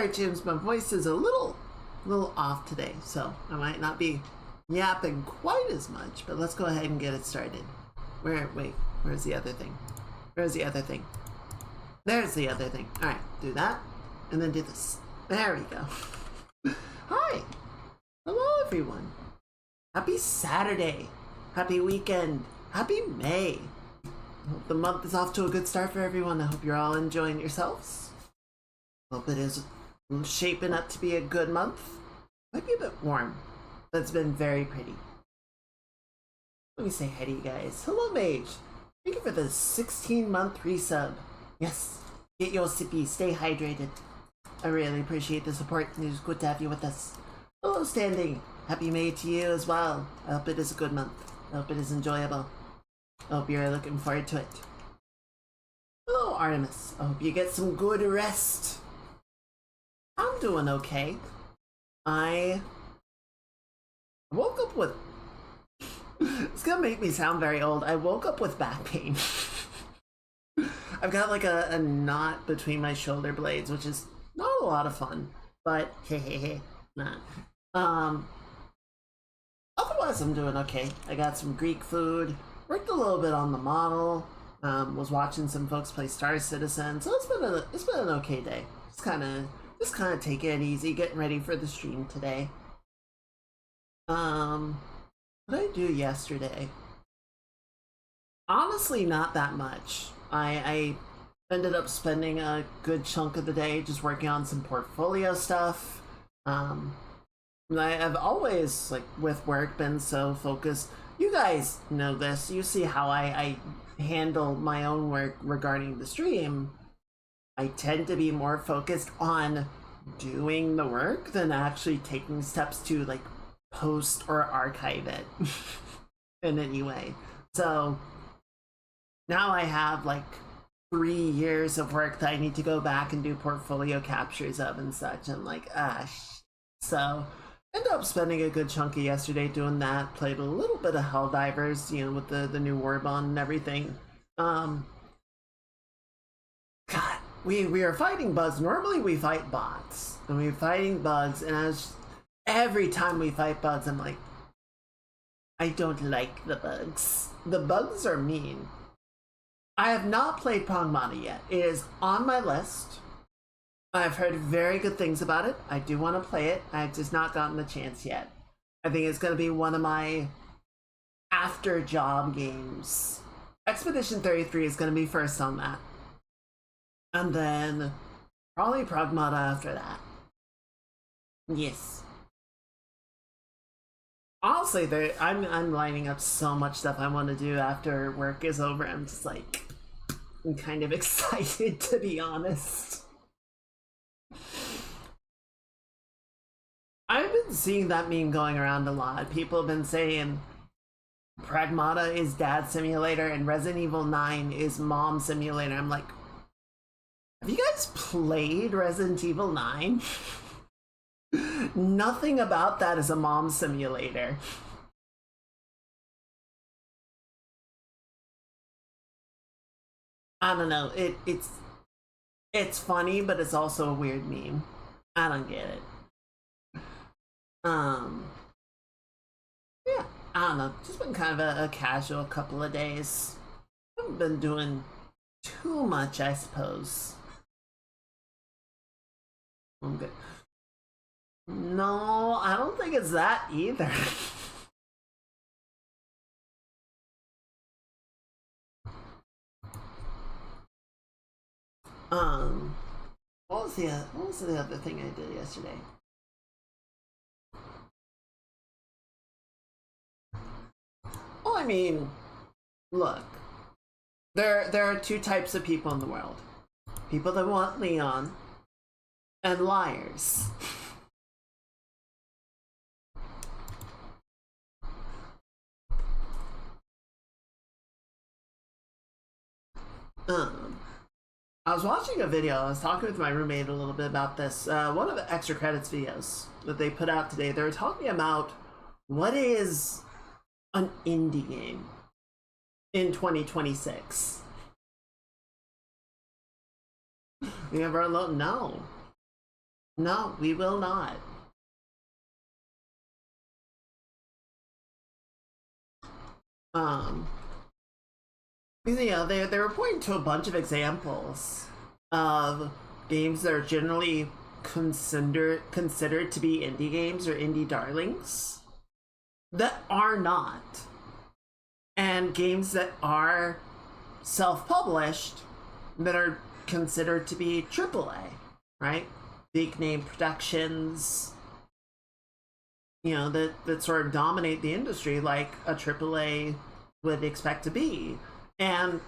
sorry, James, my voice is a little off today, so I might not be yapping quite as much, but let's go ahead and get it started. Where's the other thing? Where's the other thing? There's the other thing. All right, do that, and then do this. There we go. Hi. Hello, everyone. Happy Saturday. Happy weekend. Happy May. Hope the month is off to a good start for everyone. I hope you're all enjoying yourselves. Hope it is shaping up to be a good month. Might be a bit warm, but it's been very pretty. Let me say hi to you guys. Hello, Mage. Thank you for the 16-month resub. Yes, get your sippy, stay hydrated. I really appreciate the support, and it's good to have you with us. Hello, Standing. Happy May to you as well. I hope it is a good month. I hope it is enjoyable. I hope you're looking forward to it. Hello, Artemis. I hope you get some good rest. I'm doing okay. I woke up with... It's gonna make me sound very old. I woke up with back pain. I've got like a knot between my shoulder blades, which is not a lot of fun, but nah. Otherwise I'm doing okay. I got some Greek food, worked a little bit on the model, was watching some folks play Star Citizen, so it's been an okay day. Just kind of taking it easy, getting ready for the stream today. What did I do yesterday? Honestly, not that much. I ended up spending a good chunk of the day just working on some portfolio stuff. I've always, like, with work, been so focused. You guys know this. You see how I handle my own work regarding the stream. I tend to be more focused on doing the work than actually taking steps to, like, post or archive it in any way. So now I have like 3 years of work that I need to go back and do portfolio captures of and such. I'm like, so ended up spending a good chunk of yesterday doing that. Played a little bit of Helldivers, you know, with the new Warbond and everything. God, we are fighting bugs. Normally we fight bots, and we're fighting bugs, and every time we fight bugs, I'm like, I don't like the bugs. The bugs are mean. I have not played Pragmata yet. It is on my list. I've heard very good things about it. I do want to play it. I've just not gotten the chance yet. I think it's going to be one of my after job games. Expedition 33 is going to be first on that. And then probably Pragmata after that. Yes. Honestly, I'm lining up so much stuff I want to do after work is over. I'm just like, I'm kind of excited, to be honest. I've been seeing that meme going around a lot. People have been saying Pragmata is Dad Simulator and Resident Evil 9 is Mom Simulator. I'm like, have you guys played Resident Evil 9? Nothing about that is a mom simulator. I don't know. It's funny, but it's also a weird meme. I don't get it. Yeah, I don't know. Just been kind of a casual couple of days. Haven't been doing too much, I suppose. I'm good. No, I don't think it's that either. What was the other thing I did yesterday? Well, I mean, look, there are two types of people in the world: people that want Leon, and liars. I was watching a video. I was talking with my roommate a little bit about this. One of the extra credits videos that they put out today, they were talking about what is an indie game in 2026. You ever alone? No. No, we will not. You know, they were pointing to a bunch of examples of games that are generally considered to be indie games or indie darlings that are not, and games that are self-published that are considered to be AAA, right? Big name productions, you know, that sort of dominate the industry like a AAA would expect to be. And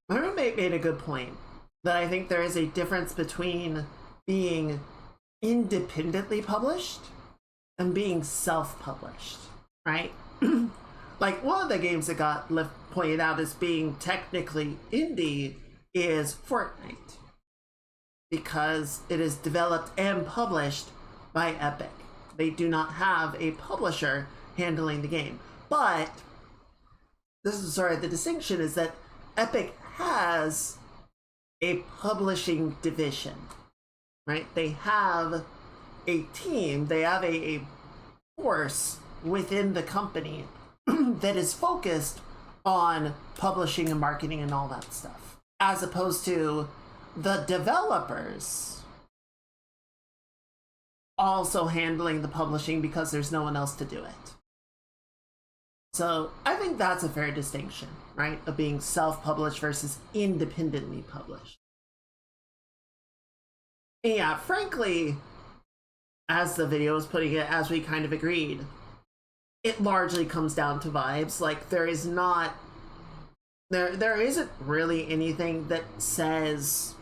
my roommate made a good point that I think there is a difference between being independently published and being self-published, right? Like one of the games that got pointed out as being technically indie is Fortnite, because it is developed and published by Epic. They do not have a publisher handling the game. But this is sort of the distinction, is that Epic has a publishing division, right? They have a team, they have a force within the company that is focused on publishing and marketing and all that stuff, as opposed to the developers also handling the publishing because there's no one else to do it. So I think that's a fair distinction, right? Of being self-published versus independently published. And yeah, frankly, as the video was putting it, as we kind of agreed, it largely comes down to vibes. Like there isn't really anything that says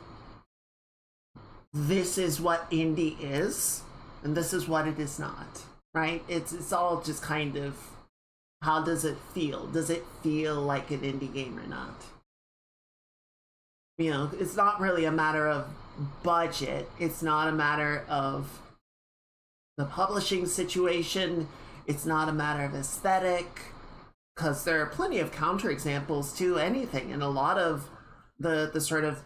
this is what indie is and this is what it is not, right? It's all just kind of, how does it feel? Does it feel like an indie game or not? You know, it's not really a matter of budget. It's not a matter of the publishing situation. It's not a matter of aesthetic, because there are plenty of counterexamples to anything, and a lot of the sort of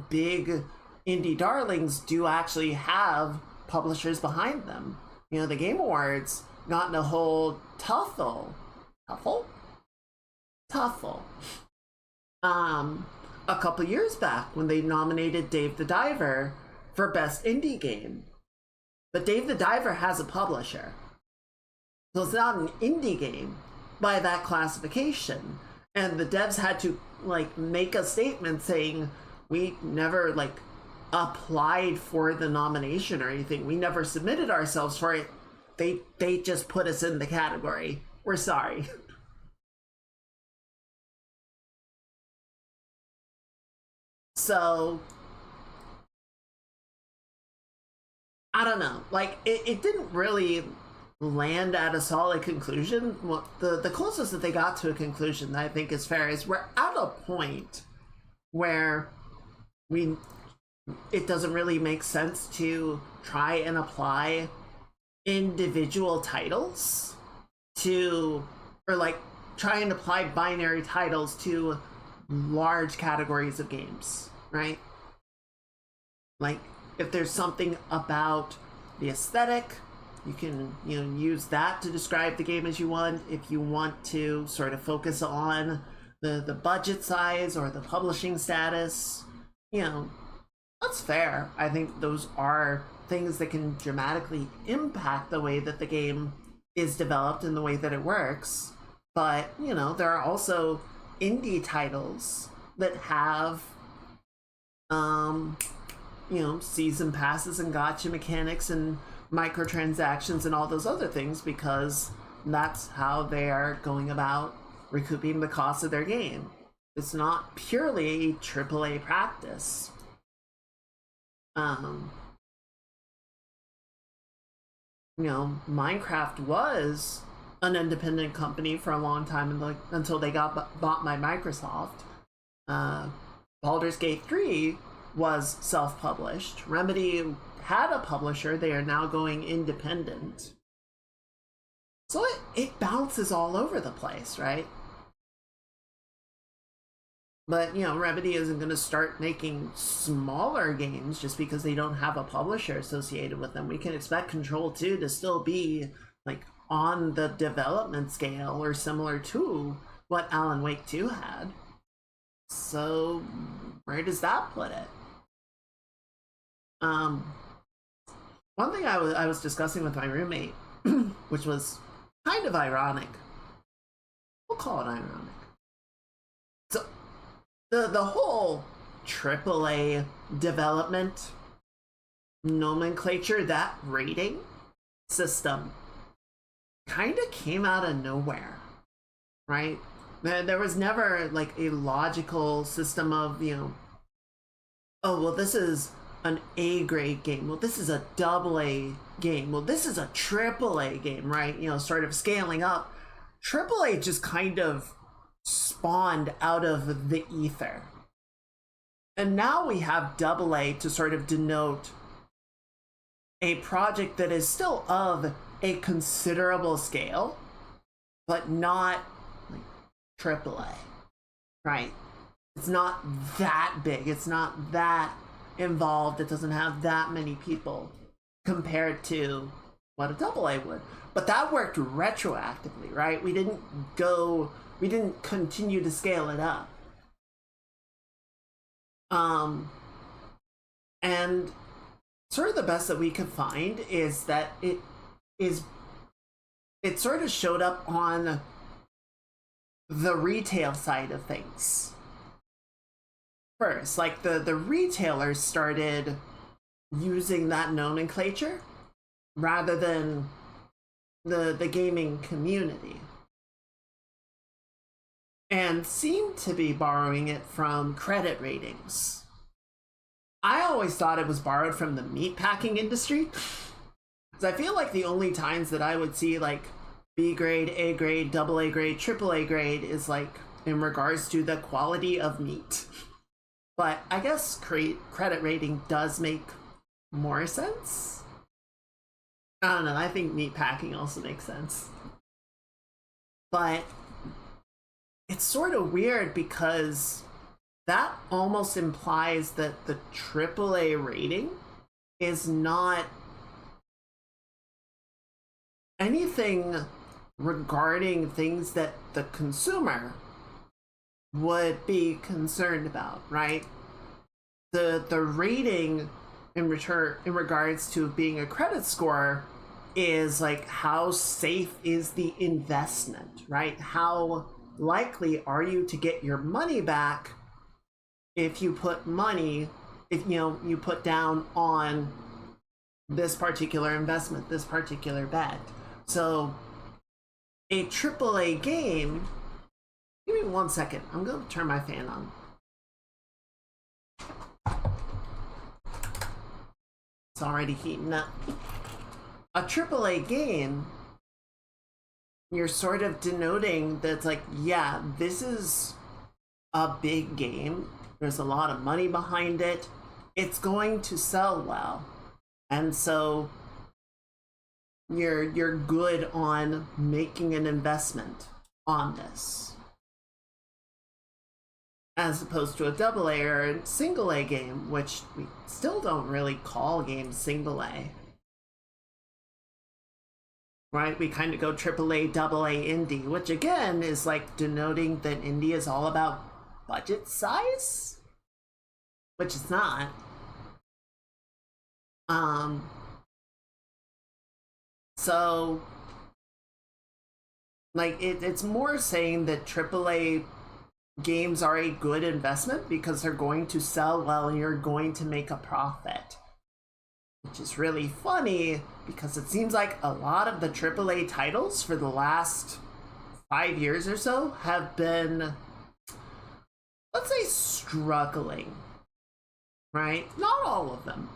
big indie darlings do actually have publishers behind them. You know, the Game Awards got in a whole tuffle a couple years back when they nominated Dave the Diver for Best Indie Game. But Dave the Diver has a publisher, so it's not an indie game by that classification. And the devs had to like make a statement saying, we never like applied for the nomination or anything. We never submitted ourselves for it. They just put us in the category. We're sorry. So I don't know. Like it didn't really land at a solid conclusion. Well, the closest that they got to a conclusion that I think is fair is we're at a point where it doesn't really make sense to try and apply individual titles to, or like try and apply binary titles to large categories of games, right? Like if there's something about the aesthetic, you can, you know, use that to describe the game as you want. If you want to sort of focus on the budget size or the publishing status, you know, that's fair. I think those are things that can dramatically impact the way that the game is developed and the way that it works. But, you know, there are also indie titles that have, you know, season passes and gacha mechanics and microtransactions and all those other things, because that's how they are going about recouping the cost of their game. It's not purely a AAA practice. You know, Minecraft was an independent company for a long time until they got bought by Microsoft. Baldur's Gate 3 was self-published. Remedy had a publisher. They are now going independent. So it bounces all over the place, right? But, Remedy isn't going to start making smaller games just because they don't have a publisher associated with them. We can expect Control 2 to still be, like, on the development scale or similar to what Alan Wake 2 had. So, where does that put it? One thing I was discussing with my roommate, which was kind of ironic. We'll call it ironic. So, the whole AAA development nomenclature, that rating system, kind of came out of nowhere, right? There was never like a logical system of, oh, well, this is an A grade game. Well, this is a AA game. Well, this is a AAA game, right? Sort of scaling up. AAA just kind of spawned out of the ether. And now we have AA to sort of denote a project that is still of a considerable scale, but not like AAA, right? It's not that big. It's not that involved. It doesn't have that many people compared to what a AA would. But that worked retroactively, right? We didn't continue to scale it up. And sort of the best that we could find is that it sort of showed up on the retail side of things first. Like the retailers started using that nomenclature rather than the gaming community, and seemed to be borrowing it from credit ratings. I always thought it was borrowed from the meatpacking industry, because I feel like the only times that I would see like B grade, A grade, AA grade, AAA grade is like in regards to the quality of meat. But I guess credit rating does make more sense. I don't know, I think meatpacking also makes sense. But it's sort of weird because that almost implies that the AAA rating is not anything regarding things that the consumer would be concerned about, right? The rating in regards to being a credit score is like, how safe is the investment, right? How likely are you to get your money back if you put money, you put down on this particular investment, this particular bet. So a AAA game, give me 1 second, I'm going to turn my fan on. It's already heating up. A AAA game, you're sort of denoting that it's like, yeah, this is a big game. There's a lot of money behind it. It's going to sell well. And so you're good on making an investment on this. As opposed to a AA or a single A game, which we still don't really call games single A. Right? We kind of go AAA, AA, indie, which again is like denoting that indie is all about budget size, which it's not. So like it's more saying that AAA games are a good investment because they're going to sell well and you're going to make a profit. Which is really funny because it seems like a lot of the AAA titles for the last 5 years or so have been, let's say, struggling, right? Not all of them.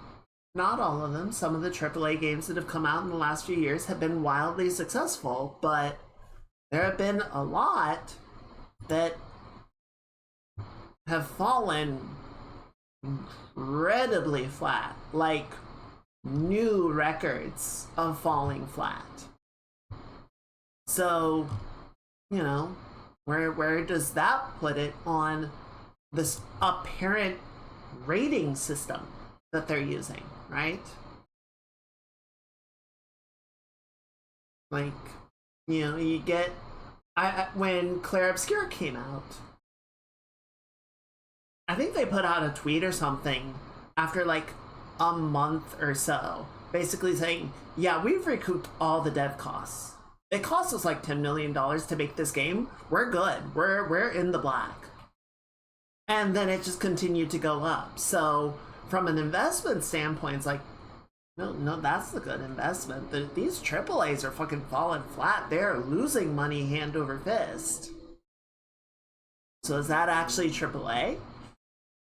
Not all of them. Some of the AAA games that have come out in the last few years have been wildly successful, but there have been a lot that have fallen incredibly flat, like new records of falling flat. So, where does that put it on this apparent rating system that they're using, right? Like, you know, you get when Clair Obscur came out, I think they put out a tweet or something after like a month or so, basically saying, yeah, we've recouped all the dev costs. It cost us like $10 million to make this game. We're good. We're in the black. And then it just continued to go up. So from an investment standpoint, it's like, no, that's the good investment. These AAAs are fucking falling flat. They're losing money hand over fist. So is that actually AAA?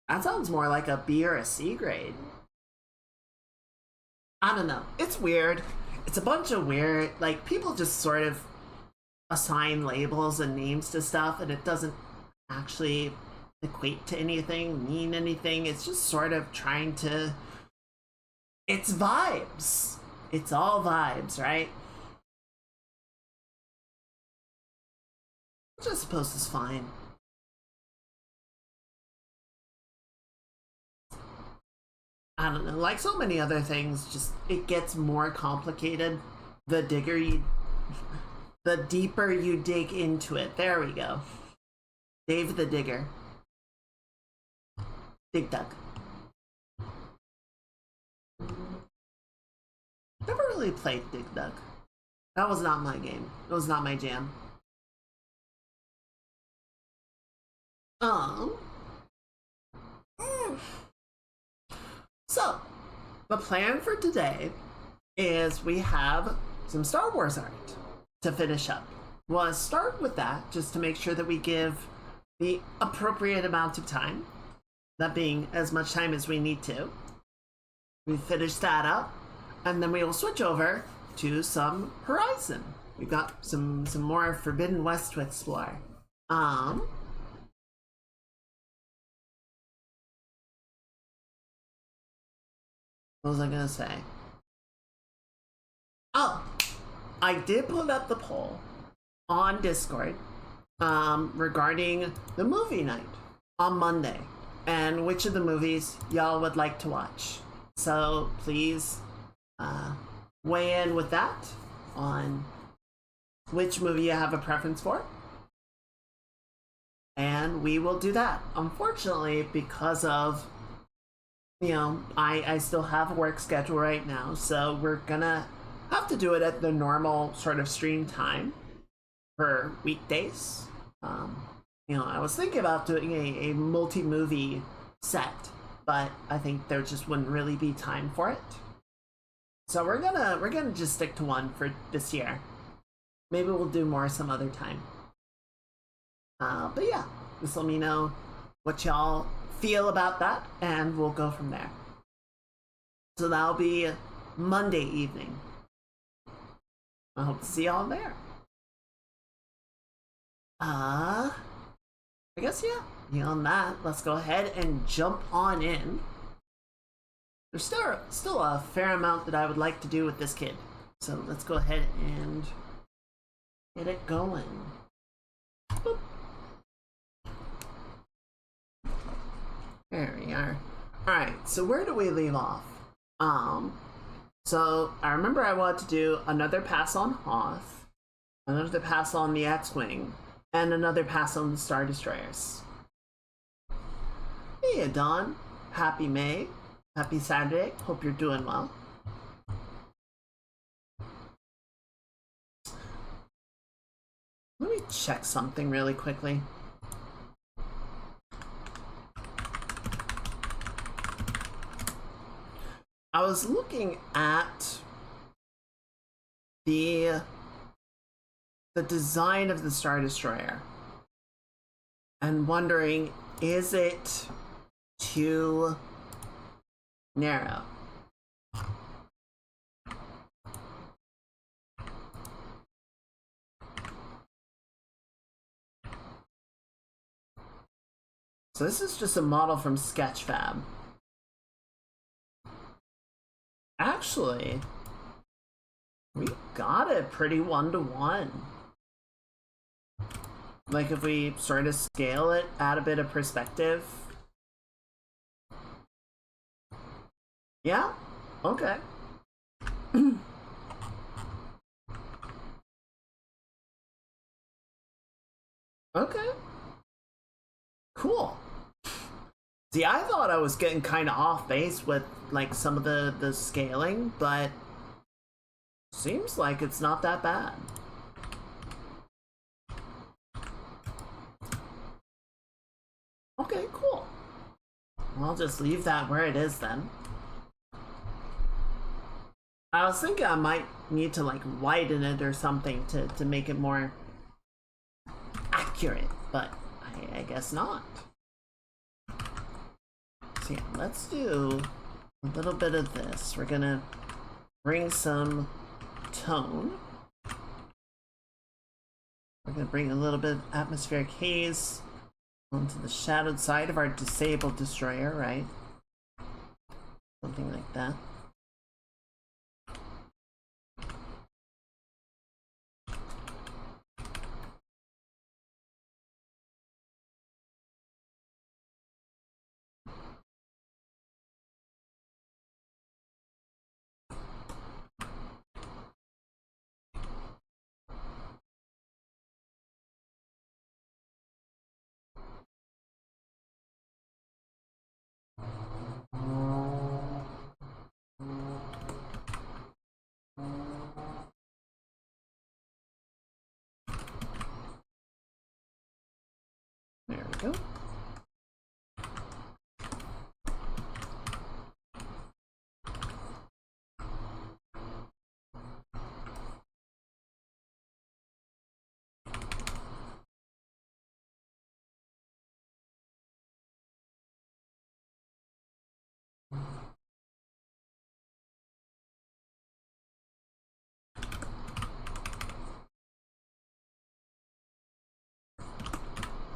That sounds more like a B or a C grade. I don't know. It's weird. It's a bunch of weird, like, people just sort of assign labels and names to stuff, and it doesn't actually equate to anything, mean anything. It's just sort of trying to... It's vibes. It's all vibes, right? Which I suppose is fine. I don't know, like so many other things, just it gets more complicated the deeper you dig into it. There we go. Dave the Digger. Dig Dug. Never really played Dig Dug. That was not my game. It was not my jam. So, the plan for today is we have some Star Wars art to finish up. We'll start with that just to make sure that we give the appropriate amount of time, that being as much time as we need to. We finish that up, and then we will switch over to some Horizon. We've got some more Forbidden West to explore. What was I gonna say? Oh, I did put up the poll on Discord regarding the movie night on Monday and which of the movies y'all would like to watch. So please weigh in with that on which movie you have a preference for. And we will do that. Unfortunately, because of, you know, I still have a work schedule right now, so we're gonna have to do it at the normal sort of stream time for weekdays. You know, I was thinking about doing a multi-movie set, but I think there just wouldn't really be time for it. So we're gonna just stick to one for this year. Maybe we'll do more some other time. But yeah, just let me know what y'all feel about that, and we'll go from there. So that'll be Monday evening. I hope to see y'all there. I guess, yeah, beyond that, let's go ahead and jump on in. There's still a fair amount that I would like to do with this kid, so let's go ahead and get it going. Boop. There we are. Alright, so where do we leave off? So I remember I wanted to do another pass on Hoth, another pass on the X-Wing, and another pass on the Star Destroyers. Hey, Don. Happy May. Happy Saturday. Hope you're doing well. Let me check something really quickly. I was looking at the design of the Star Destroyer and wondering, is it too narrow? So this is just a model from Sketchfab. Actually, we got it pretty 1-to-1. Like if we sort of scale it, add a bit of perspective. Yeah? Okay. Okay. Cool. See, I thought I was getting kind of off base with like some of the scaling, but seems like it's not that bad. Okay, cool. I'll just leave that where it is then. I was thinking I might need to like widen it or something to make it more accurate, but I guess not. So yeah, let's do a little bit of this. We're gonna bring some tone. We're gonna bring a little bit of atmospheric haze onto the shadowed side of our disabled destroyer, right? Something like that. There we go.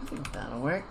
I think that'll work.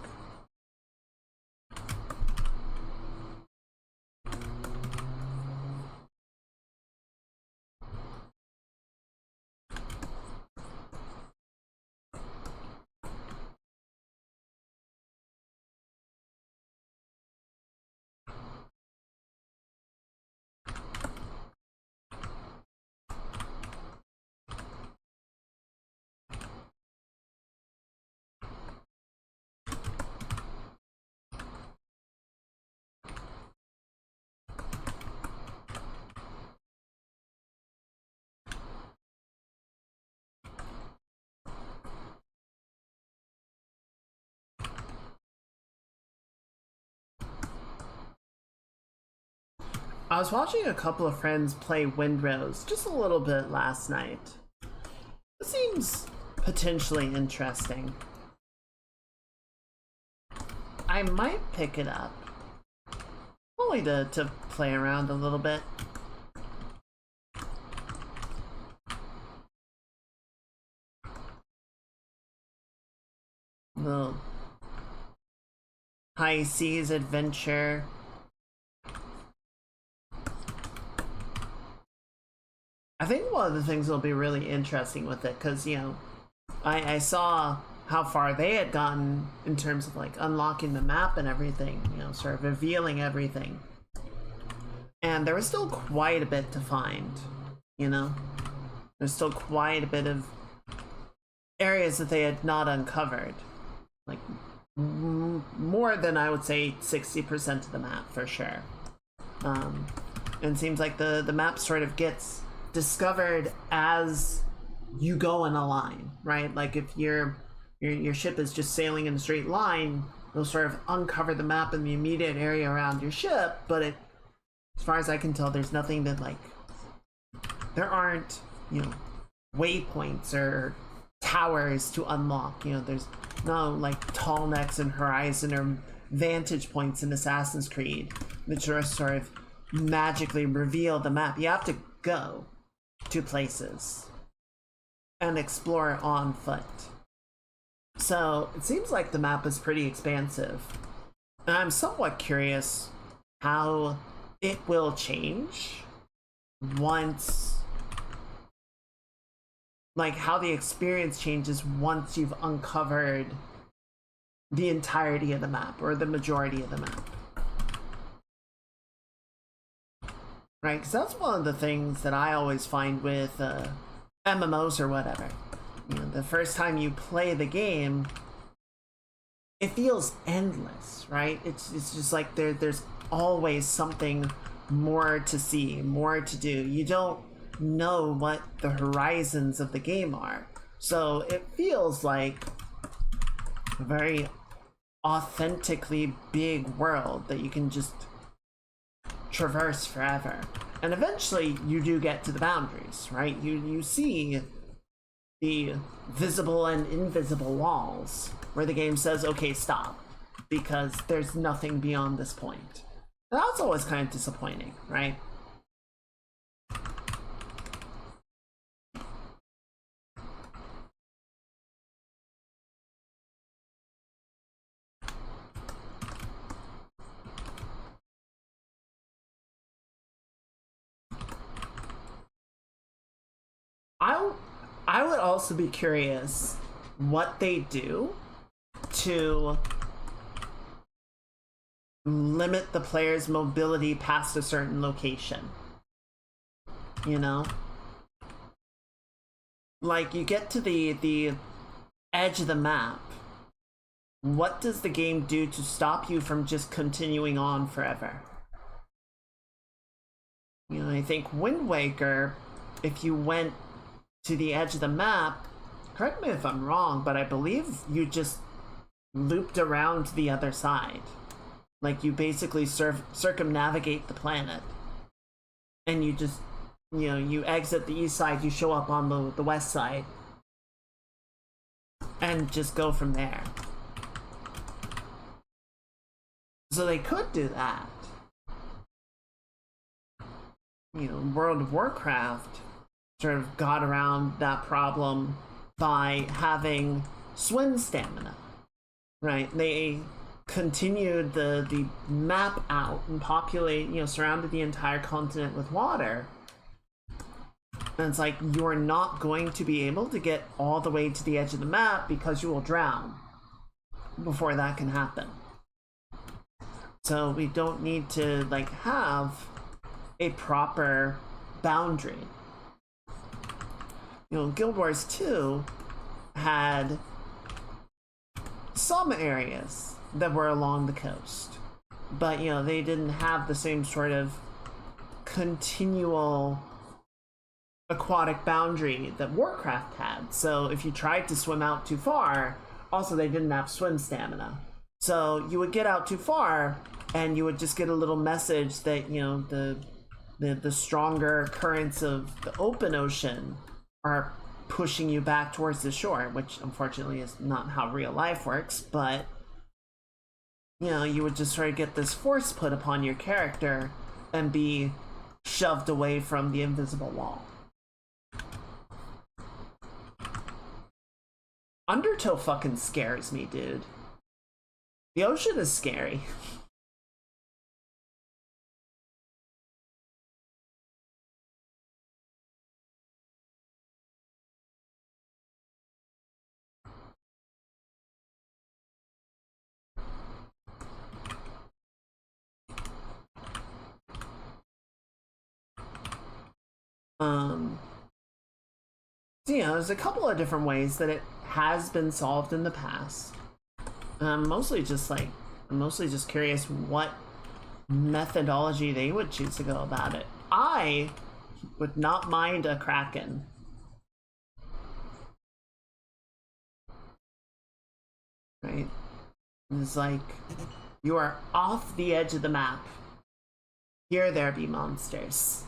I was watching a couple of friends play Windrose just a little bit last night. It seems potentially interesting. I might pick it up. Only to play around a little bit. Little high seas adventure. I think one of the things that'll be really interesting with it, because, you know, I saw how far they had gotten in terms of like unlocking the map and everything, you know, sort of revealing everything. And there was still quite a bit to find, you know? There's still quite a bit of areas that they had not uncovered. Like, more than I would say 60% of the map for sure. And it seems like the map sort of gets discovered as you go in a line, right? Like if your ship is just sailing in a straight line, you'll sort of uncover the map in the immediate area around your ship, but it, as far as I can tell, there's nothing that like, there aren't, you know, waypoints or towers to unlock. You know, there's no like tall necks and horizon or vantage points in Assassin's Creed that just sort of magically reveal the map. You have to go to places and explore on foot. So it seems like the map is pretty expansive. And I'm somewhat curious how it will change once like how the experience changes once you've uncovered the entirety of the map or the majority of the map. Right? Because that's one of the things that I always find with MMOs or whatever. You know, the first time you play the game, it feels endless, right? It's just like there's always something more to see, more to do. You don't know what the horizons of the game are. So it feels like a very authentically big world that you can just traverse forever. And eventually you do get to the boundaries, right? You see the visible and invisible walls where the game says, okay, stop, because there's nothing beyond this point. And that's always kind of disappointing, right? I would also be curious what they do to limit the player's mobility past a certain location. You know? Like, you get to the edge of the map. What does the game do to stop you from just continuing on forever? You know, I think Wind Waker, if you went to the edge of the map, correct me if I'm wrong, but I believe you just looped around to the other side. Like, you basically circumnavigate the planet. And you just, you know, you exit the east side, you show up on the west side. And just go from there. So they could do that. You know, World of Warcraft sort of got around that problem by having swim stamina, right? They continued the map out and populate, you know, surrounded the entire continent with water. And it's like, you're not going to be able to get all the way to the edge of the map because you will drown before that can happen. So we don't need to, like, have a proper boundary. You know, Guild Wars 2 had some areas that were along the coast, but, you know, they didn't have the same sort of continual aquatic boundary that Warcraft had. So if you tried to swim out too far, also they didn't have swim stamina. So you would get out too far and you would just get a little message that, you know, the stronger currents of the open ocean are pushing you back towards the shore, which unfortunately is not how real life works, but, you know, you would just sort of get this force put upon your character and be shoved away from the invisible wall. Undertow fucking scares me, dude. The ocean is scary. So, you know, there's a couple of different ways that it has been solved in the past. I'm mostly just curious what methodology they would choose to go about it. I would not mind a Kraken. Right? It's like, you are off the edge of the map. Here there be monsters.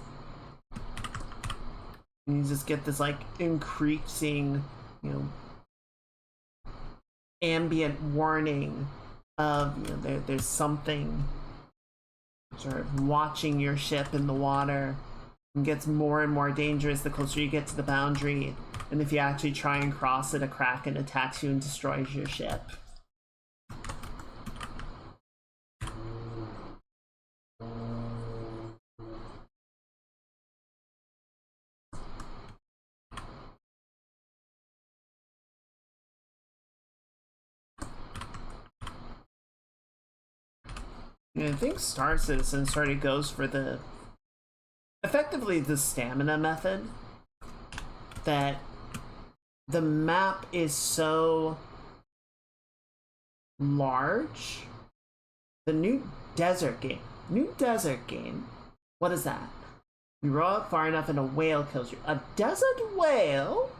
And you just get this, like, increasing, you know, ambient warning of, you know, there's something sort of watching your ship in the water, and gets more and more dangerous the closer you get to the boundary. And if you actually try and cross it, a Kraken attacks you and destroys your ship. Yeah, I think Star Citizen sort of goes for the effectively the stamina method, that the map is so large. The New Desert game. New Desert game. What is that? You row out far enough and a whale kills you. A desert whale?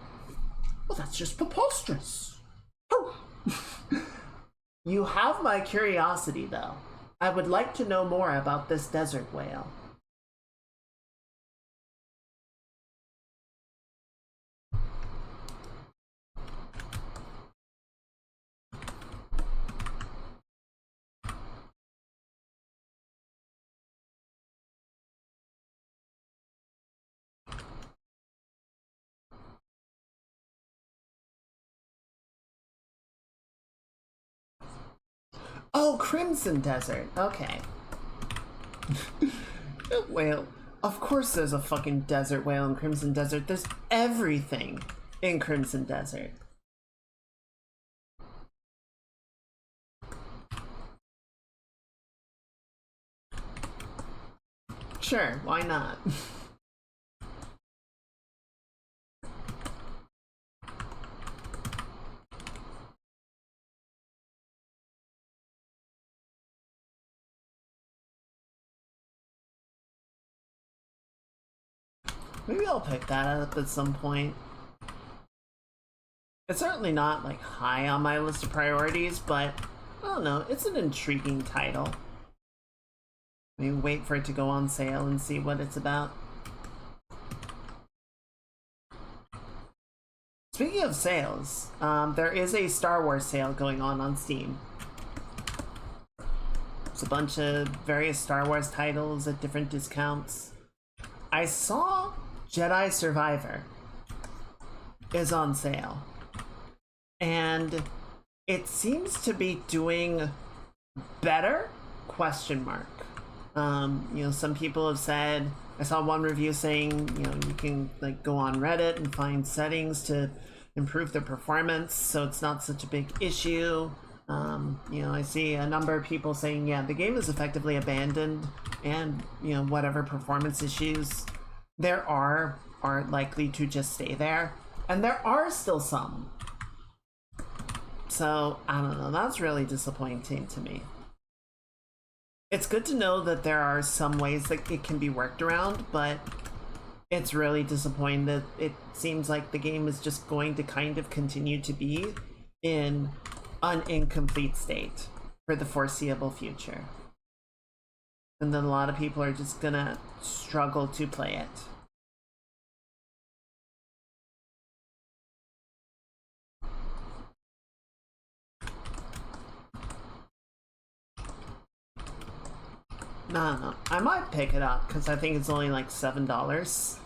Well, that's just preposterous. You have my curiosity, though. I would like to know more about this desert whale. Oh, Crimson Desert. Okay. Whale. Of course there's a fucking desert whale in Crimson Desert. There's everything in Crimson Desert. Sure, why not? Maybe I'll pick that up at some point. It's certainly not like high on my list of priorities, but I don't know, it's an intriguing title. Maybe wait for it to go on sale and see what it's about. Speaking of sales, there is a Star Wars sale going on Steam. It's a bunch of various Star Wars titles at different discounts. I saw Jedi Survivor is on sale, and it seems to be doing better, question mark. You know, some people have said, I saw one review saying, you know, you can like go on Reddit and find settings to improve the performance so it's not such a big issue. You know, I see a number of people saying, yeah, the game is effectively abandoned, and you know, whatever performance issues there are likely to just stay there, and there are still some. So I don't know, that's really disappointing to me. It's good to know that there are some ways that it can be worked around, but it's really disappointing that it seems like the game is just going to kind of continue to be in an incomplete state for the foreseeable future. And then a lot of people are just gonna struggle to play it. No, I might pick it up because I think it's only like $7.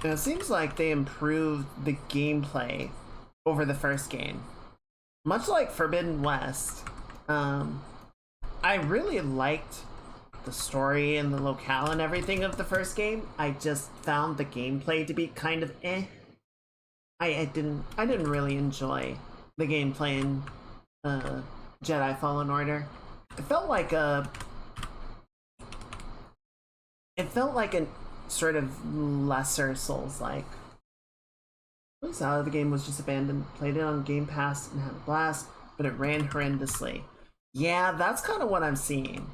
And it seems like they improved the gameplay over the first game. Much like Forbidden West, I really liked the story and the locale and everything of the first game. I just found the gameplay to be kind of eh. I didn't really enjoy the gameplay in Jedi Fallen Order. It felt like a sort of lesser Souls-like. The game was just abandoned. Played it on Game Pass and had a blast, but it ran horrendously. Yeah, that's kind of what I'm seeing.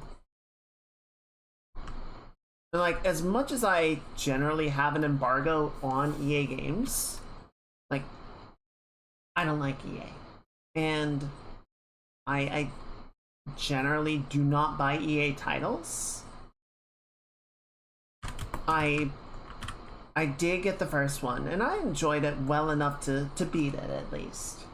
And like, as much as I generally have an embargo on EA games, like, I don't like EA. And I generally do not buy EA titles. I did get the first one, and I enjoyed it well enough to beat it, at least.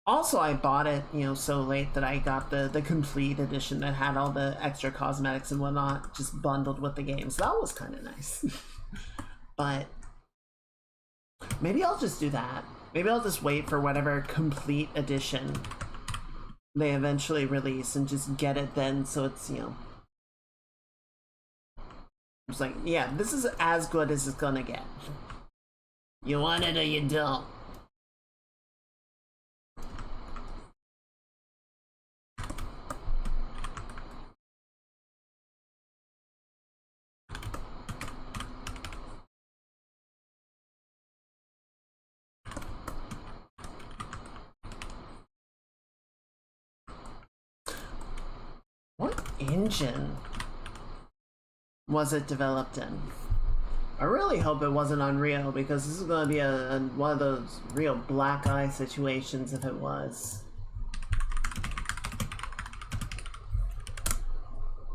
Also, I bought it, you know, so late that I got the complete edition that had all the extra cosmetics and whatnot just bundled with the game, so that was kind of nice. But maybe I'll just do that. Maybe I'll just wait for whatever complete edition they eventually release and just get it then, so it's, you know, It's like, yeah, this is as good as it's gonna get. You want it or you don't. What engine was it developed in? I really hope it wasn't Unreal, because this is going to be one of those real black eye situations if it was.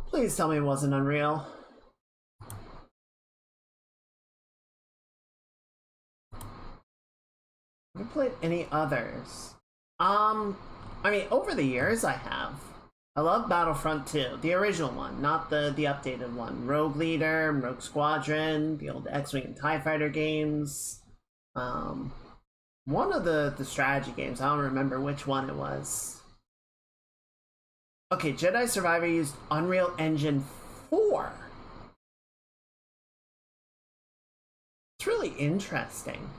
Please tell me it wasn't Unreal. Have you played any others? I mean, over the years I have. I love Battlefront 2, the original one, not the updated one. Rogue Leader, Rogue Squadron, the old X-Wing and TIE Fighter games. One of the strategy games, I don't remember which one it was. Okay, Jedi Survivor used Unreal Engine 4. It's really interesting.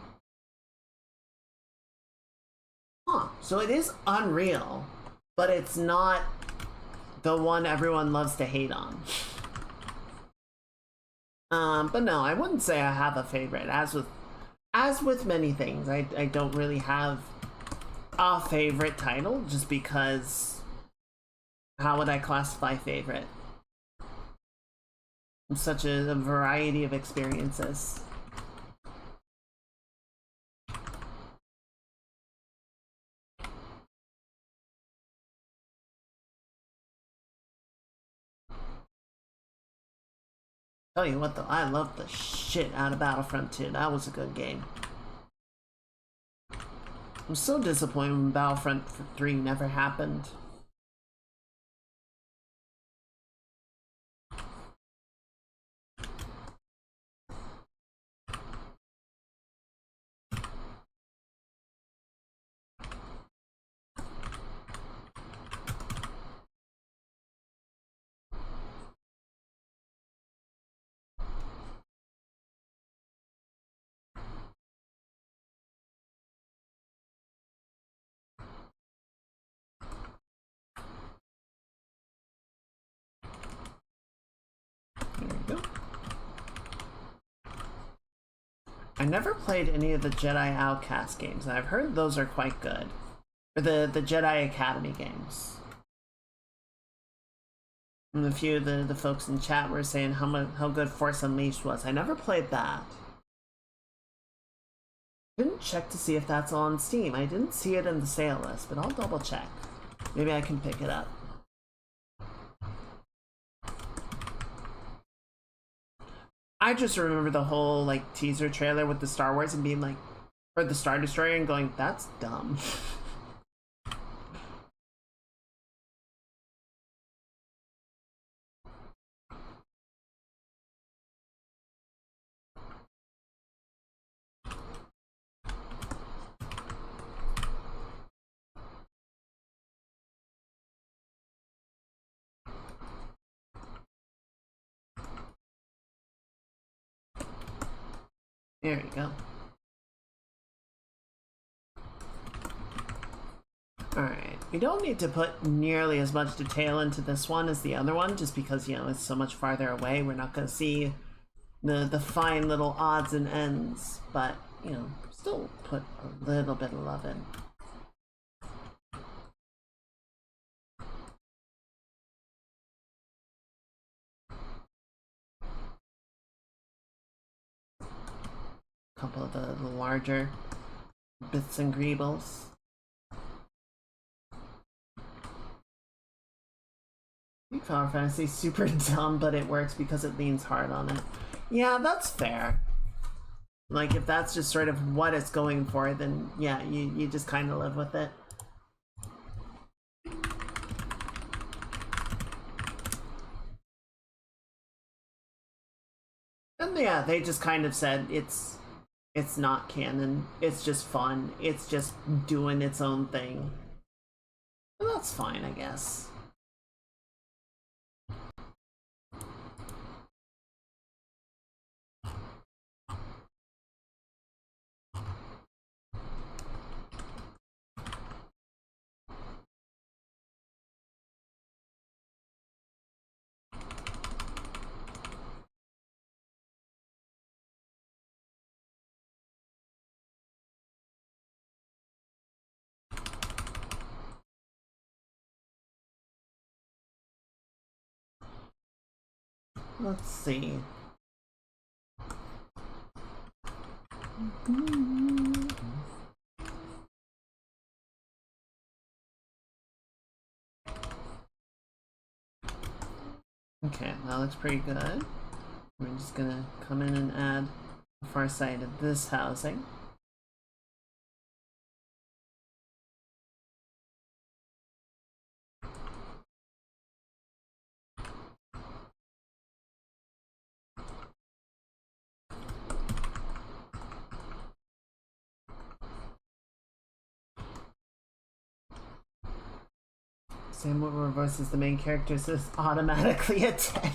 Huh, so it is Unreal, but it's not the one everyone loves to hate on. But no, I wouldn't say I have a favorite. As with many things, I don't really have a favorite title, just because how would I classify favorite? Such a variety of experiences. Tell you what though, I loved the shit out of Battlefront 2. That was a good game. I'm so disappointed when Battlefront 3 never happened. I never played any of the Jedi Outcast games, and I've heard those are quite good. Or the Jedi Academy games. And a few of the folks in chat were saying how good Force Unleashed was. I never played that. Didn't check to see if that's on Steam. I didn't see it in the sale list, but I'll double check. Maybe I can pick it up. I just remember the whole like teaser trailer with the Star Wars and being like, or the Star Destroyer, and going, that's dumb. There you go. Alright, we don't need to put nearly as much detail into this one as the other one, just because, you know, it's so much farther away. We're not going to see the fine little odds and ends, but, you know, still put a little bit of love in. A couple of the larger bits and greebles. Final Fantasy super dumb, but it works because it leans hard on it. Yeah, that's fair. Like, if that's just sort of what it's going for, then yeah, you just kind of live with it. And yeah, they just kind of said it's not canon, it's just fun, it's just doing its own thing. And that's fine, I guess. Let's see. Okay, that looks pretty good. We're just gonna come in and add the far side of this housing. Sam Witwer voices the main characters is automatically a 10.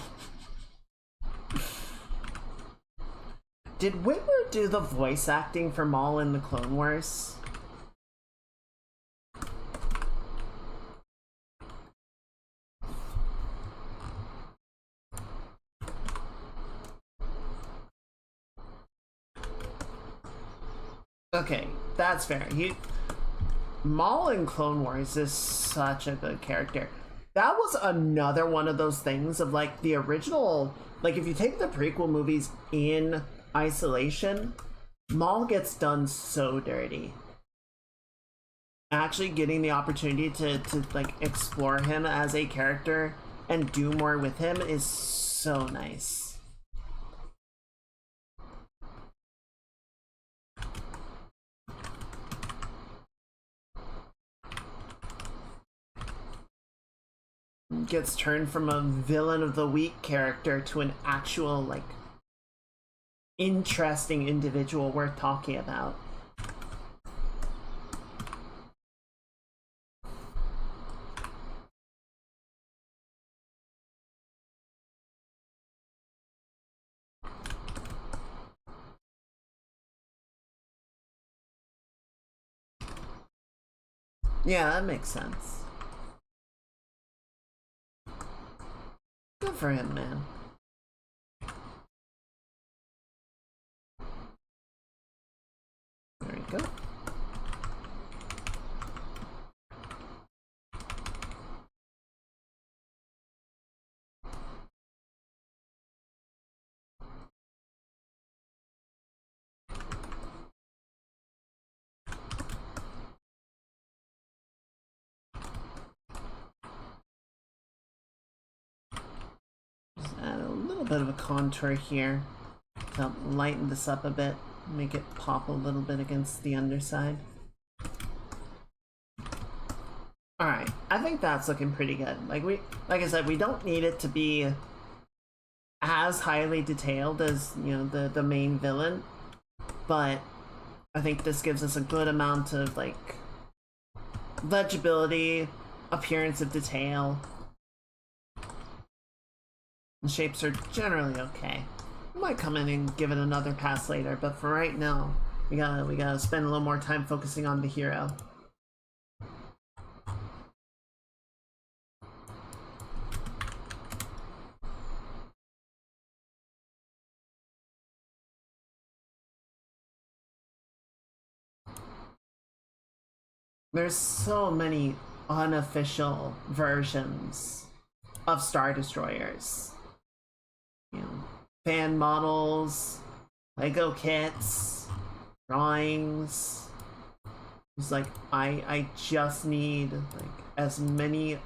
Did Witwer do the voice acting for Maul in the Clone Wars? Okay, that's fair. Maul in Clone Wars is such a good character. That was another one of those things of like the original, like if you take the prequel movies in isolation, Maul gets done so dirty. Actually getting the opportunity to like explore him as a character and do more with him is so nice. Gets turned from a villain of the week character to an actual like interesting individual worth talking about. Yeah, that makes sense. Good for him, man. There we go. Add a little bit of a contour here to help lighten this up a bit, make it pop a little bit against the underside. Alright, I think that's looking pretty good. Like I said, we don't need it to be as highly detailed as, you know, the main villain, but I think this gives us a good amount of like legibility, appearance of detail. The shapes are generally okay. We might come in and give it another pass later, but for right now, we gotta spend a little more time focusing on the hero. There's so many unofficial versions of Star Destroyers. You know, fan models, Lego kits, drawings. It's like I just need like as many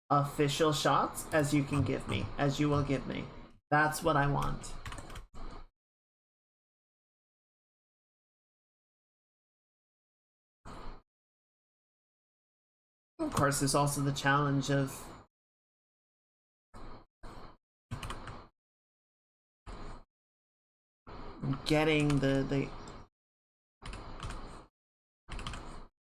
official shots as you can give me, as you will give me. That's what I want. Of course, there's also the challenge of getting the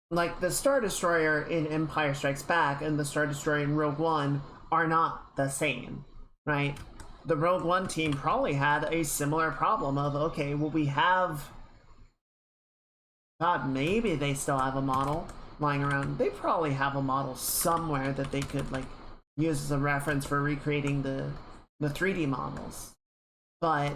like the Star Destroyer in Empire Strikes Back and the Star Destroyer in Rogue One are not the same, right? The Rogue One team probably had a similar problem of, okay, well, we have, God, maybe they still have a model lying around. They probably have a model somewhere that they could like use as a reference for recreating the 3D models, but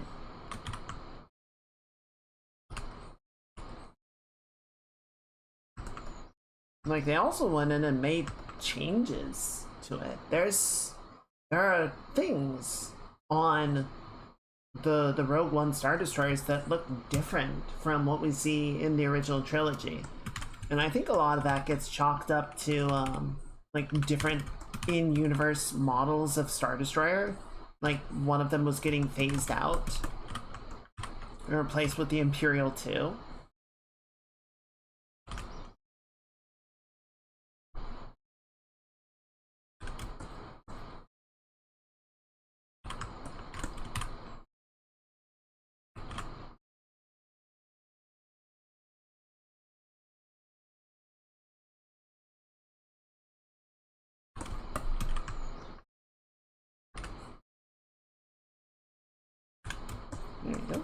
like they also went in and made changes to it. There are things on the Rogue One Star Destroyers that look different from what we see in the original trilogy. And I think a lot of that gets chalked up to like different in-universe models of Star Destroyer. Like one of them was getting phased out and replaced with the Imperial 2. There you go.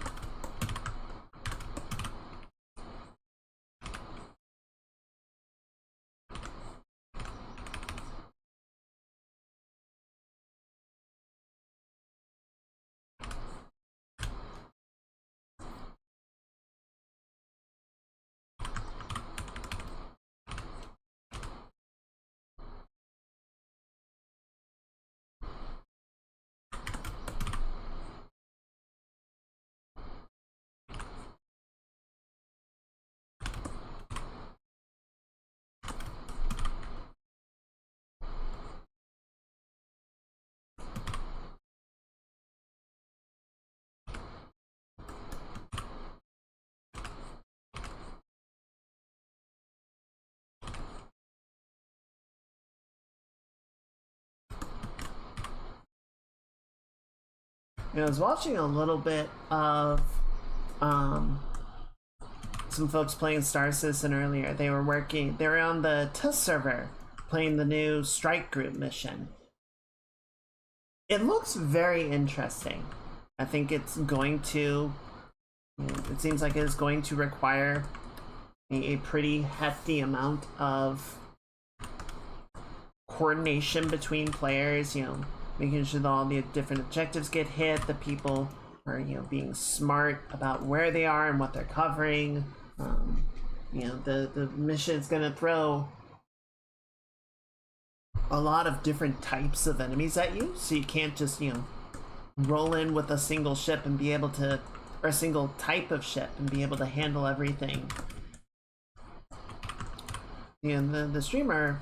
I was watching a little bit of some folks playing Star Citizen earlier. They were on the test server playing the new Strike Group mission. It looks very interesting. I think it seems like it is going to require a pretty hefty amount of coordination between players, making sure that all the different objectives get hit, that people are, being smart about where they are and what they're covering. The mission is going to throw a lot of different types of enemies at you, so you can't just, roll in with a single ship and be able to, or a single type of ship and be able to handle everything. The streamer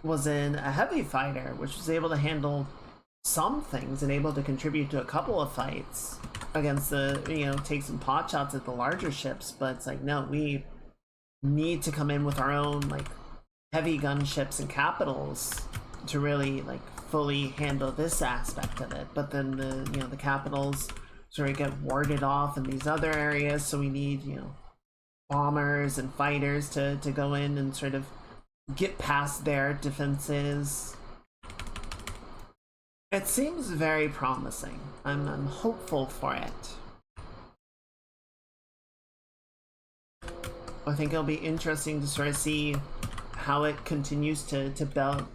was in a heavy fighter, which was able to handle some things and able to contribute to a couple of fights against take some pot shots at the larger ships. But it's like, no, we need to come in with our own like heavy gunships and capitals to really like fully handle this aspect of it. But then the capitals sort of get warded off in these other areas, so we need bombers and fighters to go in and sort of get past their defenses. It seems very promising. I'm hopeful for it. I think it'll be interesting to sort of see how it continues to build.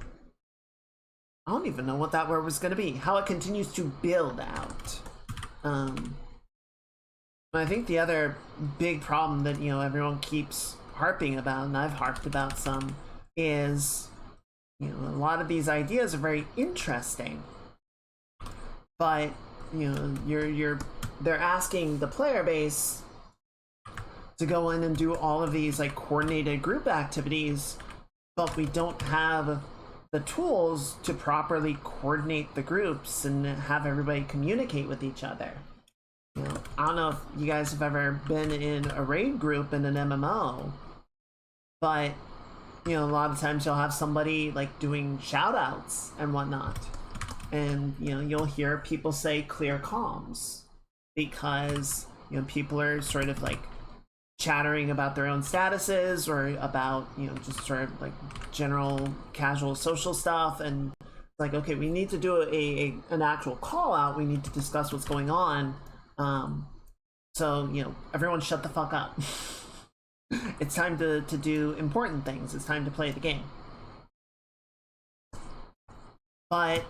I don't even know what that word was going to be. How it continues to build out. I think the other big problem that everyone keeps harping about, and I've harped about some, is a lot of these ideas are very interesting, but they're asking the player base to go in and do all of these like coordinated group activities, but we don't have the tools to properly coordinate the groups and have everybody communicate with each other. I don't know if you guys have ever been in a raid group in an MMO, but a lot of times you'll have somebody like doing shout outs and whatnot, and you'll hear people say clear comms because people are sort of like chattering about their own statuses or about just sort of like general casual social stuff, and like, okay, we need to do an actual call out, we need to discuss what's going on, so everyone shut the fuck up. It's time to do important things. It's time to play the game. But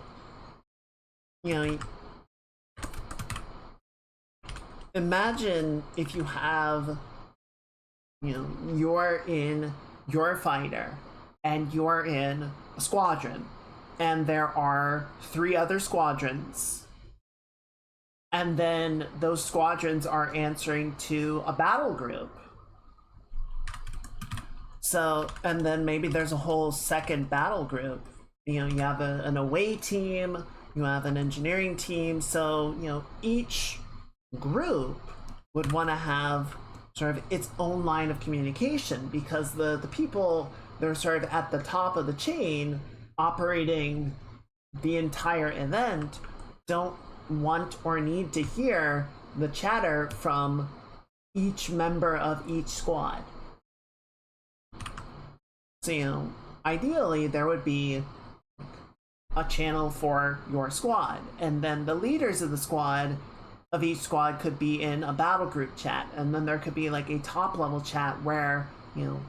imagine if you have you're in your fighter and you're in a squadron and there are 3 other squadrons and then those squadrons are answering to a battle group. So, and then maybe there's a whole second battle group. You know, you have an away team, you have an engineering team. So, you know, each group would want to have sort of its own line of communication, because the people that are sort of at the top of the chain operating the entire event don't want or need to hear the chatter from each member of each squad. So, you know, ideally there would be a channel for your squad, and then the leaders of the squad of each squad could be in a battle group chat, and then there could be like a top level chat where, you know,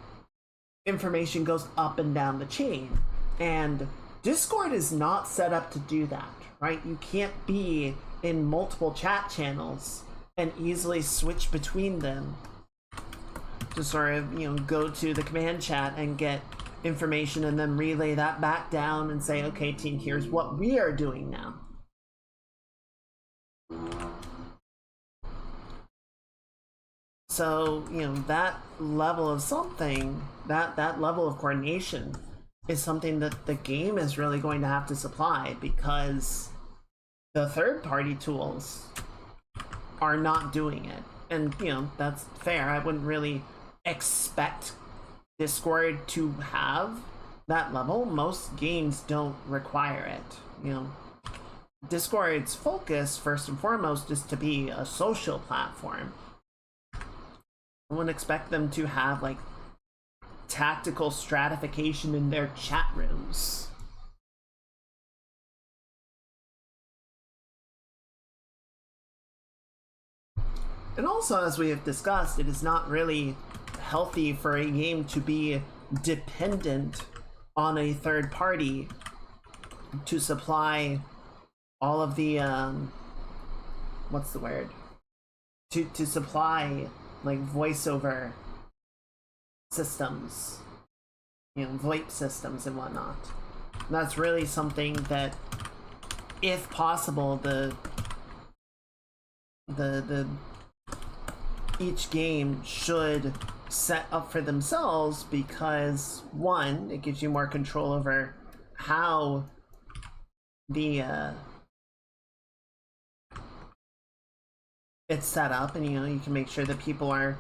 information goes up and down the chain. And Discord is not set up to do that, right? You can't be in multiple chat channels and easily switch between them to sort of, you know, go to the command chat and get information and then relay that back down and say, okay, team, here's what we are doing now. So, you know, that level of something, that level of coordination is something that the game is really going to have to supply, because the third-party tools are not doing it. And, you know, that's fair. I wouldn't really expect Discord to have that level. Most games don't require it. You know, Discord's focus, first and foremost, is to be a social platform. I wouldn't expect them to have, like, tactical stratification in their chat rooms. And also, as we have discussed, it is not really healthy for a game to be dependent on a third party to supply all of the what's the word, to supply like voiceover systems, you know, VoIP systems and whatnot. And that's really something that, if possible, the each game should set up for themselves, because one, it gives you more control over how the it's set up, and, you know, you can make sure that people are,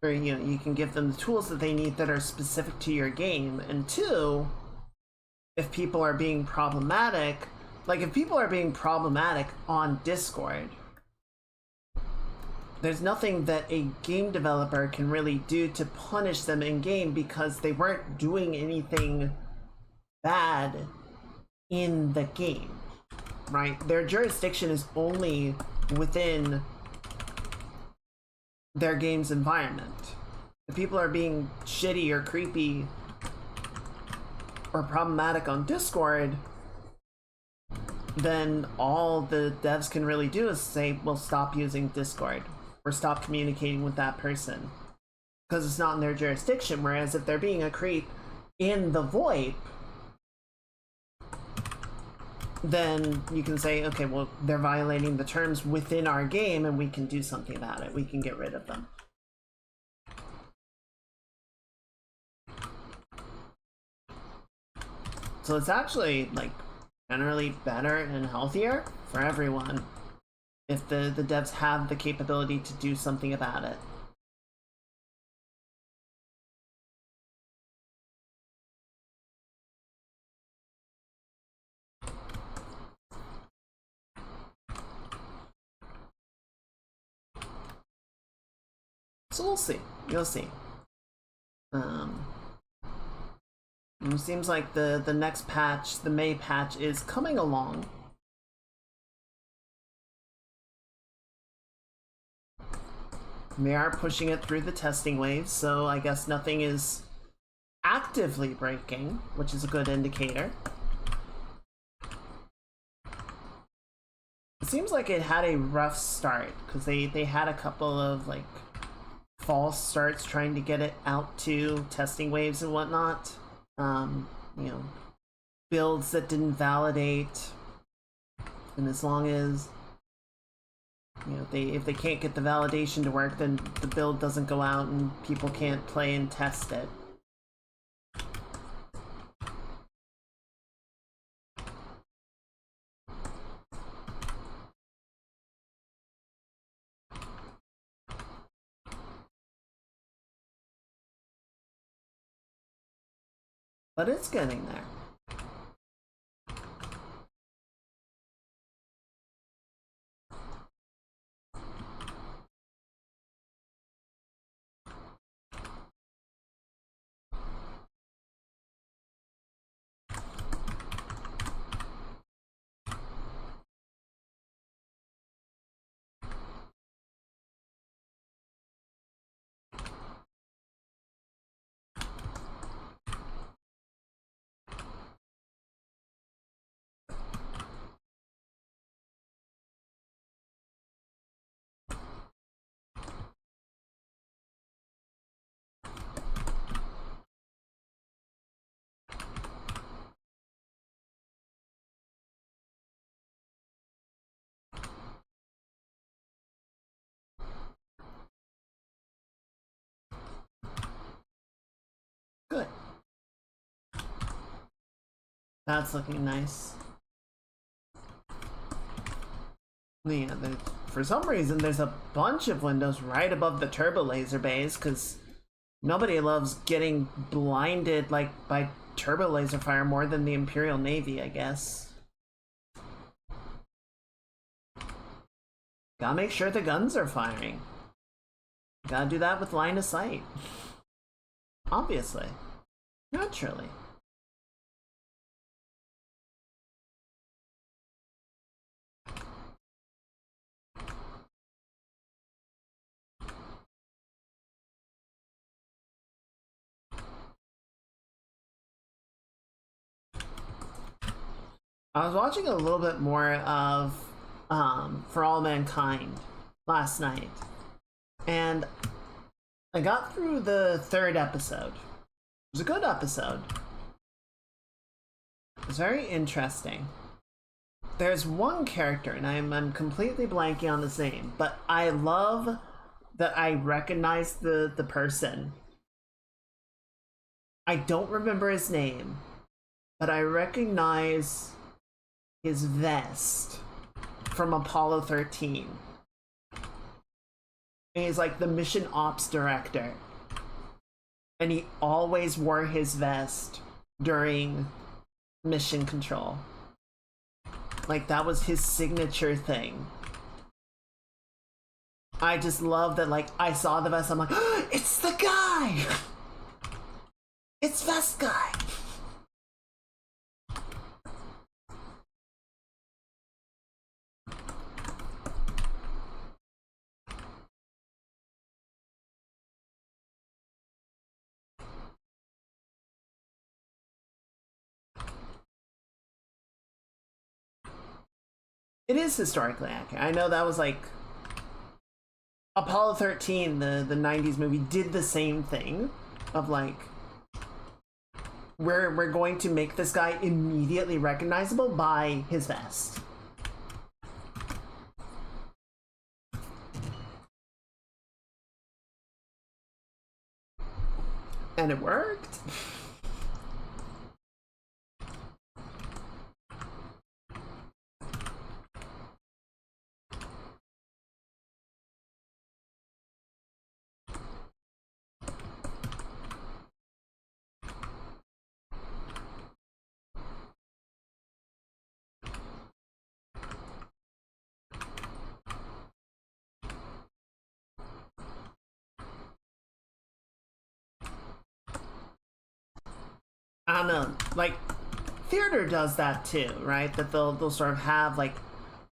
or, you know, you can give them the tools that they need that are specific to your game. And two, if people are being problematic, like if people are being problematic on Discord, there's nothing that a game developer can really do to punish them in game, because they weren't doing anything bad in the game, right? Their jurisdiction is only within their game's environment. If people are being shitty or creepy or problematic on Discord, then all the devs can really do is say, well, stop using Discord, or stop communicating with that person, because it's not in their jurisdiction. Whereas if they're being a creep in the VoIP, then you can say, okay, well, they're violating the terms within our game, and we can do something about it. We can get rid of them. So it's actually, like, generally better and healthier for everyone if the devs have the capability to do something about it. So we'll see. You'll see. It seems like the next patch, the May patch, is coming along. They are pushing it through the testing waves, so I guess nothing is actively breaking, which is a good indicator. It seems like it had a rough start, because they had a couple of, like, false starts trying to get it out to testing waves and whatnot. You know, builds that didn't validate, And as long as, you know, if they can't get the validation to work, then the build doesn't go out and people can't play and test it. But it's getting there. Good. That's looking nice. Yeah, for some reason there's a bunch of windows right above the turbo laser bays, because nobody loves getting blinded like by turbo laser fire more than the Imperial Navy, I guess. Gotta make sure the guns are firing. Gotta do that with line of sight. Obviously. Naturally. I was watching a little bit more of For All Mankind last night, and I got through the 3rd episode. It was a good episode. It was very interesting. There's one character, and I'm completely blanking on his name, but I love that I recognize the person. I don't remember his name, but I recognize his vest from Apollo 13. And he's like the mission ops director. And he always wore his vest during mission control. Like, that was his signature thing. I just love that, like, I saw the vest, I'm like, oh, it's the guy! It's Vest Guy! It is historically accurate. I know that was like Apollo 13, the 90s movie, did the same thing of like, we're going to make this guy immediately recognizable by his vest. And it worked. I don't know, like, theater does that too, right? That they'll sort of have like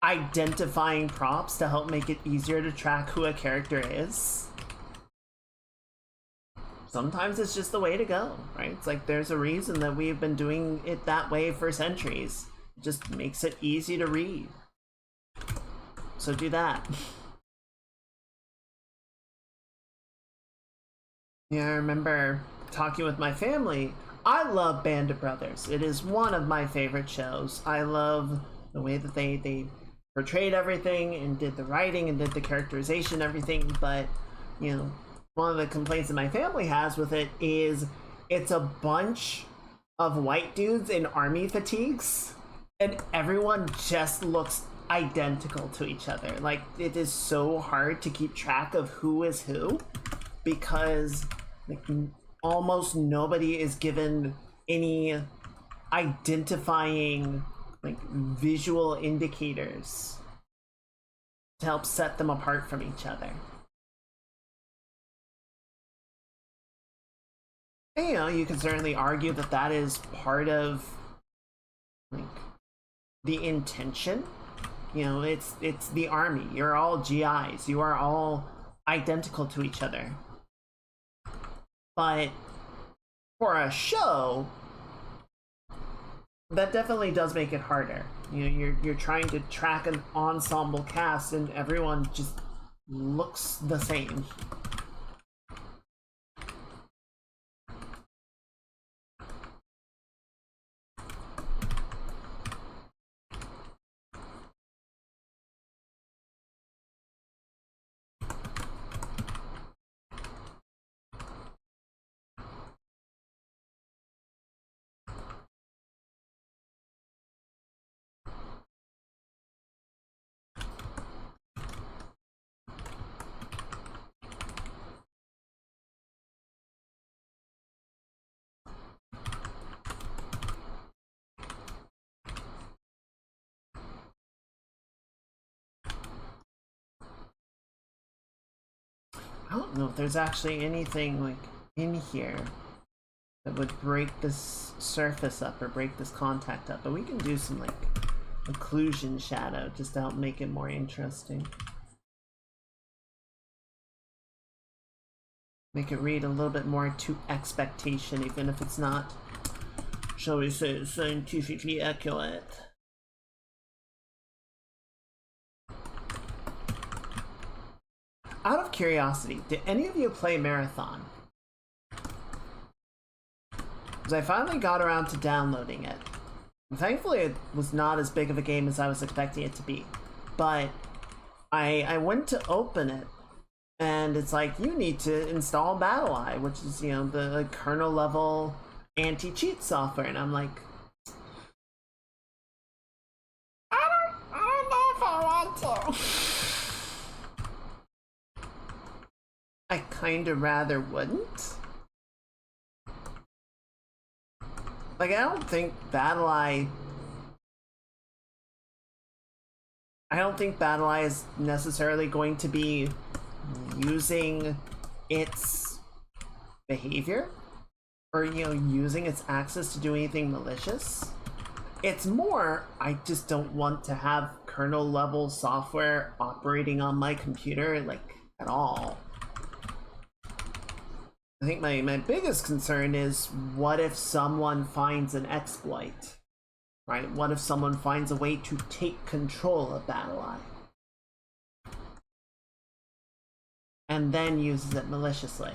identifying props to help make it easier to track who a character is. Sometimes it's just the way to go, right? It's like there's a reason that we've been doing it that way for centuries. It just makes it easy to read. So do that. Yeah, I remember talking with my family. I love Band of Brothers. It is one of my favorite shows. I love the way that they portrayed everything and did the writing and did the characterization and everything. But you know, one of the complaints that my family has with it is it's a bunch of white dudes in army fatigues, and everyone just looks identical to each other. Like, it is so hard to keep track of who is who because like almost nobody is given any identifying like visual indicators to help set them apart from each other. And, you know, you can certainly argue that that is part of like the intention. You know, it's the army. You're all GIs. You are all identical to each other. But for a show, that definitely does make it harder. You know, you're trying to track an ensemble cast and everyone just looks the same. I don't know if there's actually anything like in here that would break this surface up or break this contact up, but we can do some like occlusion shadow just to help make it more interesting. Make it read a little bit more to expectation, even if it's not, shall we say, scientifically accurate. Out of curiosity, did any of you play Marathon? Because I finally got around to downloading it. Thankfully, it was not as big of a game as I was expecting it to be. But I went to open it, and it's like, you need to install BattlEye, which is, you know, the kernel level anti-cheat software. And I'm like, I don't know if I want to. I kinda rather wouldn't. Like, I don't think BattlEye is necessarily going to be using its behavior or, you know, using its access to do anything malicious. It's more, I just don't want to have kernel level software operating on my computer, like, at all. I think my biggest concern is, what if someone finds an exploit, right? What if someone finds a way to take control of BattlEye and then uses it maliciously?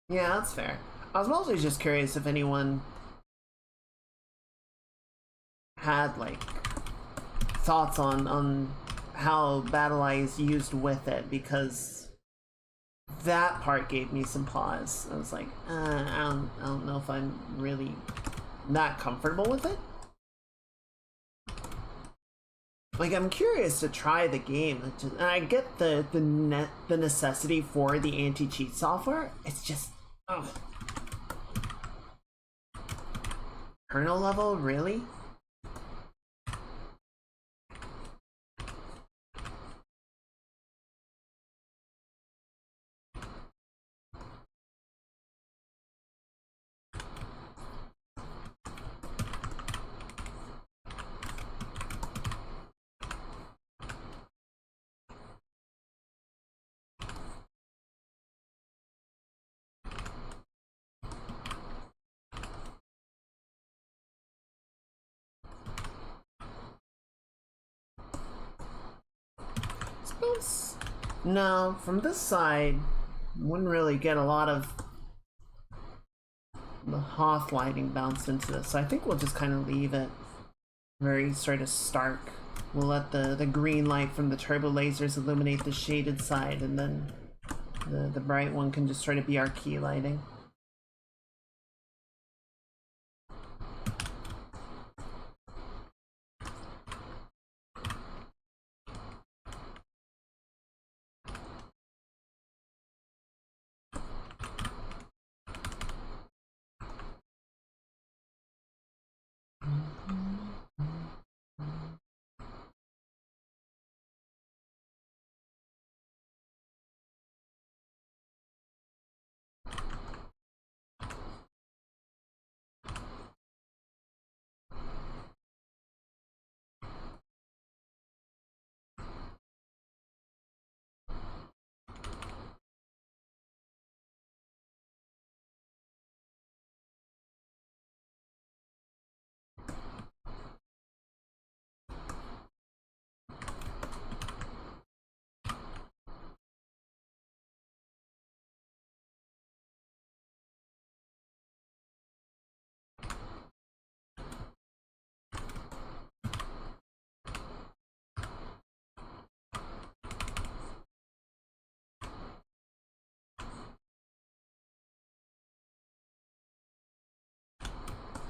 Yeah, that's fair. I was mostly just curious if anyone had like thoughts on how BattlEye is used with it, because that part gave me some pause. I was like, I don't know if I'm really that comfortable with it. Like, I'm curious to try the game, and I get the necessity for the anti-cheat software. It's just, ugh. Kernel level, really? No, from this side, wouldn't really get a lot of the Hoth lighting bounced into this, so I think we'll just kind of leave it very sort of stark. We'll let the green light from the turbo lasers illuminate the shaded side, and then the bright one can just sort of be our key lighting.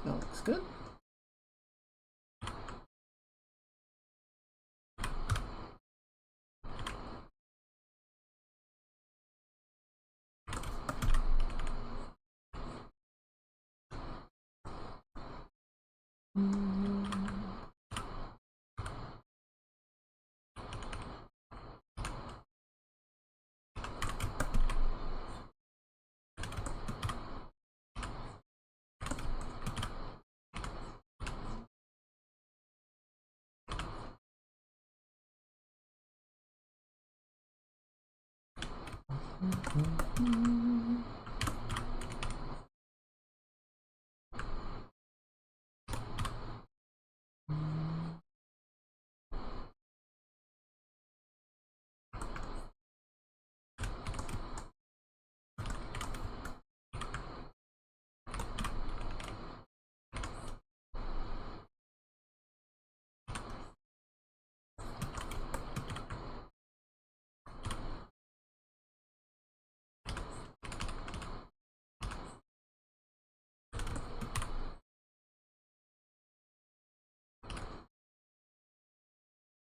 That looks good.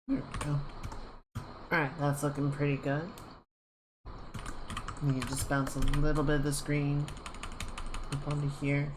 There we go. Alright, that's looking pretty good. You just bounce a little bit of the screen up onto here.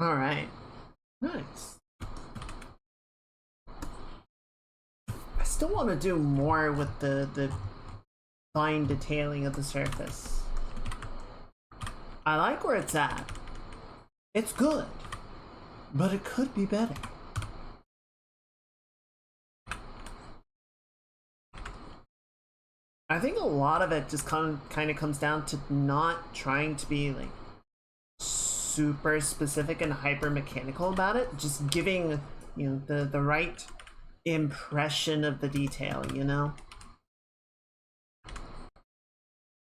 All right, nice. I still want to do more with the fine detailing of the surface. I like where it's at. It's good, but it could be better. I think a lot of it just kind of comes down to not trying to be like super specific and hyper mechanical about it, just giving, you know, the right impression of the detail, you know?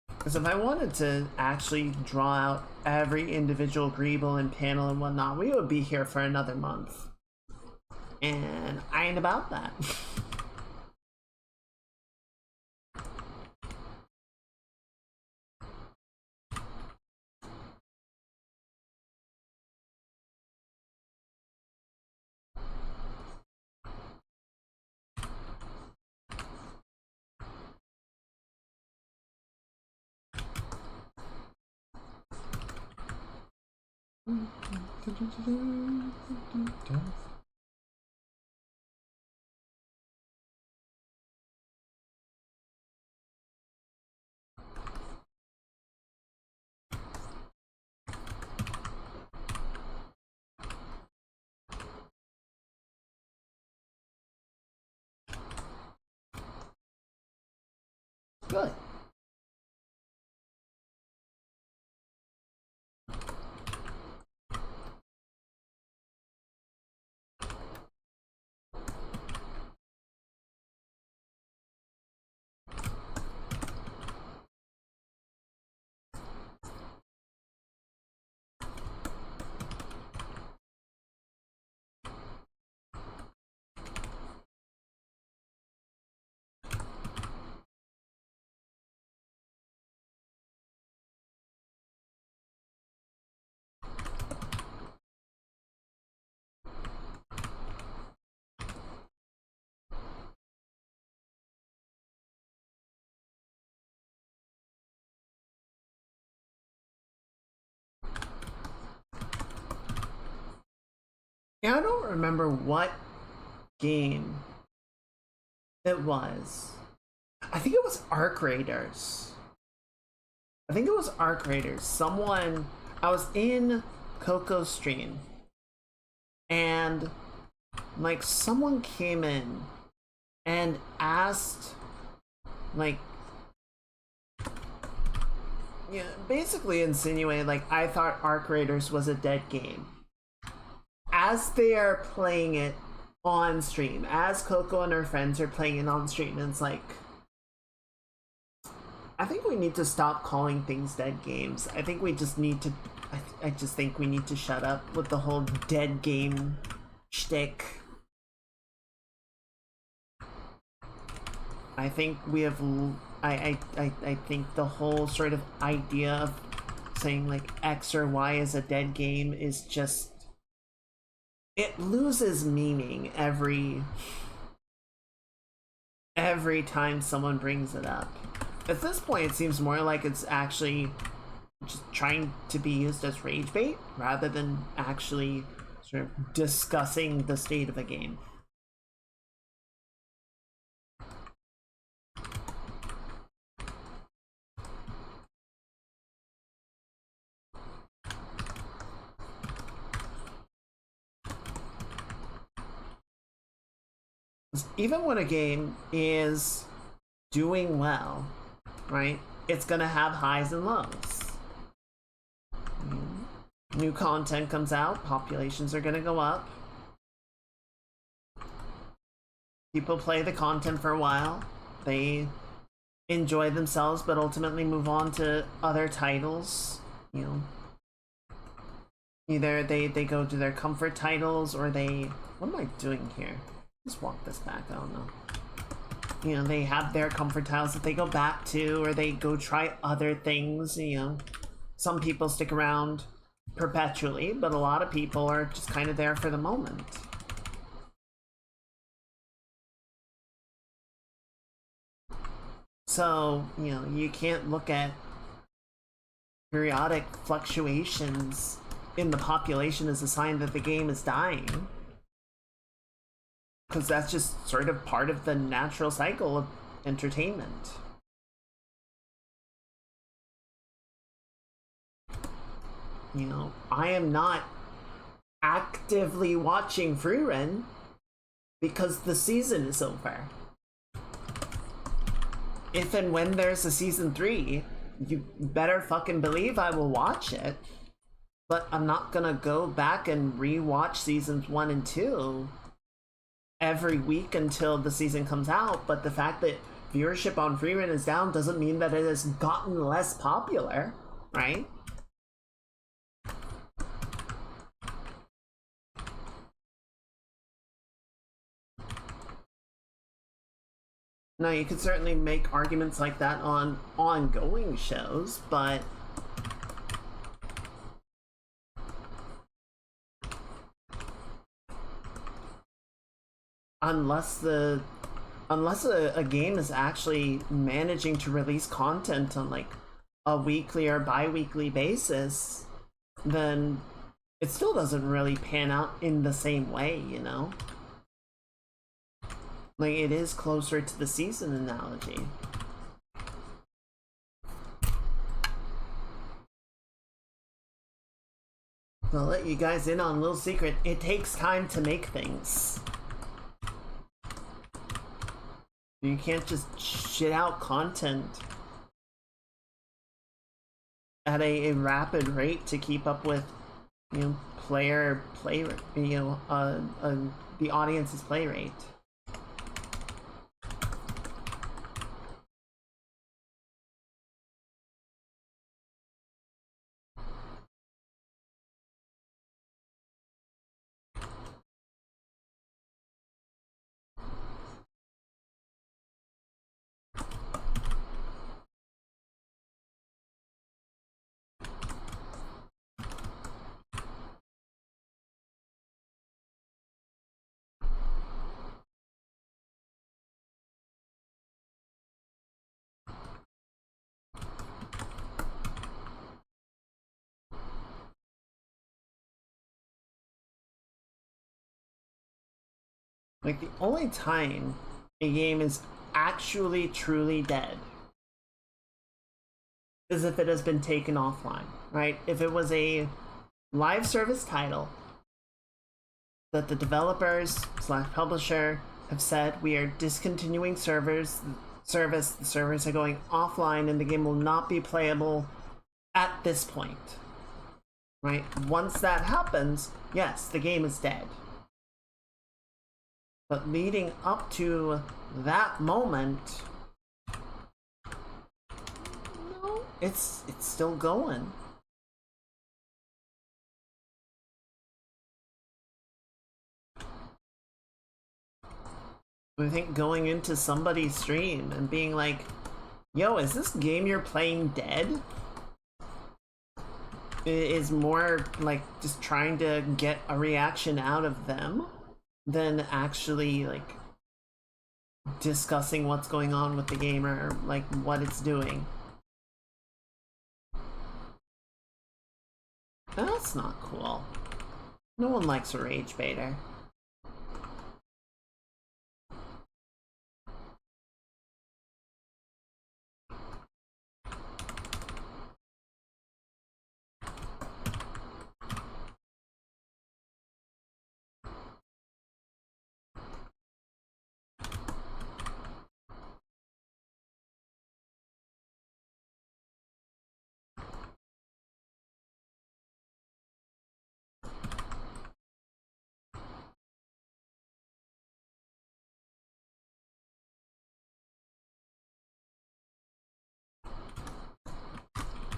Because if I wanted to actually draw out every individual greeble and panel and whatnot, we would be here for another month. And I ain't about that. Good. Yeah, I don't remember what game it was. I think it was Arc Raiders. Someone, I was in Coco's stream, and like someone came in and asked, like, yeah, basically insinuated like I thought Arc Raiders was a dead game as they are playing it on stream, as Coco and her friends are playing it on stream. And it's like, I think we need to stop calling things dead games. I think we just need to, I just think we need to shut up with the whole dead game shtick. I think we have, I think the whole sort of idea of saying like X or Y is a dead game is just, it loses meaning every time someone brings it up. At this point, it seems more like it's actually just trying to be used as rage bait rather than actually sort of discussing the state of a game. Even when a game is doing well, right, it's gonna have highs and lows. New content comes out, populations are gonna go up. People play the content for a while, they enjoy themselves, but ultimately move on to other titles. You know, either they go to their comfort titles, or they, what am I doing here? Just walk this back, I don't know. You know, they have their comfort titles that they go back to, or they go try other things. You know, some people stick around perpetually, but a lot of people are just kind of there for the moment. So, you know, you can't look at periodic fluctuations in the population as a sign that the game is dying, because that's just sort of part of the natural cycle of entertainment. You know, I am not actively watching Frieren because the season is over. If and when there's a season 3, you better fucking believe I will watch it. But I'm not gonna go back and rewatch seasons 1 and 2 every week until the season comes out. But the fact that viewership on Frieren is down doesn't mean that it has gotten less popular, right? Now, you could certainly make arguments like that on ongoing shows, but unless a game is actually managing to release content on like a weekly or bi-weekly basis, then it still doesn't really pan out in the same way, you know? Like, it is closer to the season analogy. I'll let you guys in on a little secret. It takes time to make things. You can't just shit out content at a rapid rate to keep up with, you know, the audience's play rate. Like, the only time a game is actually truly dead is if it has been taken offline, right? If it was a live service title that the developers slash publisher have said, we are discontinuing the servers are going offline and the game will not be playable at this point, right? Once that happens, yes, the game is dead. But leading up to that moment, no, it's still going. I think going into somebody's stream and being like, yo, is this game you're playing dead? Is more like just trying to get a reaction out of them than actually like discussing what's going on with the game or like what it's doing. That's not cool. No one likes a rage baiter.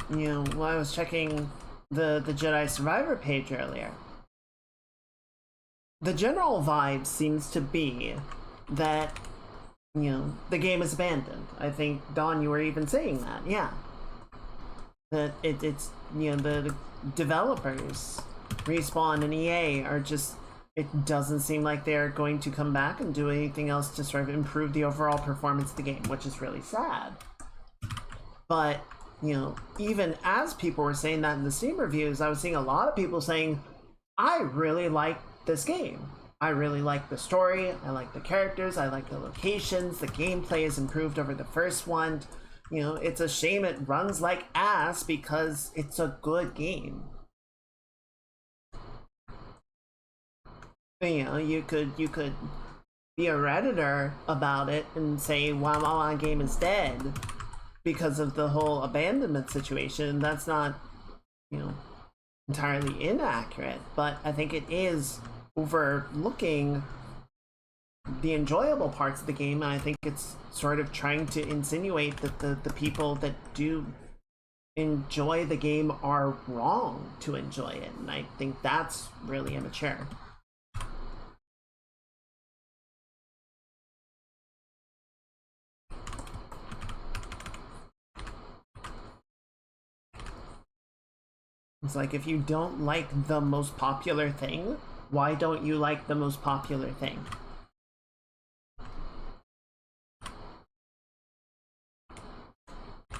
You know, while I was checking the Jedi Survivor page earlier, the general vibe seems to be that, you know, the game is abandoned. I think, Dawn, you were even saying that, yeah. That it's, you know, the developers, Respawn and EA, are just, it doesn't seem like they're going to come back and do anything else to sort of improve the overall performance of the game, which is really sad. But, you know, even as people were saying that in the Steam reviews, I was seeing a lot of people saying, I really like this game. I really like the story, I like the characters, I like the locations, the gameplay is improved over the first one. You know, it's a shame it runs like ass because it's a good game. You know, you could be a Redditor about it and say, wow, my game is dead because of the whole abandonment situation. That's not, you know, entirely inaccurate, but I think it is overlooking the enjoyable parts of the game, and I think it's sort of trying to insinuate that the people that do enjoy the game are wrong to enjoy it, and I think that's really immature. It's like, if you don't like the most popular thing, why don't you like the most popular thing?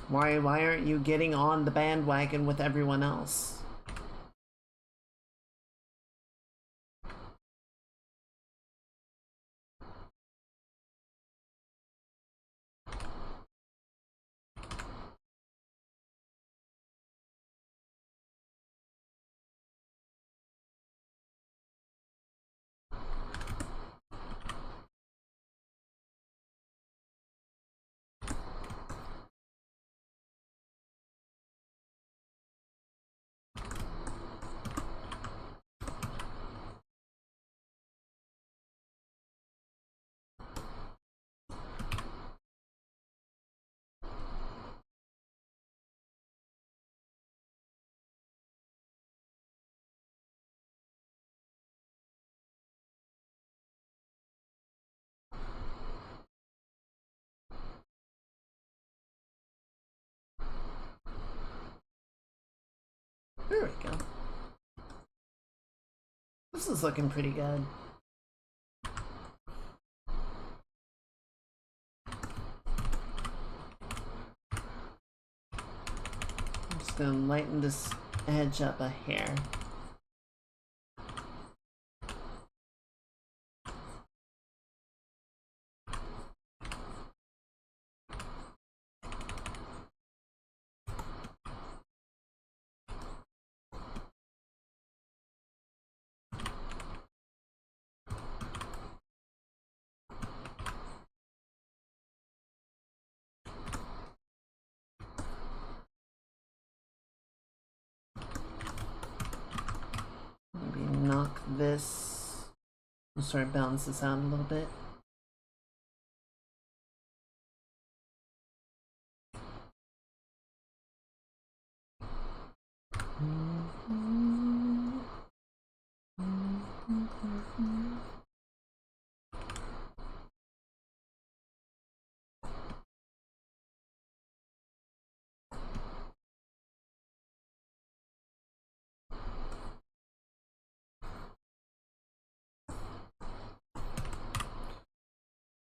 Why aren't you getting on the bandwagon with everyone else? This is looking pretty good. I'm just gonna lighten this edge up a hair. Maybe knock this, we'll sort of balance this out a little bit.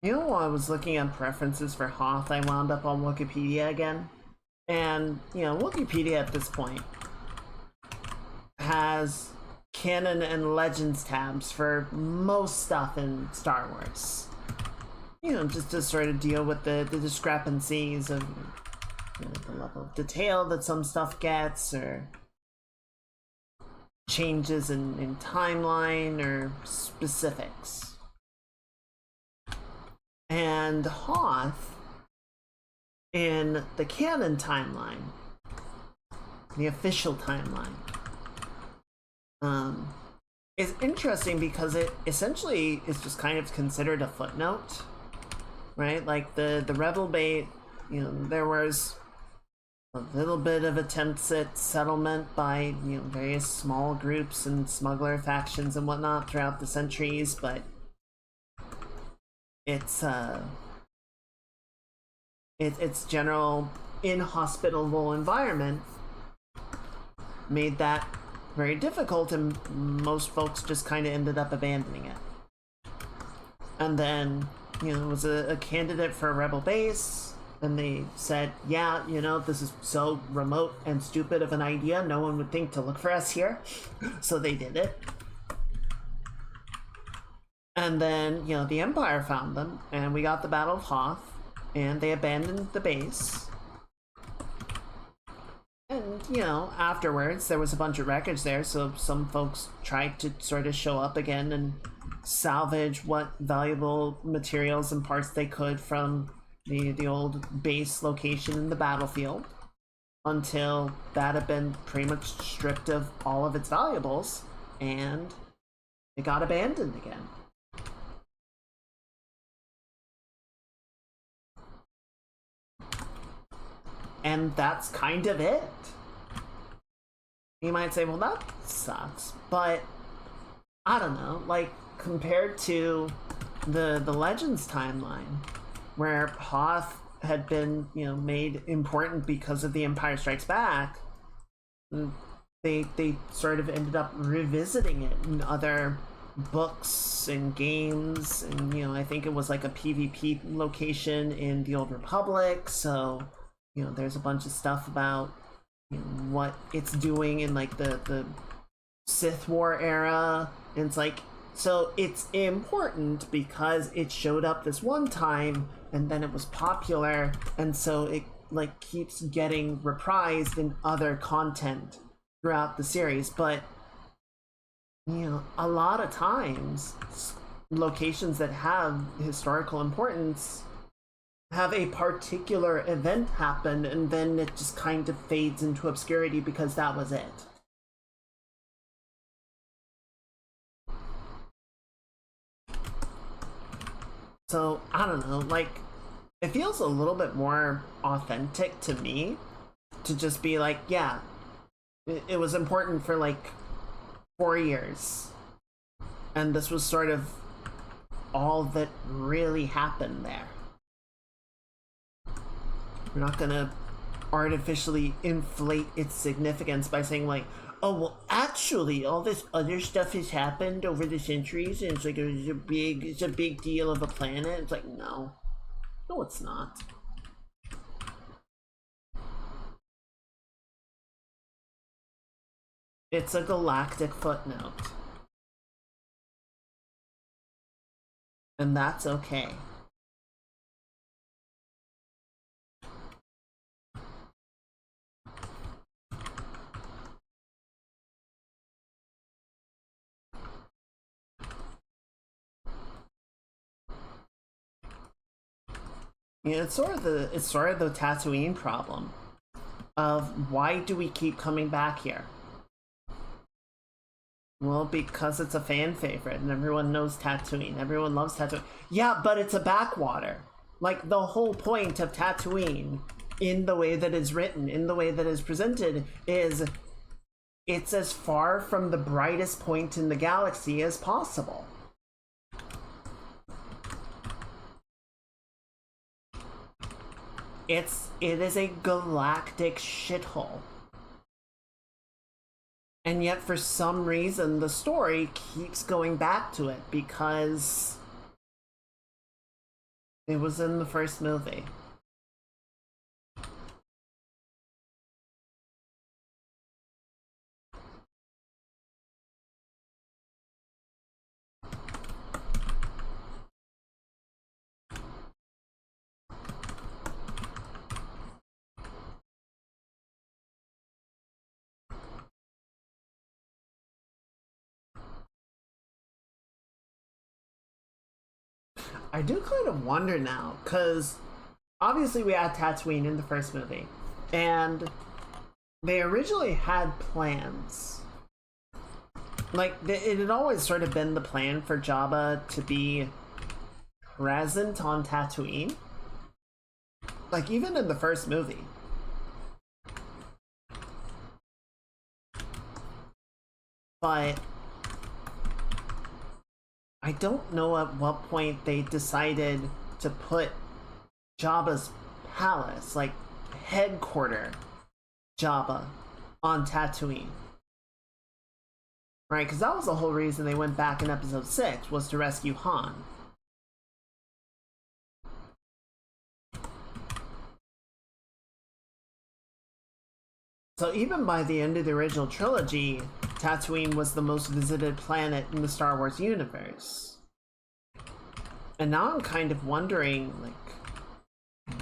You know, while I was looking at preferences for Hoth, I wound up on Wikipedia again. And, you know, Wikipedia at this point has canon and legends tabs for most stuff in Star Wars. You know, just to sort of deal with the discrepancies of, you know, the level of detail that some stuff gets, or changes in timeline or specifics. And Hoth, in the canon timeline, the official timeline, is interesting because it essentially is just kind of considered a footnote, right? Like the Rebel bait, you know, there was a little bit of attempts at settlement by, you know, various small groups and smuggler factions and whatnot throughout the centuries, but its general inhospitable environment made that very difficult, and most folks just kind of ended up abandoning it. And then, you know, it was a candidate for a rebel base, and they said, yeah, you know, this is so remote and stupid of an idea, no one would think to look for us here. So they did it. And then, you know, the Empire found them, and we got the Battle of Hoth, and they abandoned the base. And, you know, afterwards, there was a bunch of wreckage there, so some folks tried to sort of show up again and salvage what valuable materials and parts they could from the old base location in the battlefield, until that had been pretty much stripped of all of its valuables, and it got abandoned again. And that's kind of it. You might say, well, that sucks, but I don't know, like, compared to the Legends timeline, where Hoth had been, you know, made important because of the Empire Strikes Back, they sort of ended up revisiting it in other books and games, and, you know, I think it was like a PvP location in the Old Republic, so, you know, there's a bunch of stuff about, you know, what it's doing in like the Sith War era, and it's like, so it's important because it showed up this one time and then it was popular, and so it like keeps getting reprised in other content throughout the series. But, you know, a lot of times locations that have historical importance have a particular event happen, and then it just kind of fades into obscurity because that was it. So, I don't know, like, it feels a little bit more authentic to me to just be like, yeah, it was important for like 4 years, and this was sort of all that really happened there. We're not gonna artificially inflate its significance by saying like, oh well, actually, all this other stuff has happened over the centuries, and it's like it's a big deal of a planet. It's like no, no, it's not. It's a galactic footnote, and that's okay. Yeah, it's sort of the Tatooine problem of why do we keep coming back here? Well, because it's a fan favorite and everyone knows Tatooine. Everyone loves Tatooine. Yeah, but it's a backwater. Like the whole point of Tatooine in the way that it's written, in the way that it's presented, is it's as far from the brightest point in the galaxy as possible. It is a galactic shithole. And yet for some reason the story keeps going back to it because it was in the first movie. I do kind of wonder now, because obviously we had Tatooine in the first movie, and they originally had plans. Like, it had always sort of been the plan for Jabba to be present on Tatooine. Like, even in the first movie. But I don't know at what point they decided to put Jabba's palace, like headquarter Jabba, on Tatooine. Right? Because that was the whole reason they went back in episode 6, was to rescue Han. So even by the end of the original trilogy, Tatooine was the most visited planet in the Star Wars universe. And now I'm kind of wondering, like,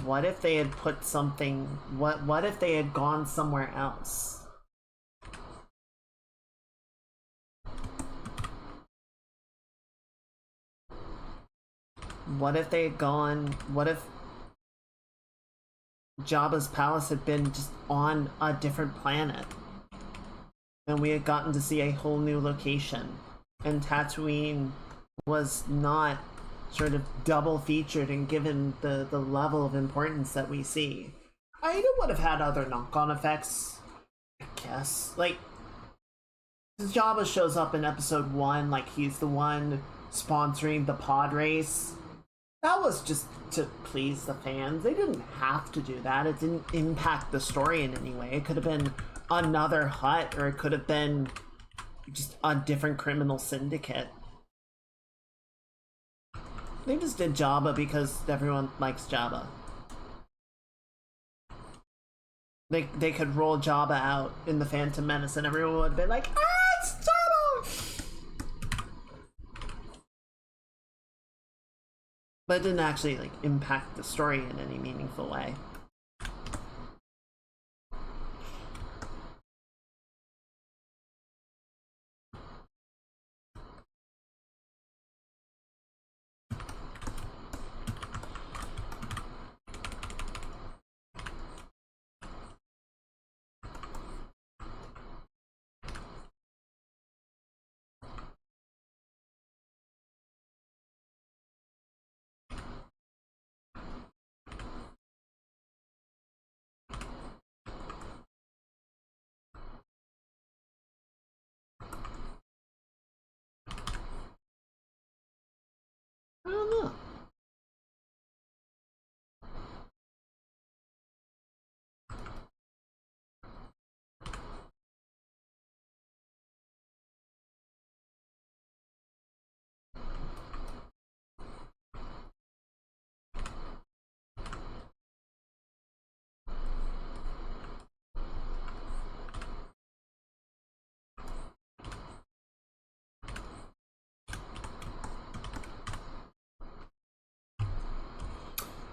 what if they had put something, what if they had gone somewhere else? What if they had gone, what if Jabba's palace had been just on a different planet? And we had gotten to see a whole new location. And Tatooine was not sort of double featured and given the level of importance that we see. I would have had other knock-on effects, I guess. Like, Jabba shows up in episode 1, like he's the one sponsoring the pod race. That was just to please the fans. They didn't have to do that. It didn't impact the story in any way. It could have been another Hutt, or it could have been just a different criminal syndicate. They just did Jabba because everyone likes Jabba. They could roll Jabba out in the Phantom Menace and everyone would be like, ah, it's Jabba! But it didn't actually like impact the story in any meaningful way.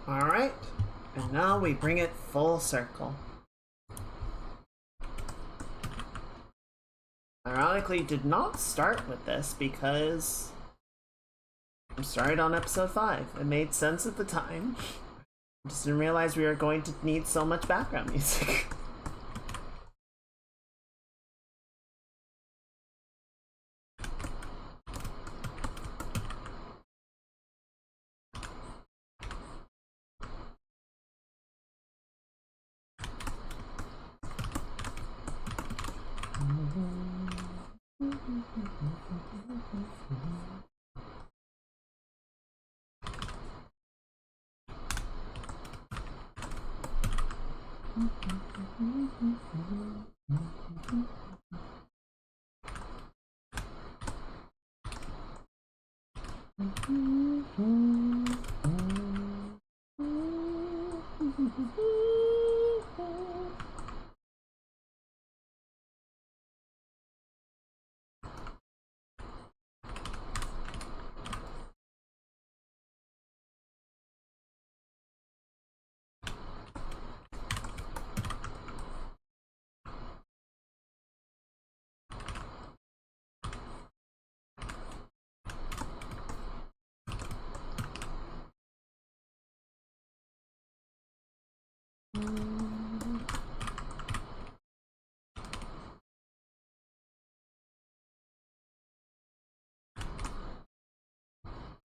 Alright, and now we bring it full circle. Ironically, did not start with this because I started on episode 5. It made sense at the time. Just didn't realize we were going to need so much background music.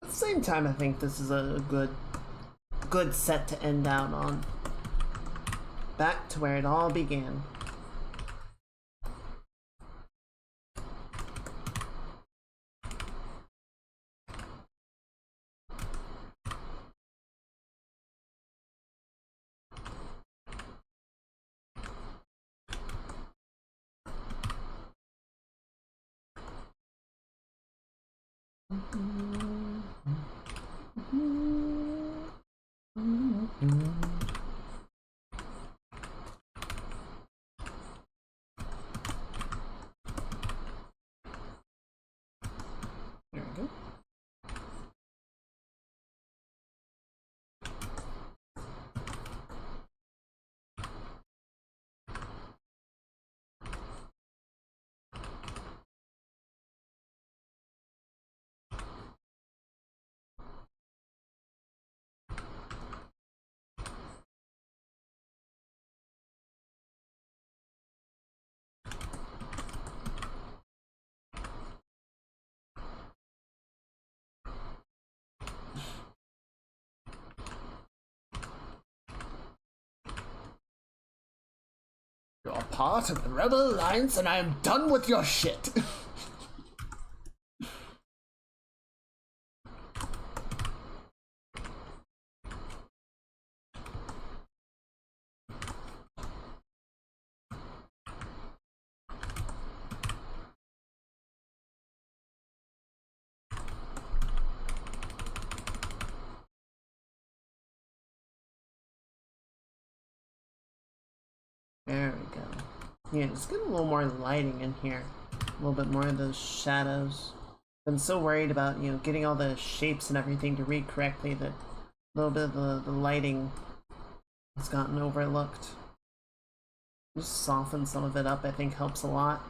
At the same time, I think this is a good set to end out on. Back to where it all began. There we go. You're part of the Rebel Alliance and I am done with your shit. There we go. Yeah, just get a little more lighting in here. A little bit more of those shadows. Been so worried about, you know, getting all the shapes and everything to read correctly that a little bit of the lighting has gotten overlooked. Just soften some of it up, I think helps a lot.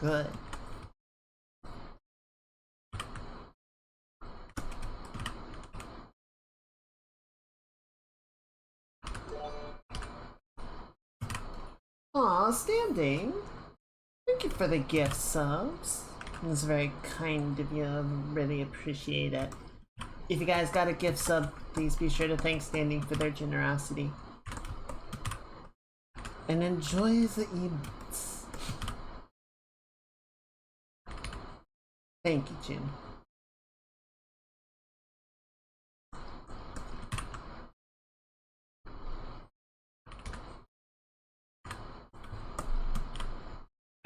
good. Aw, Standing. Thank you for the gift subs. It's very kind of you. I really appreciate it. If you guys got a gift sub, please be sure to thank Standing for their generosity. And enjoy the emotes. Thank you, Jim.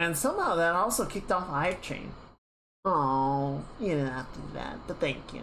And somehow that also kicked off Hive Train. Oh, you didn't have to do that, but thank you.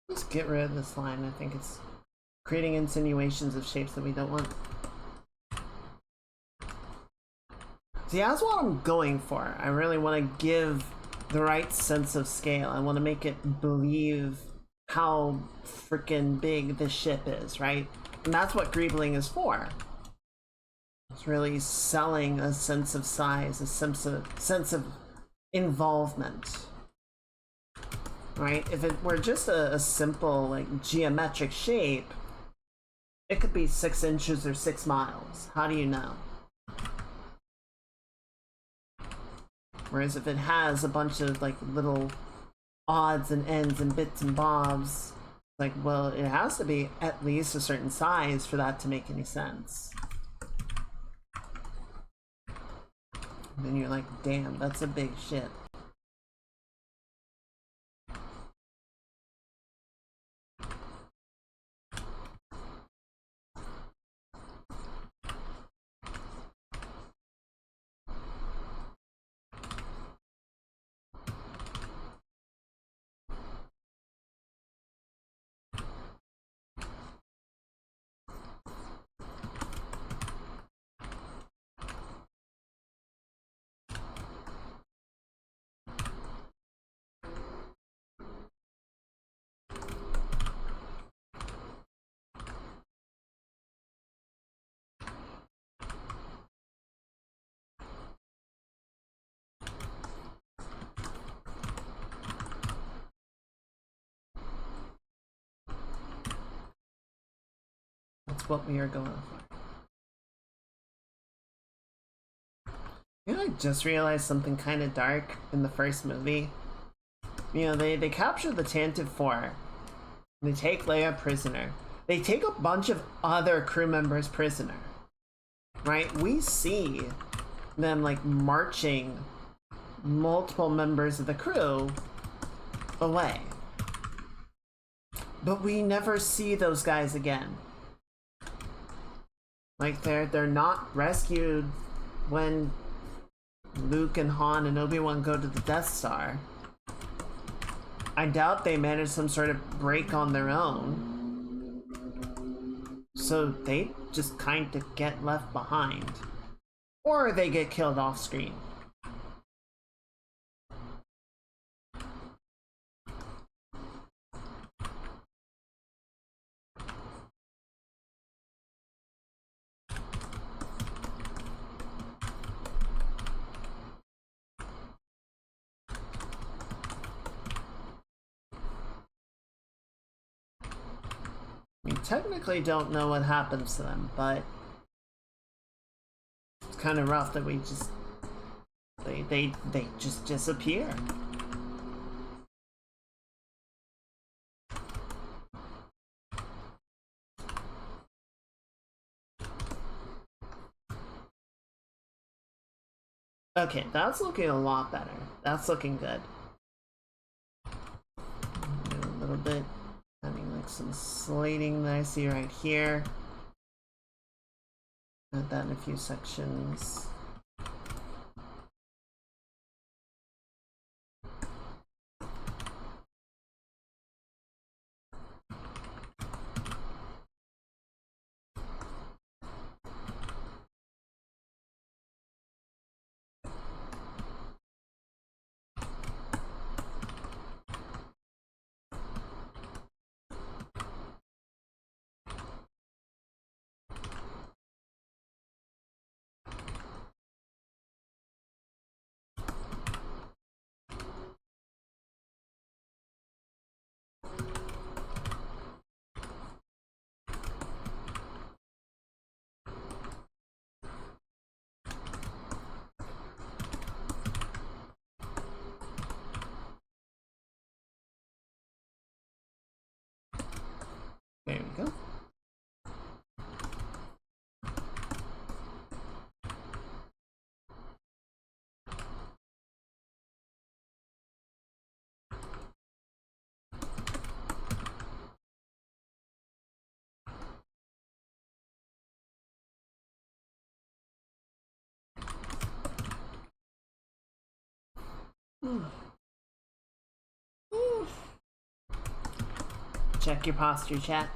Just get rid of this line. I think it's creating insinuations of shapes that we don't want. See, that's what I'm going for. I really want to give the right sense of scale. I want to make it believe how freaking big this ship is, right? And that's what Greebling is for. It's really selling a sense of size, a sense of involvement. Right? If it were just a simple, like, geometric shape, it could be 6 inches or 6 miles. How do you know? Whereas if it has a bunch of, like, little odds and ends and bits and bobs, like, well, it has to be at least a certain size for that to make any sense. And then you're like, damn, that's a big ship. That's what we are going for. You know, I just realized something kind of dark in the first movie. You know, they capture the Tantive 4. They take Leia prisoner. They take a bunch of other crew members prisoner. Right? We see them, like, marching multiple members of the crew away. But we never see those guys again. Like, they're not rescued when Luke and Han and Obi-Wan go to the Death Star. I doubt they manage some sort of break on their own. So they just kind of get left behind. Or they get killed off screen. We technically don't know what happens to them, but it's kind of rough that we just they just disappear. Okay, that's looking a lot better. That's looking good. Do a little bit, having like some slating that I see right here. Add that in a few sections. There we go. Check your posture, chat.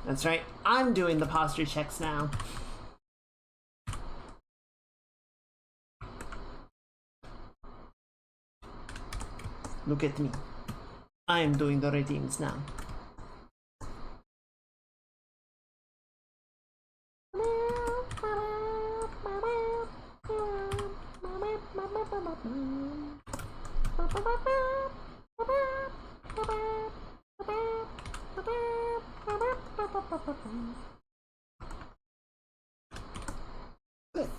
That's right, I'm doing the posture checks now. Look at me. I am doing the redeems now. Good.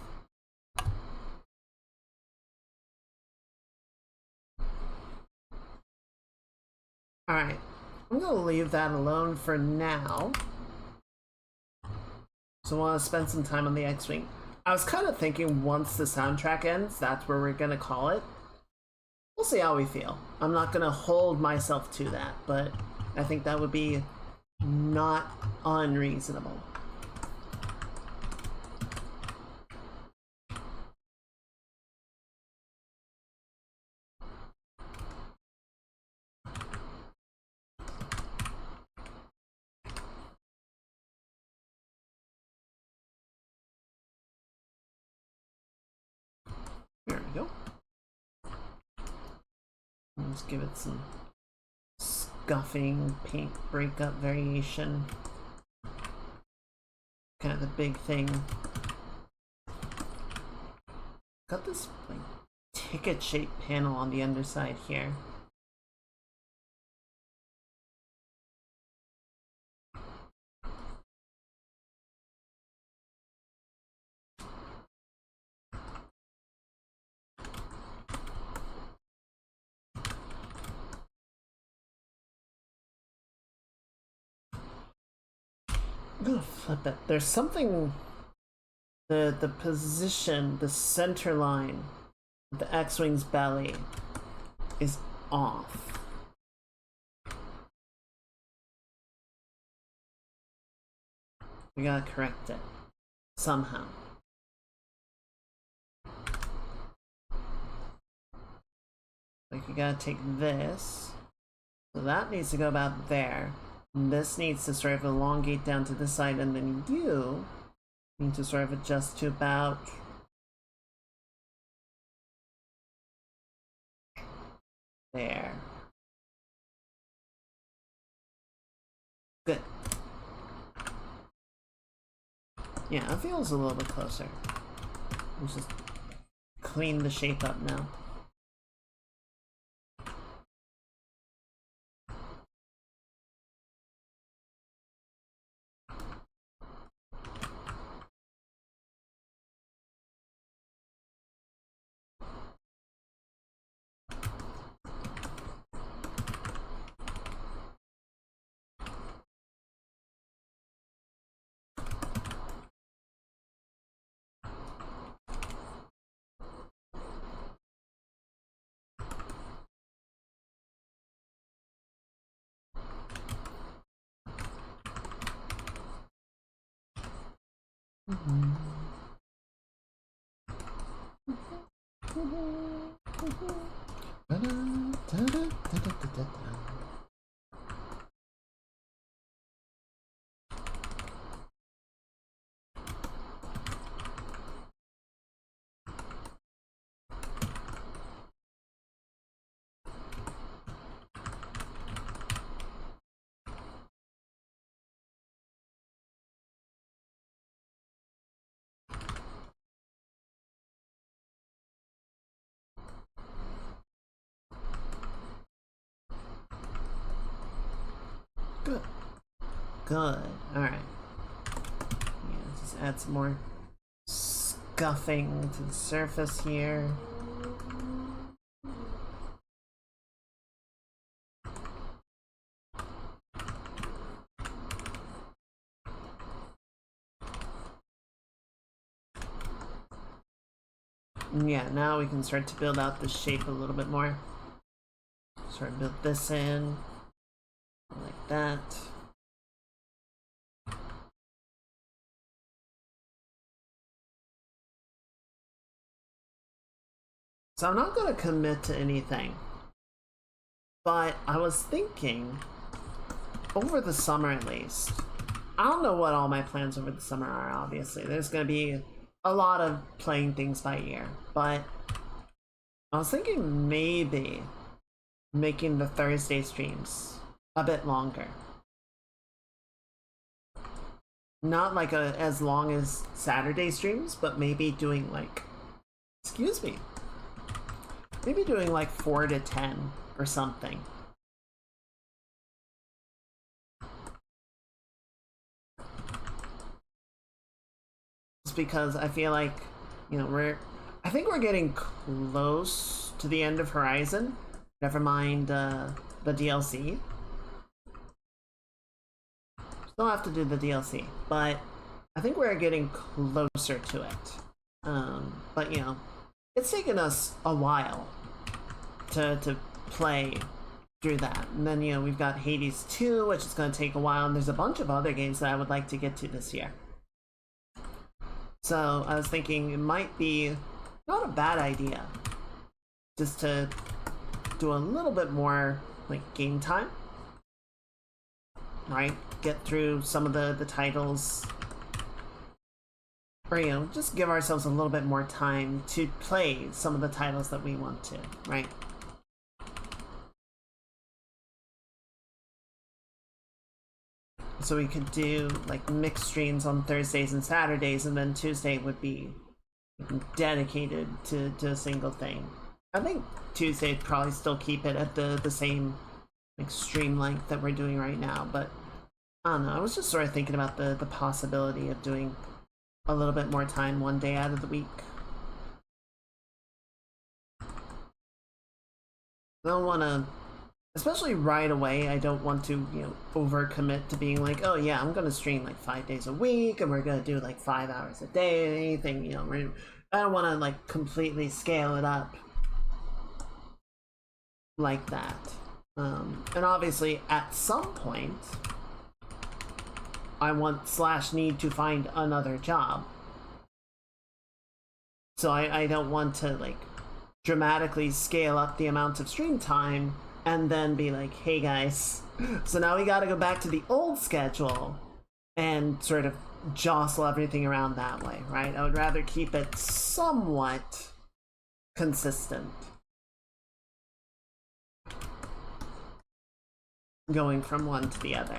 Alright, I'm gonna leave that alone for now. So I want to spend some time on the X-Wing. I was kind of thinking once the soundtrack ends, that's where we're gonna call it. We'll see how we feel. I'm not gonna hold myself to that, but I think that would be not unreasonable. There we go. Let's give it some scuffing, paint breakup variation. Kind of the big thing. Got this like ticket-shaped panel on the underside here. I'm gonna flip it. There's something, the position, the center line, the X-Wing's belly is off. We gotta correct it somehow. Like you gotta take this, so that needs to go about there. And this needs to sort of elongate down to this side, and then you need to sort of adjust to about there. Good. Yeah, it feels a little bit closer. Let's just clean the shape up now. Good. Good. Alright. Yeah, just add some more scuffing to the surface here. Yeah, now we can start to build out the shape a little bit more. Sort of build this in, like that. So I'm not going to commit to anything, but I was thinking, over the summer at least, I don't know what all my plans over the summer are, obviously. There's going to be a lot of playing things by ear, but I was thinking maybe making the Thursday streams a bit longer. Not like as long as Saturday streams, but maybe doing like, excuse me, maybe doing like 4 to 10 or something. Just because I feel like, you know, I think we're getting close to the end of Horizon. Never mind the DLC. Still have to do the DLC, but I think we're getting closer to it. But you know, it's taken us a while to play through that. And then, you know, we've got Hades 2, which is going to take a while, and there's a bunch of other games that I would like to get to this year. So I was thinking it might be not a bad idea just to do a little bit more like game time, right? Get through some of the titles, or, you know, just give ourselves a little bit more time to play some of the titles that we want to, right? So we could do like mixed streams on Thursdays and Saturdays, and then Tuesday would be dedicated to a single thing. I think Tuesday'd probably still keep it at the same like stream length that we're doing right now, but I don't know. I was just sort of thinking about the possibility of doing a little bit more time one day out of the week. I don't want to, especially right away, I don't want to, you know, overcommit to being like, oh yeah, I'm going to stream like 5 days a week and we're going to do like 5 hours a day and anything, you know, I don't want to like completely scale it up like that. And obviously at some point, I want / need to find another job. So I don't want to like dramatically scale up the amount of stream time and then be like, hey guys, so now we gotta go back to the old schedule and sort of jostle everything around that way, right? I would rather keep it somewhat consistent going from one to the other.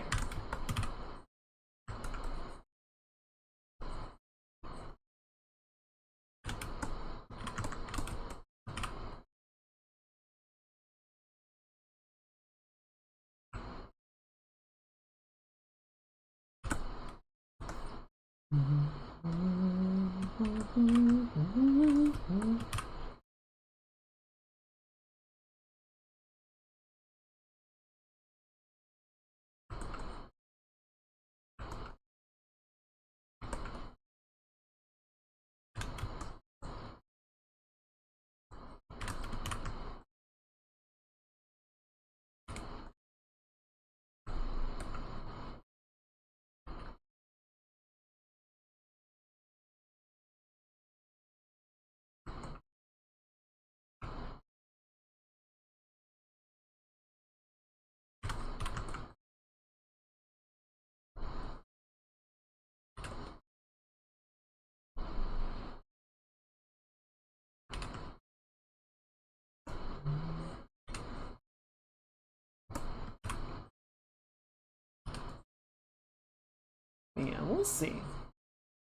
Yeah, we'll see.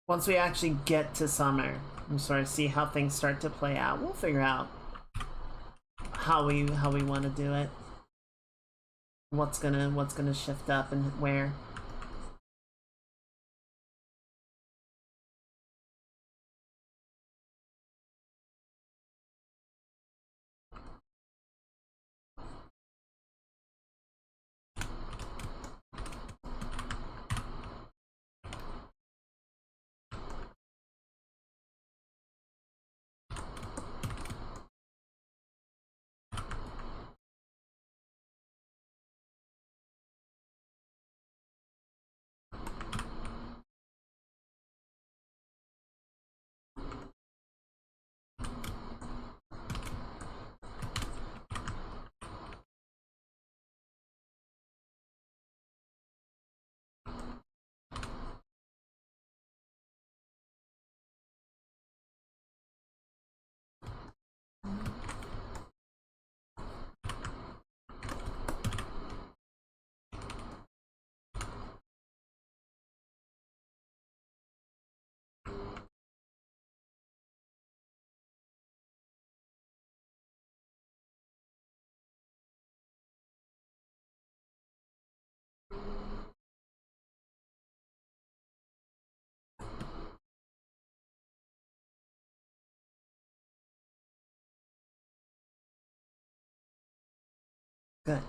Once we actually get to summer and sort of see how things start to play out, we'll figure out how we want to do it. What's gonna shift up and where. Good.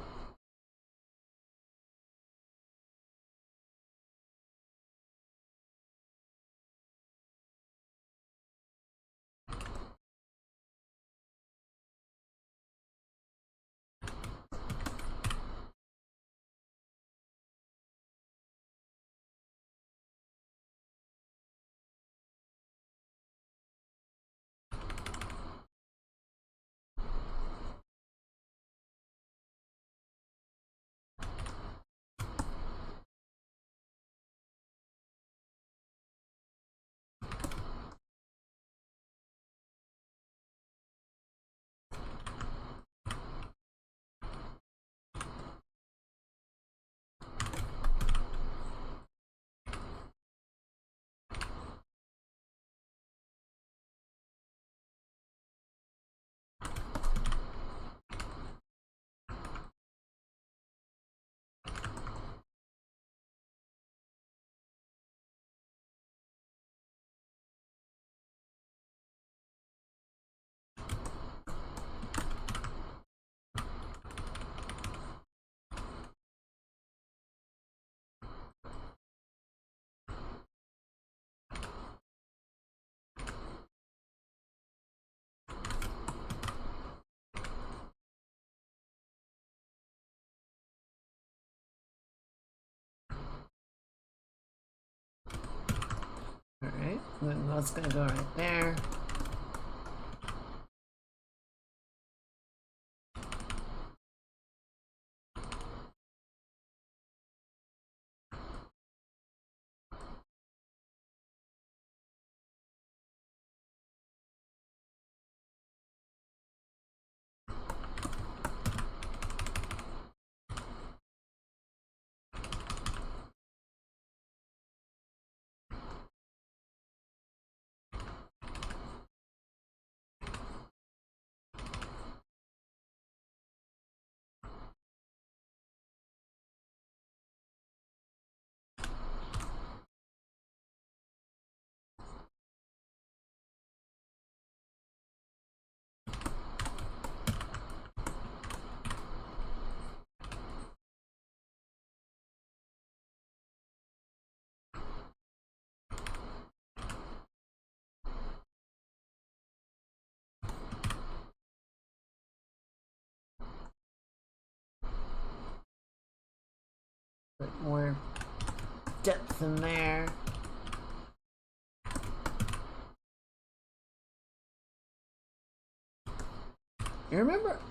Alright, then that's gonna go right there. Put more depth in there.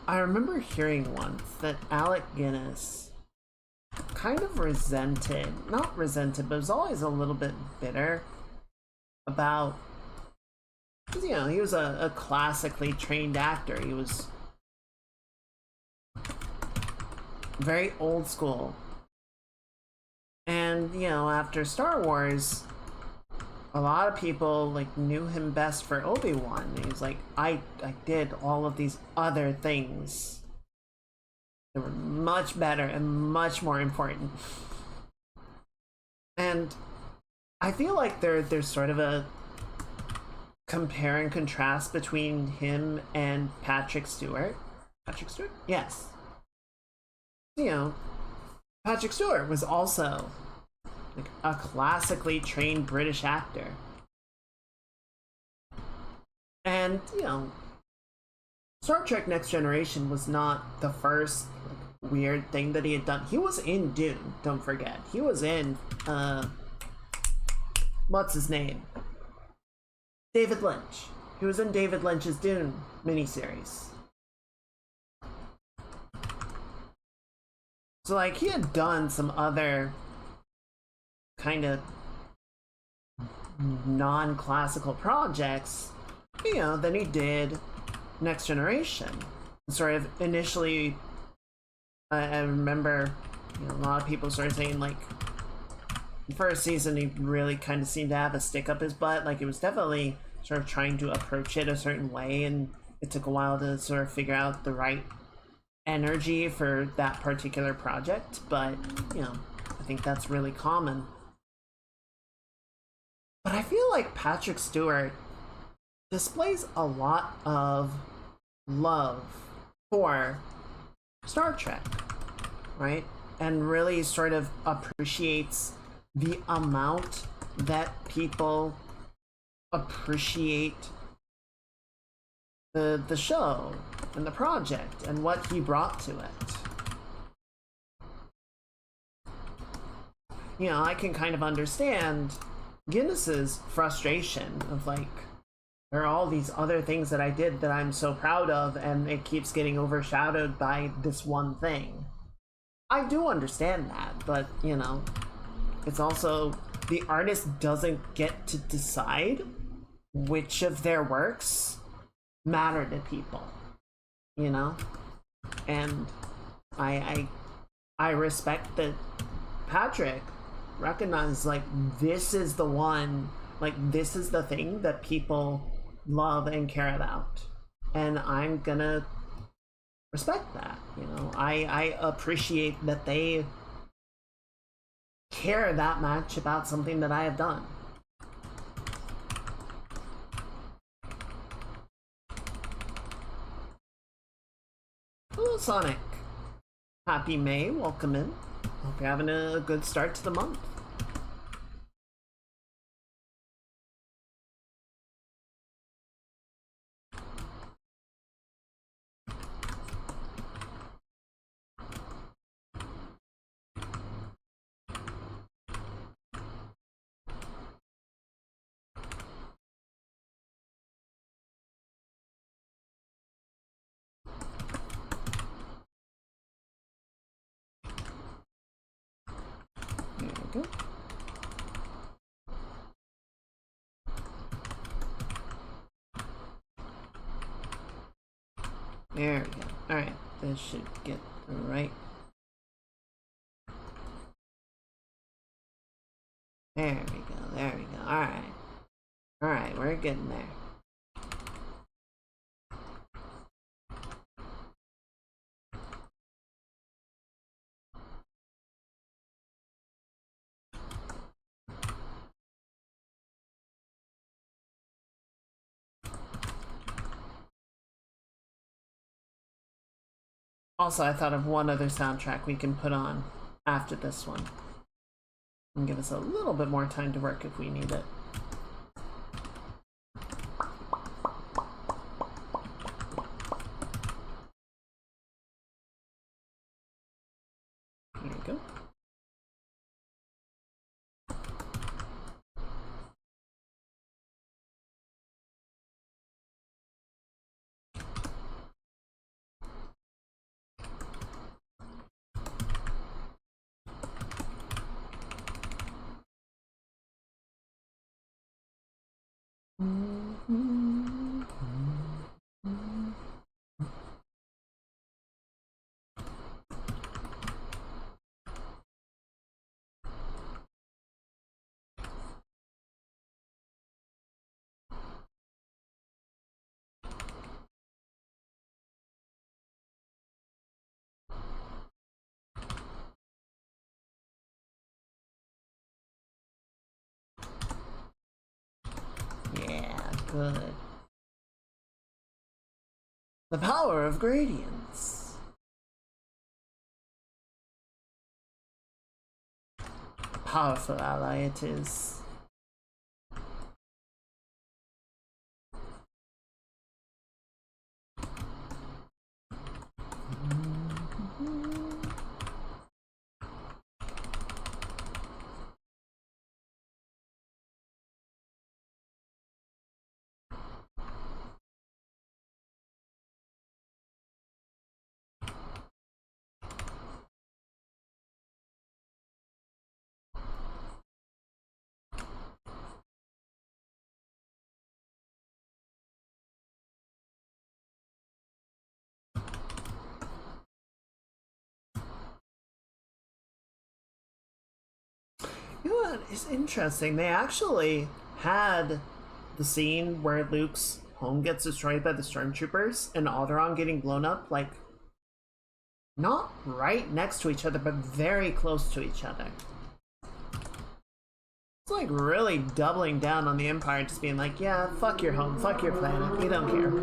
I remember hearing once that Alec Guinness kind of not resented, but was always a little bit bitter about, because, you know, he was a classically trained actor. He was very old school. And, you know, after Star Wars, a lot of people like knew him best for Obi-Wan. He was like, I did all of these other things that were much better and much more important. And I feel like there's sort of a compare and contrast between him and Patrick Stewart. Patrick Stewart? Yes. You know, Patrick Stewart was also like a classically trained British actor. And, you know, Star Trek Next Generation was not the first like, weird thing that he had done. He was in Dune, don't forget. He was in, what's his name? David Lynch. He was in David Lynch's Dune miniseries. So, like, he had done some other kind of non-classical projects, you know, than he did Next Generation. Sort of initially, I remember, you know, a lot of people started saying, like, the first season he really kind of seemed to have a stick up his butt. Like, it was definitely sort of trying to approach it a certain way, and it took a while to sort of figure out the right energy for that particular project. But, you know, I think that's really common. But I feel like Patrick Stewart displays a lot of love for Star Trek, right? And really sort of appreciates the amount that people appreciate the show and the project and what he brought to it. You know, I can kind of understand Guinness's frustration of like, there are all these other things that I did that I'm so proud of, and it keeps getting overshadowed by this one thing. I do understand that, but, you know, it's also the artist doesn't get to decide which of their works matter to people, you know? And I respect that Patrick recognizes, like, this is the one, like, this is the thing that people love and care about, and I'm gonna respect that. You know, I appreciate that they care that much about something that I have done. Hello, Sonic. Happy May, welcome in. Hope you're having a good start to the month. There we go. There we go. Alright, this should get right. There we go, there we go. Alright. Alright, we're getting there. Also, I thought of one other soundtrack we can put on after this one, and give us a little bit more time to work if we need it. There we go. Good. The power of gradients. Powerful ally it is. You know what? It's interesting. They actually had the scene where Luke's home gets destroyed by the stormtroopers and Alderaan getting blown up, like, not right next to each other, but very close to each other. It's like really doubling down on the Empire, just being like, yeah, fuck your home, fuck your planet, we don't care.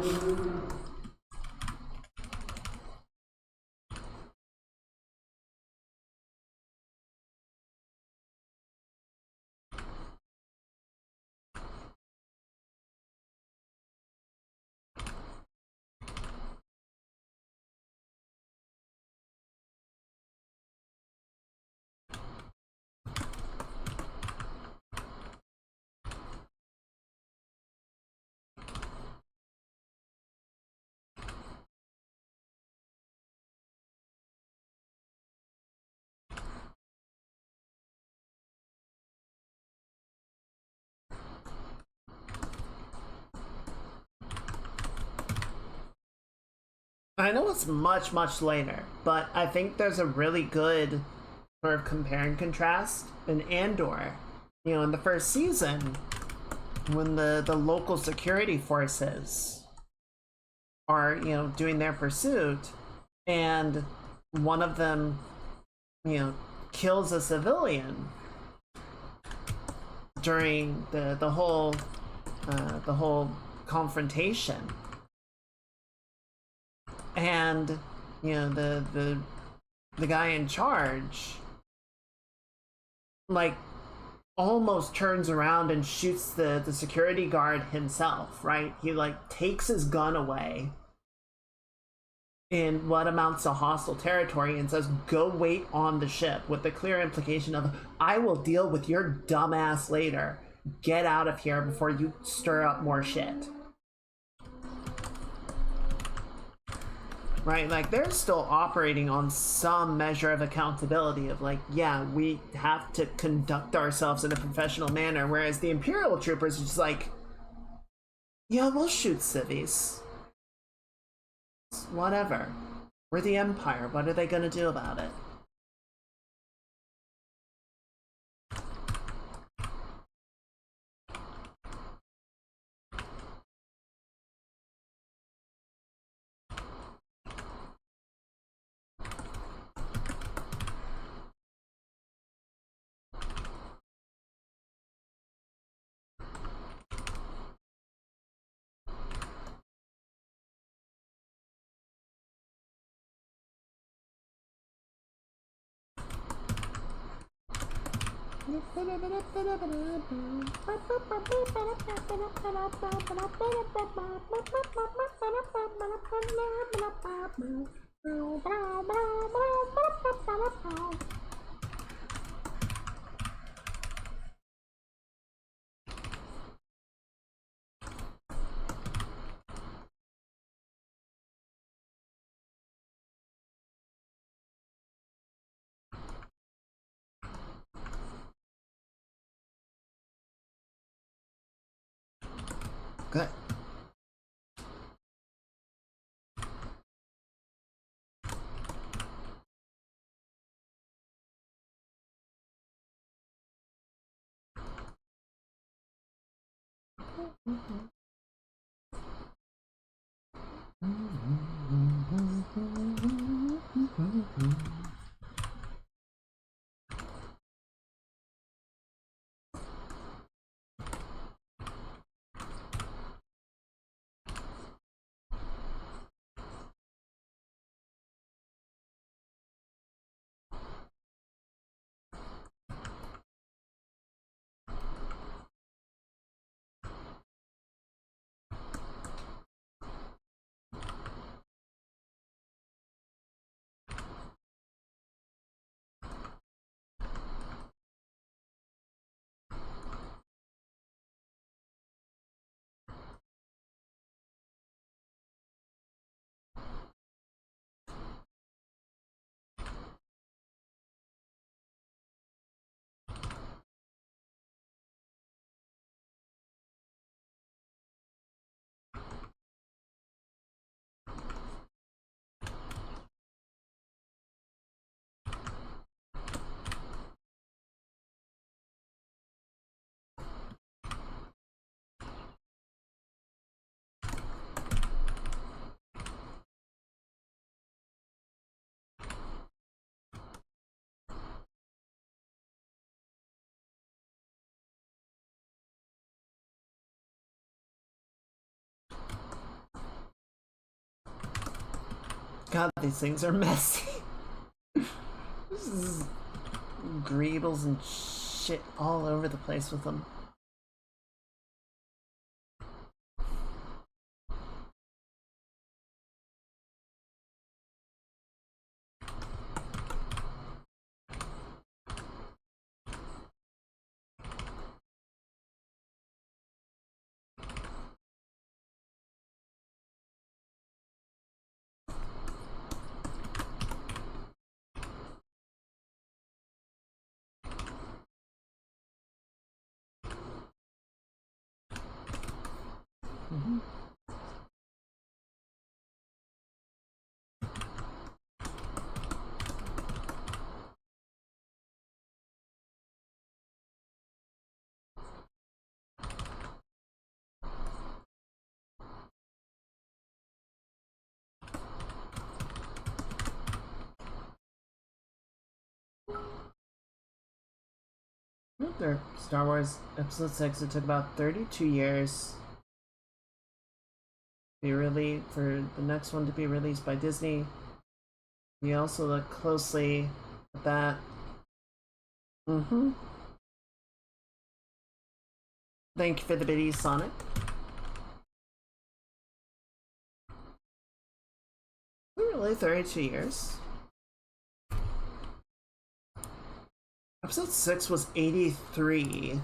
I know it's much, much later, but I think there's a really good sort of compare and contrast in Andor. You know, in the first season, when the local security forces are, you know, doing their pursuit, and one of them, you know, kills a civilian during the whole confrontation. And you know, the guy in charge, like, almost turns around and shoots the security guard himself, right? He like takes his gun away in what amounts to hostile territory and says, go wait on the ship, with the clear implication of, I will deal with your dumbass later, get out of here before you stir up more shit. Right, like, they're still operating on some measure of accountability of, like, yeah, we have to conduct ourselves in a professional manner, whereas the Imperial troopers are just like, yeah, we'll shoot civvies. Whatever. We're the Empire, what are they gonna do about it? Good. God, these things are messy. This is greedles and shit all over the place with them. Mm-hmm. Their Star Wars Episode 6, it took about 32 years to be released, for the next one to be released by Disney. We also look closely at that. Mm-hmm. Thank you for the biddies, Sonic. Really, 32 years? Episode 6 was 83.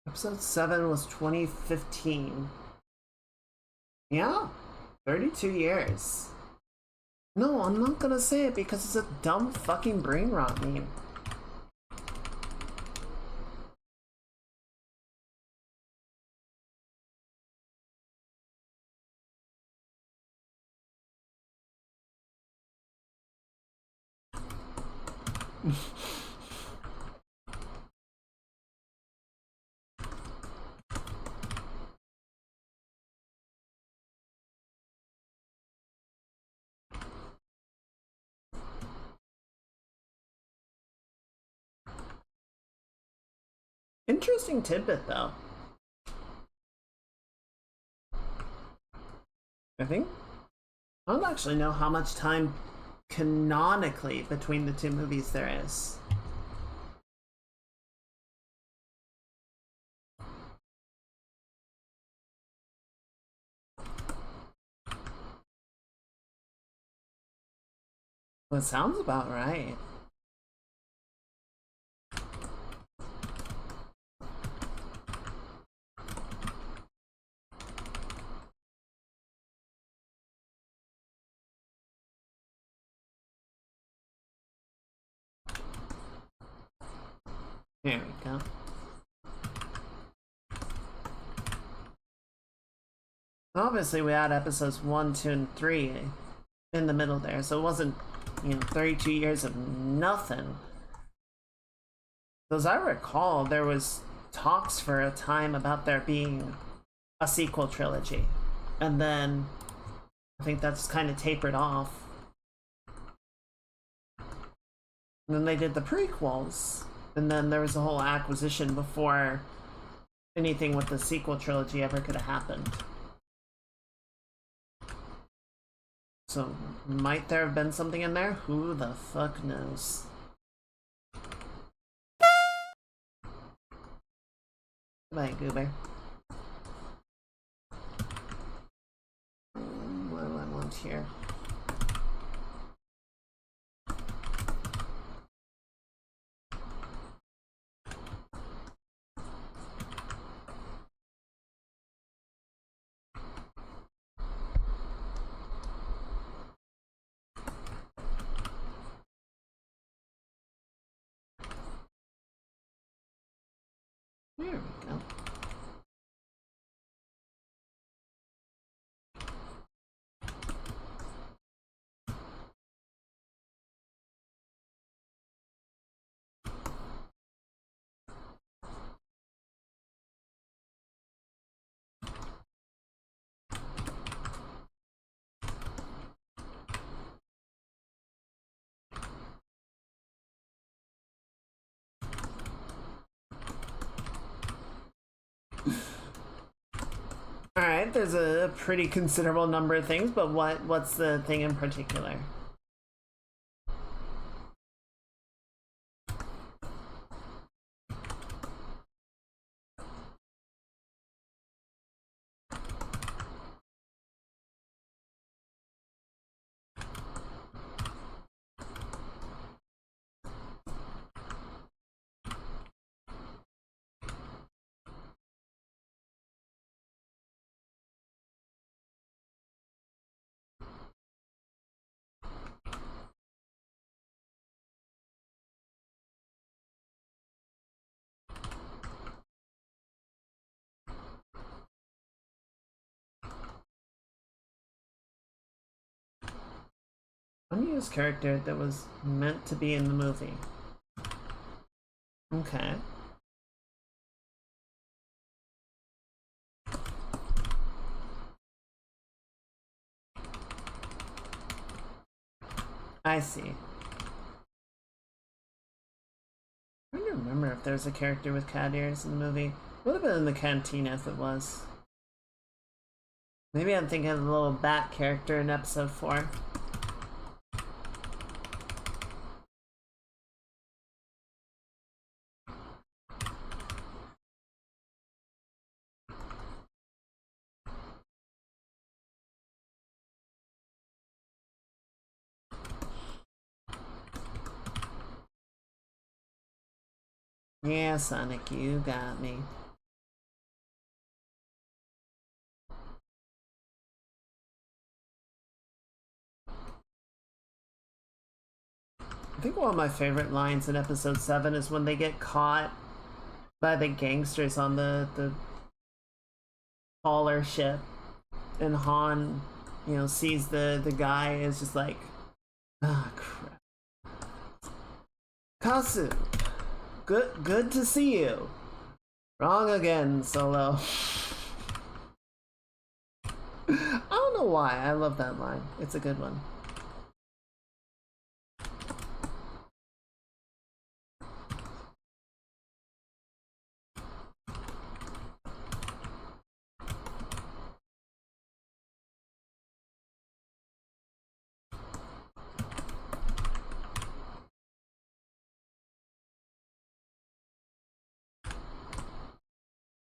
Episode 7 was 2015. Yeah, 32 years. No, I'm not gonna say it because it's a dumb fucking brain rot meme. Interesting tidbit, though. I think I don't actually know how much time canonically between the two movies there is. Well, it sounds about right. There we go. Obviously, we had episodes 1, 2, and 3 in the middle there, so it wasn't, 32 years of nothing. As I recall, there was talks for a time about there being a sequel trilogy, and then I think that's kind of tapered off. And then they did the prequels, and then there was a whole acquisition before anything with the sequel trilogy ever could have happened. So, might there have been something in there? Who the fuck knows? Goodbye, Goober. What do I want here? There we go. All right, there's a pretty considerable number of things, but what's the thing in particular? Unused character that was meant to be in the movie. Okay. I see. I don't remember if there's a character with cat ears in the movie. Would have been in the cantina if it was. Maybe I'm thinking of the little bat character in episode 4. Yeah, Sonic, you got me. I think one of my favorite lines in episode 7 is when they get caught by the gangsters on the hauler ship, and Han, you know, sees the guy is just like, ah, crap. Kasu, good to see you. Wrong again, Solo. I don't know why. I love that line. It's a good one.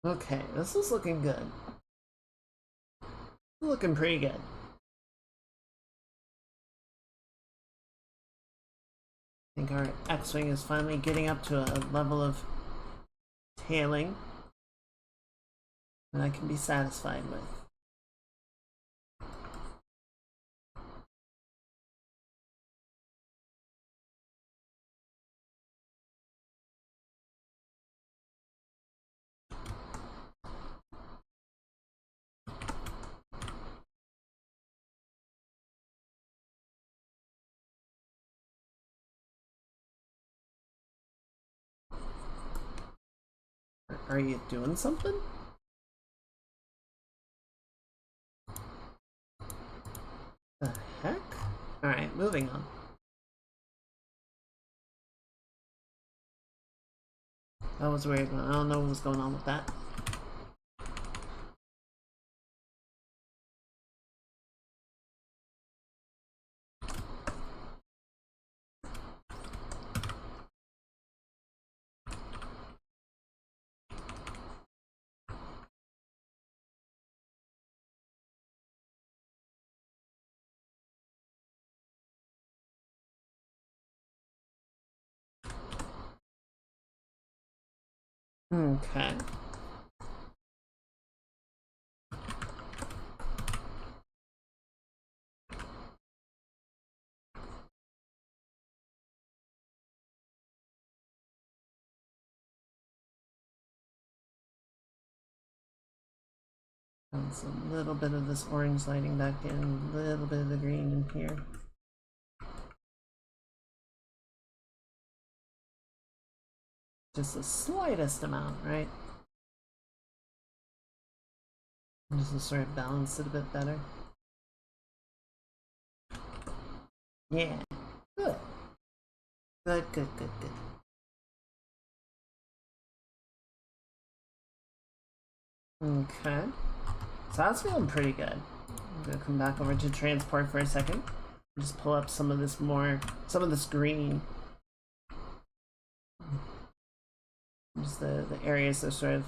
Okay, this is looking good. Looking pretty good. I think our X-Wing is finally getting up to a level of tailing that I can be satisfied with. Are you doing something? The heck? Alright, moving on. That was weird. I don't know what was going on with that. Okay. That's a little bit of this orange lighting back in, a little bit of the green in here. Just the slightest amount, right? Just to sort of balance it a bit better. Yeah. Good. Good. Okay. So that's feeling pretty good. I'm gonna come back over to transport for a second. Just pull up some of this green. Just the areas that are sort of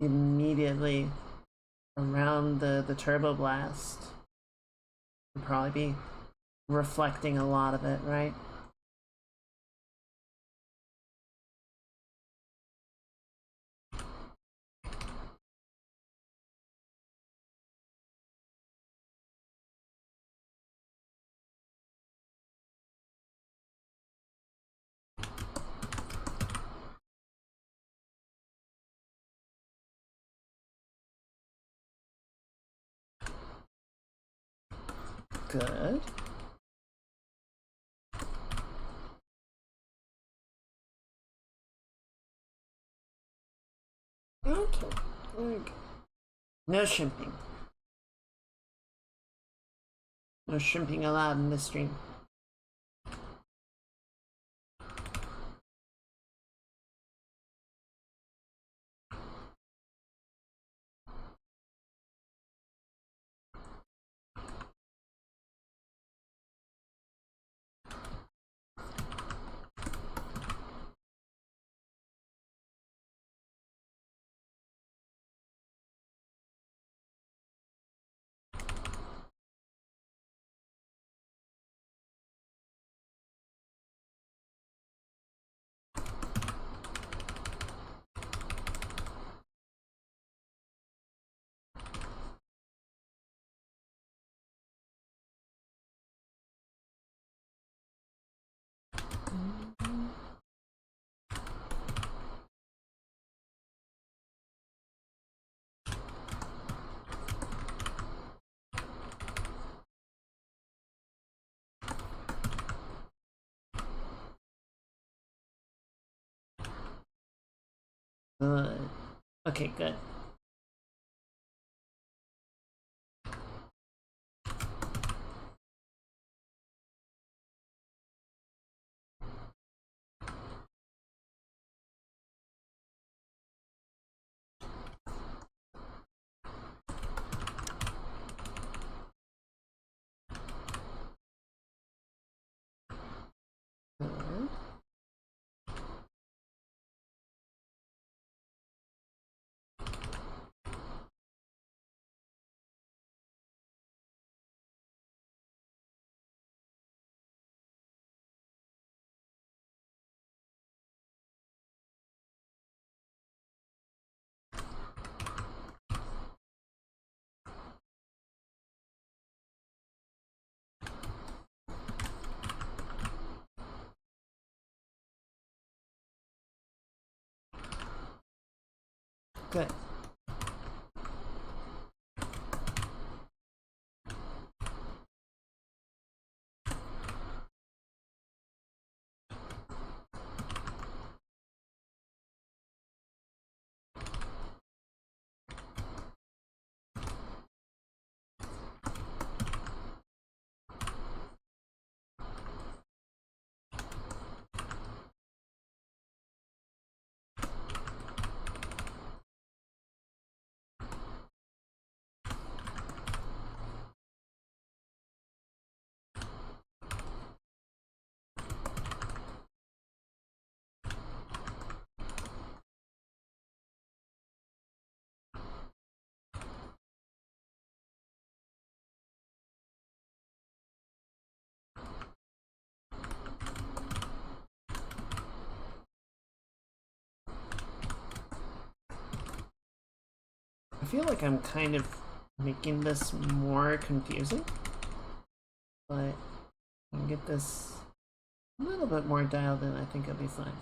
immediately around the turbo blast. Would probably be reflecting a lot of it, right? Good. Okay. Very good. No shimping. No shimping allowed in this stream. Good. Okay, good. Good. Good. I feel like I'm kind of making this more confusing, but I can get this a little bit more dialed in. I think it'll be fine.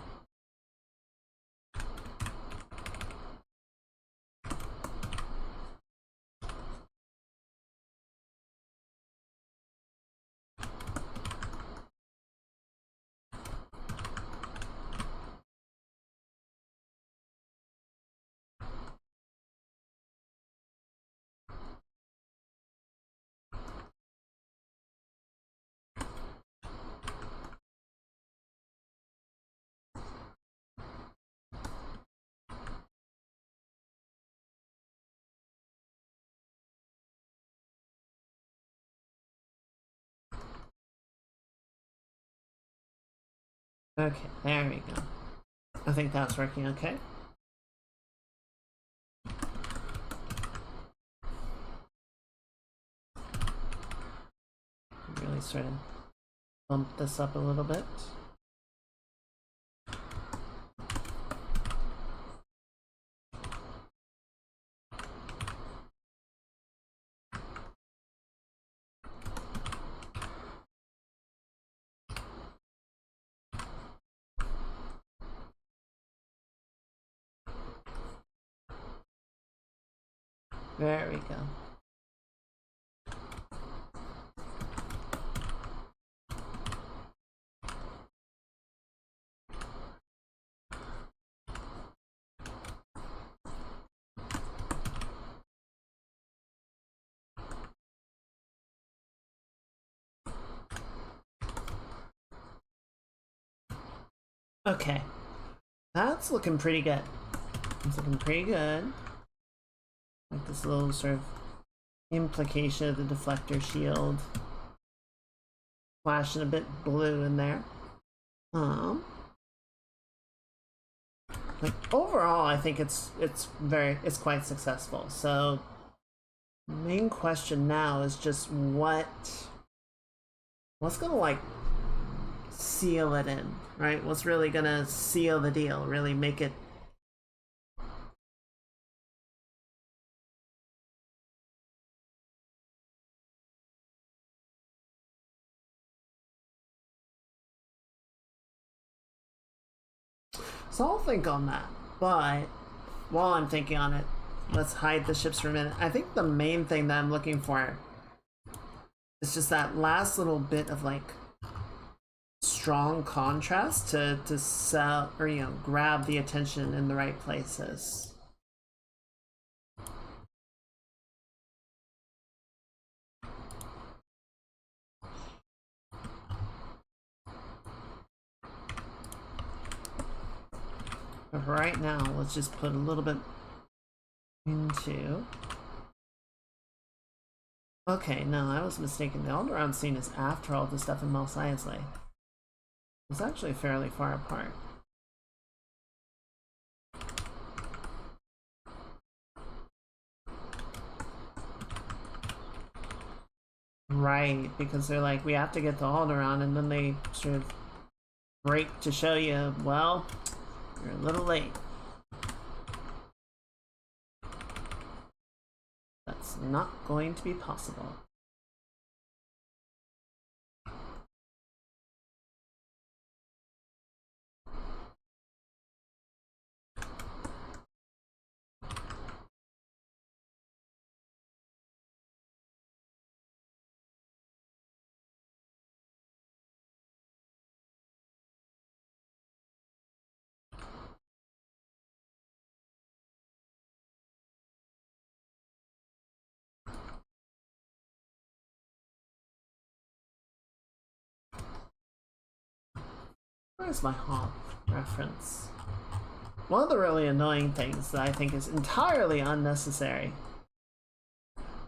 Okay, there we go. I think that's working okay. Really sort of bump this up a little bit. There we go. Okay, that's looking pretty good. It's looking pretty good. Like this little sort of implication of the deflector shield. Flashing a bit blue in there. Like overall, I think it's quite successful. So, the main question now is just what's gonna like seal it in, right? What's really gonna seal the deal? Really make it. So I'll think on that. But while I'm thinking on it, let's hide the ships for a minute. I think the main thing that I'm looking for is just that last little bit of like strong contrast to sell or grab the attention in the right places. But right now, let's just put a little bit into. Okay, no, I was mistaken. The Alderaan scene is after all the stuff in Mos Eisley. It's actually fairly far apart. Right, because they're like, we have to get to Alderaan, and then they sort of break to show you, well, you're a little late. That's not going to be possible. Where's my Hoth reference? One of the really annoying things that I think is entirely unnecessary.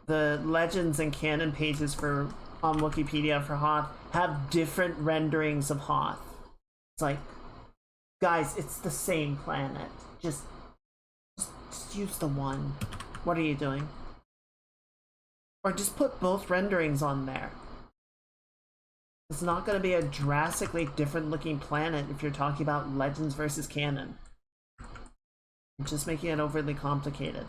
The legends and canon pages for on Wikipedia for Hoth have different renderings of Hoth. It's like, guys, it's the same planet. Just use the one. What are you doing? Or just put both renderings on there. It's not going to be a drastically different looking planet if you're talking about Legends versus canon. You're just making it overly complicated.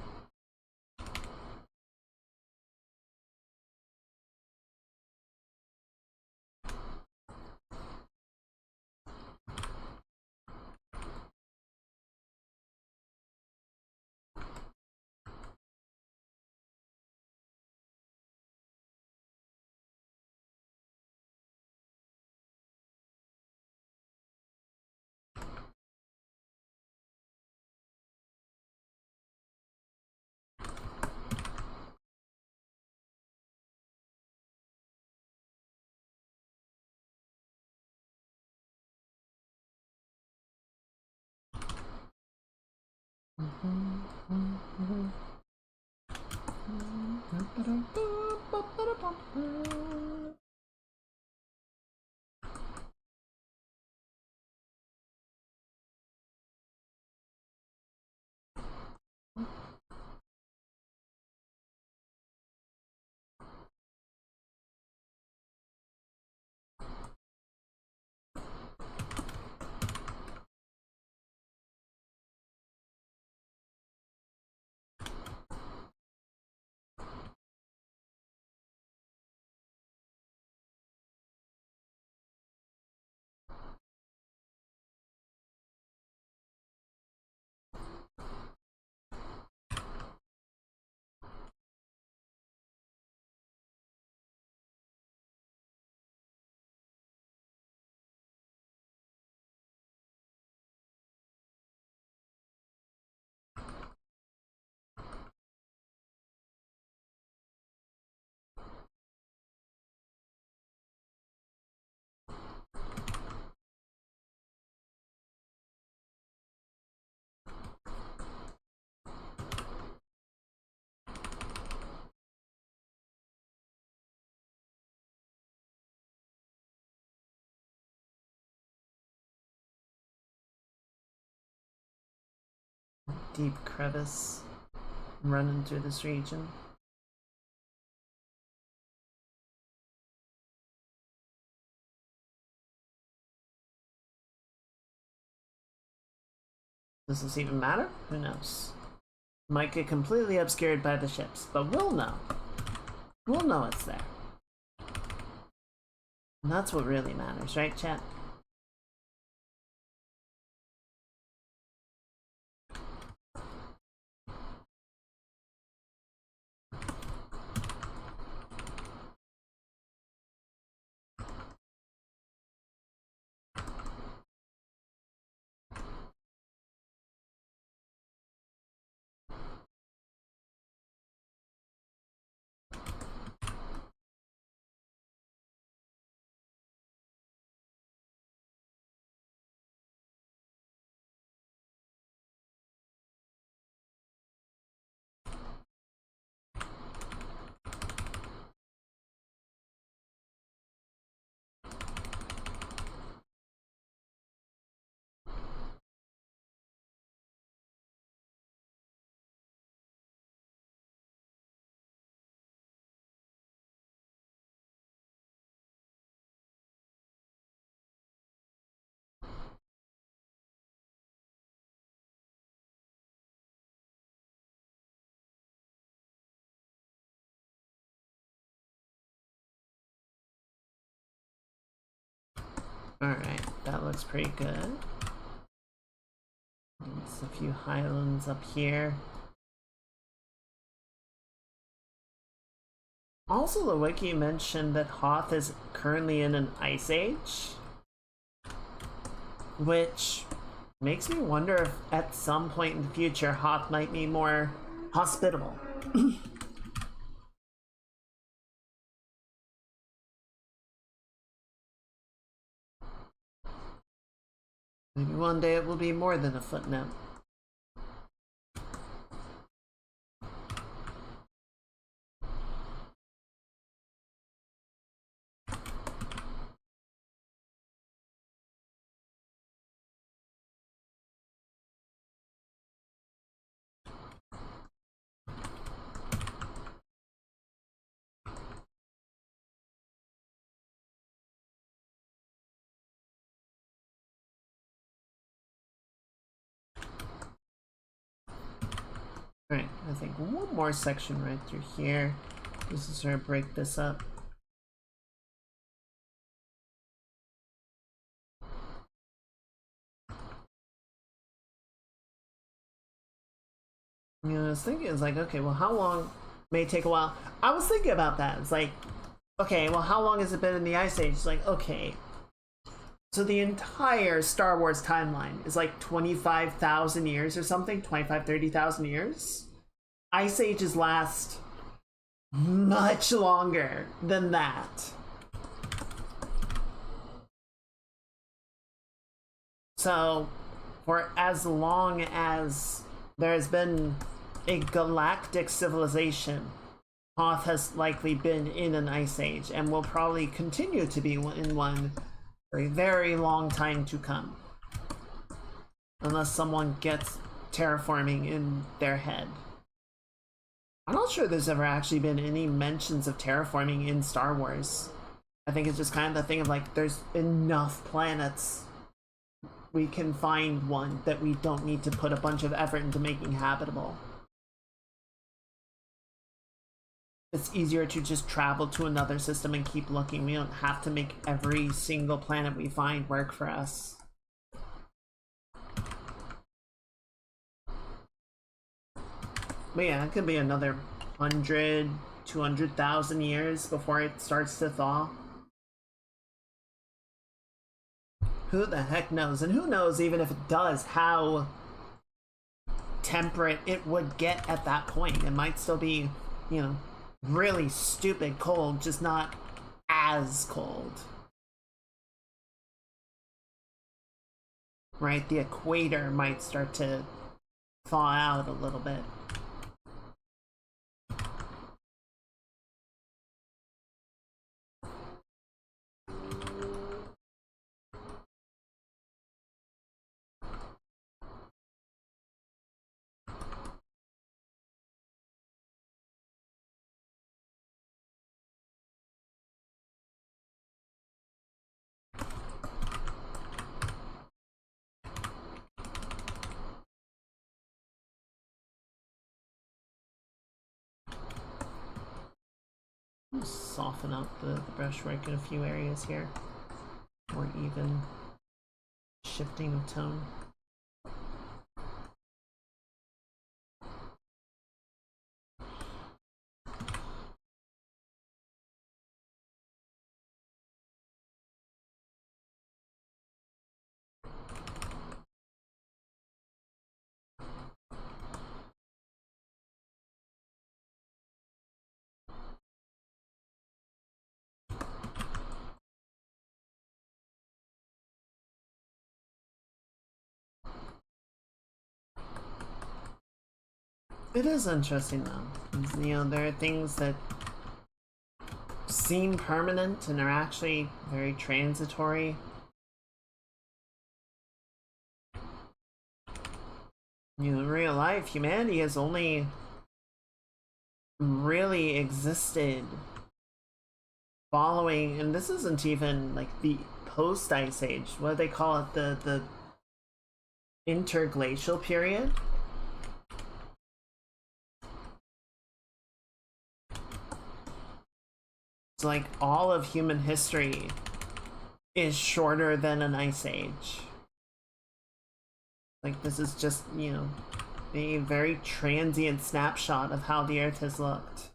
Deep crevice running through this region. Does this even matter? Who knows? Might get completely obscured by the ships, but we'll know. We'll know it's there. And that's what really matters, right, chat? Alright, that looks pretty good. There's a few highlands up here. Also, the wiki mentioned that Hoth is currently in an ice age, which makes me wonder if at some point in the future Hoth might be more hospitable. Maybe one day it will be more than a footnote. Alright, I think one more section right through here. Just to sort of break this up. You know, I was thinking, it's like, okay, well, how long may take a while? I was thinking about that. It's like, okay, well, how long has it been in the Ice Age? It's like, okay, so the entire Star Wars timeline is like 25,000 years or something, 30,000 years. Ice Ages last much longer than that. So, for as long as there has been a galactic civilization, Hoth has likely been in an ice age and will probably continue to be in one for a very long time to come. Unless someone gets terraforming in their head. I'm not sure there's ever actually been any mentions of terraforming in Star Wars. I think it's just kind of the thing of like, there's enough planets. We can find one that we don't need to put a bunch of effort into making habitable. It's easier to just travel to another system and keep looking. We don't have to make every single planet we find work for us. But yeah, it could be another 100, 200,000 years before it starts to thaw. Who the heck knows? And who knows, even if it does, how temperate it would get at that point. It might still be, you know, really stupid cold, just not as cold. Right? The equator might start to thaw out a little bit. Soften up the brushwork in a few areas here. More even shifting of tone. It is interesting though. You know, there are things that seem permanent and are actually very transitory. You know, in real life, humanity has only really existed following, and this isn't even like the post-ice age, what do they call it, the interglacial period. It's like all of human history is shorter than an ice age. Like, this is just, you know, a very transient snapshot of how the Earth has looked.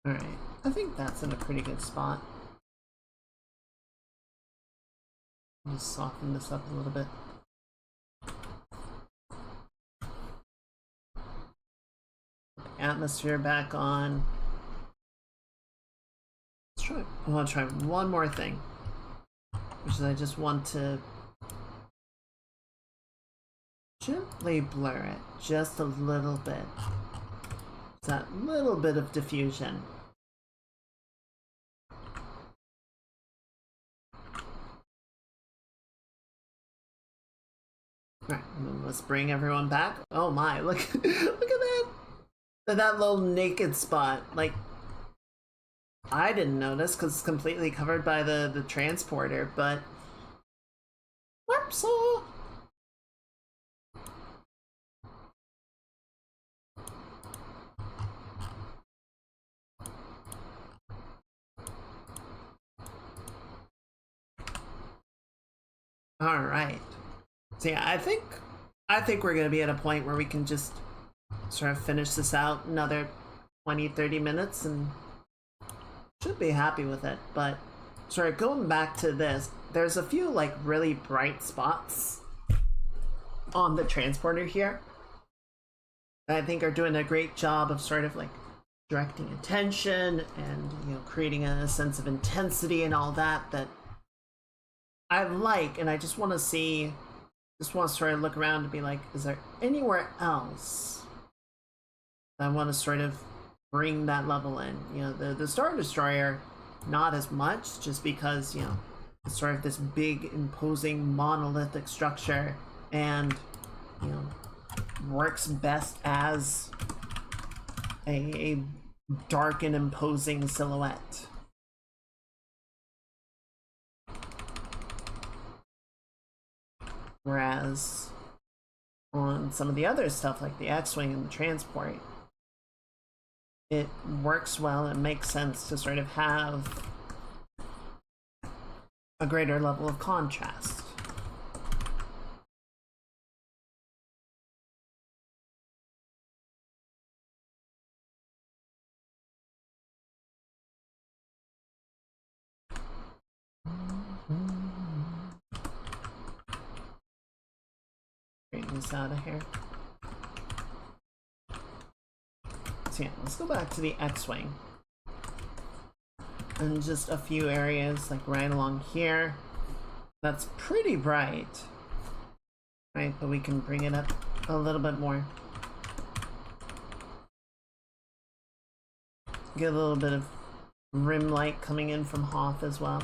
Alright, I think that's in a pretty good spot. Just soften this up a little bit. Atmosphere back on. I want to try one more thing, which is I just want to gently blur it just a little bit. It's that little bit of diffusion. Alright, let's bring everyone back. Oh my, look, look at that! That little naked spot. Like, I didn't notice because it's completely covered by the transporter, but... Whoops! Alright. So yeah, I think we're gonna be at a point where we can just sort of finish this out another 20-30 minutes and should be happy with it. But sort of going back to this, there's a few like really bright spots on the transporter here that I think are doing a great job of sort of like directing attention and, you know, creating a sense of intensity and all that I like, and I just want to see, just want to sort of look around and be like, is there anywhere else that I want to sort of bring that level in? You know, the Star Destroyer, not as much, just because, you know, it's sort of this big, imposing, monolithic structure, and, you know, works best as a dark and imposing silhouette. Whereas on some of the other stuff like the X-Wing and the transport, it works well and makes sense to sort of have a greater level of contrast. Straighten this out of here. So yeah, let's go back to the X-Wing. And just a few areas like right along here. That's pretty bright. Right, but we can bring it up a little bit more. Get a little bit of rim light coming in from Hoth as well.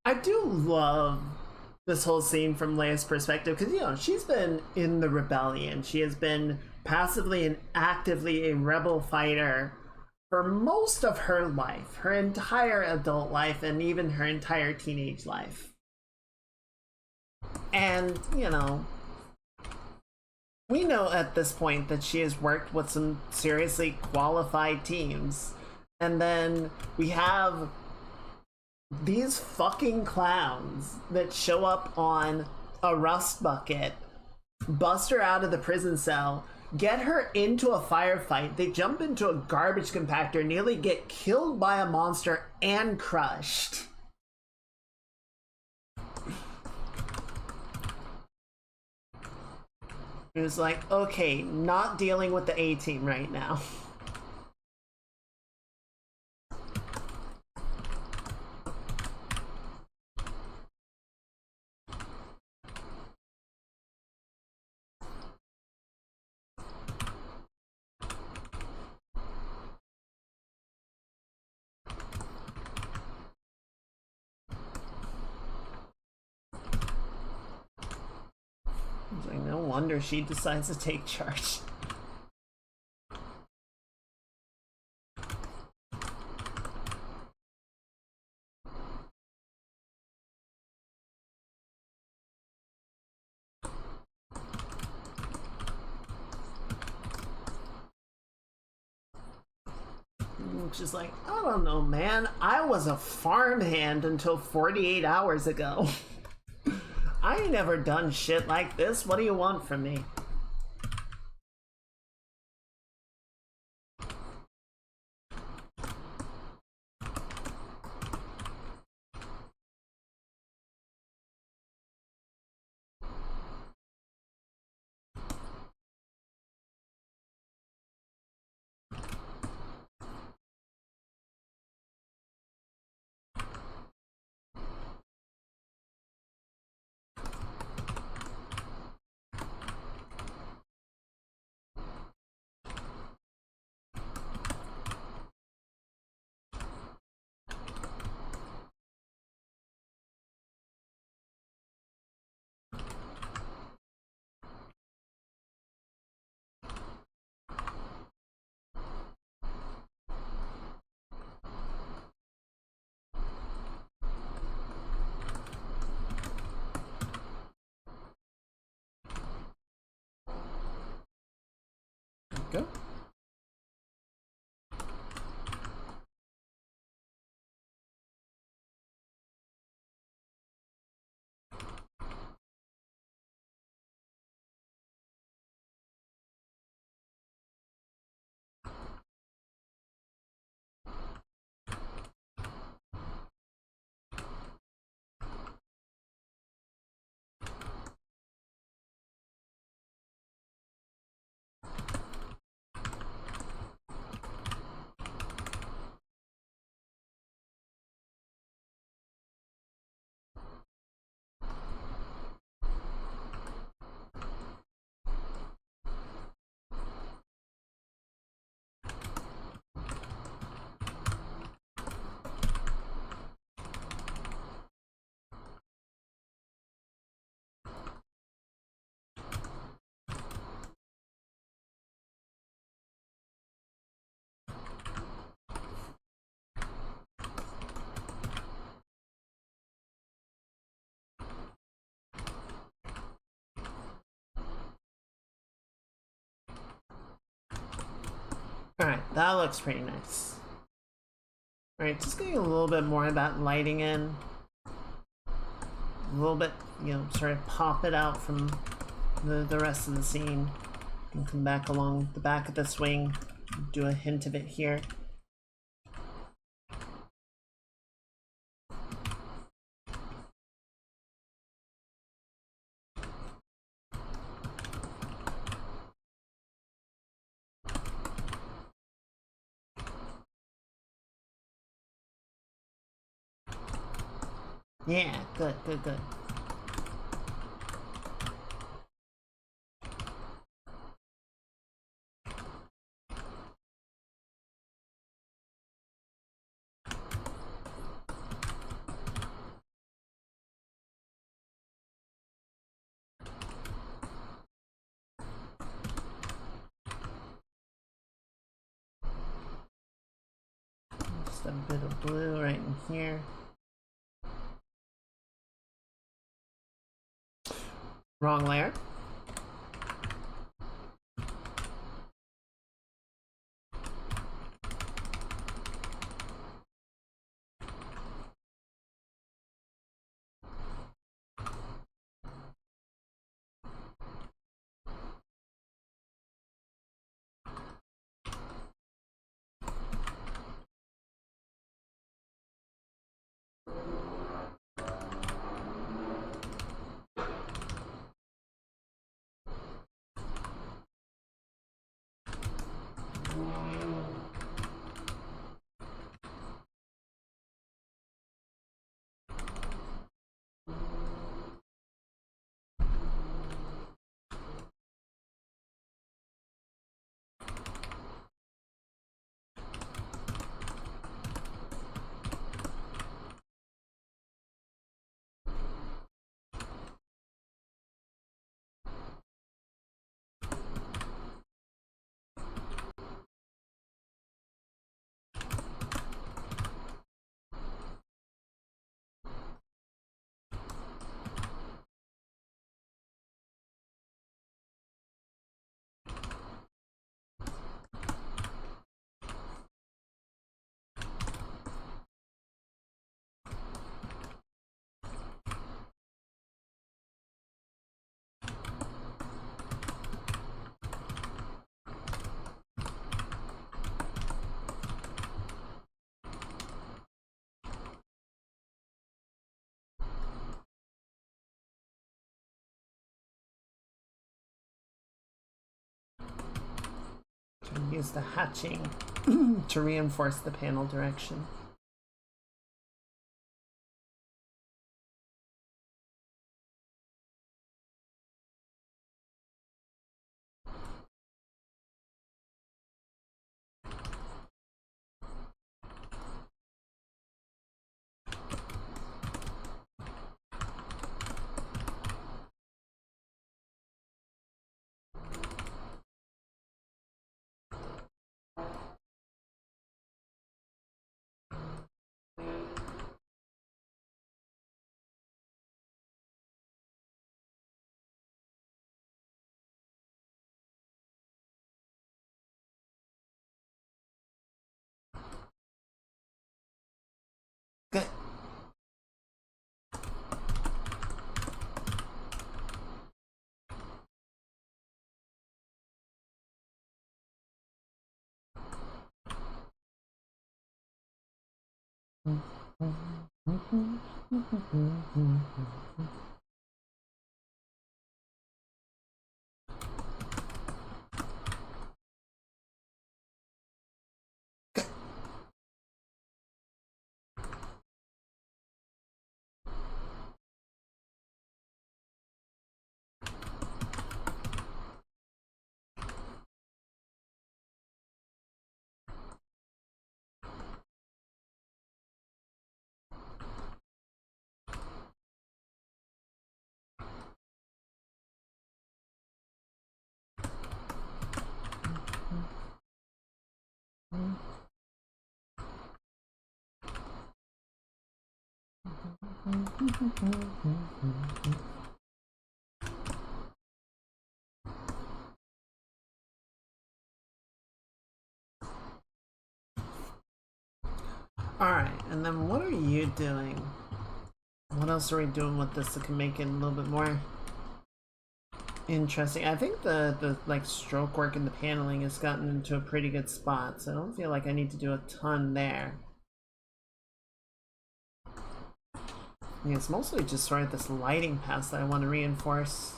I do love this whole scene from Leia's perspective because, you know, she's been in the rebellion. She has been passively and actively a rebel fighter for most of her life, her entire adult life, and even her entire teenage life. And, you know, we know at this point that she has worked with some seriously qualified teams. And then we have these fucking clowns that show up on a rust bucket, bust her out of the prison cell, get her into a firefight. They jump into a garbage compactor, nearly get killed by a monster and crushed. It was like, okay, not dealing with the A-team right now. It's like, no wonder she decides to take charge. She's like, I don't know, man. I was a farmhand until 48 hours ago. I ain't never done shit like this. What do you want from me? Go. Alright, that looks pretty nice. Alright, just getting a little bit more of that lighting in. A little bit, you know, sort of pop it out from the rest of the scene. And come back along the back of this wing. Do a hint of it here. Yeah, good, good, good. Just a bit of blue right in here. Wrong layer. Use the hatching to reinforce the panel direction. Good. Alright, and then what are you doing? What else are we doing with this that can make it a little bit more interesting? I think the like stroke work and the paneling has gotten into a pretty good spot, so I don't feel like I need to do a ton there. Yeah, it's mostly just sort of this lighting pass that I want to reinforce.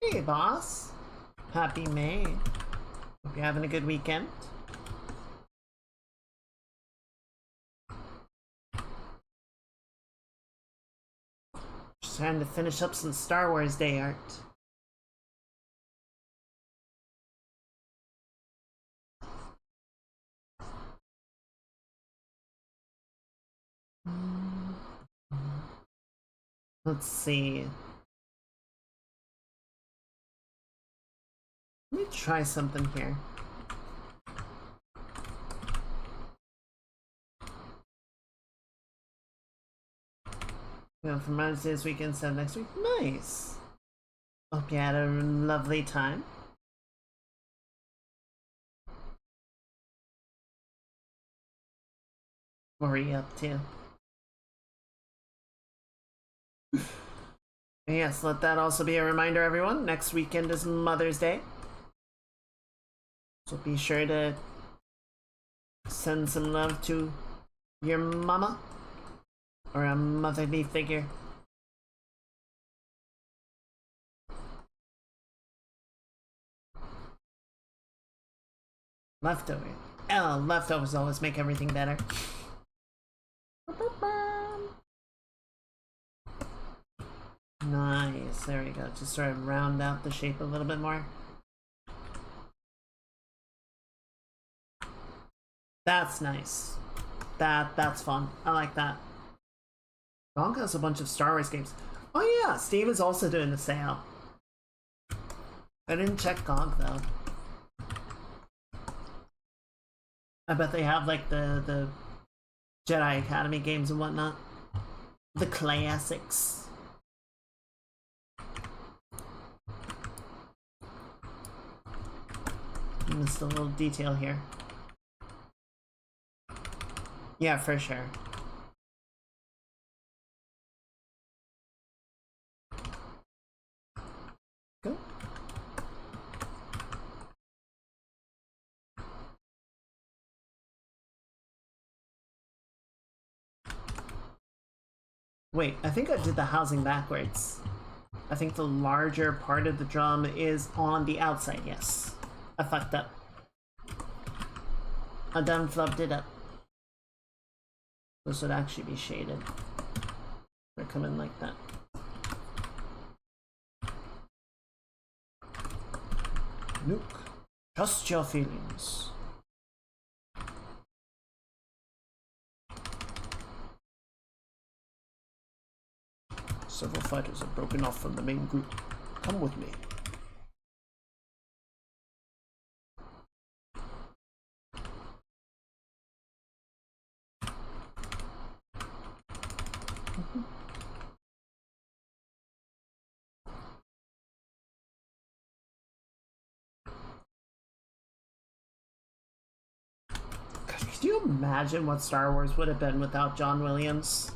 Hey, boss. Happy May. Hope you're having a good weekend. Just trying to finish up some Star Wars Day art. Let's see. Let me try something here. From Mother's Day this weekend instead of next week. Nice. Hope you had a lovely time. What were you up to? Yes, let that also be a reminder, everyone. Next weekend is Mother's Day. So be sure to send some love to your mama or a motherly figure. Leftover. Oh, leftovers always make everything better. Nice, there we go. Just sort of round out the shape a little bit more. That's nice. That's fun. I like that. Gonka has a bunch of Star Wars games. Oh yeah, Steam is also doing the sale. I didn't check GOG though. I bet they have like the Jedi Academy games and whatnot. The classics. Missed a little detail here. Yeah, for sure. Go. Wait, I think I did the housing backwards. I think the larger part of the drum is on the outside, yes. I fucked up. I done flubbed it up. This would actually be shaded. They're coming like that. Nuke. Trust your feelings. Several fighters have broken off from the main group. Come with me. Could you imagine what Star Wars would have been without John Williams?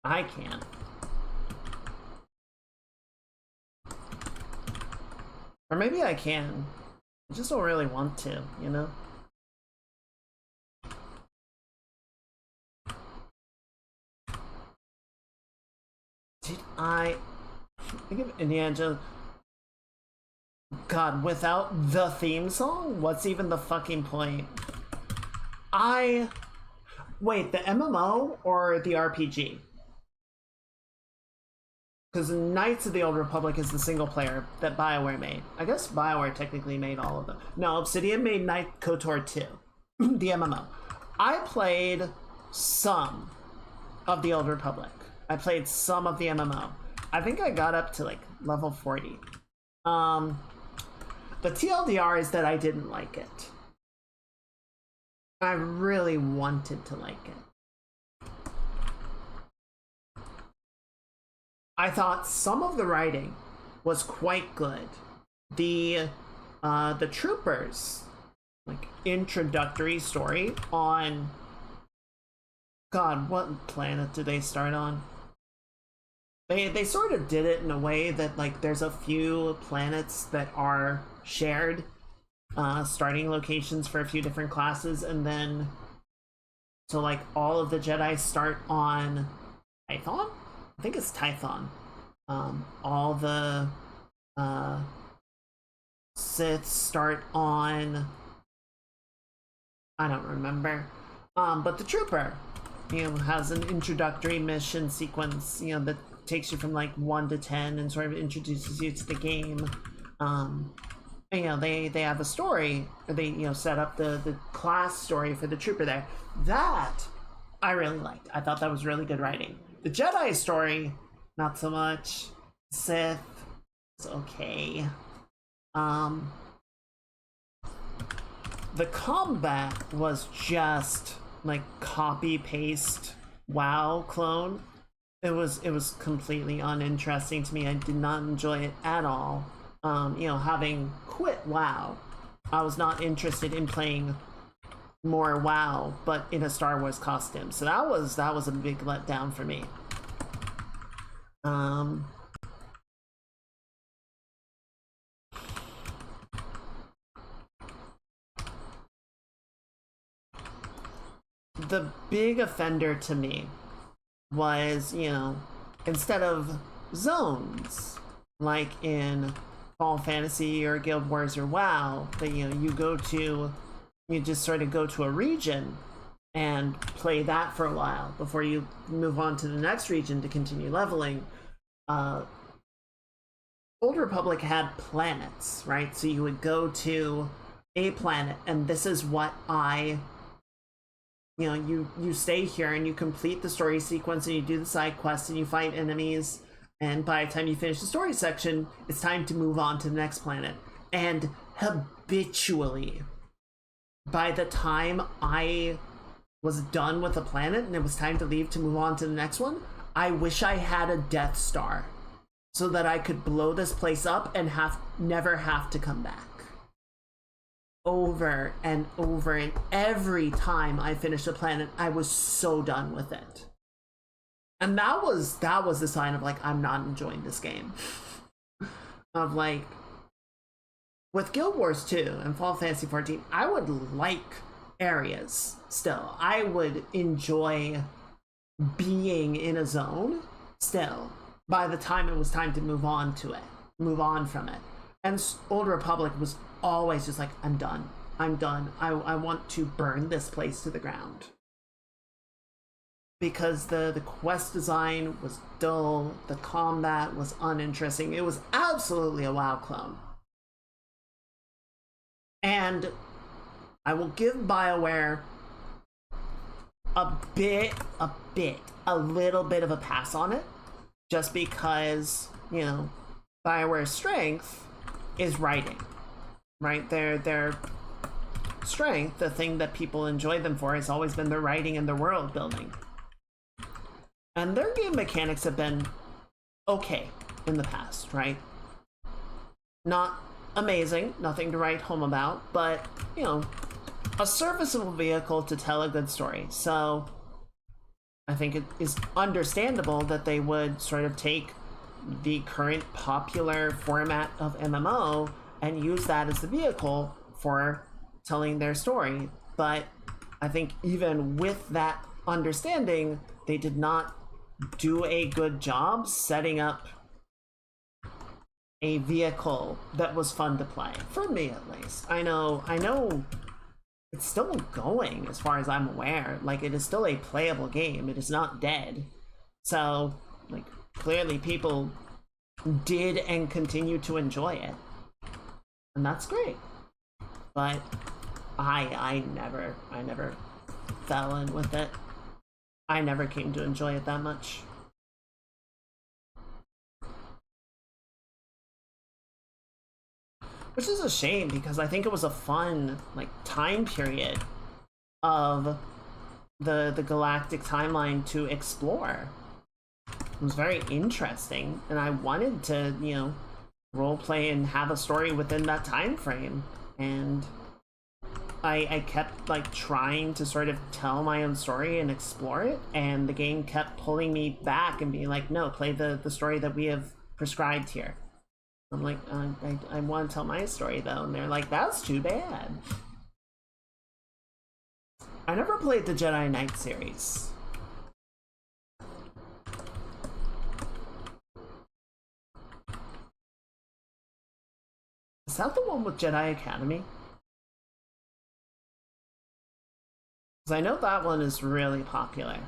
I can't. Or maybe I can. I just don't really want to, you know? Did I think of Indiana Jones? God, without the theme song, what's even the fucking point? Wait, the MMO or the RPG? Because Knights of the Old Republic is the single player that BioWare made. I guess BioWare technically made all of them. No, Obsidian made Knight KOTOR 2, the MMO. I played some of the Old Republic. I played some of the MMO. I think I got up to like level 40. The TLDR is that I didn't like it. I really wanted to like it. I thought some of the writing was quite good. The troopers, like, introductory story on, God, what planet did they start on? They sort of did it in a way that, like, there's a few planets that are shared starting locations for a few different classes, and then so like all of the Jedi start on Tython? I think it's Tython. All the Sith start on, I don't remember. But the Trooper, has an introductory mission sequence, that takes you from like 1 to 10 and sort of introduces you to the game. They have a story, or they set up the class story for the Trooper there. That I really liked. I thought that was really good writing. The Jedi story, not so much. Sith, it's okay. The combat was just like copy paste WoW clone. It was completely uninteresting to me. I did not enjoy it at all. Having quit WoW, I was not interested in playing more WoW, but in a Star Wars costume. So that was a big letdown for me. The big offender to me was, instead of zones, like in Final Fantasy or Guild Wars or WoW, that you just sort of go to a region and play that for a while before you move on to the next region to continue leveling. Old Republic had planets, right? So you would go to a planet, and this is what you stay here and you complete the story sequence and you do the side quests and you fight enemies, and by the time you finish the story section, it's time to move on to the next planet. And habitually, by the time I was done with a planet and it was time to leave to move on to the next one, I wish I had a Death Star so that I could blow this place up and never have to come back. Over and over, and every time I finished a planet, I was so done with it. And that was the sign of like, I'm not enjoying this game. Of like, with Guild Wars 2 and Final Fantasy 14, I would like areas still. I would enjoy being in a zone still by the time it was time to move on from it. And Old Republic was always just like, I'm done. I want to burn this place to the ground. Because the quest design was dull, the combat was uninteresting. It was absolutely a WoW clone. And I will give BioWare a little bit of a pass on it, just because, BioWare's strength is writing, right? Their strength, the thing that people enjoy them for, has always been their writing and their world building. And their game mechanics have been okay in the past, right? Not amazing, nothing to write home about, but, a serviceable vehicle to tell a good story. So I think it is understandable that they would sort of take the current popular format of MMO and use that as the vehicle for telling their story. But I think even with that understanding, they did not do a good job setting up a vehicle that was fun to play, for me at least. I know it's still going as far as I'm aware. Like, it is still a playable game. It is not dead. So, like, clearly people did and continue to enjoy it. And that's great. But I never fell in with it. I never came to enjoy it that much. Which is a shame, because I think it was a fun, like, time period of the galactic timeline to explore. It was very interesting, and I wanted to, you know, roleplay and have a story within that time frame. And I kept, like, trying to sort of tell my own story and explore it, and the game kept pulling me back and being like, no, play the story that we have prescribed here. I'm like, I want to tell my story though, and they're like, that's too bad. I never played the Jedi Knight series. Is that the one with Jedi Academy? Because I know that one is really popular.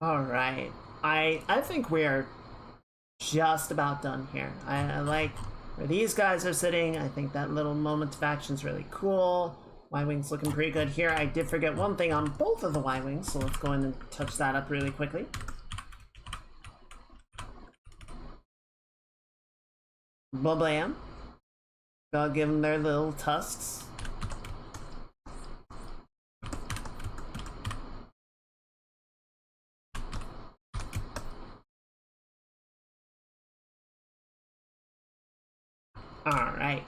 All right. I think we're just about done here. I like where these guys are sitting. I think that little moment of action is really cool. Y-Wing's looking pretty good here. I did forget one thing on both of the Y-Wings, so let's go in and touch that up really quickly. Blam. Gotta give them their little tusks. Alright.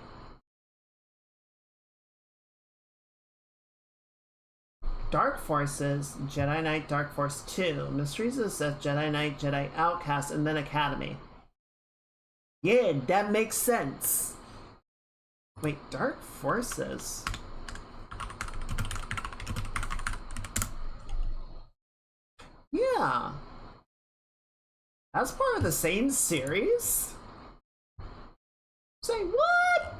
Dark Forces, Jedi Knight Dark Force 2, Mysteries of the Sith, Jedi Knight, Jedi Outcast, and then Academy. Yeah, that makes sense. Wait, Dark Forces? Yeah. That's part of the same series? Say what?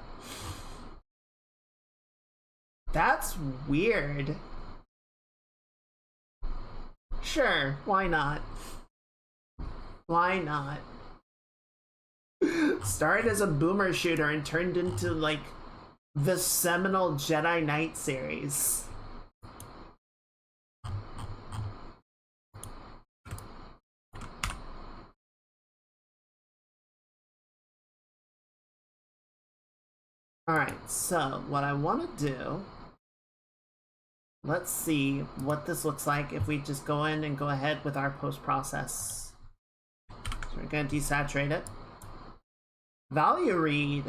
That's weird. Sure, why not? Why not? Started as a boomer shooter and turned into, like, the seminal Jedi Knight series. Alright, so what I want to do, let's see what this looks like if we just go in and go ahead with our post-process. So we're going to desaturate it. Value read,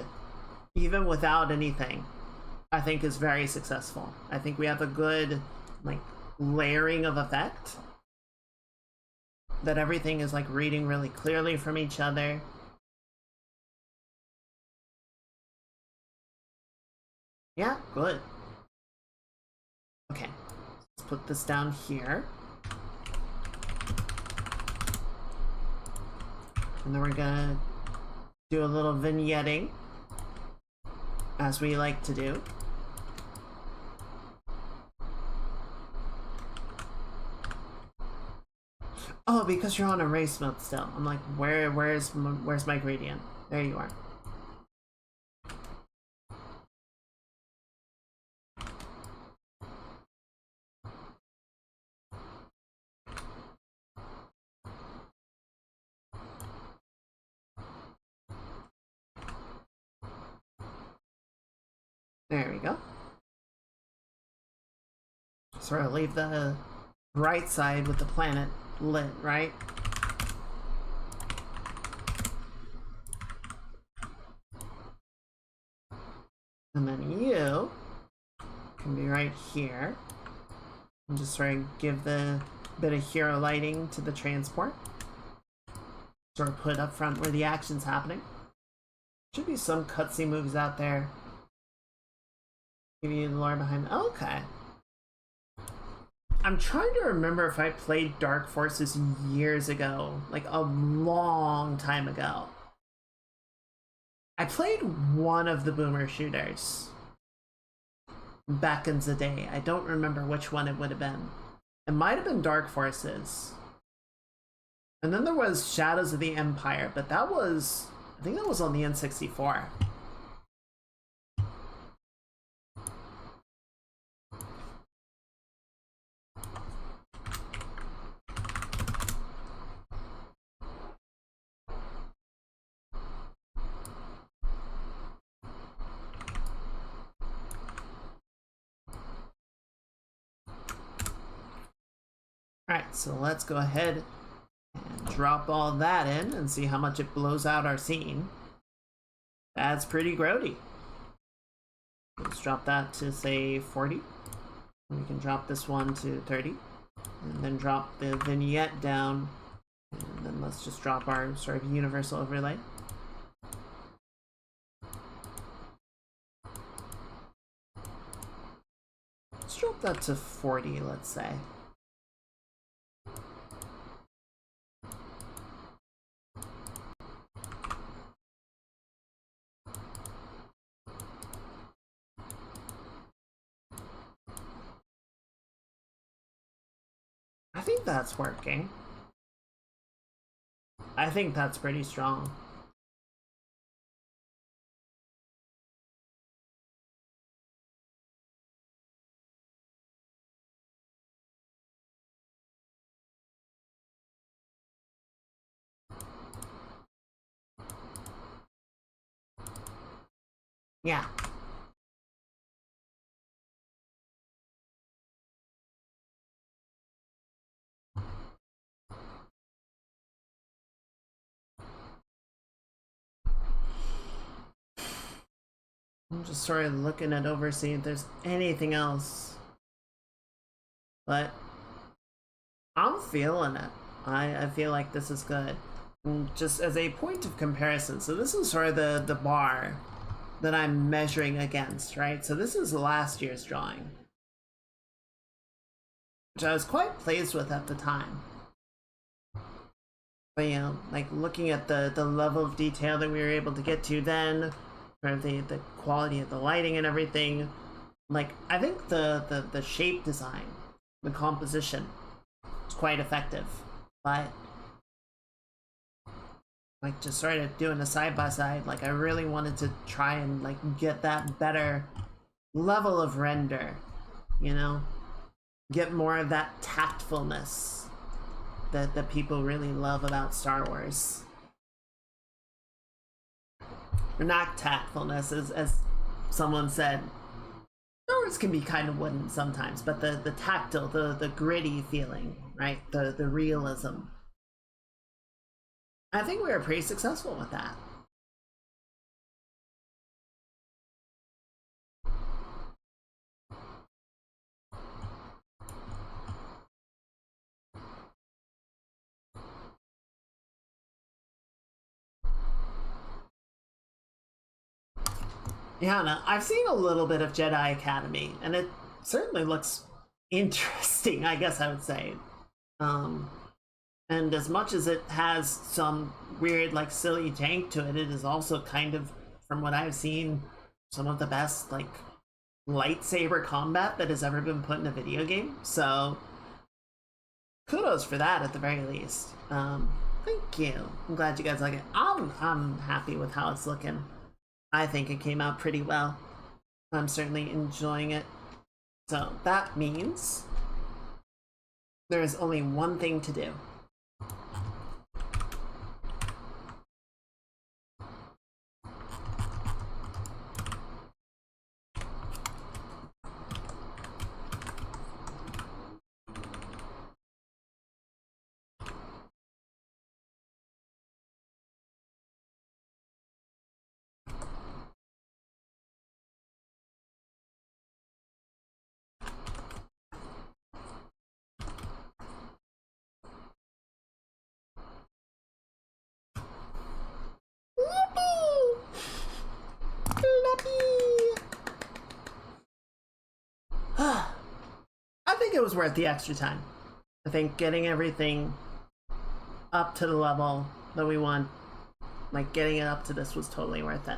even without anything, I think is very successful. I think we have a good, like, layering of effect. That everything is, like, reading really clearly from each other. Yeah, good. Okay, let's put this down here. And then we're gonna do a little vignetting, as we like to do. Oh, because you're on erase mode still. I'm like, where's my gradient? There you are. There we go. Sort of leave the right side with the planet lit, right? And then you can be right here. And just sort of give the bit of hero lighting to the transport. Sort of put up front where the action's happening. Should be some cutscene moves out there. Give you the lore behind. Okay. I'm trying to remember if I played Dark Forces years ago, like a long time ago. I played one of the boomer shooters back in the day. I don't remember which one it would have been. It might have been Dark Forces. And then there was Shadows of the Empire, but that was, I think that was on the N64. Alright, so let's go ahead and drop all that in and see how much it blows out our scene. That's pretty grody. Let's drop that to, say, 40. We can drop this one to 30. And then drop the vignette down. And then let's just drop our sort of universal overlay. Let's drop that to 40, let's say. I think that's working. I think that's pretty strong. Yeah. I'm just sort of looking it over, seeing if there's anything else. But I'm feeling it. I feel like this is good. And just as a point of comparison, so this is sort of the bar that I'm measuring against, right? So this is last year's drawing, which I was quite pleased with at the time. But you know, like looking at the level of detail that we were able to get to then, or the quality of the lighting and everything, like I think the shape design, the composition is quite effective. But like just sort of doing a side by side, like I really wanted to try and like get that better level of render, you know, get more of that tactfulness that people really love about Star Wars. Or not tactfulness, as someone said. Star Wars can be kind of wooden sometimes, but the tactile, the gritty feeling, right? The realism. I think we were pretty successful with that. Yeah, no, I've seen a little bit of Jedi Academy, and it certainly looks interesting, I guess I would say. And as much as it has some weird, like, silly jank to it, it is also kind of, from what I've seen, some of the best, like, lightsaber combat that has ever been put in a video game. So, kudos for that at the very least. Thank you. I'm glad you guys like it. I'm happy with how it's looking. I think it came out pretty well. I'm certainly enjoying it. So that means there is only one thing to do. it was worth the extra time. I think getting everything up to the level that we want, like getting it up to this, was totally worth it.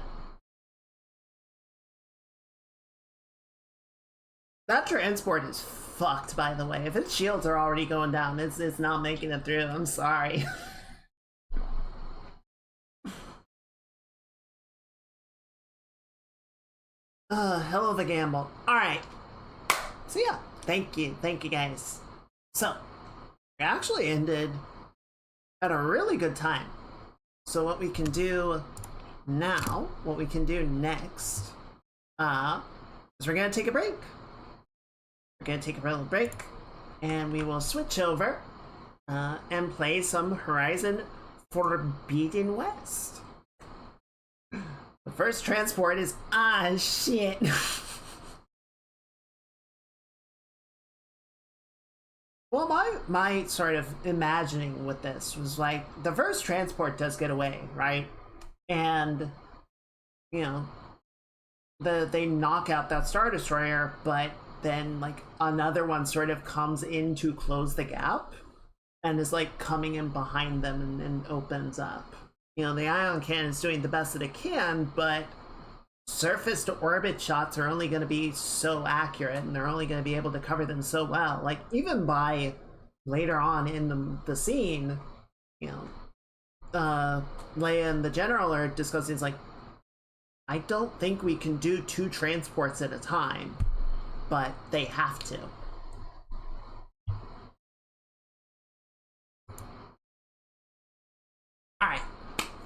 That transport is fucked, by the way. If its shields are already going down, it's not making it through. I'm sorry. Hell of a gamble. Alright. So yeah, thank you guys. So, we actually ended at a really good time. So what we can do now, what we can do next, is we're gonna take a break. We're gonna take a little break, and we will switch over and play some Horizon Forbidden West. The first transport is shit. Well, my sort of imagining with this was like the first transport does get away, right? And you know, they knock out that Star Destroyer, but then like another one sort of comes in to close the gap and is like coming in behind them and opens up. You know, the ion cannon is doing the best that it can, but surface to orbit shots are only going to be so accurate, and they're only going to be able to cover them so well. Like even by later on in the scene, you know, Leia and the general are discussing, it's like, I don't think we can do 2 transports at a time, but they have to. Alright.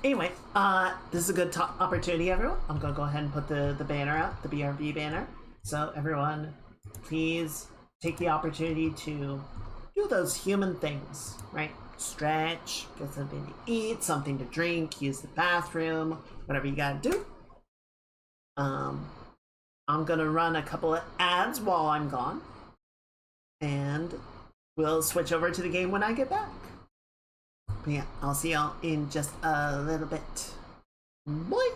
Anyway, this is a good opportunity, everyone. I'm gonna go ahead and put the banner out, the BRB banner. So everyone, please take the opportunity to do those human things, right? Stretch, get something to eat, something to drink, use the bathroom, whatever you gotta do. I'm gonna run a couple of ads while I'm gone, and we'll switch over to the game when I get back. But yeah, I'll see y'all in just a little bit. Bye!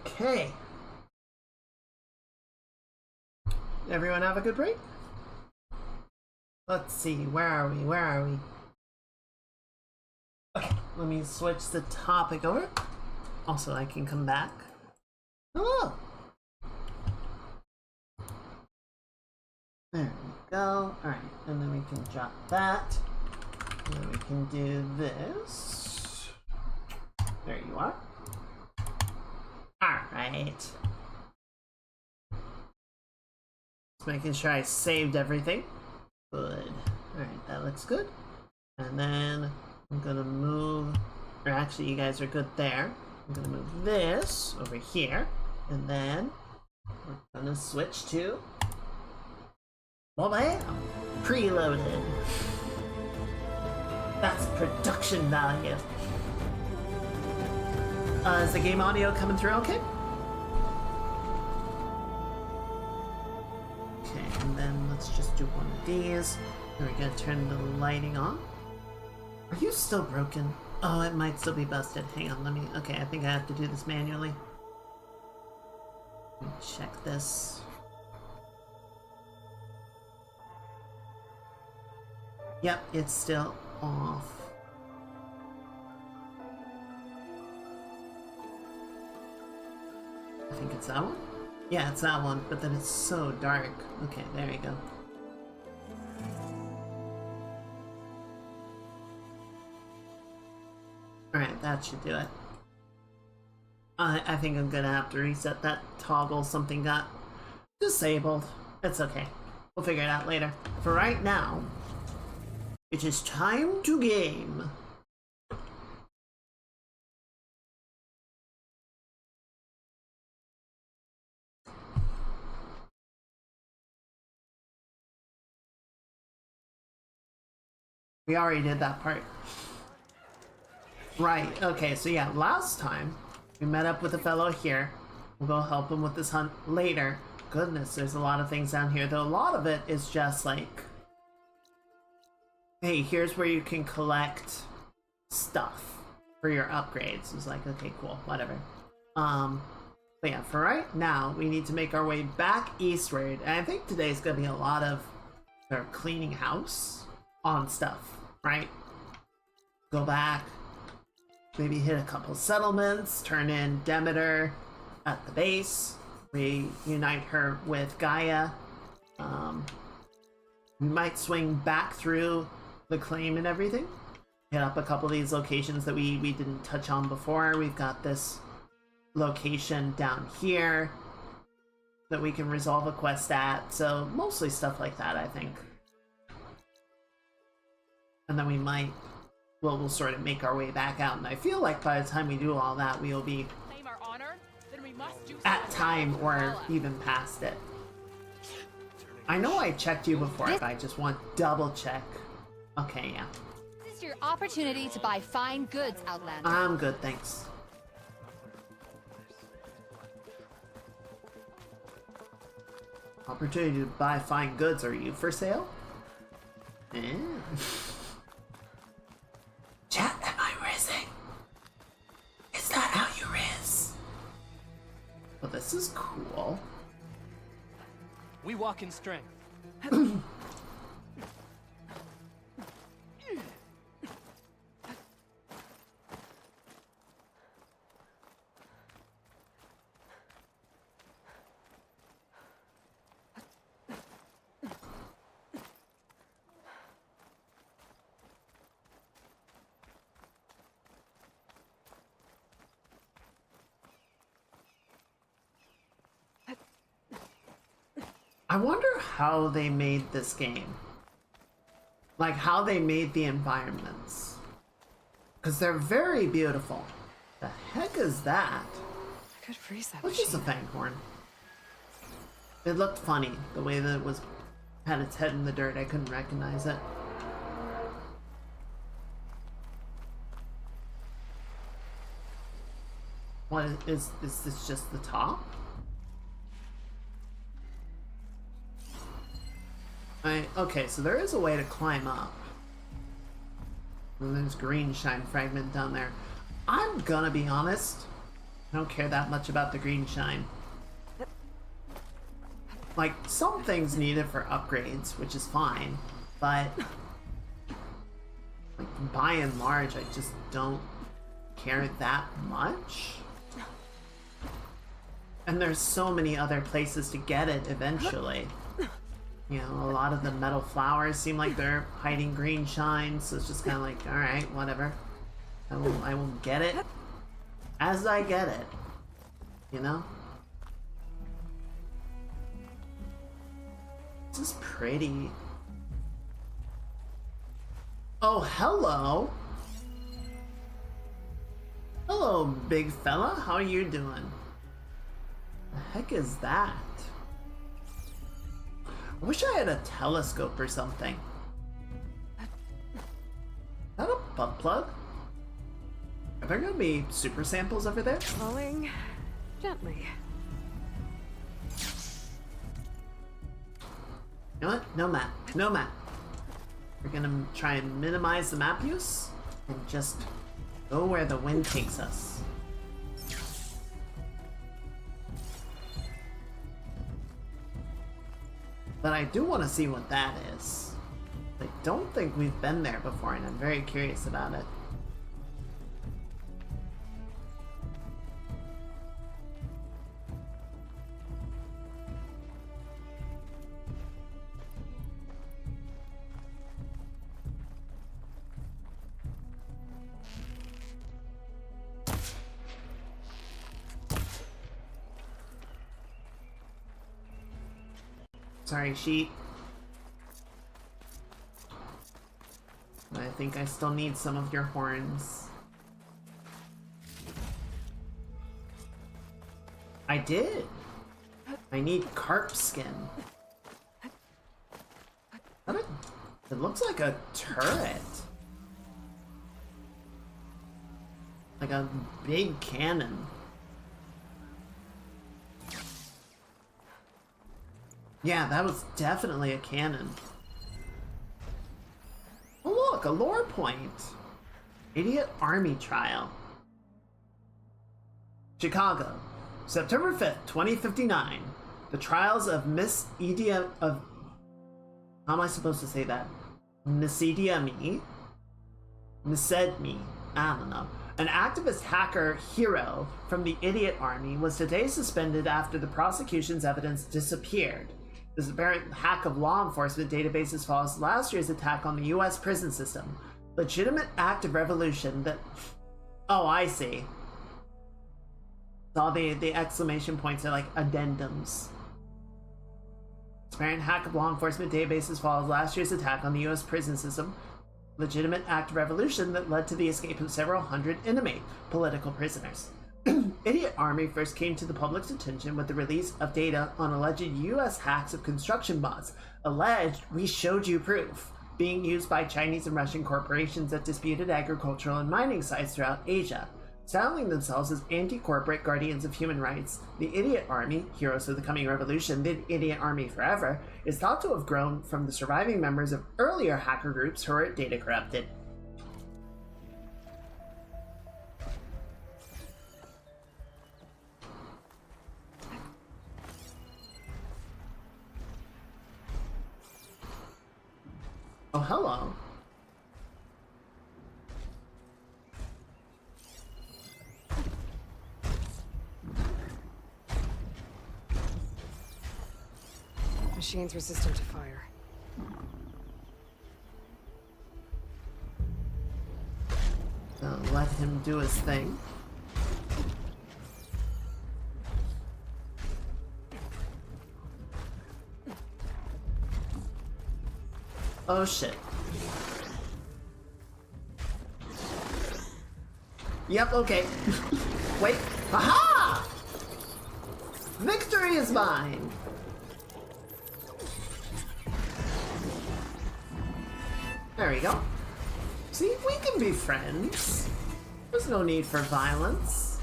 Okay. Everyone have a good break? Let's see, where are we? Where are we? Okay, let me switch the topic over. Also, I can come back. Hello! There we go. Alright, and then we can drop that. And then we can do this. There you are. Alright. Just making sure I saved everything. Good. Alright, that looks good. And then I'm gonna move, or actually you guys are good there. I'm gonna move this over here. And then we're gonna switch to, well, bam! Preloaded. That's production value. Is the game audio coming through okay? Okay, and then let's just do one of these. And we're gonna turn the lighting on. Are you still broken? Oh, it might still be busted. Hang on, let me... Okay, I think I have to do this manually. Let me check this. Yep, it's still off. I think it's that one? Yeah, it's that one, but then it's so dark. Okay, there you go. Alright, that should do it. I think I'm gonna have to reset that toggle. Something got disabled. It's okay. We'll figure it out later. For right now, it is time to game. We already did that part. Right, okay, so yeah, last time we met up with a fellow here. We'll go help him with this hunt later. Goodness, there's a lot of things down here, though a lot of it is just like, hey, here's where you can collect stuff for your upgrades. It's like, okay, cool, whatever. But yeah, for right now, we need to make our way back eastward. And I think today's gonna be a lot of sort of cleaning house on stuff, right? Go back, maybe hit a couple settlements, turn in Demeter at the base, reunite her with Gaia. We might swing back through the claim and everything. Hit up a couple of these locations that we didn't touch on before. We've got this location down here that we can resolve a quest at. So mostly stuff like that, I think. And then we might, well, we'll sort of make our way back out. And I feel like by the time we do all that, we will be at time or even past it. I know I checked you before, but I just want double check. Okay, yeah. This is your opportunity to buy fine goods, Outlander. I'm good, thanks. Opportunity to buy fine goods. Are you for sale? Yeah. Chat, am I rizzing? Is that how you riz? Well, this is cool. We walk in strength. I wonder how they made this game. Like, how they made the environments. Because they're very beautiful. The heck is that? I could freeze that What's just a fanghorn? It looked funny, the way that it was had its head in the dirt. I couldn't recognize it. What is this just the top? Okay, so there is a way to climb up. And there's green shine fragment down there. I'm gonna be honest. I don't care that much about the green shine. Like, some things need it for upgrades, which is fine, but like, by and large, I just don't care that much. And there's so many other places to get it eventually. You know, a lot of the metal flowers seem like they're hiding green shine, so it's just kind of like, alright, whatever. I will get it as I get it, you know? This is pretty. Oh, hello! Hello, big fella, how are you doing? The heck is that? I wish I had a telescope or something. Is that a butt plug? Are there gonna be super samples over there? Falling gently. You know what? No map. No map. We're gonna try and minimize the map use and just go where the wind takes us. But I do want to see what that is. I don't think we've been there before, and I'm very curious about it. Sorry, sheep. But I think I still need some of your horns. I did! I need carp skin. It looks like a turret. Like a big cannon. Yeah, that was definitely a cannon. Oh look, a lore point! Idiot Army Trial. Chicago, September 5th, 2059. The trials of Miss Idia of... How am I supposed to say that? Misedmi? Misedmi. I don't know. An activist hacker hero from the Idiot Army was today suspended after the prosecution's evidence disappeared. This apparent hack of law enforcement databases follows last year's attack on the US prison system. Legitimate act of revolution that... Oh, I see. All the exclamation points are like addendums. This apparent hack of law enforcement databases follows last year's attack on the US prison system. Legitimate act of revolution that led to the escape of several hundred inmate political prisoners. Idiot Army first came to the public's attention with the release of data on alleged US hacks of construction bots. Alleged, we showed you proof, being used by Chinese and Russian corporations at disputed agricultural and mining sites throughout Asia. Styling themselves as anti-corporate guardians of human rights, the Idiot Army, heroes of the coming revolution, the Idiot Army forever, is thought to have grown from the surviving members of earlier hacker groups who were data corrupted. Oh, hello. Machine's resistant to fire. Let him do his thing. Oh shit. Yep, okay. Wait. Aha! Victory is mine! There we go. See, we can be friends. There's no need for violence.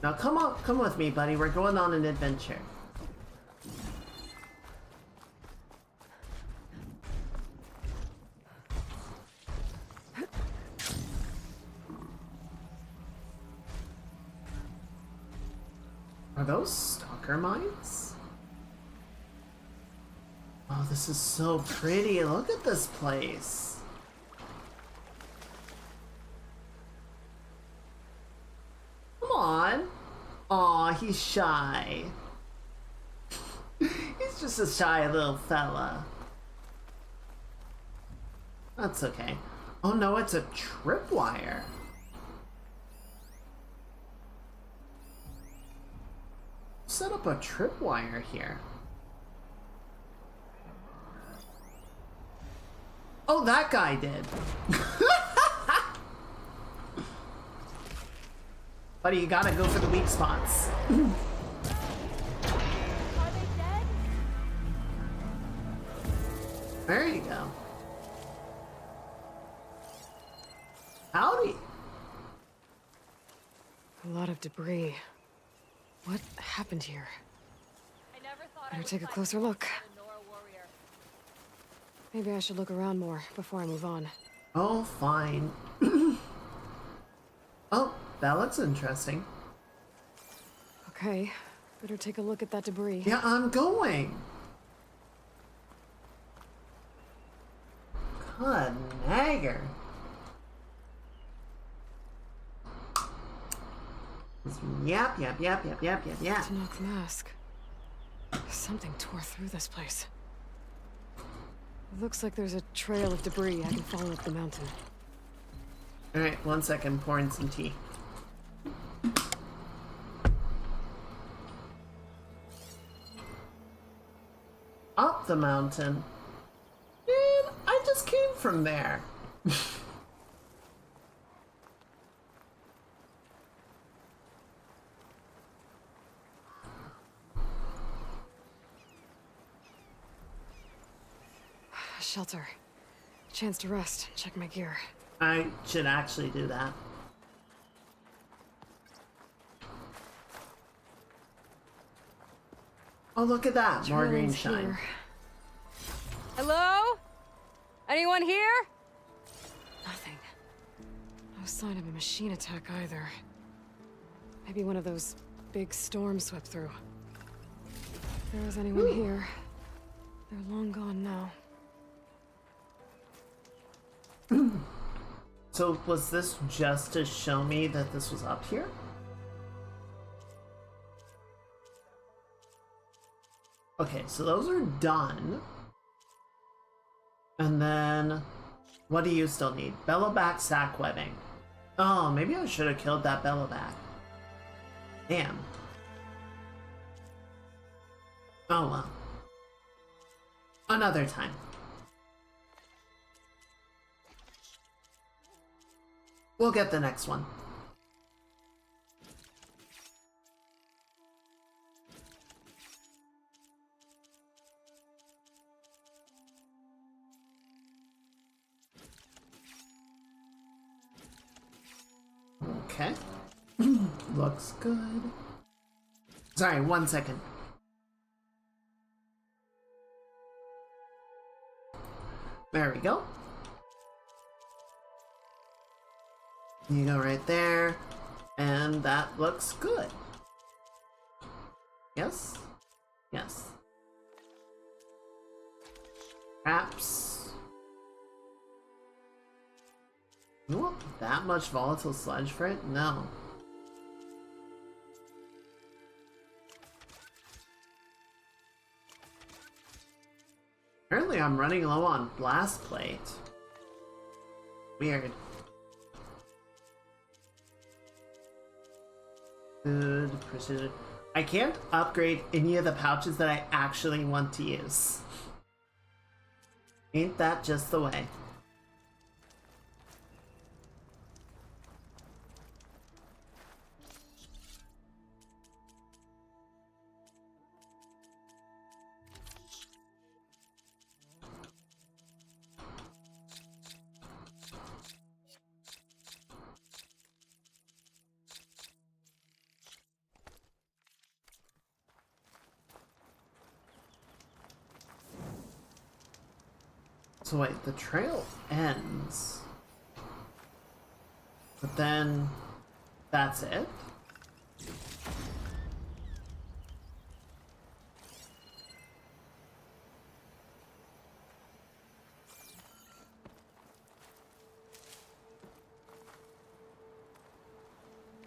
Now come with me, buddy. We're going on an adventure. Are those stalker mines? Oh, this is so pretty. Look at this place. Come on. Aw, he's shy. He's just a shy little fella. That's okay. Oh no, it's a tripwire. Set up a tripwire here. Oh, that guy did. Buddy, you gotta go for the weak spots. Are they dead? There you go. Howdy. A lot of debris. What happened here? I never thought Better take a closer look. Nora warrior. Maybe I should look around more before I move on. Oh, fine. Oh, that looks interesting. Okay, better take a look at that debris. Yeah, I'm going. God, nagger. Yap, yap, yap, yap, yap, yap, yap. To knock the mask. Something tore through this place. It looks like there's a trail of debris I can follow up the mountain. Alright, 1 second, pouring some tea. Up the mountain. Man, I just came from there. A shelter. Chance to rest, check my gear. I should actually do that. Oh, look at that. More green Trail's shine. here. Hello? Anyone here? Nothing. No sign of a machine attack either. Maybe one of those big storms swept through. If there was anyone here, they're long gone now. So was this just to show me that this was up here? Okay, so those are done. And then, what do you still need? Bellowback sack webbing. Oh, maybe I should have killed that bellowback. Damn. Oh well. Another time. We'll get the next one. Okay. Looks good. Sorry, 1 second. There we go. You go right there, and that looks good. Yes? Yes. Perhaps. You want that much volatile sludge for it? No. Apparently I'm running low on blast plate. Weird. Good precision. I can't upgrade any of the pouches that I actually want to use. Ain't that just the way? So wait, the trail ends. But then that's it?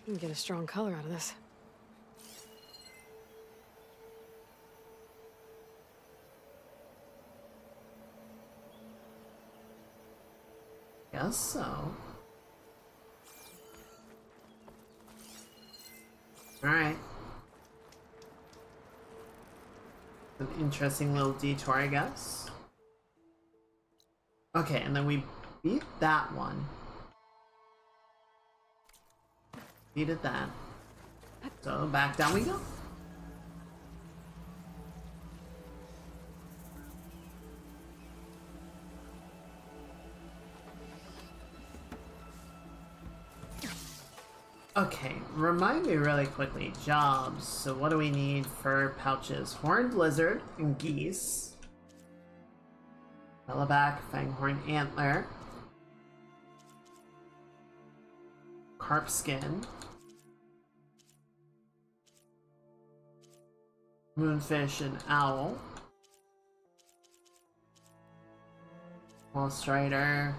You can get a strong color out of this. Guess so. Alright. An interesting little detour, I guess. Okay, and then we beat that one. Beated that. So back down we go. Okay, remind me really quickly. Jobs. So what do we need for pouches? Horned lizard and geese. Belloback, fanghorn antler. Carp skin. Moonfish and owl. Wall strider.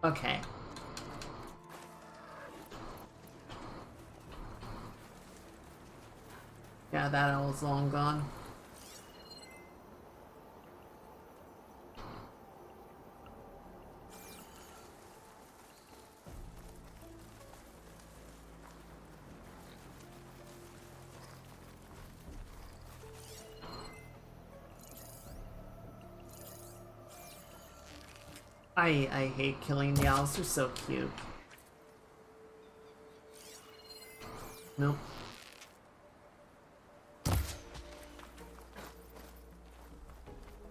Okay. Yeah, that owl's long gone. I hate killing the owls, they're so cute. Nope.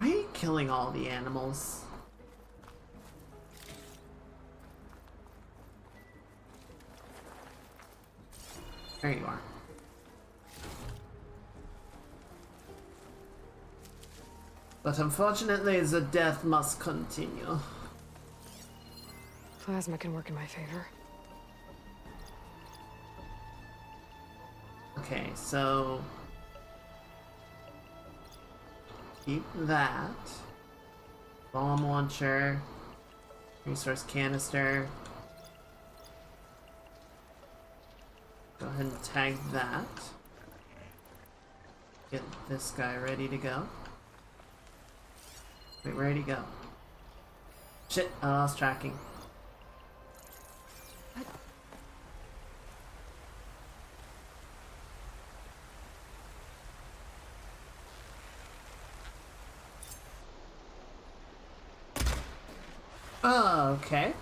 I hate killing all the animals. There you are. But unfortunately, the death must continue. Plasma can work in my favor. Okay, so keep that. Bomb launcher, resource canister. Go ahead and tag that. Get this guy ready to go. Wait, where'd he go? Shit, I lost tracking. Okay.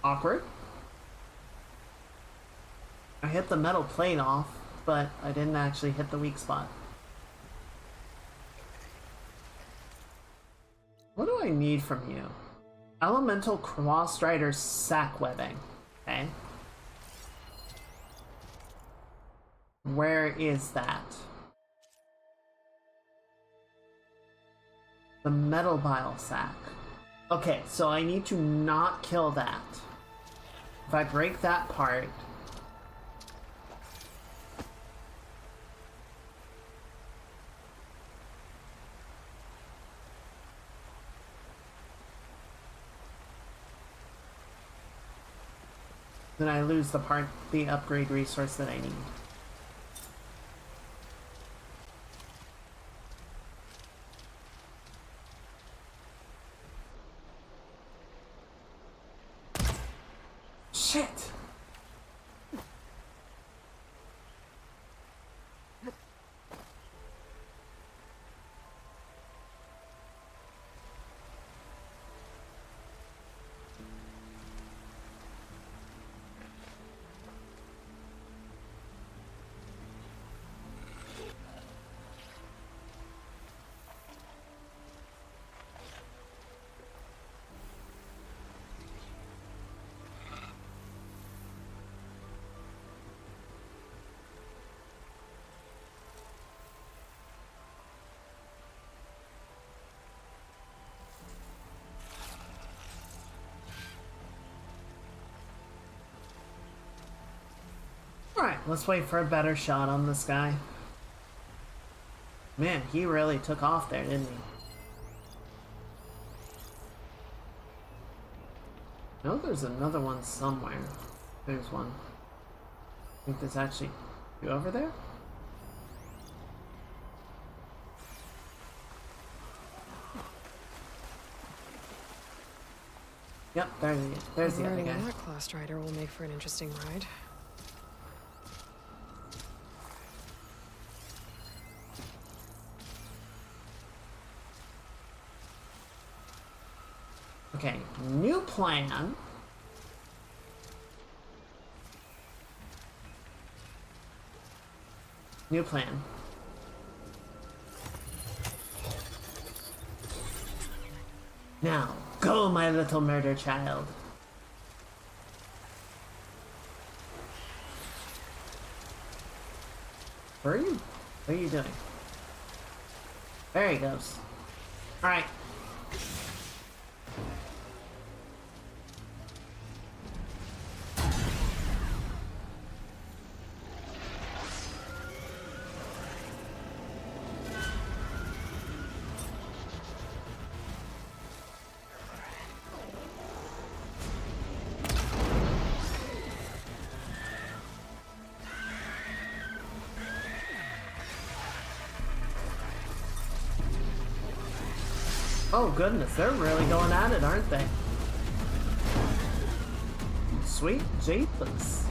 Awkward. I hit the metal plate off, but I didn't actually hit the weak spot. What do I need from you? Elemental Crossrider sack webbing. Okay. Where is that? The metal bile sack. Okay, so I need to not kill that. If I break that part... then I lose the upgrade resource that I need. Shit! Alright, let's wait for a better shot on this guy. Man, he really took off there, didn't he? No, there's another one somewhere. There's one. I think there's actually two over there? Yep, there's the other Riding guy. that Claw Strider will make for an interesting ride. Okay, new plan. New plan. Now, go, my little murder child. Where are you? What are you doing? There he goes. Alright. Oh goodness, they're really going at it, aren't they? Sweet jeepers.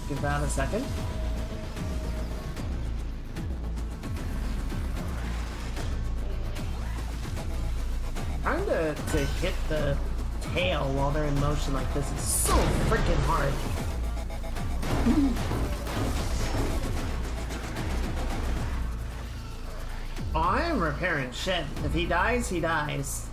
Give that a second. Trying to hit the tail while they're in motion like this is so freaking hard. I'm repairing shit. If he dies, he dies.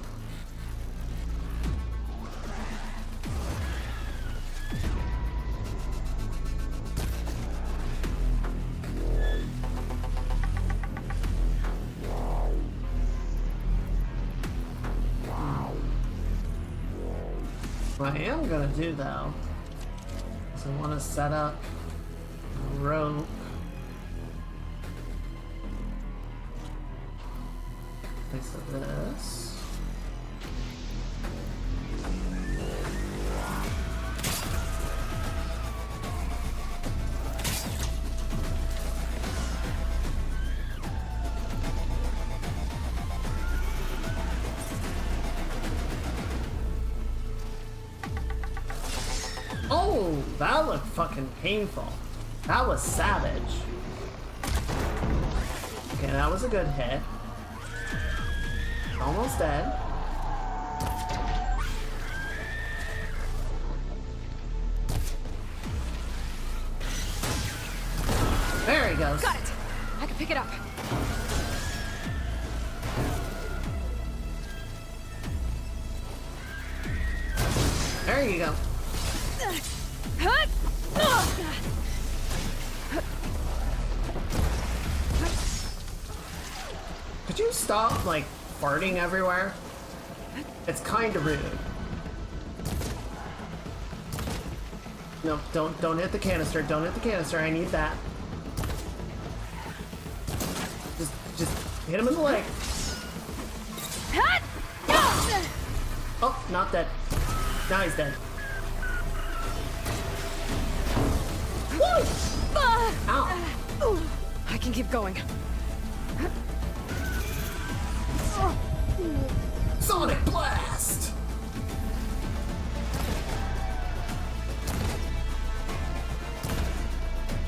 What I am gonna do though is I want to set up a rope. Place of this. Oh, that looked fucking painful. That was savage. Okay, that was a good hit. Almost dead. There he goes. Got it! I can pick it up. There you go. Could you stop, like, farting everywhere? It's kind of rude. No, don't hit the canister. Don't hit the canister. I need that. Just hit him in the leg. Oh, not dead. Now he's dead. Woo! Ow. I can keep going. Sonic Blast!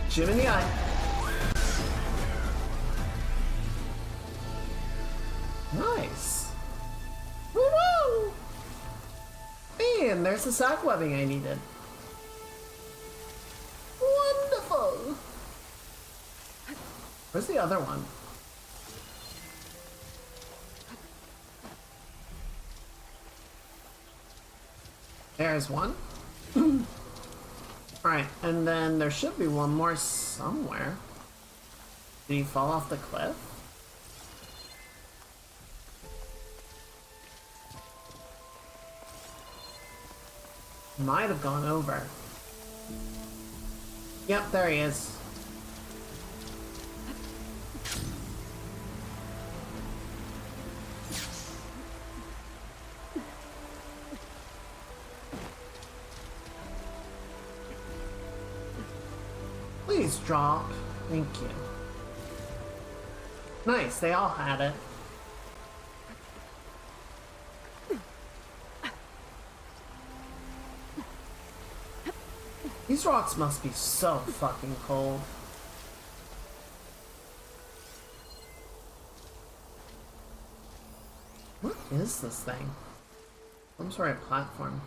Shoot him in the eye. Nice. Woo-woo! And there's the sock webbing I needed. Wonderful! Where's the other one? There's one. Alright, and then there should be one more somewhere. Did he fall off the cliff? Might have gone over. Yep, there he is. Please drop. Thank you. Nice, they all had it. These rocks must be so fucking cold. What is this thing? Some sort of platform.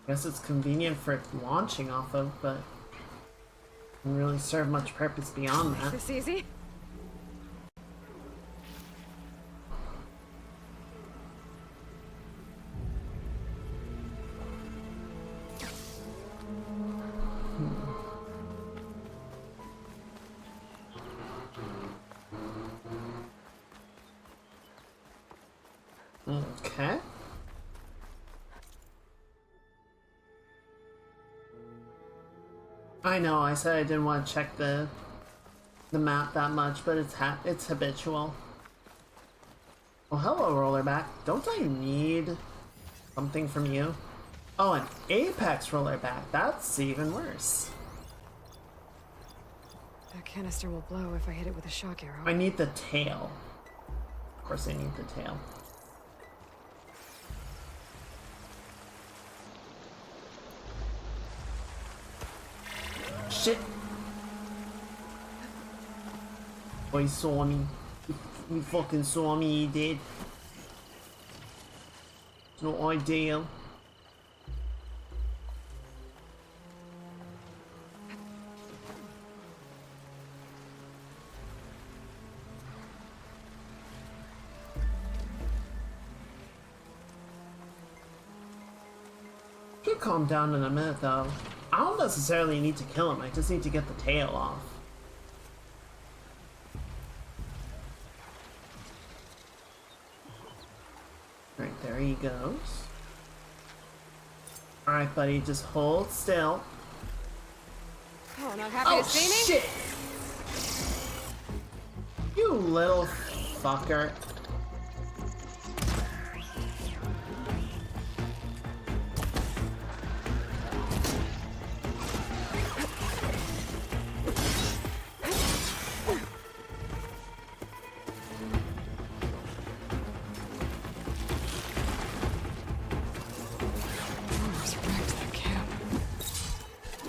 Guess it's convenient for launching off of, but doesn't really serve much purpose beyond that. This easy? Okay. I know, I said I didn't want to check the map that much, but it's habitual. Well, hello, Rollerback. Don't I need something from you? Oh, an Apex Rollerback. That's even worse. That canister will blow if I hit it with a shock arrow. I need the tail. Of course I need the tail. Shit! Oh, he saw me. He fucking saw me, he did. It's not ideal. Should calm down in a minute though. I don't necessarily need to kill him, I just need to get the tail off. Right, there he goes. Alright, buddy, just hold still. Oh, not happy to see me? Shit! You little fucker.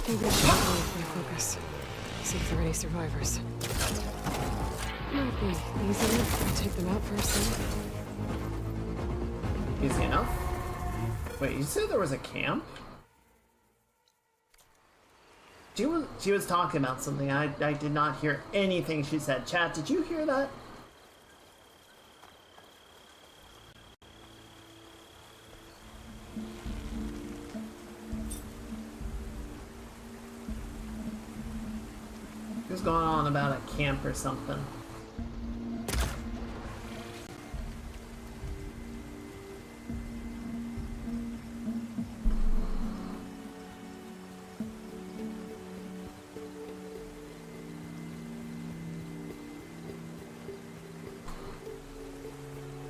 Maybe I should move my focus. See if there are any survivors. Might be easy enough to take them out first. Easy enough? Wait, you said there was a camp? She was talking about something. I did not hear anything she said. Chat, did you hear that? She was going on about a camp or something.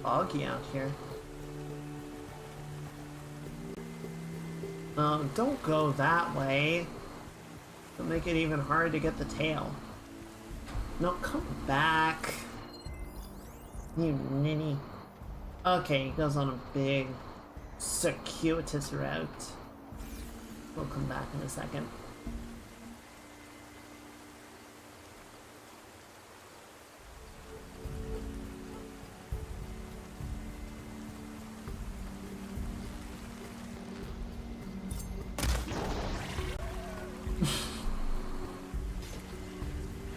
Foggy out here. Don't go that way. It'll make it even harder to get the tail. No, come back. You ninny. Okay, he goes on a big, circuitous route. We'll come back in a second.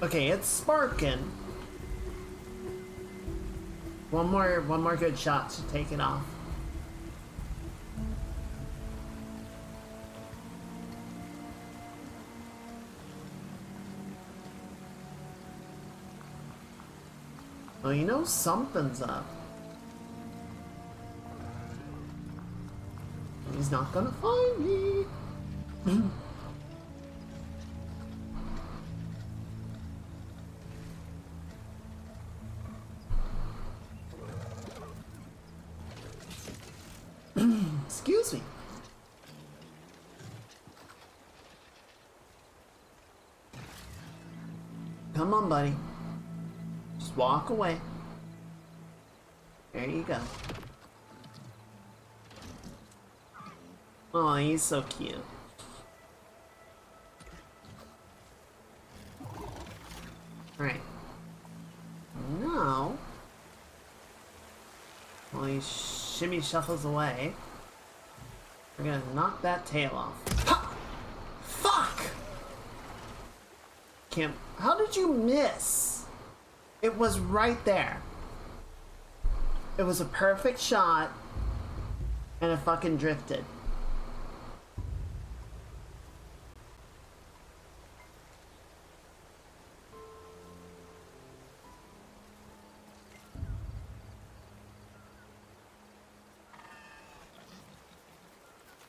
Okay, it's sparking. One more good shot to take it off. Well, you know something's up. He's not gonna find me. Excuse me. Come on, buddy. Just walk away. There you go. Oh, he's so cute. Alright. Now, while he shimmy shuffles away, we're gonna knock that tail off. Ha! Fuck! Can't. How did you miss? It was right there. It was a perfect shot, and it fucking drifted.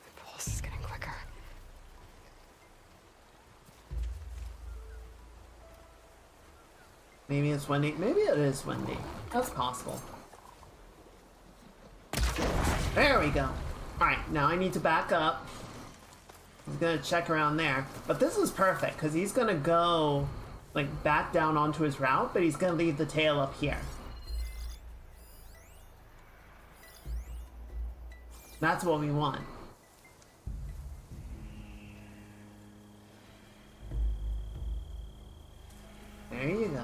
The pulse is getting quicker. Maybe it's Wendy. Maybe it is Wendy. That's possible. There we go. Alright, now I need to back up. He's gonna check around there. But this is perfect, because he's gonna go, like, back down onto his route, but he's gonna leave the tail up here. That's what we want. There you go.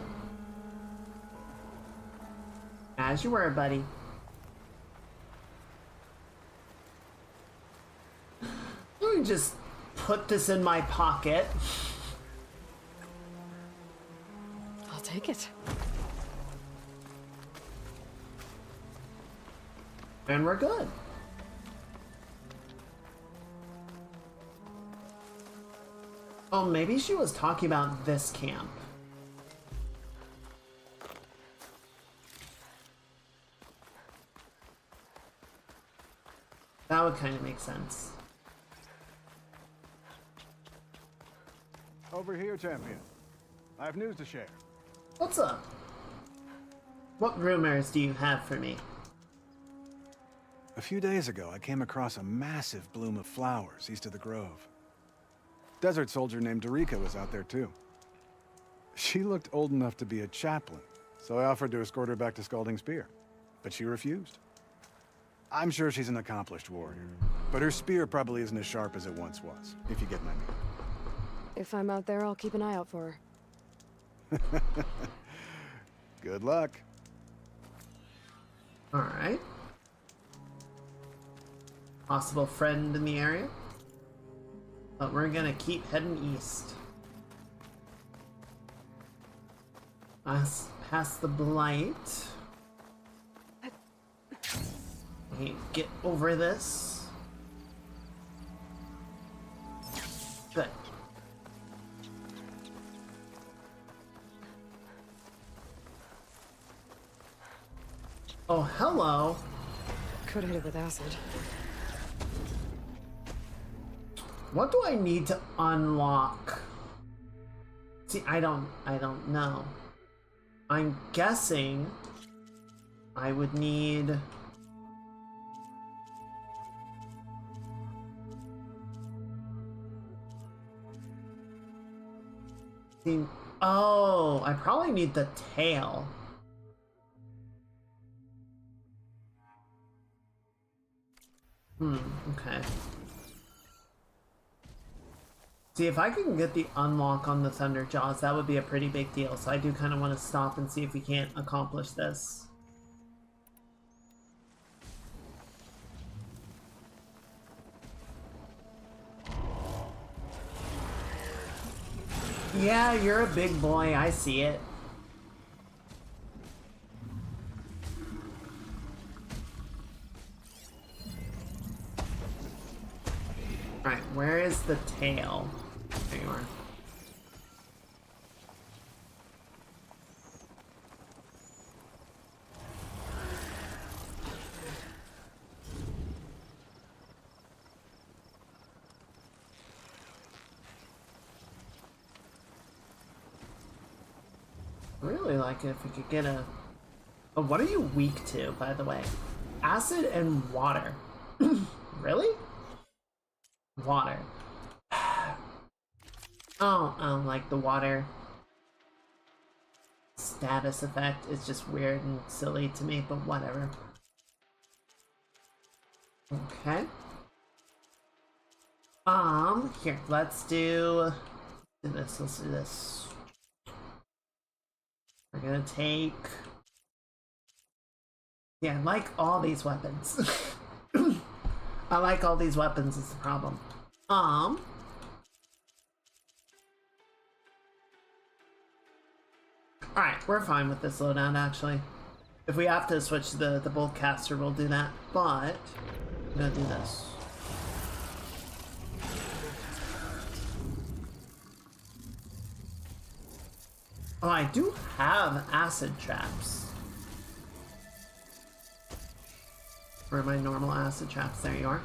As you were, buddy. Let me just put this in my pocket. I'll take it. And we're good. Oh, maybe she was talking about this camp. That would kind of make sense. Over here, champion. I have news to share. What's up? What rumors do you have for me? A few days ago, I came across a massive bloom of flowers east of the grove. Desert soldier named Darika was out there too. She looked old enough to be a chaplain, so I offered to escort her back to Scalding Spear, but she refused. I'm sure she's an accomplished warrior, but her spear probably isn't as sharp as it once was, if you get my meaning. If I'm out there, I'll keep an eye out for her. Good luck. Alright. Possible friend in the area. But we're gonna keep heading east. Past the blight. Okay, get over this. Good. Oh, hello. Could hit it with acid. What do I need to unlock? See, I don't know. I'm guessing I would need... Oh, I probably need the tail. Okay. See, if I can get the unlock on the Thunder Jaws, that would be a pretty big deal. So I do kind of want to stop and see if we can't accomplish this. Yeah, you're a big boy. I see it. Alright, where is the tail? There you are. I really like it if we could get a... Oh, what are you weak to, by the way? Acid and water. Really? Water. Oh, I don't like the water status effect. It's just weird and silly to me, but whatever. Okay. Here, let's do this. Let's do this. We're gonna take. Yeah, I like all these weapons. I like all these weapons is the problem. Alright, we're fine with this loadout actually. If we have to switch to the bolt caster, we'll do that. But I'm gonna do this. Oh, I do have acid traps. Where are my normal acid traps? There you are.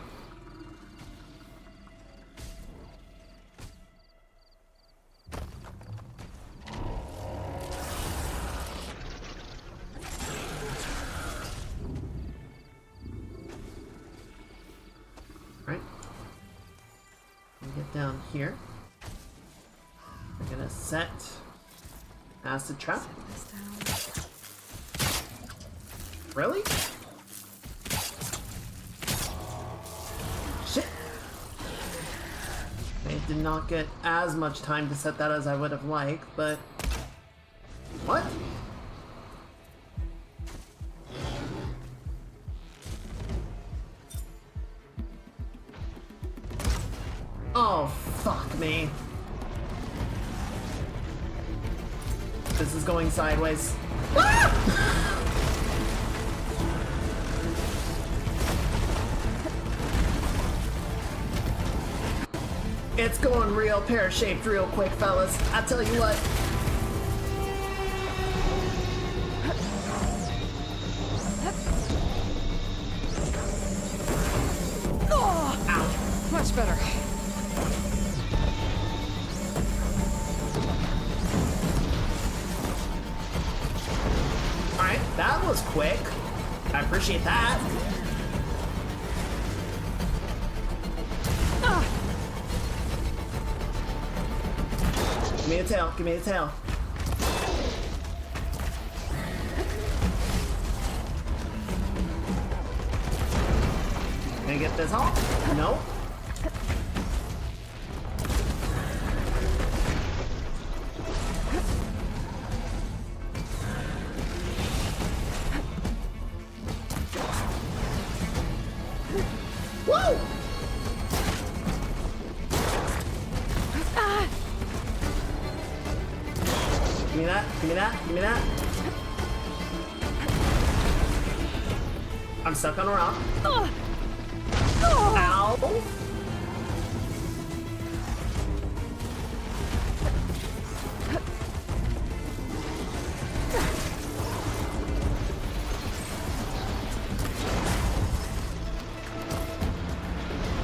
Right. Get down here. We're gonna set acid trap. Really? Shit! I did not get as much time to set that as I would have liked, but... What? Oh, fuck me. This is going sideways. Ah! It's going real pear-shaped real quick, fellas. I tell you what. Ow. Much better. Alright, that was quick. I appreciate that. Give me a tail, give me a tail. Can I get this off? Nope. Whoa! Give me that, give me that, give me that. I'm stuck on a rock. Ow!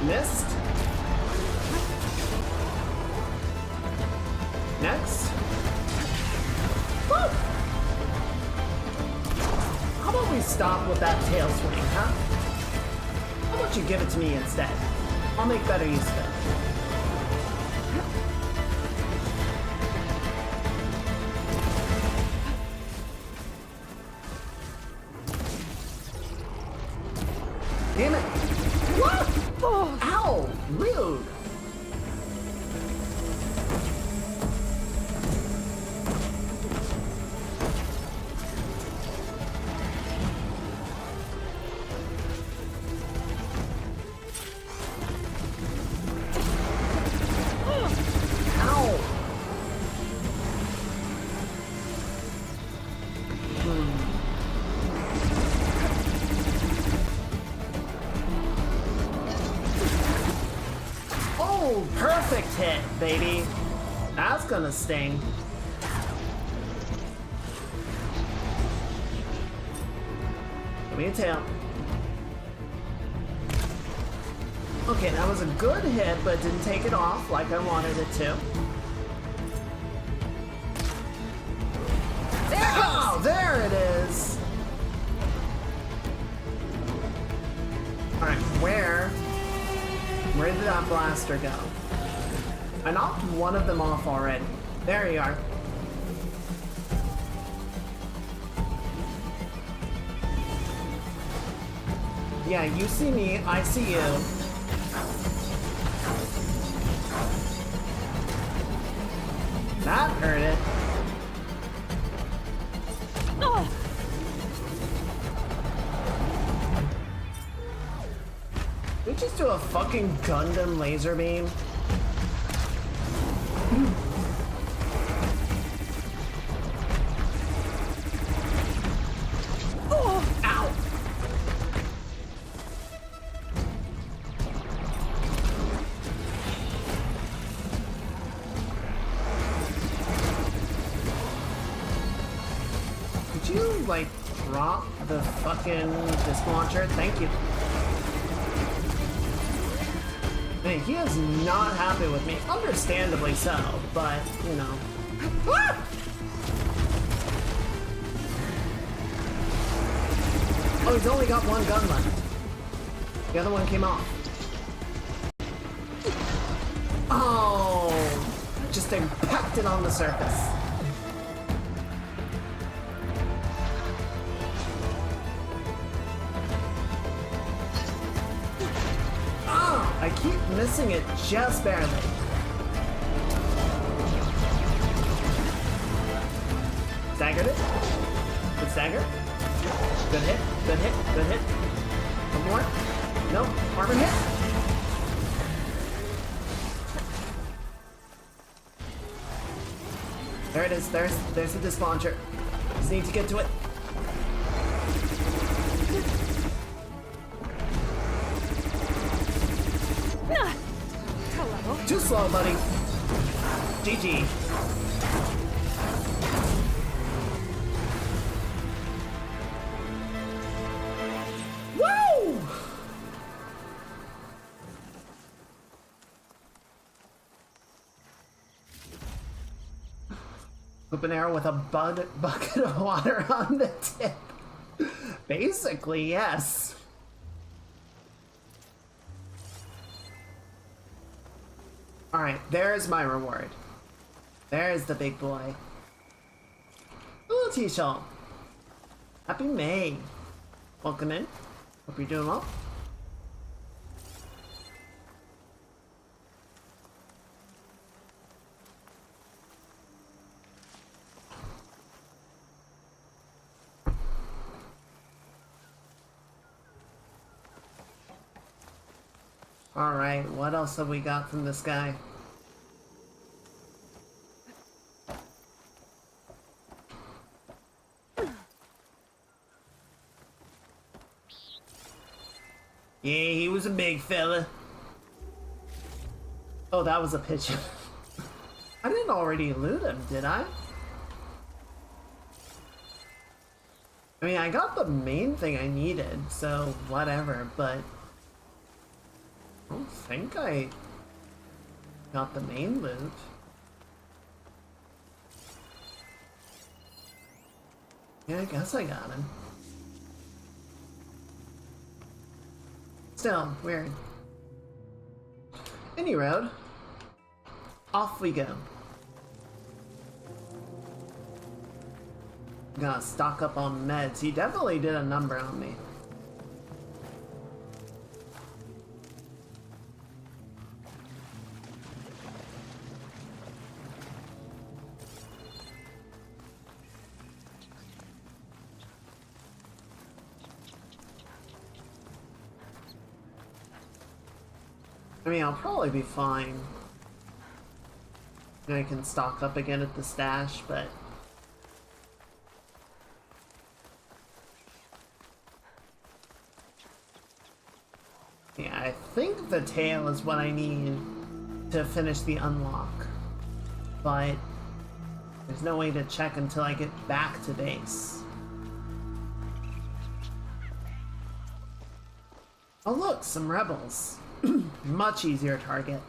Missed. Next. Woo! How about we stop with that tail swing, huh? How about you give it to me instead? I'll make better use of it. Damn it! What? Oh, ow! Rude! Ow! Oh, perfect hit, baby. That's gonna sting. Give me a tail. Okay, that was a good hit, but didn't take it off like I wanted it to. Oh, there it is. All right, where did that blaster go? I knocked one of them off already. There you are. Yeah, you see me, I see you. That hurt it. Oh! We just do a fucking Gundam laser beam. Oh, ow! Could you, like, drop the fucking disc launcher? Thank you. Man, he is not happy with me. Understandably so, but, you know. Ah! Oh, he's only got one gun left. The other one came off. Oh! Just impacted on the surface. I keep missing it just barely. Staggered it. Good stagger. Good hit. Good hit. Good hit. One more. Nope. Armor hit. There it is. There's the disc launcher. Just need to get to it. Hello. Too slow, buddy. GG. Woo! Open arrow with a bucket of water on the tip. Basically, yes. Alright, there's my reward. There's the big boy. Ooh, T-Shaw. Happy May. Welcome in. Hope you're doing well. Alright, what else have we got from this guy? Yeah, he was a big fella. Oh, that was a pigeon. I didn't already loot him, did I? I mean, I got the main thing I needed, so whatever, but I don't think I got the main loot. Yeah, I guess I got him. Still, weird. Any road. Off we go. Gotta stock up on meds. He definitely did a number on me. I mean, I'll probably be fine. I can stock up again at the stash, but yeah, I think the tail is what I need to finish the unlock, but there's no way to check until I get back to base. Oh look, some rebels. Much easier target.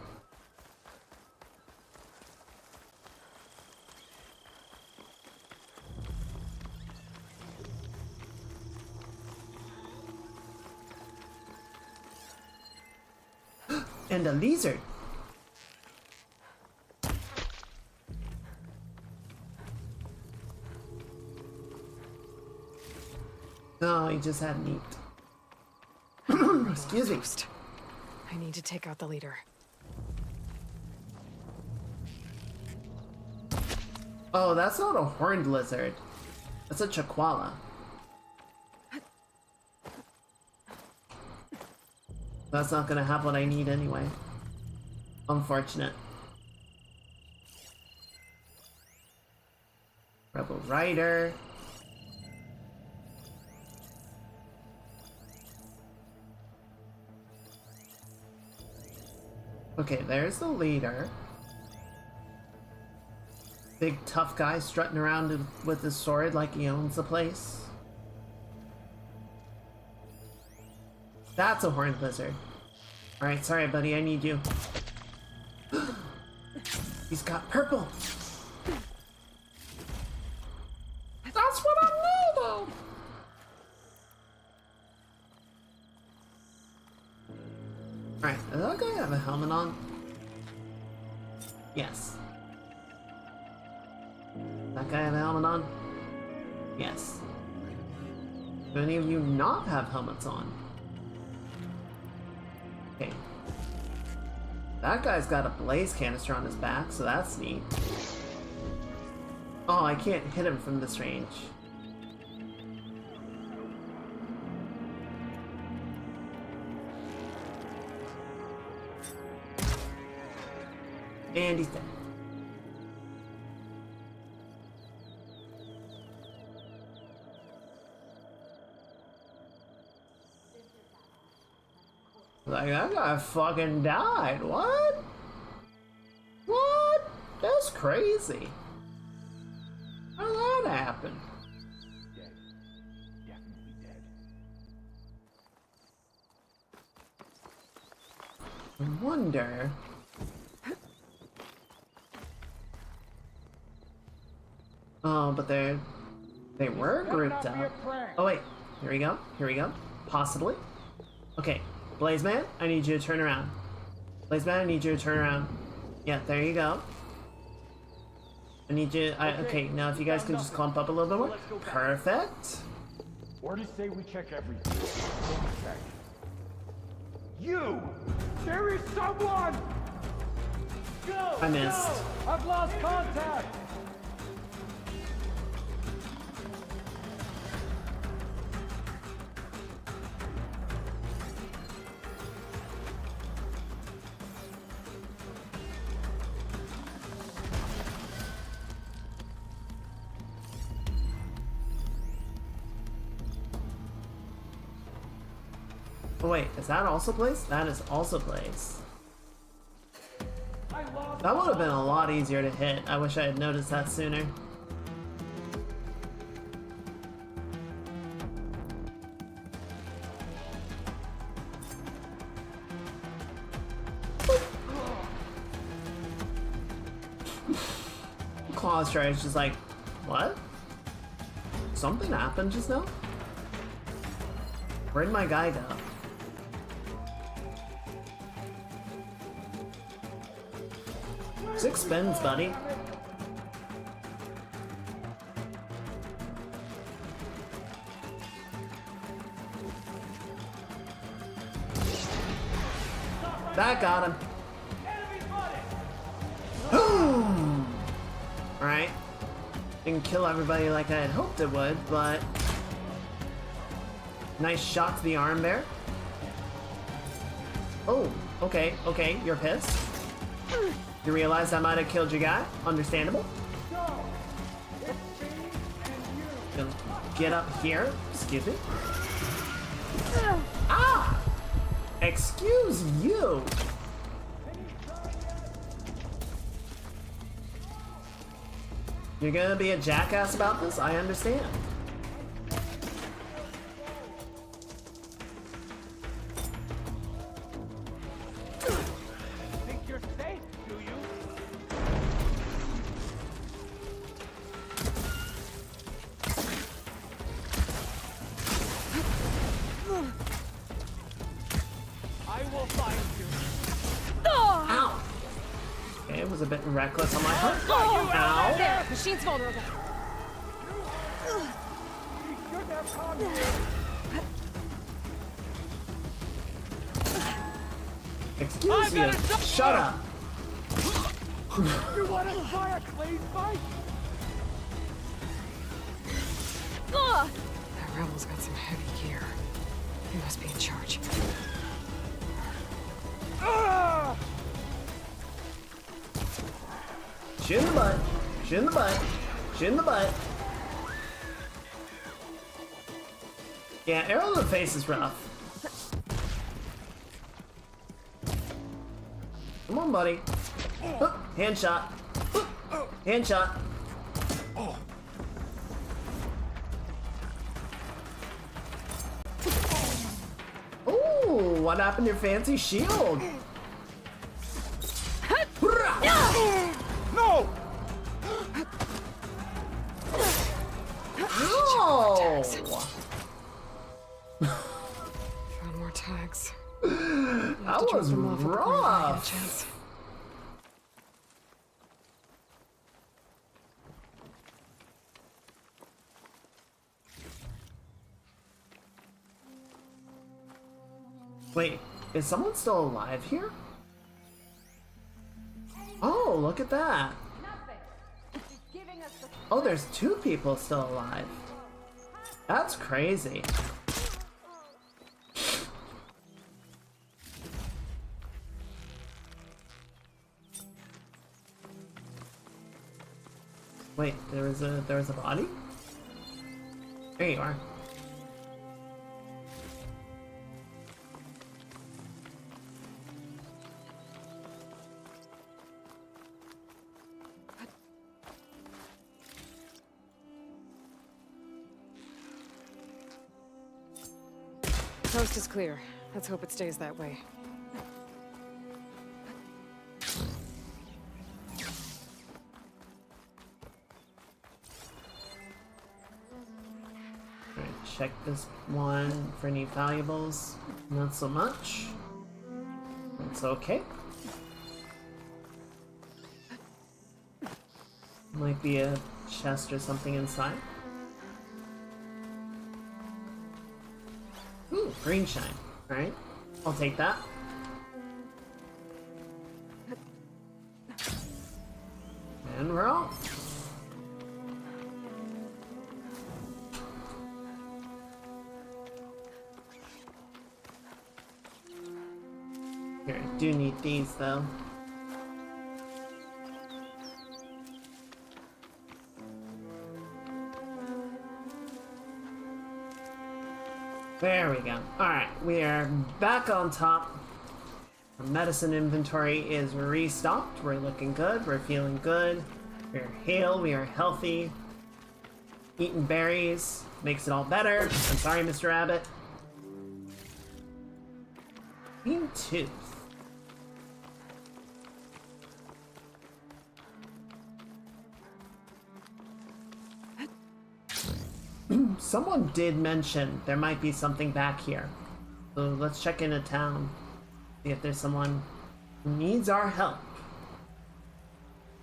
And a lizard. Oh, he just had meat. Excuse me. I need to take out the leader. Oh, that's not a horned lizard. That's a chakwala. That's not gonna have what I need anyway. Unfortunate. Rebel Rider. Okay, there's the leader. Big tough guy strutting around with his sword like he owns the place. That's a horned lizard. Alright, sorry buddy, I need you. He's got purple! That's what I need though! Alright, does that guy have a helmet on? Yes. That guy have a helmet on? Yes. Do any of you not have helmets on? Okay. That guy's got a blaze canister on his back, so that's neat. Oh, I can't hit him from this range. And he's dead. Like, that guy fucking died. What? What? That's crazy. How did that happen? Dead. Definitely dead. I wonder. Oh, but they were grouped up. Oh wait, here we go. Here we go. Possibly. Okay, Blaze Man, I need you to turn around. Blaze Man, I need you to turn around. Yeah, there you go. I need you. Okay, now if you guys can just clump up a little bit more. Perfect. Orders say we check everything. Don't check. You! There is someone! Go! I missed. Go! I've lost contact! Oh wait, is that also Blaze? That is also Blaze. That would have been a lot easier to hit. I wish I had noticed that sooner. Claw Strider is just like, what? Something happened just now? Where'd my guy go? Six spins, buddy. That got him. Boom! Alright. Didn't kill everybody like I had hoped it would, but nice shot to the arm there. Oh, okay, okay, you're pissed. You realize I might have killed your guy? Understandable. Gonna get up here. Excuse me. Ah! Excuse you! You're gonna be a jackass about this? I understand. Think you're safe, do you? I will find you. was a bit reckless on my part. Ow! There, machine's vulnerable. Shouldn't have come here. Excuse you. Shut up. You want to try a clean fight? That rebel's got some heavy gear. He must be in charge. Shoot in the butt. Shoot in the butt. Shoot in the butt. Yeah, arrow to the face is rough. Come on, buddy. Hand shot. Hand shot. Ooh, what happened to your fancy shield? No! Oh! Found more tags. That was rough. Chance. Wait, is someone still alive here? Oh, look at that. Oh, there's two people still alive. That's crazy. Wait, there was a body? There you are. Coast is clear. Let's hope it stays that way. Alright, check this one for any valuables. Not so much. It's okay. Might be a chest or something inside. Ooh, green shine. Alright, I'll take that. And we're off. Here, I do need these though. There we go. Alright, we are back on top. Our medicine inventory is restocked. We're looking good. We're feeling good. We're healed. We are healthy. Eating berries makes it all better. I'm sorry, Mr. Abbott. Green tooth. Someone did mention there might be something back here. So let's check into town. See if there's someone who needs our help.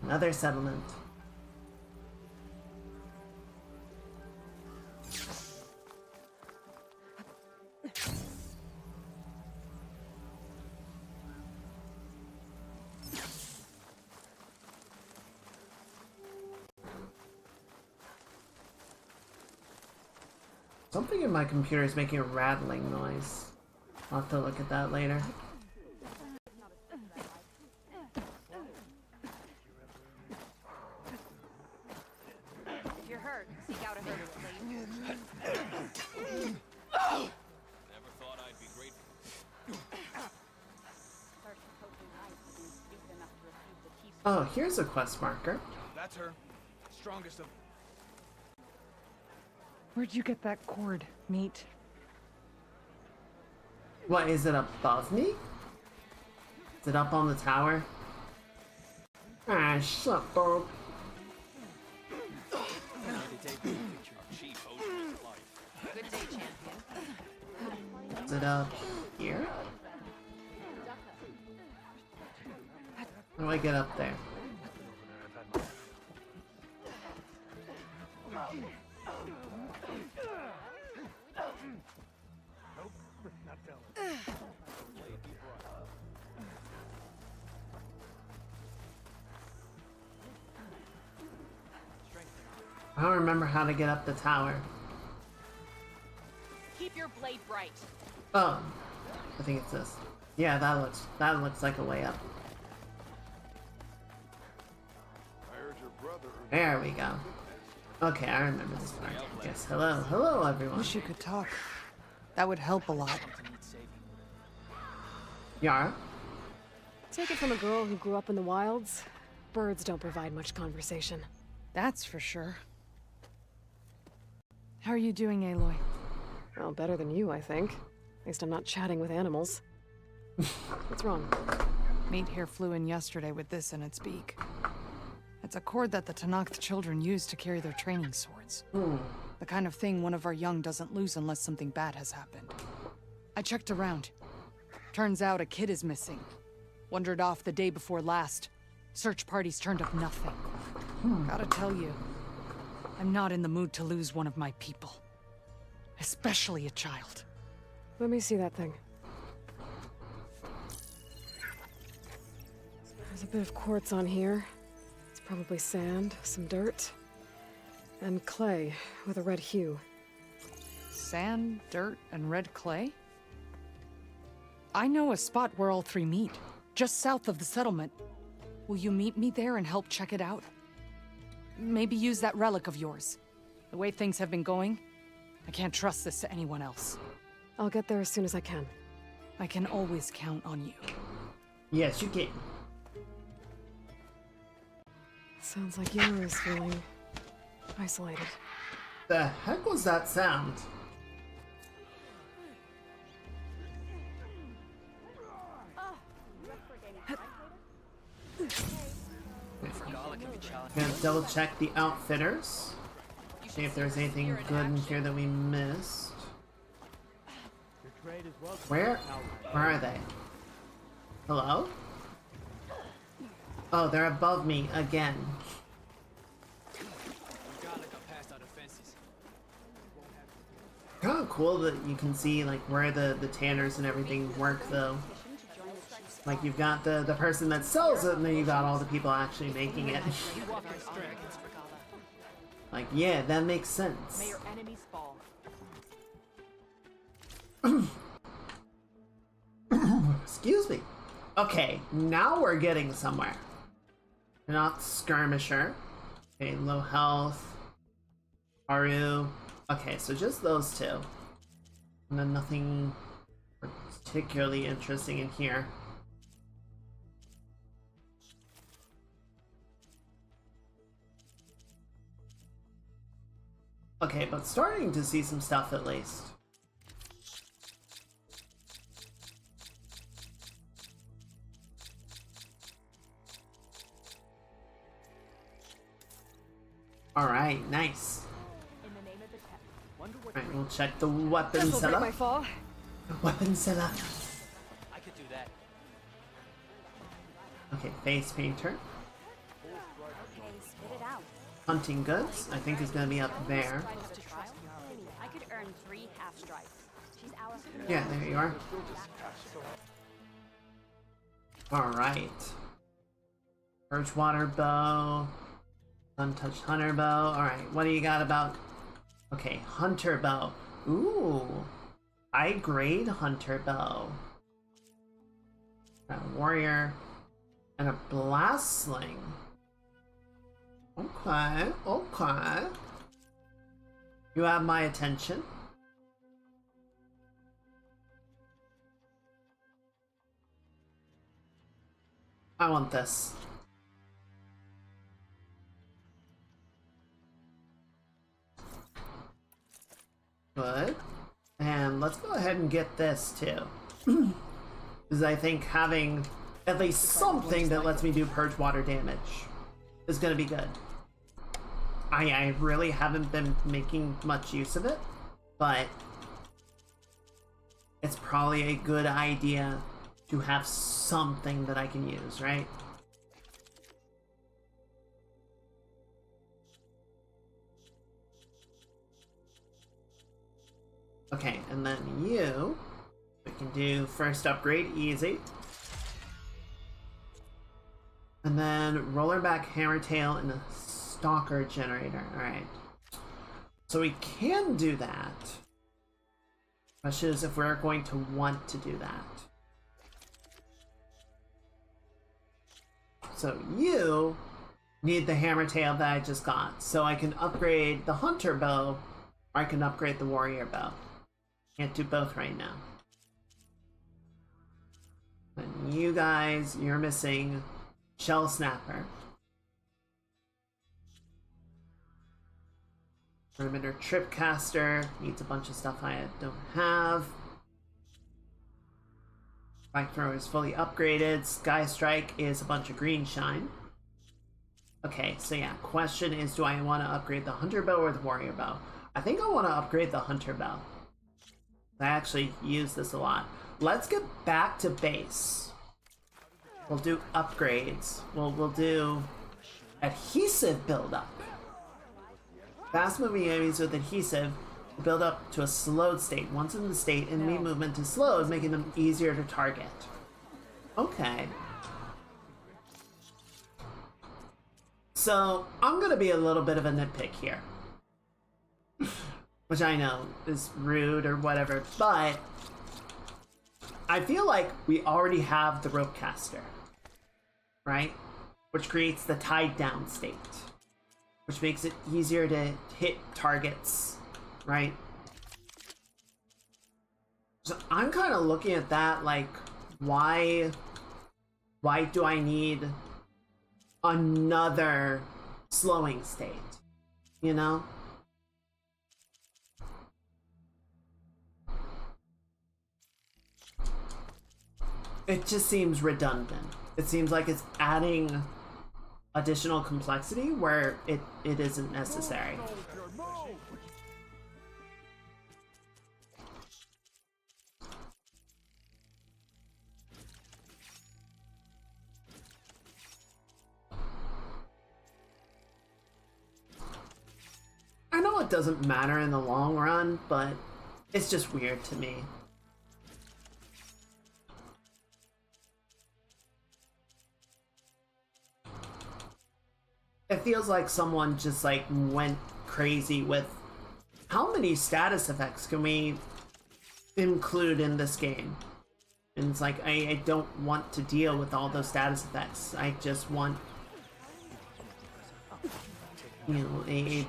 Another settlement. Something in my computer is making a rattling noise. I'll have to look at that later. If you're hurt, seek out a herbalist, please. Never thought I'd be grateful. Oh, here's a quest marker. That's her. Strongest of... Where'd you get that cord, meat? What, is it above me? Is it up on the tower? Ah, shut up. Good day, champion. Is it up here? How do I get up there? I don't remember how to get up the tower. Keep your blade bright. Oh, I think it's this. Yeah, that looks like a way up. There we go. Okay, I remember this part. Yes, hello everyone. Wish you could talk. That would help a lot. Yara? Take it from a girl who grew up in the wilds. Birds don't provide much conversation. That's for sure. How are you doing, Aloy? Well, better than you, I think. At least I'm not chatting with animals. What's wrong? Meat here flew in yesterday with this in its beak. It's a cord that the Tenakth children use to carry their training swords. The kind of thing one of our young doesn't lose unless something bad has happened. I checked around. Turns out a kid is missing. Wandered off the day before last. Search parties turned up nothing. Gotta tell you, I'm not in the mood to lose one of my people. Especially a child. Let me see that thing. There's a bit of quartz on here. It's probably sand, some dirt, and clay with a red hue. Sand, dirt, and red clay? I know a spot where all three meet, just south of the settlement. Will you meet me there and help check it out? Maybe use that relic of yours. The way things have been going, I can't trust this to anyone else. I'll get there as soon as I can. I can always count on you. Yes, you can. Sounds like Yara's feeling isolated. The heck was that sound? Gonna double check the outfitters. See if there's anything good in here that we missed. Where are they? Hello? Oh, they're above me again. Kind of cool that you can see like where the tanners and everything work though. Like you've got the person that sells it and then you've got all the people actually making it. Like yeah, that makes sense. May your enemies fall. Excuse me. Okay, now we're getting somewhere. We're not skirmisher. Okay, low health. Haru. Okay, so just those two. And then nothing particularly interesting in here. Okay, but starting to see some stuff at least. Alright, nice. Alright, we'll check the weapon This'll break my setup. fall. Weapon setup. I could do that. Okay, face painter. Okay, spit it out. Hunting goods, I think is gonna be up there. I could earn 3 half stripes. She's our Yeah, there you are. Alright. Birchwater bow. Untouched hunter bow. Alright, what do you got about... Okay, hunter bow. Ooh. High grade hunter bow. A warrior. And a blast sling. Okay, okay. You have my attention. I want this. Good. And let's go ahead and get this too. Because I think having at least something that lets me do purge water damage is going to be good. I really haven't been making much use of it, but it's probably a good idea to have something that I can use, right? Okay, and then you, we can do first upgrade, easy. And then rollerback hammer tail and a stalker generator. Alright. So we can do that. Question is if we're going to want to do that. So you need the hammer tail that I just got. So I can upgrade the hunter bow, or I can upgrade the warrior bow. Can't do both right now. And you guys, you're missing shell snapper. Perimeter tripcaster needs a bunch of stuff I don't have. Spike thrower is fully upgraded. Sky strike is a bunch of green shine. Okay, so yeah, question is, do I want to upgrade the hunter bow or the warrior bow? I think I want to upgrade the hunter bow. I actually use this a lot. Let's get back to base. We'll do upgrades. We'll do adhesive buildup. Fast moving enemies with adhesive build up to a slowed state. Once in the state, enemy movement is slowed, making them easier to target. Okay. So, I'm gonna be a little bit of a nitpick here. Which I know is rude or whatever, but I feel like we already have the rope caster, right? Which creates the tied down state, which makes it easier to hit targets, right? So I'm kind of looking at that like, why do I need another slowing state, you know? It just seems redundant. It seems like it's adding additional complexity where it isn't necessary. I know it doesn't matter in the long run, but it's just weird to me. It feels like someone just like went crazy with how many status effects can we include in this game? And it's like, I don't want to deal with all those status effects. I just want, you know, a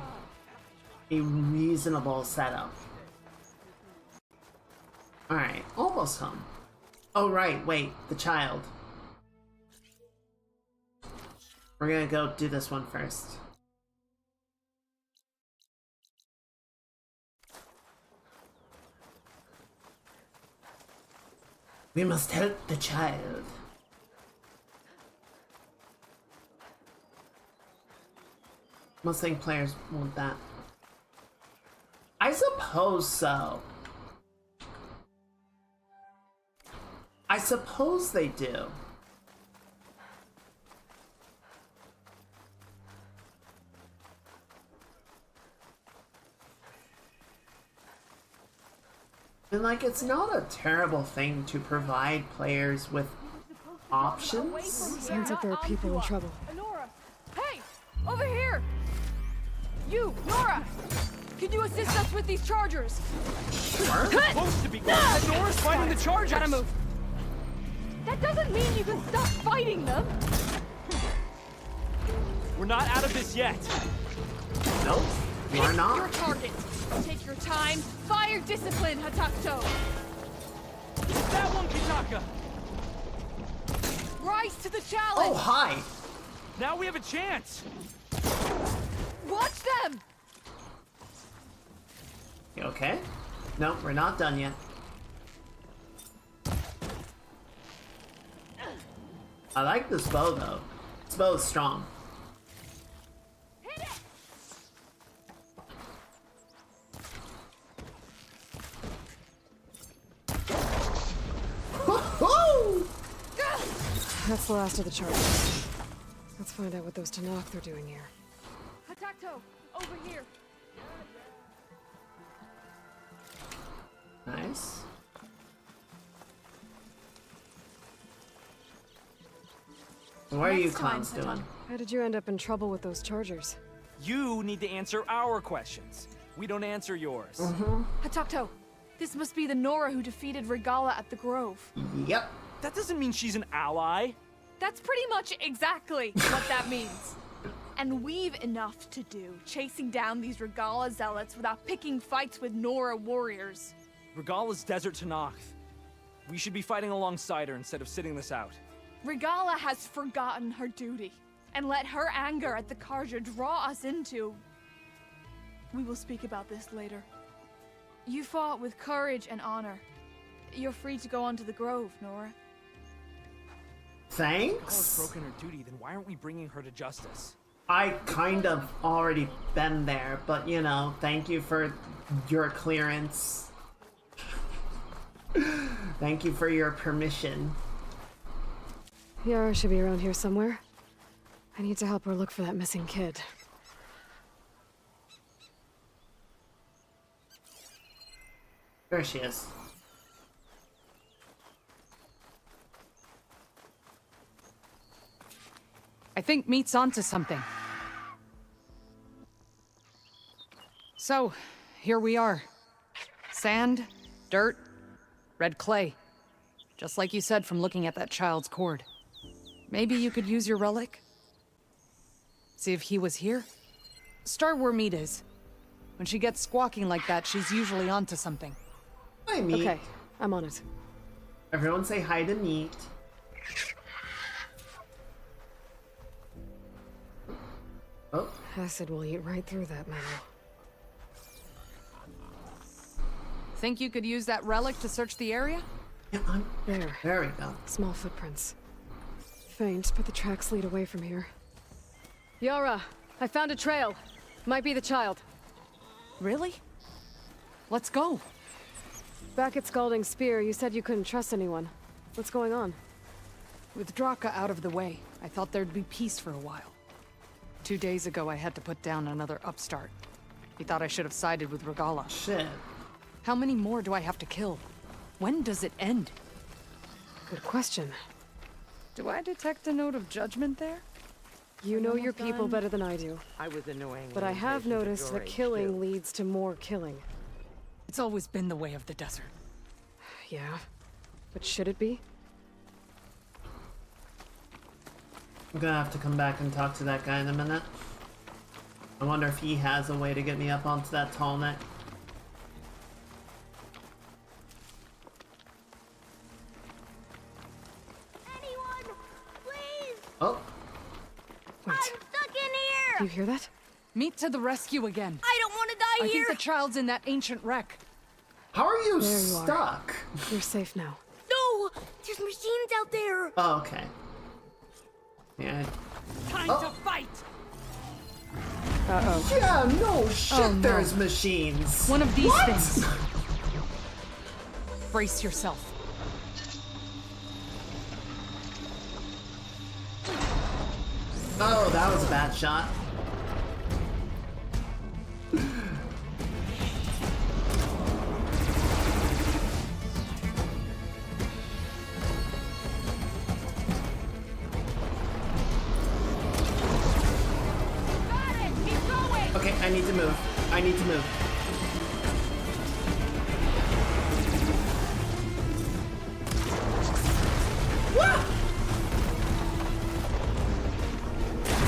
reasonable setup. Alright, almost home. Oh right, wait, the child. We're gonna go do this one first. We must help the child. Most think players want that. I suppose so. I suppose they do. And like, it's not a terrible thing to provide players with options. Sounds like there are people in trouble. Nora! Hey! Over here! You, Nora! Can you assist us with these chargers? Sure. Supposed to be gone. Nora's fighting the Chargers. Gotta move. That doesn't mean you can stop fighting them! We're not out of this yet. Nope, you are Your not. target. Take your time. Fire discipline, Hatakto. That one, Kitaka. Rise to the challenge. Oh, hi. Now we have a chance. Watch them. You okay? Nope, we're not done yet. I like this bow though. This bow is strong. Hit it. Woohoo! That's the last of the charges. Let's find out what those Tanakh are doing here. Hatakto, over here. Nice. What are you Next time, clowns doing? How did you end up in trouble with those chargers? You need to answer our questions. we don't answer yours. Hatakto, this must be the Nora who defeated Regala at the Grove. Yep. That doesn't mean she's an ally. That's pretty much exactly what that means. And we've enough to do chasing down these Regala zealots without picking fights with Nora warriors. Regala's desert to Noct. We should be fighting alongside her instead of sitting this out. Regala has forgotten her duty and let her anger at the Carja draw us into... We will speak about this later. You fought with courage and honor. You're free to go on to the Grove, Nora. If Regala's Thanks. broken her duty, then why aren't we bringing her to justice? I kind of already been there, but you know, thank you for your clearance. Thank you for your permission. Yara should be around here somewhere. I need to help her look for that missing kid. There she is. I think Meat's onto something. So, here we are. Sand, dirt, red clay. Just like you said from looking at that child's cord. Maybe you could use your relic? See if he was here? Start where Meat is. When she gets squawking like that, she's usually onto something. Hi, Meat. Okay, I'm on it. Everyone say hi to Meat. Oh, Acid will eat right through that metal. Think you could use that relic to search the area? yeah, There. there we go. Small footprints. Faint, but the tracks lead away from here. Yara, I found a trail. Might be the child. Really? Let's go. Back at Scalding Spear, you said you couldn't trust anyone. What's going on? With Draka out of the way, I thought there'd be peace for a while. 2 days ago, I had to put down another upstart. He thought I should have sided with Regala. Shit. How many more do I have to kill? When does it end? Good question. Do I detect a note of judgment there? You know your people better than I do. I was annoying. But I have noticed that killing leads to more killing. It's always been the way of the desert. Yeah. But should it be? I'm gonna have to come back and talk to that guy in a minute. I wonder if he has a way to get me up onto that tall neck. Anyone, please! Oh, Wait, I'm stuck in here! do you hear that? Meet to the rescue again. I don't want to die I here! think the child's in that ancient wreck. how are you There you are. stuck? You're safe now. No! There's machines out there! Oh, okay. Yeah. Time Oh. to fight! Uh-oh. Yeah, no shit, Oh, no. there's machines. One of these What? things. Brace yourself. Oh, that was a bad shot. Got it! Keep going! Okay, I need to move. I need to move.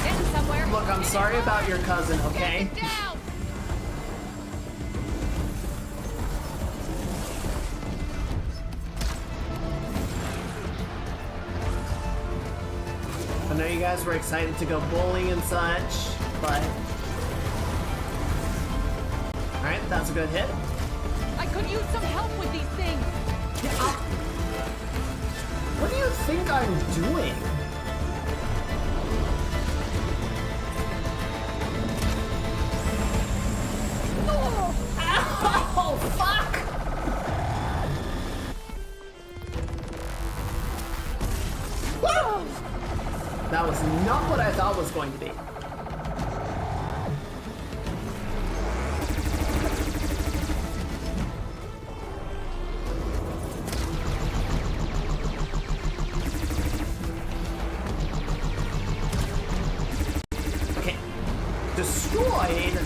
Getting somewhere. Look, I'm sorry about your cousin, okay? Get down! I know you guys were excited to go bowling and such, but... Alright, that's a good hit. I could use some help with these things! What do you think I'm doing? Oh, fuck! Woo! That was not what I thought was going to be. Okay. Destroyed?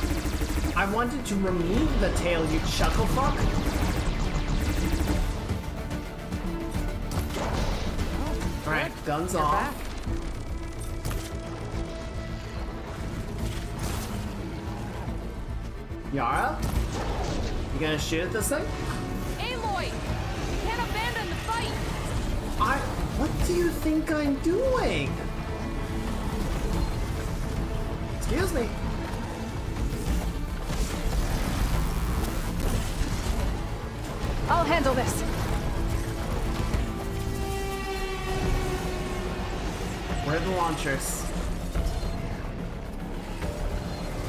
I wanted to remove the tail, you chuckle fuck. Alright, guns You're off. back. Yara? You gonna shoot at this thing? Aloy! You can't abandon the fight! What do you think I'm doing? Excuse me. I'll handle this. Where are the launchers?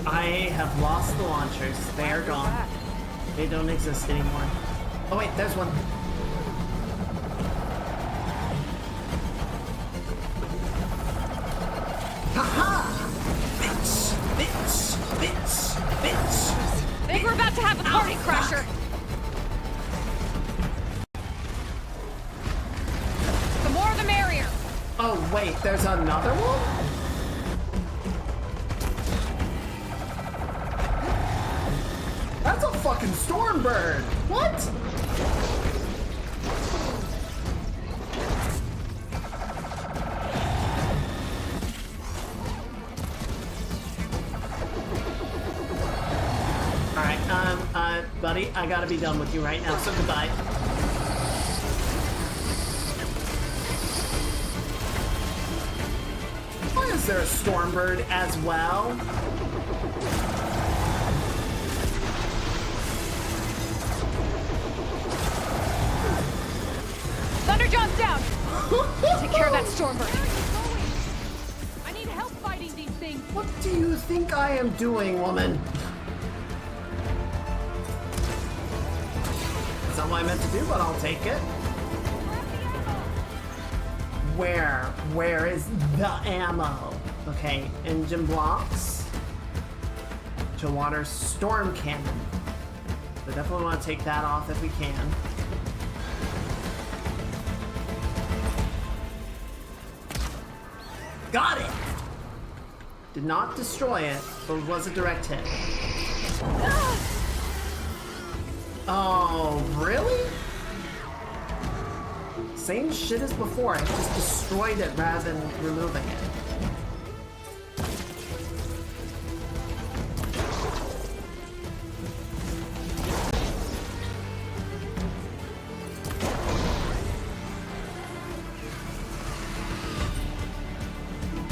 I have lost the launchers. They are gone. They don't exist anymore. Oh wait, there's one. Haha! Bitch! Bitch! Bitch! Bitch! I think we're about to have a party crasher! The more the merrier! Oh wait, there's another one? That's a fucking storm bird! What? Alright, buddy, I gotta be done with you right now, so goodbye. Why is there a storm bird as well? Thunderjaws down! Take care of that Stormbird. I need help fighting these things. What do you think I am doing, woman? That's not what I meant to do, but I'll take it. Where is the ammo? Okay, engine blocks. To water storm cannon. So definitely want to take that off if we can. Got it! Did not destroy it, but it was a direct hit. Oh, really? Same shit as before, I just destroyed it rather than removing it.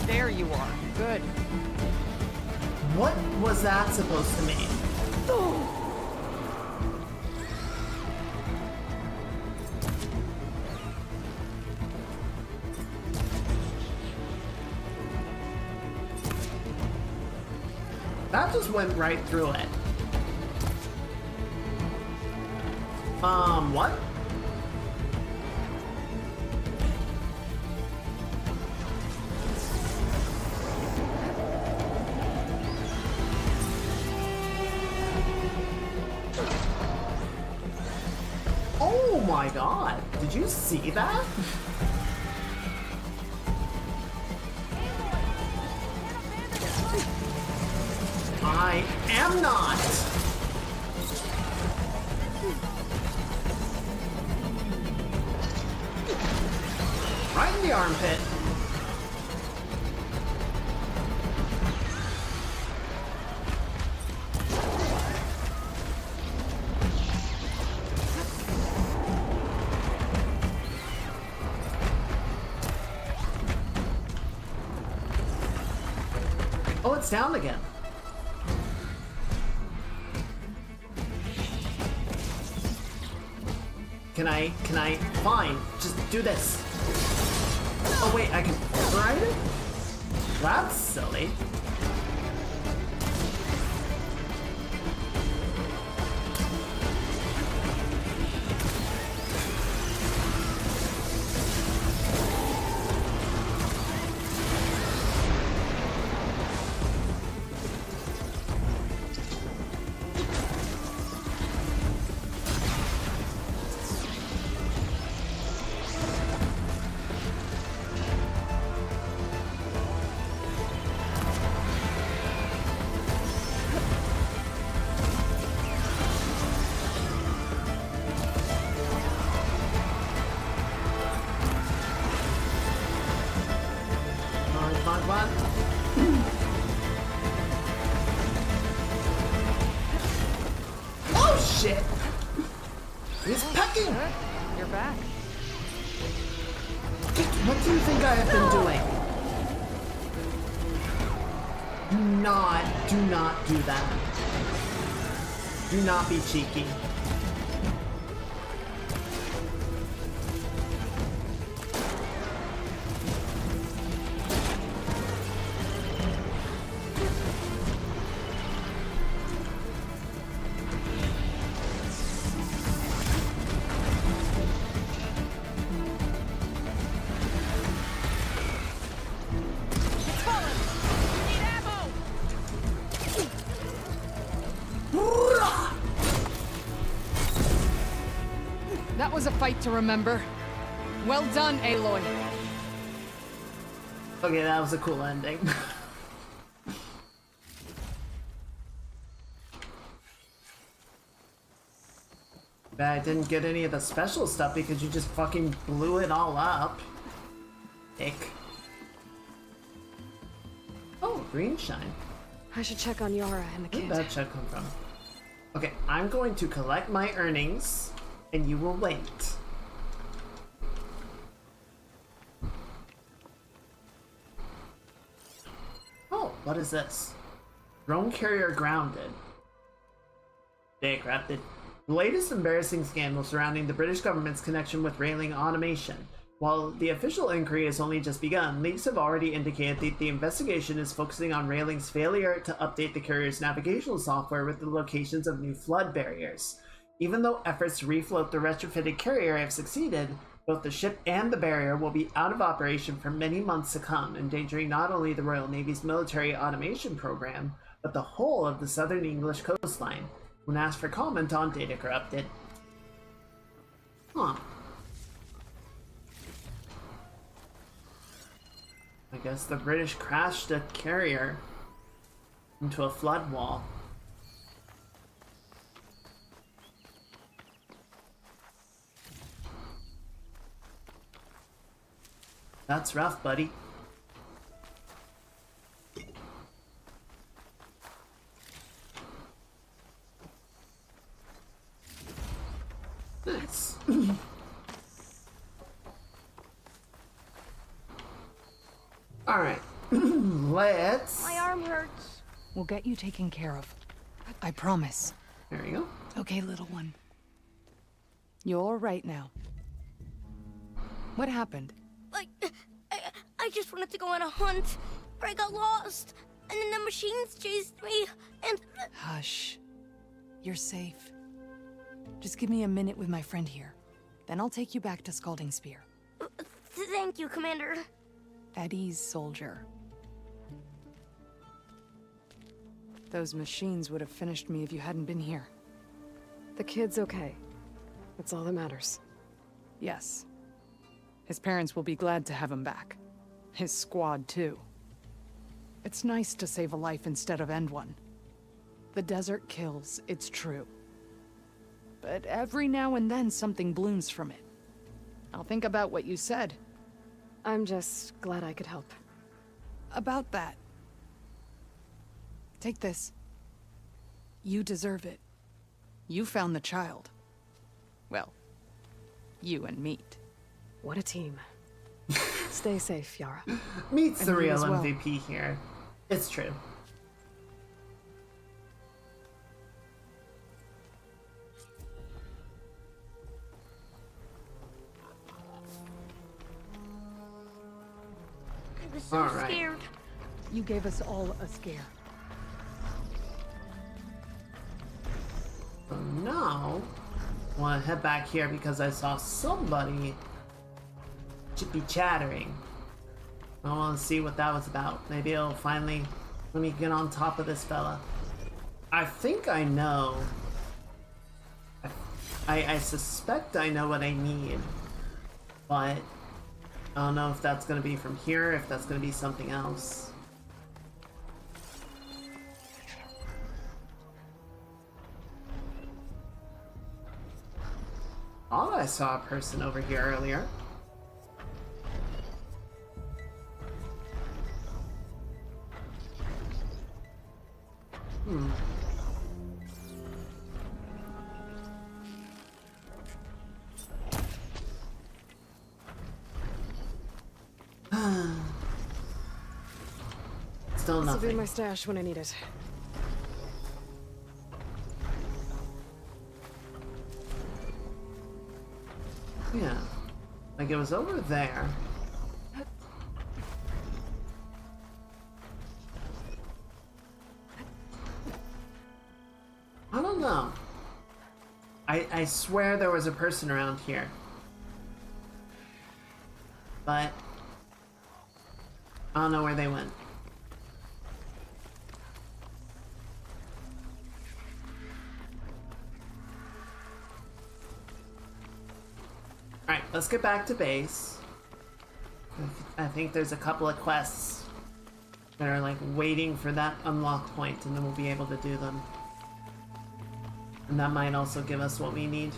There you are. Good. What was that supposed to mean? That just went right through it. What? Oh my god, did you see that? I am not! Right in the armpit. Oh, it's down again. Can I, fine, just do this. Oh wait, I can ride it? That's silly. You're back. What do you think I have been doing? Do not do that. Do not be cheeky. That was a fight to remember. Well done, Aloy. Okay, that was a cool ending. Bet I didn't get any of the special stuff because you just fucking blew it all up. Dick. Oh, green shine. I should check on Yara and the Where kid. did that check come from? Okay, I'm going to collect my earnings, and you will wait. Oh, what is this? Drone carrier grounded. They corrupted. The latest embarrassing scandal surrounding the British government's connection with railing automation. While the official inquiry has only just begun, leaks have already indicated that the investigation is focusing on Railing's failure to update the carrier's navigational software with the locations of new flood barriers. Even though efforts to refloat the retrofitted carrier have succeeded, both the ship and the barrier will be out of operation for many months to come, endangering not only the Royal Navy's military automation program, but the whole of the southern English coastline. When asked for comment on Data Corrupted. Huh. I guess the British crashed a carrier into a flood wall. That's rough, buddy. Nice. Alright. Let's... My arm hurts. We'll get you taken care of. I promise. There you go. Okay, little one. You're all right now. What happened? I just wanted to go on a hunt, but I got lost, and then the machines chased me, and... Hush. You're safe. Just give me a minute with my friend here. Then I'll take you back to Scalding Spear. Thank you, Commander. At ease, soldier. Those machines would have finished me if you hadn't been here. The kid's okay. That's all that matters. Yes. His parents will be glad to have him back. His squad, too. It's nice to save a life instead of end one. The desert kills, it's true. But every now and then something blooms from it. I'll think about what you said. I'm just glad I could help. About that. Take this. You deserve it. You found the child. Well, you and Meat. What a team. Stay safe, Yara. Meets the And you real as well. MVP here. It's true. I was so All right. scared. You gave us all a scare. So now, I want to head back here because I saw somebody be chattering. I want to see what that was about. Maybe it'll finally let me get on top of this fella. I think I know. I suspect I know what I need, but I don't know if that's going to be from here, if that's going to be something else. Thought I saw a person over here earlier. Hmm. Still This will be nothing. my stash when I need it. Yeah. Like it was over there. I don't know. I swear there was a person around here. But I don't know where they went. Alright, let's get back to base. I think there's a couple of quests that are like waiting for that unlock point, and then we'll be able to do them. And that might also give us what we need.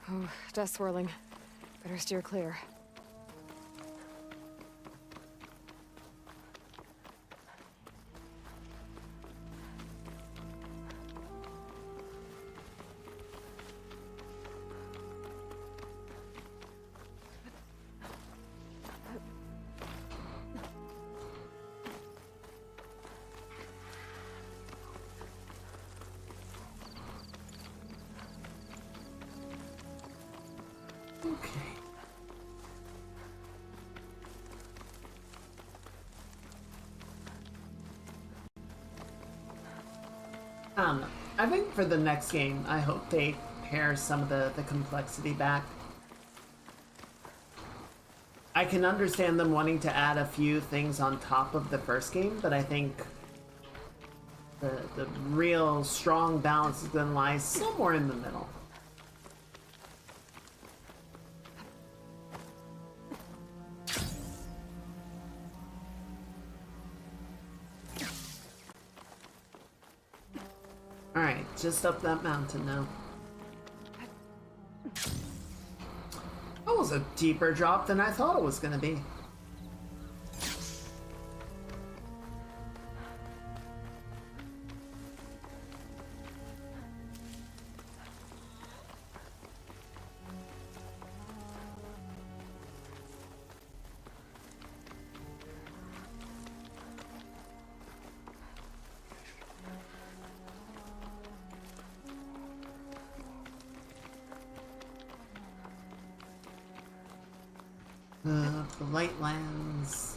Oh, dust swirling. Better steer clear. Okay. I think for the next game, I hope they pare some of the complexity back. I can understand them wanting to add a few things on top of the first game, but I think the real strong balance is going to lie somewhere in the middle. Alright, just up that mountain now. That was a deeper drop than I thought it was gonna be. The light lands.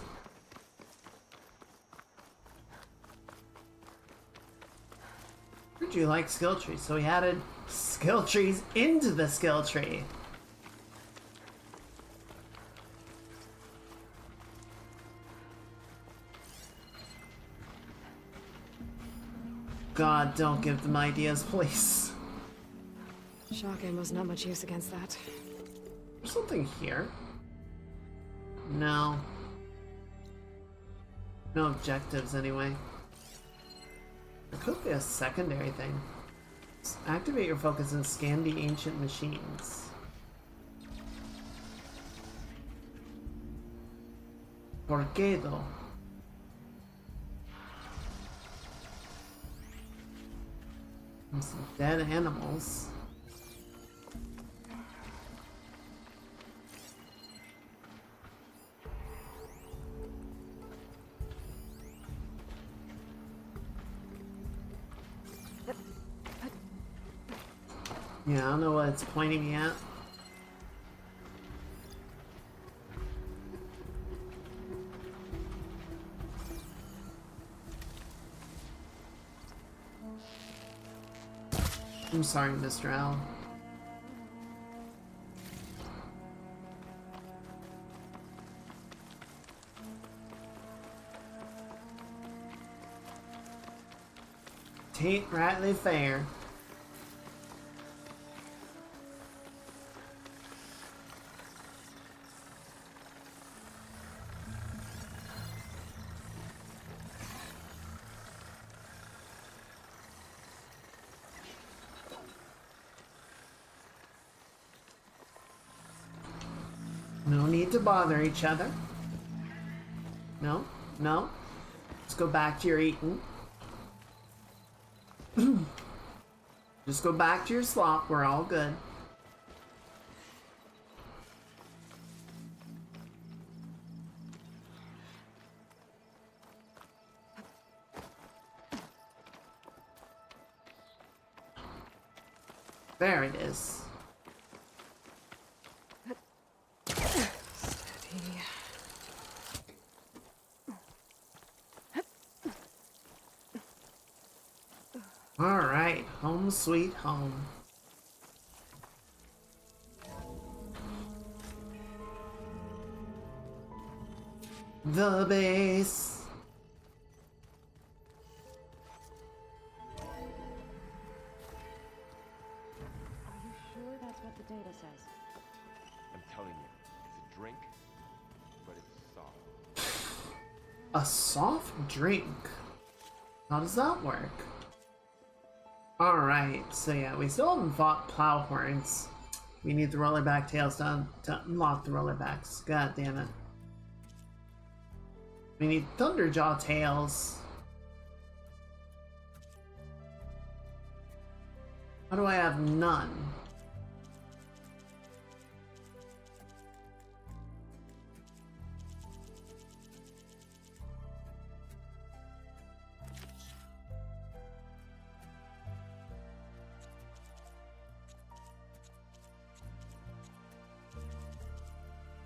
Heard you like skill trees, so we added skill trees into the skill tree. God, don't give them ideas, please. Shock ammo's not much use against that. There's something here. No. No objectives, anyway. There could be a secondary thing. Activate your focus and scan the ancient machines. ¿Por qué though? And some dead animals. Yeah, I don't know what it's pointing me at. I'm sorry, Mr. Al. Tain't rightly fair. need to bother each other. No, no. Let's go back to your eating. Just go back to your slop. We're all good. There it is. Steady. All right, home sweet home. The base. Sure that's what the data says? I'm telling you, it's a drink, but it's soft. A soft drink. How does that work? Alright, so yeah, we still haven't fought Plowhorns. We need the rollerback tails to unlock the rollerbacks. God damn it. We need Thunderjaw tails. How do I have none?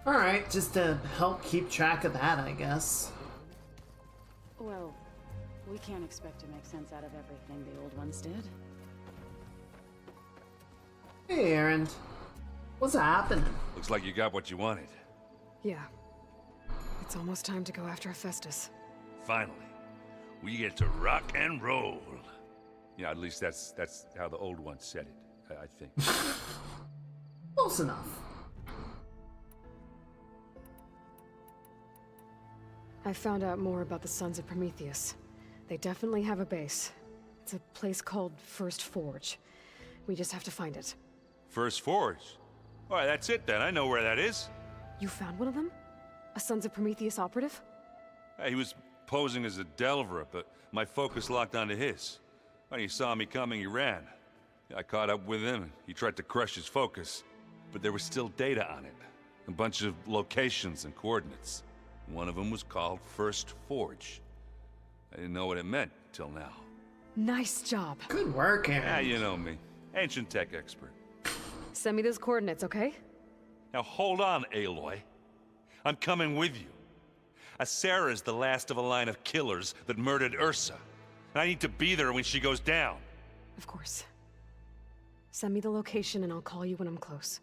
Alright, just to help keep track of that, I guess. Well, we can't expect to make sense out of everything the old ones did. Hey, Aaron. What's happening? Looks like you got what you wanted. Yeah. It's almost time to go after Hephaestus. Finally, we get to rock and roll. Yeah, at least that's how the old ones said it, I think. Close enough. I found out more about the Sons of Prometheus. They definitely have a base. It's a place called First Forge. We just have to find it. First Forge? Alright, that's it then. I know where that is. You found one of them? A Sons of Prometheus operative? He was posing as a Delver, but my focus locked onto his. When he saw me coming, he ran. I caught up with him, and he tried to crush his focus. But there was still data on it. A bunch of locations and coordinates. One of them was called First Forge. I didn't know what it meant till now. Nice job. Good work, Aaron. Yeah, you know me. Ancient tech expert. Send me those coordinates, okay? Now hold on, Aloy. I'm coming with you. Asera is the last of a line of killers that murdered Ursa. And I need to be there when she goes down. Of course. Send me the location and I'll call you when I'm close.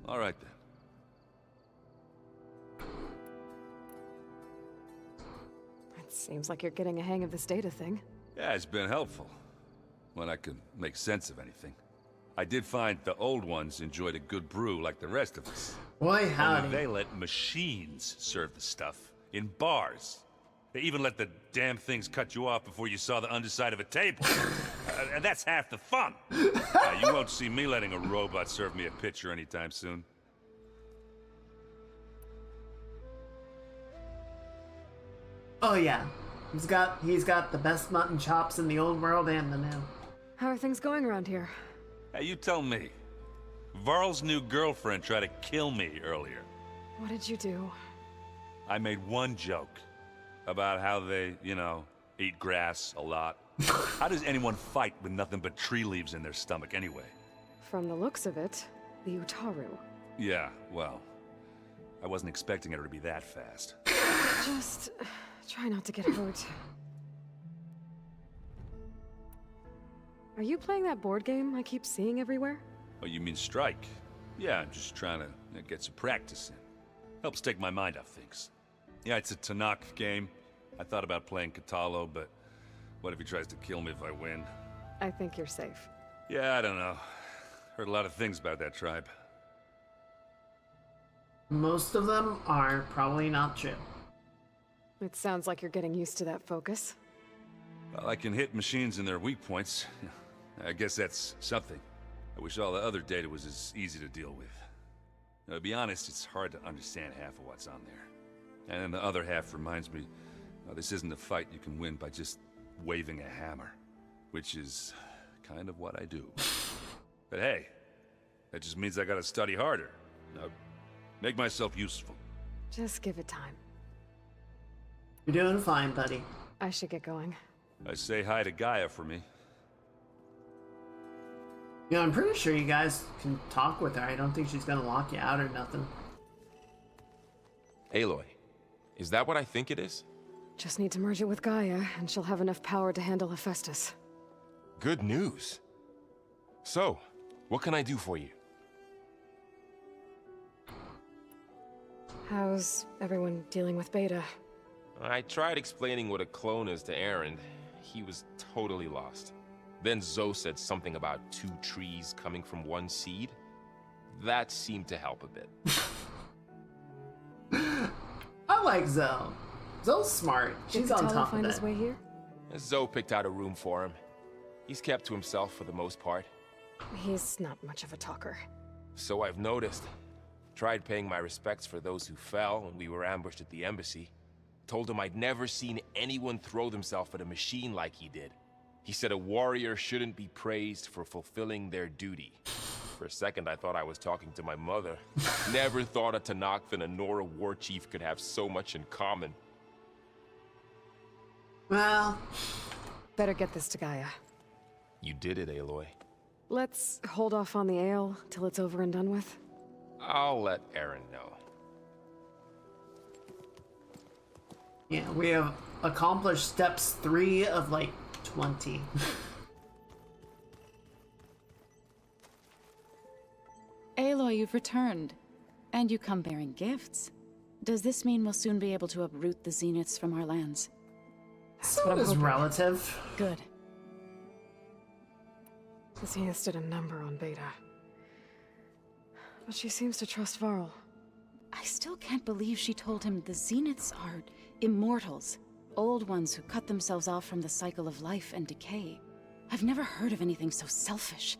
All right then. It seems like you're getting a hang of this data thing. Yeah, it's been helpful. When I could make sense of anything. I did find the old ones enjoyed a good brew like the rest of us. Boy, howdy. Only they let machines serve the stuff in bars. They even let the damn things cut you off before you saw the underside of a table. And that's half the fun. You won't see me letting a robot serve me a pitcher anytime soon. Oh yeah, he's got the best mutton chops in the old world and the new. How are things going around here? Hey, you tell me. Varl's new girlfriend tried to kill me earlier. What did you do? I made one joke about how they, you know, eat grass a lot. How does anyone fight with nothing but tree leaves in their stomach anyway? From the looks of it, the Utaru. Yeah, well, I wasn't expecting her to be that fast. Just try not to get hurt. Are you playing that board game I keep seeing everywhere? Oh, you mean Strike? Yeah, I'm just trying to get some practice in. Helps take my mind off things. Yeah, it's a Tanakh game. I thought about playing Katalo, but what if he tries to kill me if I win? I think you're safe. Yeah, I don't know. Heard a lot of things about that tribe. Most of them are probably not true. It sounds like you're getting used to that focus. Well, I can hit machines in their weak points. I guess that's something. I wish all the other data was as easy to deal with. To be honest, it's hard to understand half of what's on there. And then the other half reminds me, this isn't a fight you can win by just waving a hammer. Which is kind of what I do. But hey, that just means I gotta study harder. Now, make myself useful. Just give it time. You're doing fine, buddy. I should get going. Say hi to Gaia for me. Yeah, I'm pretty sure you guys can talk with her. I don't think she's gonna lock you out or nothing. Aloy, is that what I think it is? Just need to merge it with Gaia, and she'll have enough power to handle Hephaestus. Good news. So, what can I do for you? How's everyone dealing with Beta? I tried explaining what a clone is to Aaron. He was totally lost. Then Zoe said something about 2 trees coming from 1 seed. That seemed to help a bit. I like Zoe. Zoe's smart. She's on top of find it. his way here? Zoe picked out a room for him. He's kept to himself for the most part. He's not much of a talker. So I've noticed. Tried paying my respects for those who fell when we were ambushed at the embassy. Told him I'd never seen anyone throw themselves at a machine like he did. He said a warrior shouldn't be praised for fulfilling their duty. For a second, I thought I was talking to my mother. Never thought a Tenakth and a Nora war chief could have so much in common. Well, better get this to Gaia. You did it, Aloy. Let's hold off on the ale till it's over and done with. I'll let Aaron know. yeah, we have accomplished steps 3 of like 20. Aloy, you've returned. And you come bearing gifts. Does this mean we'll soon be able to uproot the Zeniths from our lands? So is relative. Good. The Zeniths did a number on Beta. But she seems to trust Varl. I still can't believe she told him the Zeniths are immortals. Old ones who cut themselves off from the cycle of life and decay. I've never heard of anything so selfish.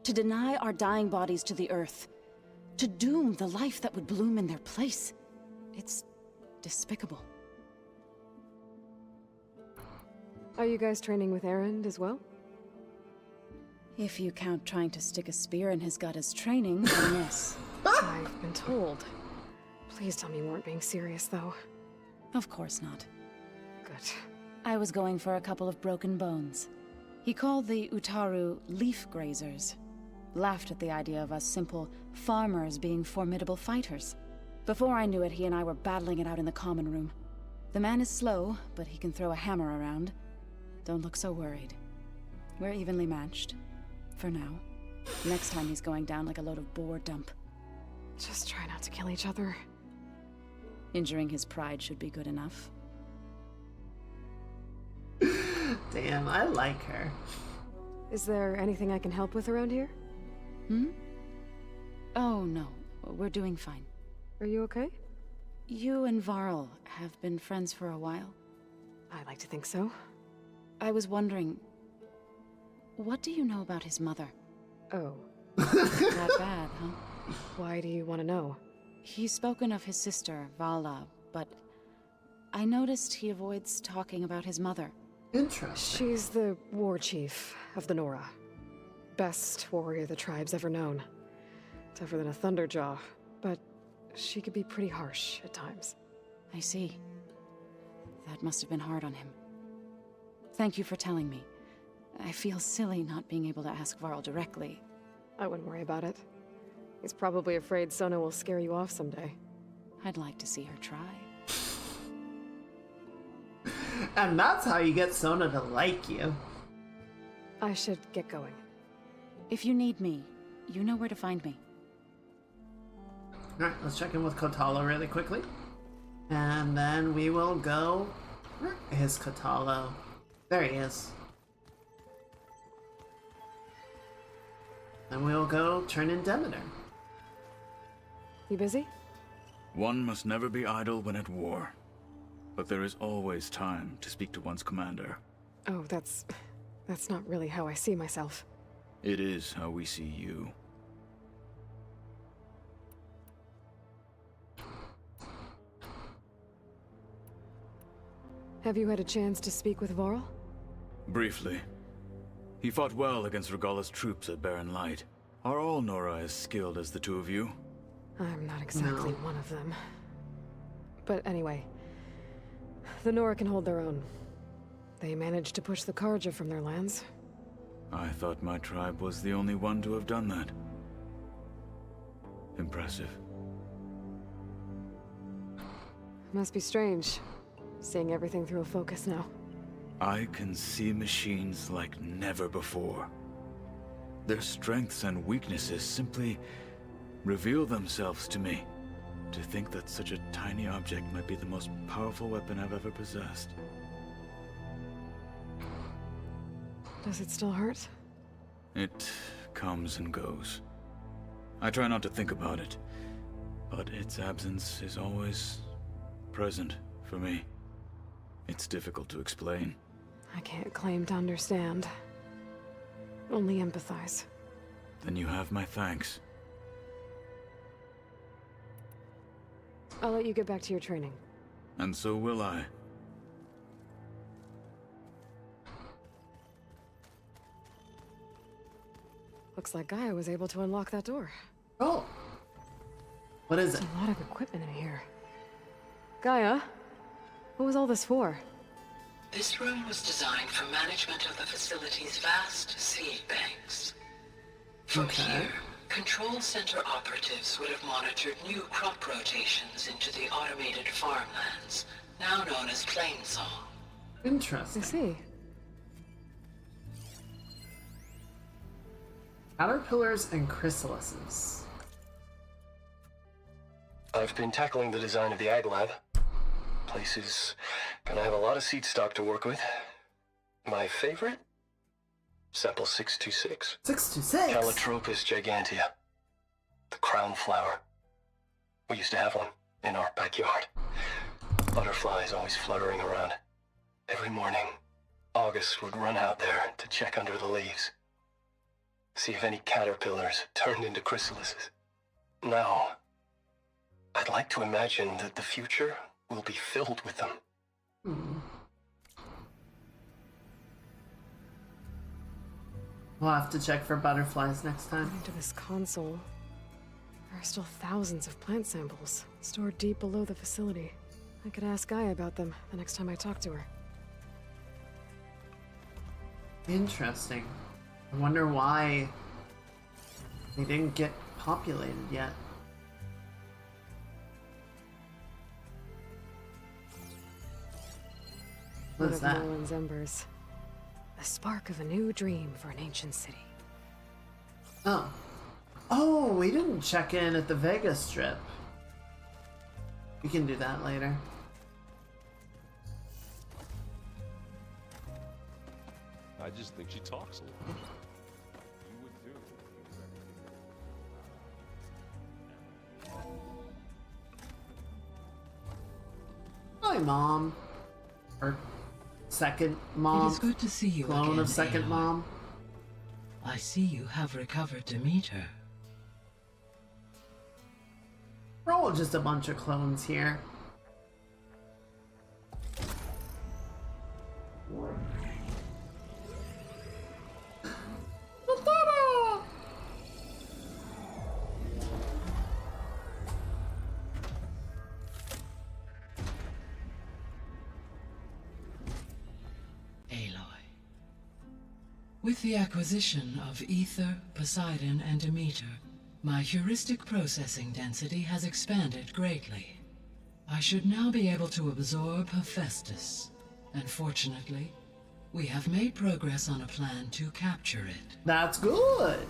To deny our dying bodies to the earth. To doom the life that would bloom in their place. It's despicable. Are you guys training with Erend as well? If you count trying to stick a spear in his gut as training, then yes. I've been told. Please tell me you weren't being serious, though. Of course not. Good. I was going for a couple of broken bones. He called the Utaru leaf grazers. Laughed at the idea of us simple farmers being formidable fighters. Before I knew it, he and I were battling it out in the common room. The man is slow, but he can throw a hammer around. Don't look so worried. We're evenly matched. For now. Next time he's going down like a load of boar dump. Just try not to kill each other. Injuring his pride should be good enough. Damn, I like her. Is there anything I can help with around here? Hmm? Oh, no. We're doing fine. Are you okay? You and Varl have been friends for a while. I like to think so. I was wondering... what do you know about his mother? Oh. That bad, huh? Why do you want to know? He's spoken of his sister, Vala, but... I noticed he avoids talking about his mother. Interesting. She's the war chief of the Nora. Best warrior the tribe's ever known. Tougher than a Thunderjaw, but she could be pretty harsh at times. I see. That must have been hard on him. Thank you for telling me. I feel silly not being able to ask Varl directly. I wouldn't worry about it. He's probably afraid Sona will scare you off someday. I'd like to see her try. And that's how you get Sona to like you. I should get going. If you need me, you know where to find me. Alright, let's check in with Kotallo really quickly. And then we will go... Where is Kotallo? There he is. Then we'll go turn in Demeter. You busy? One must never be idle when at war. But there is always time to speak to one's commander. Oh, that's not really how I see myself. It is how we see you. Have you had a chance to speak with Varl? Briefly. He fought well against Regalla's troops at Barren Light. Are all Nora as skilled as the two of you? I'm not exactly one of them. But anyway, the Nora can hold their own. They managed to push the Carja from their lands. I thought my tribe was the only one to have done that. Impressive. Must be strange, seeing everything through a focus now. I can see machines like never before. Their strengths and weaknesses simply reveal themselves to me. To think that such a tiny object might be the most powerful weapon I've ever possessed. Does it still hurt? It comes and goes. I try not to think about it, but its absence is always present for me. It's difficult to explain. I can't claim to understand. Only empathize. Then you have my thanks. I'll let you get back to your training. And so will I. Looks like Gaia was able to unlock that door. Oh. What is it? There's a lot of equipment in here. Gaia, what was all this for? This room was designed for management of the facility's vast seed banks. From here, Control Center operatives would have monitored new crop rotations into the automated farmlands, now known as Plainsong. Interesting. I see. Caterpillars and chrysalises. I've been tackling the design of the Ag Lab. Place is gonna have a lot of seed stock to work with. My favorite? Sample 626. 626? Calotropis gigantea. The crown flower. We used to have one in our backyard. Butterflies always fluttering around. Every morning, August would run out there to check under the leaves. See if any caterpillars turned into chrysalises. Now, I'd like to imagine that the future will be filled with them. We'll have to check for butterflies next time. Into this console, there are still thousands of plant samples stored deep below the facility. I could ask Gaia about them the next time I talk to her. Interesting. I wonder why they didn't get populated yet. What is that? Merlin's embers. The spark of a new dream for an ancient city. Oh. Oh, we didn't check in at the Vega Strip. We can do that later. I just think she talks a lot. You would too. Hi, Mom. Or second mom. It is good to see you Clone again, of second Aloy. mom. I see you have recovered Demeter. We're all just a bunch of clones here. With the acquisition of Ether, Poseidon, and Demeter, my heuristic processing density has expanded greatly. I should now be able to absorb Hephaestus, and fortunately, we have made progress on a plan to capture it. That's good.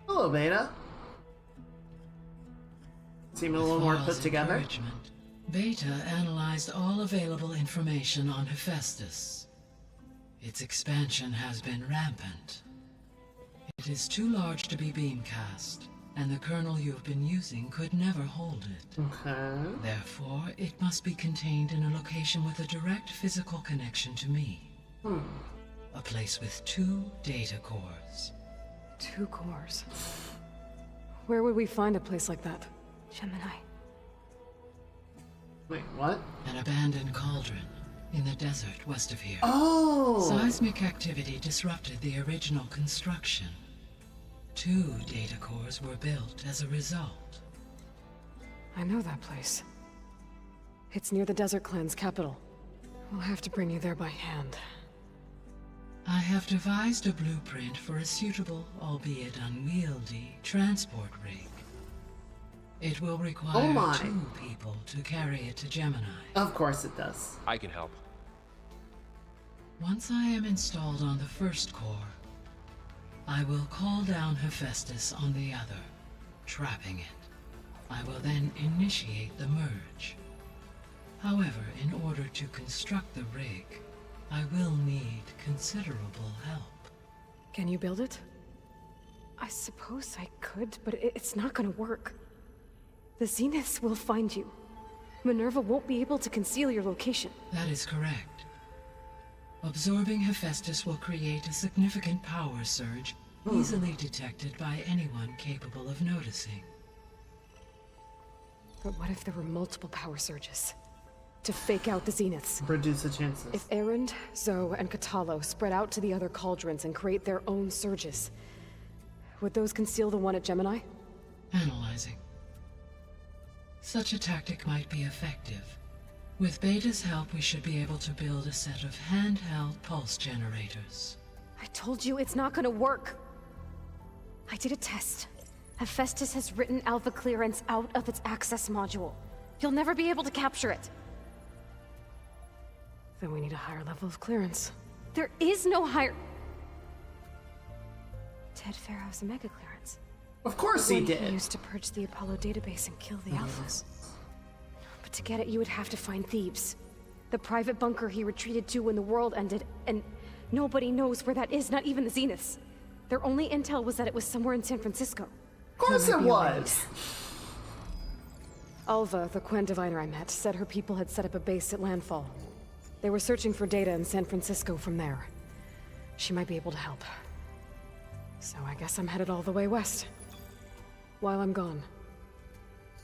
Hello, Beta. Seem a little more put together. Beta analyzed all available information on Hephaestus. Its expansion has been rampant. It is too large to be beamcast, and the kernel you have been using could never hold it. Okay. Therefore, it must be contained in a location with a direct physical connection to me. A place with 2 data cores. 2 cores? Where would we find a place like that? Gemini. Wait, what? An abandoned cauldron in the desert west of here. Oh! Seismic activity disrupted the original construction. 2 data cores were built as a result. I know that place. It's near the Desert Clan's capital. We'll have to bring you there by hand. I have devised a blueprint for a suitable, albeit unwieldy, transport rig. It will require 2 people to carry it to Gemini. Of course it does. I can help. Once I am installed on the first core, I will call down Hephaestus on the other, trapping it. I will then initiate the merge. However, in order to construct the rig, I will need considerable help. Can you build it? I suppose I could, but it's not gonna work. The Zeniths will find you. Minerva won't be able to conceal your location. That is correct. Absorbing Hephaestus will create a significant power surge, easily detected by anyone capable of noticing. But what if there were multiple power surges? To fake out the Zeniths. Reduce the chances. If Erend, Zoe, and Katalo spread out to the other cauldrons and create their own surges, would those conceal the one at Gemini? Analyzing. Such a tactic might be effective. With Beta's help, we should be able to build a set of handheld pulse generators. I told you it's not gonna work. I did a test. Hephaestus has written Alpha clearance out of its access module. You'll never be able to capture it. Then we need a higher level of clearance. There is no higher... Ted Fair has a mega clearance. Of course he did. He used to purge the Apollo database and kill the Alphas. But to get it, you would have to find Thebes. The private bunker he retreated to when the world ended, and nobody knows where that is, not even the Zeniths. Their only intel was that it was somewhere in San Francisco. Of course it was! Alva, the Quen diviner I met, said her people had set up a base at Landfall. They were searching for data in San Francisco from there. She might be able to help. So I guess I'm headed all the way west. While I'm gone,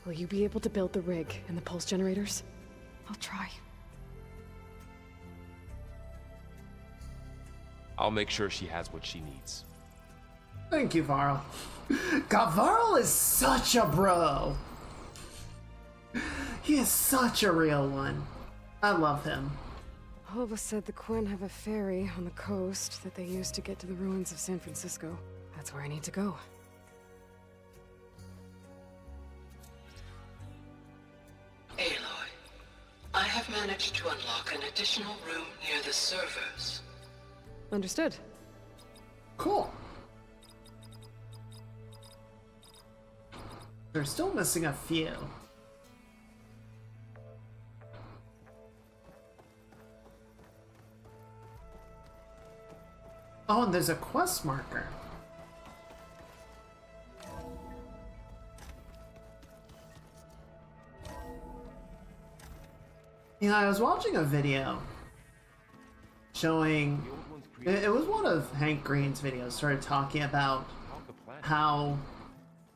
will you be able to build the rig and the pulse generators? I'll try. I'll make sure she has what she needs. Thank you, Varl. God, Varl is such a bro. He is such a real one. I love him. Alva said the Quen have a ferry on the coast that they use to get to the ruins of San Francisco. That's where I need to go. Aloy, I have managed to unlock an additional room near the servers. Understood. Cool. They're still missing a few. Oh, and there's a quest marker. You know, I was watching a video showing... It was one of Hank Green's videos, started talking about how...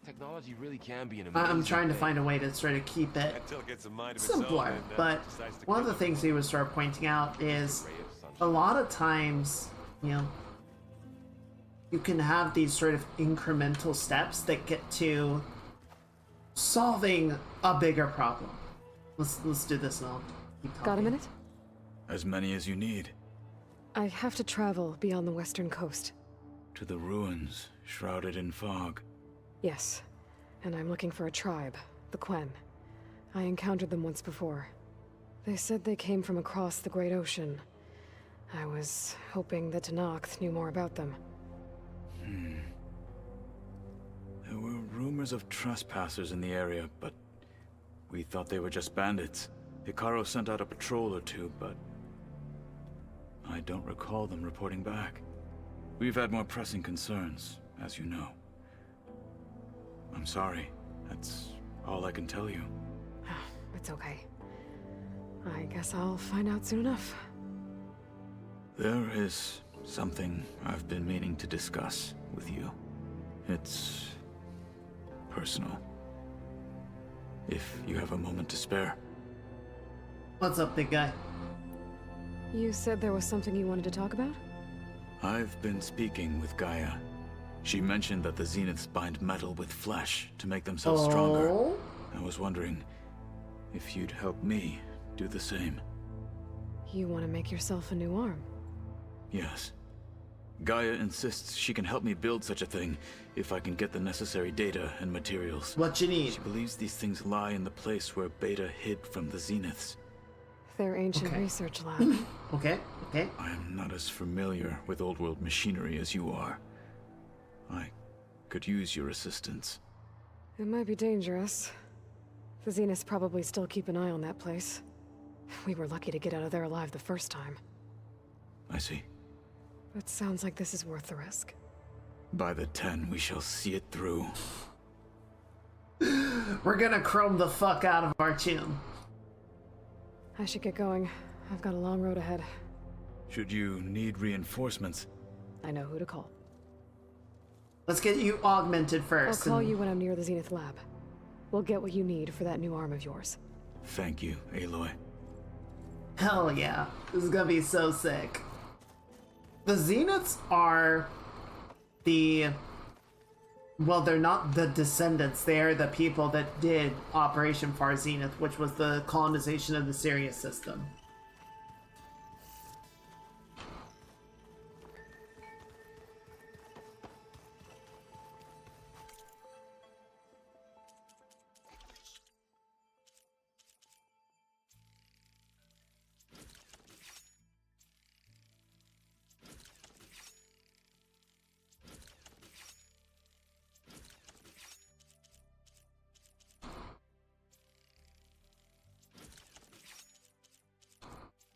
Technology really can be an I'm amazing trying to thing. find a way to sort of keep it simpler, but one of the things he was sort of pointing out is a lot of times, you know, you can have these sort of incremental steps that get to solving a bigger problem. Let's do this and I'll keep talking. Got a minute? As many as you need. I have to travel beyond the western coast. To the ruins, shrouded in fog. Yes, and I'm looking for a tribe, the Quen. I encountered them once before. They said they came from across the Great Ocean. I was hoping that Tenakth knew more about them. There were rumors of trespassers in the area, but we thought they were just bandits. Hikaru sent out a patrol or two, but I don't recall them reporting back. We've had more pressing concerns, as you know. I'm sorry. That's all I can tell you. It's okay. I guess I'll find out soon enough. There is something I've been meaning to discuss with you. It's personal. If you have a moment to spare. What's up, big guy? You said there was something you wanted to talk about? I've been speaking with Gaia. She mentioned that the Zeniths bind metal with flesh to make themselves stronger. I was wondering if you'd help me do the same. You want to make yourself a new arm? Yes. Gaia insists she can help me build such a thing if I can get the necessary data and materials. What you need? She believes these things lie in the place where Beta hid from the Zeniths. Their ancient research lab. Okay. I am not as familiar with old world machinery as you are. I could use your assistance. It might be dangerous. The Zeniths probably still keep an eye on that place. We were lucky to get out of there alive the first time. I see. But sounds like this is worth the risk. By the 10, we shall see it through. We're gonna chrome the fuck out of Artyom. I should get going. I've got a long road ahead. Should you need reinforcements? I know who to call. Let's get you augmented I'll first. call you when I'm near the Zenith lab. We'll get what you need for that new arm of yours. Thank you, Aloy. Hell yeah. This is gonna be so sick. The Zeniths are the... Well, they're not the descendants. They're the people that did Operation Far Zenith, which was the colonization of the Sirius system.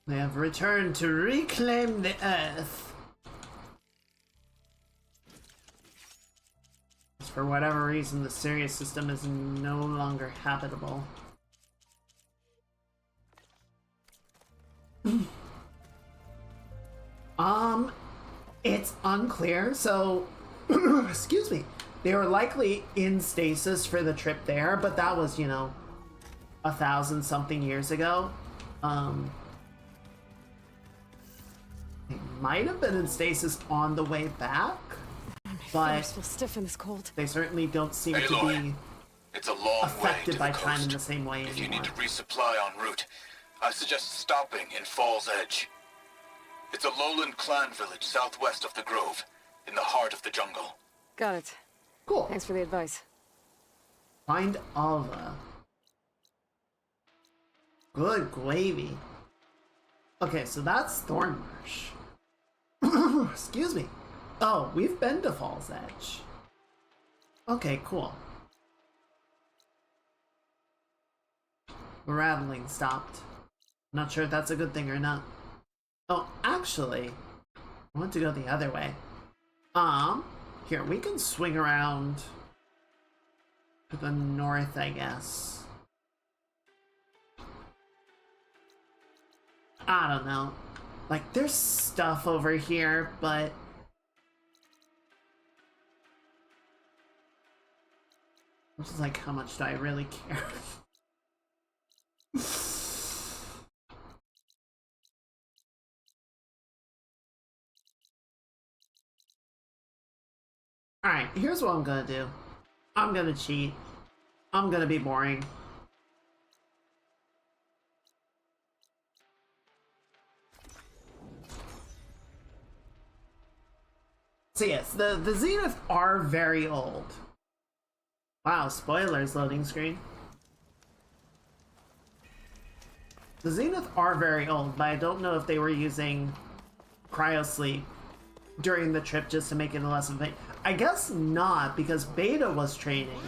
They have returned to reclaim the Earth. For whatever reason, the Sirius system is no longer habitable. It's unclear, so... excuse me. They were likely in stasis for the trip there, but that was, you know, 1,000-something years ago. They might have been in stasis on the way back, but Feel stiff in this cold. they certainly don't seem to be It's a long affected way by to the time coast. in the same way If you anymore. need to resupply en route, I suggest stopping in Falls Edge. It's a lowland clan village southwest of the Grove, in the heart of the jungle. Got it. Cool. Thanks for the advice. Find Alva. Good gravy. Okay, so that's Thornmarsh. Excuse me. Oh, we've been to Falls Edge. Okay, cool. The rattling stopped. Not sure if that's a good thing or not. Oh, actually, I want to go the other way. Here, we can swing around to the north, I guess. I don't know. Like, there's stuff over here, but... I'm just like, how much do I really care? Alright, here's what I'm gonna do. I'm gonna cheat. I'm gonna be boring. So yes, the Zenith are very old. Wow, spoilers, loading screen. The Zenith are very old, but I don't know if they were using cryosleep during the trip just to make it less of a... I guess not, because Beta was training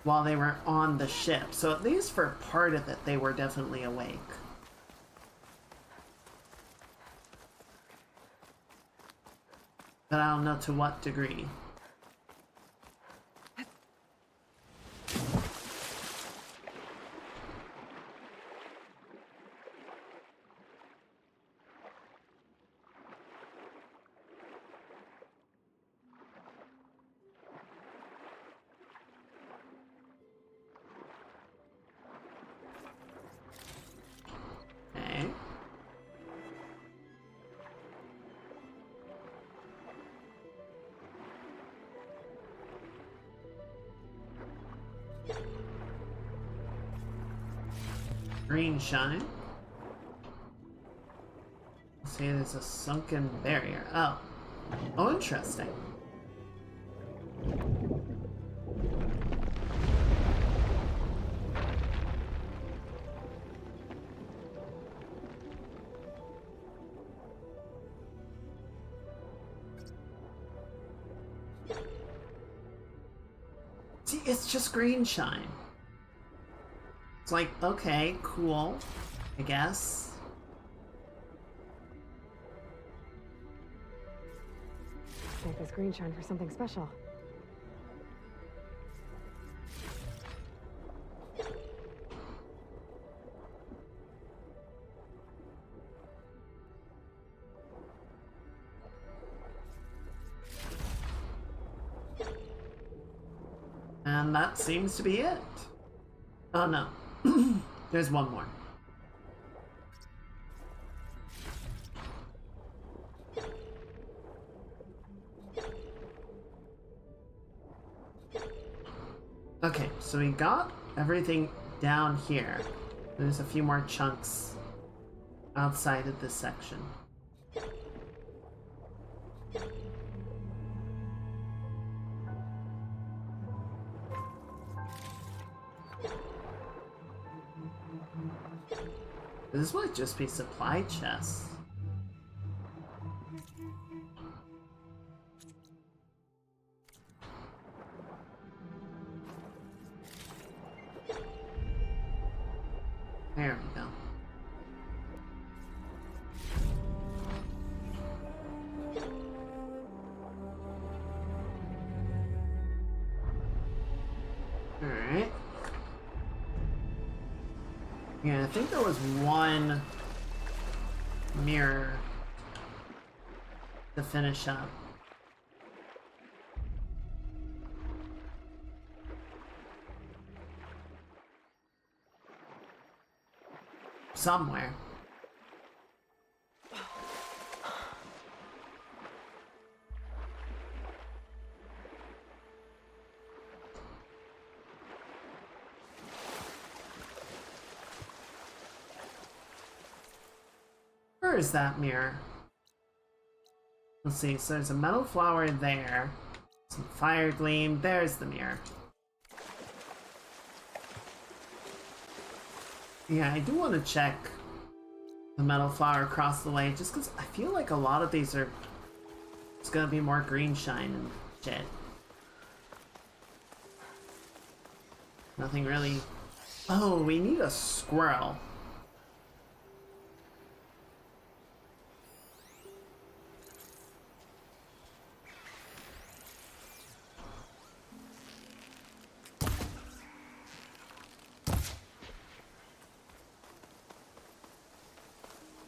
while they were on the ship, so at least for part of it, they were definitely awake. But I don't know to what degree. green shine. See, there's a sunken barrier. Oh. Oh, interesting. See, it's just green shine. It's like, okay, cool, I guess. Save this green shine for something special. And that seems to be it. Oh no. There's one more. Okay, so we got everything down here. There's a few more chunks outside of this section. This might just be supply chests. There we go. Alright. Yeah, I think there was one mirror to finish up. Somewhere. Where is that mirror? Let's see, so there's a metal flower there. Some fire gleam. There's the mirror. Yeah, I do want to check the metal flower across the way, just because I feel like a lot of these are... It's gonna be more green shine and shit. Nothing really... Oh, we need a squirrel.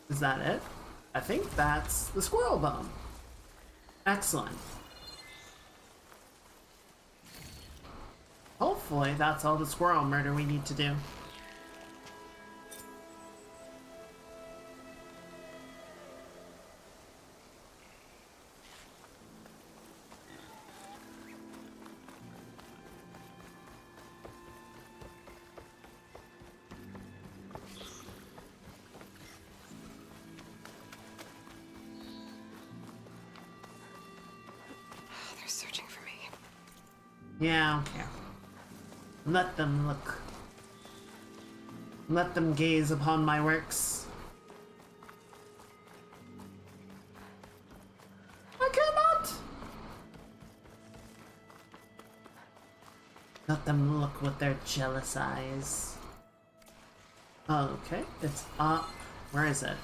Is that it? I think that's the squirrel bone. Excellent. Hopefully that's all the squirrel murder we need to do. They're searching for me. Yeah, okay. Let them look. Let them gaze upon my works. I cannot! Let them look with their jealous eyes. Okay, it's up. Where is it?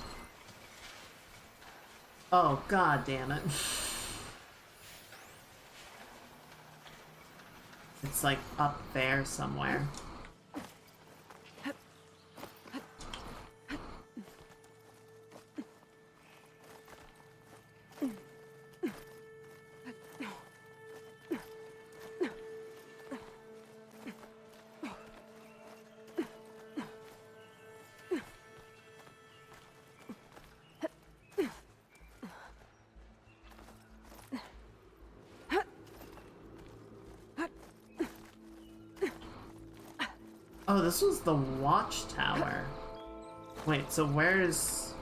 Oh, god damn it. It's like up there somewhere. Oh, this was the watchtower. Wait, so where's...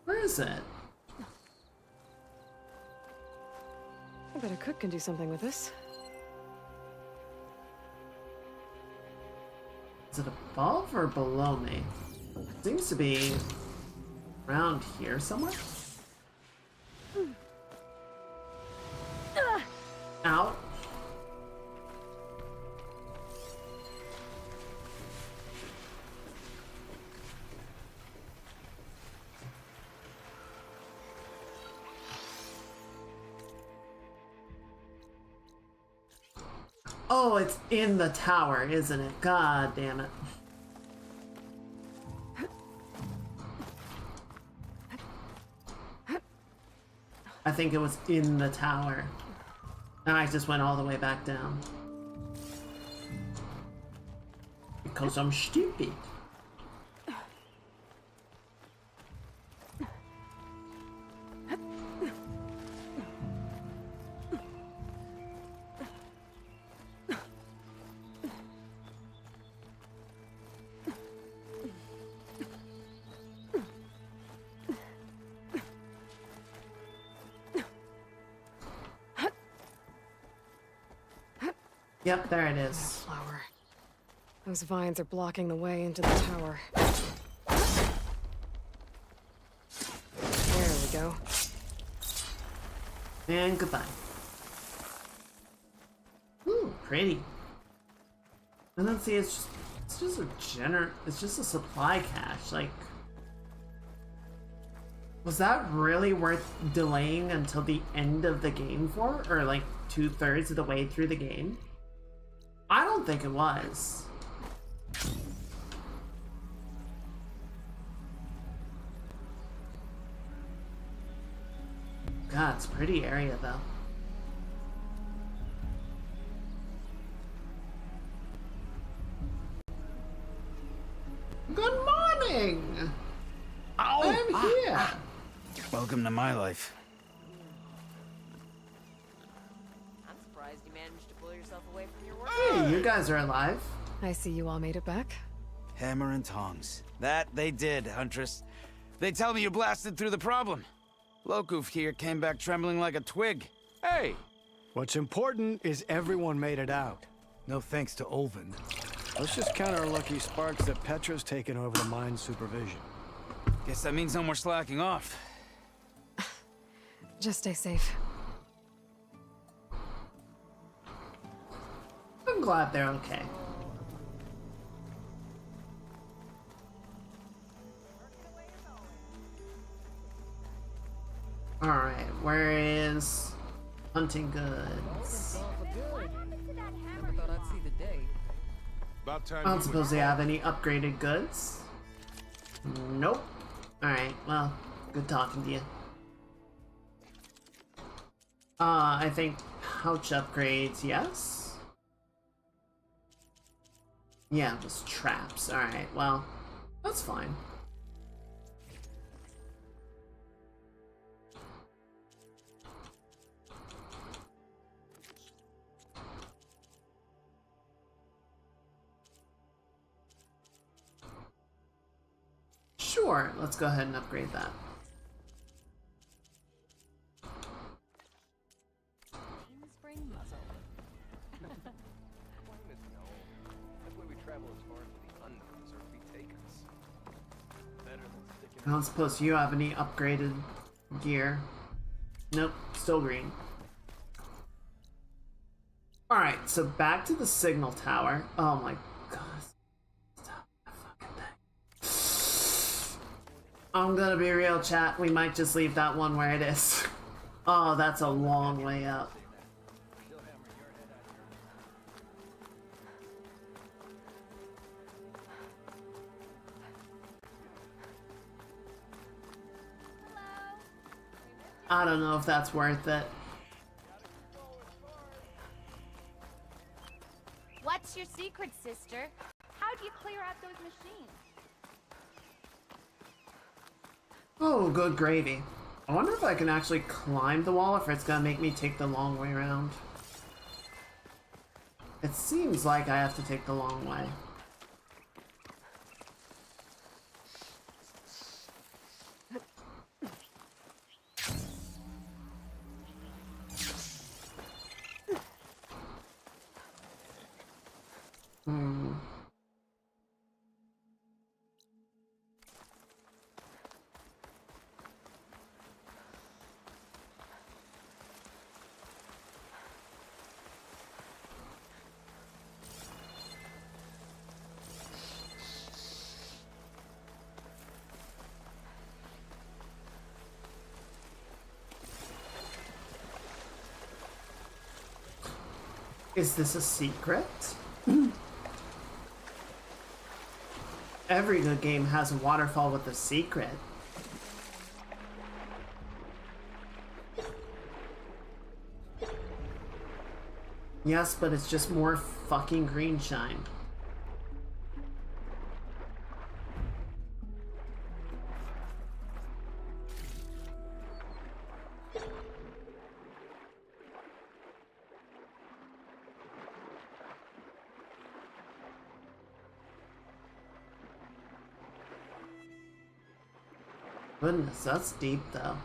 Where is it? I bet a cook can do something with this. Is it above or below me? It seems to be around here somewhere. Out. Oh, it's in the tower, isn't it? God damn it. I think it was in the tower. And I just went all the way back down. Because I'm stupid. Yep, there it is. Flower. Those vines are blocking the way into the tower. There we go. And goodbye. Ooh, pretty. And then see, it's just a supply cache. Like, was that really worth delaying until the end of the game for? Or like 2/3 of the way through the game? I don't think it was. God, it's a pretty area though. Good morning! I'm here! Welcome to my life. I'm surprised you managed to pull yourself away from your work. Hey, you guys are alive. I see you all made it back. Hammer and tongs. That they did, Huntress. They tell me you blasted through the problem. Lokuf here came back trembling like a twig. Hey! What's important is everyone made it out. No thanks to Ulvin. Let's just count our lucky sparks that Petra's taken over the mine's supervision. Guess that means no more slacking off. Just stay safe. I'm glad they're okay. Alright, where is hunting goods? I don't suppose they have any upgraded goods? Nope. Alright, well, good talking to you. I think pouch upgrades, yes? Yeah, just traps. Alright, well, that's fine. Sure, let's go ahead and upgrade that. I don't suppose you have any upgraded gear. Nope, still green. Alright, so back to the signal tower. Oh my god. Stop that fucking thing. I'm gonna be real, chat. We might just leave that one where it is. Oh, that's a long way up. I don't know if that's worth it. What's your secret, sister? How do you clear out those machines? Oh, good gravy. I wonder if I can actually climb the wall or if it's gonna make me take the long way around. It seems like I have to take the long way. Is this a secret? Every good game has a waterfall with a secret. Yes, but it's just more fucking green shine. Goodness, that's deep though.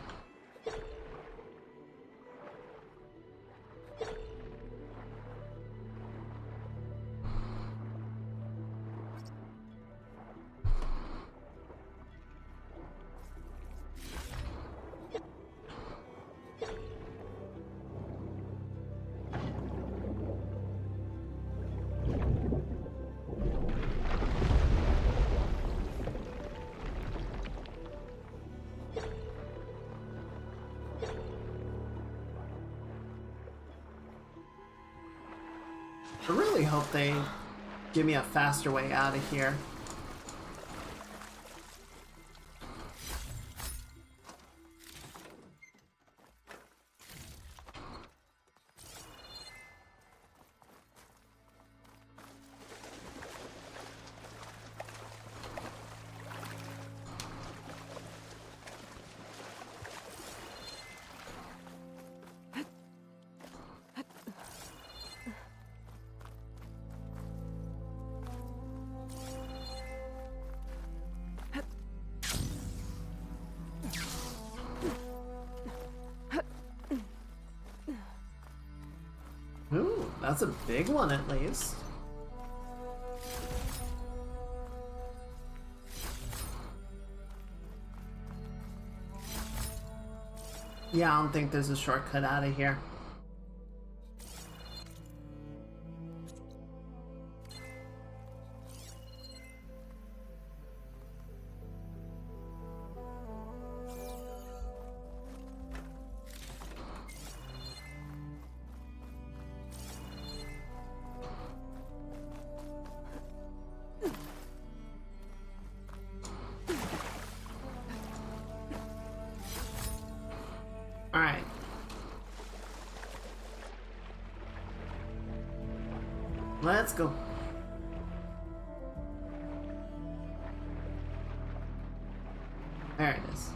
I really hope they give me a faster way out of here. Ooh, that's a big one at least. Yeah, I don't think there's a shortcut out of here. Alright. Let's go. There it is.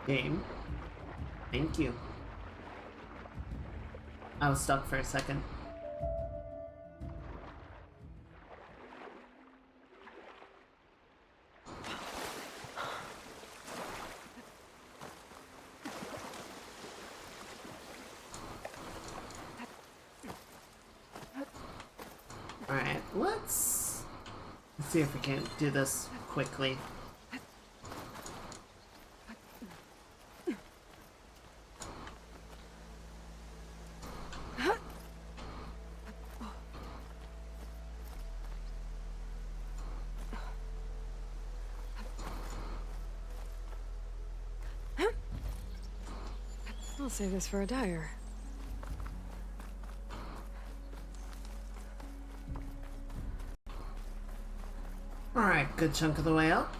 Game. Thank you. I was stuck for a second. Alright, let's see if we can do this quickly. I'll save this for a dyer. good chunk of the way up.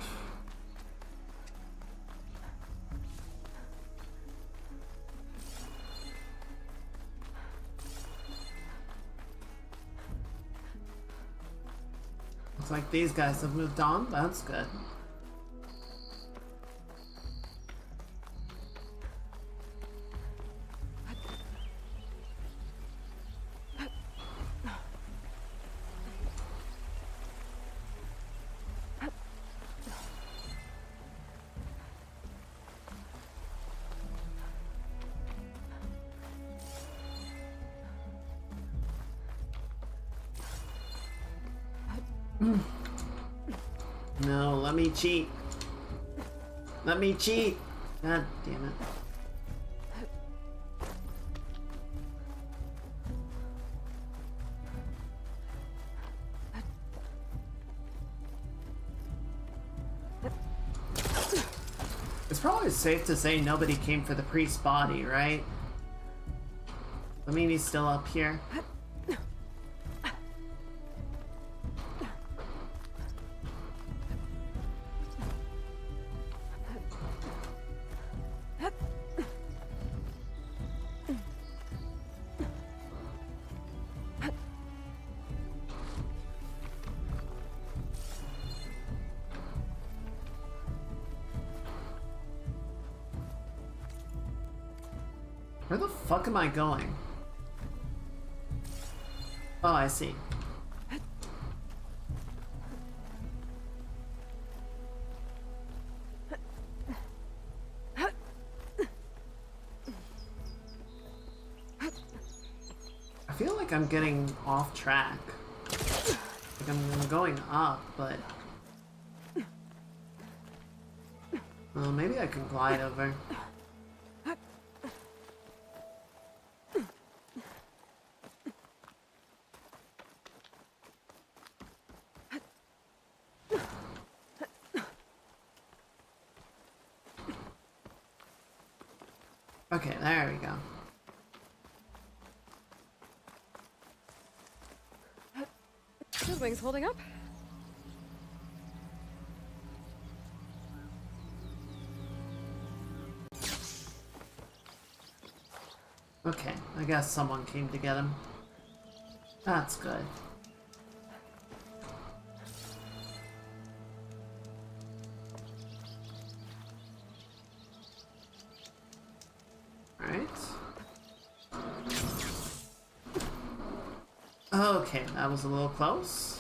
Looks like these guys have moved on. That's good. No, let me cheat. Let me cheat. God damn it. It's probably safe to say nobody came for the priest's body, right? I mean, he's still up here. Where the fuck am I going? Oh, I see. I feel like I'm getting off track. Like I'm going up, but... Well, maybe I can glide over. Okay, there we go. Those wings holding up? Okay, I guess someone came to get him. That's good. Okay, that was a little close.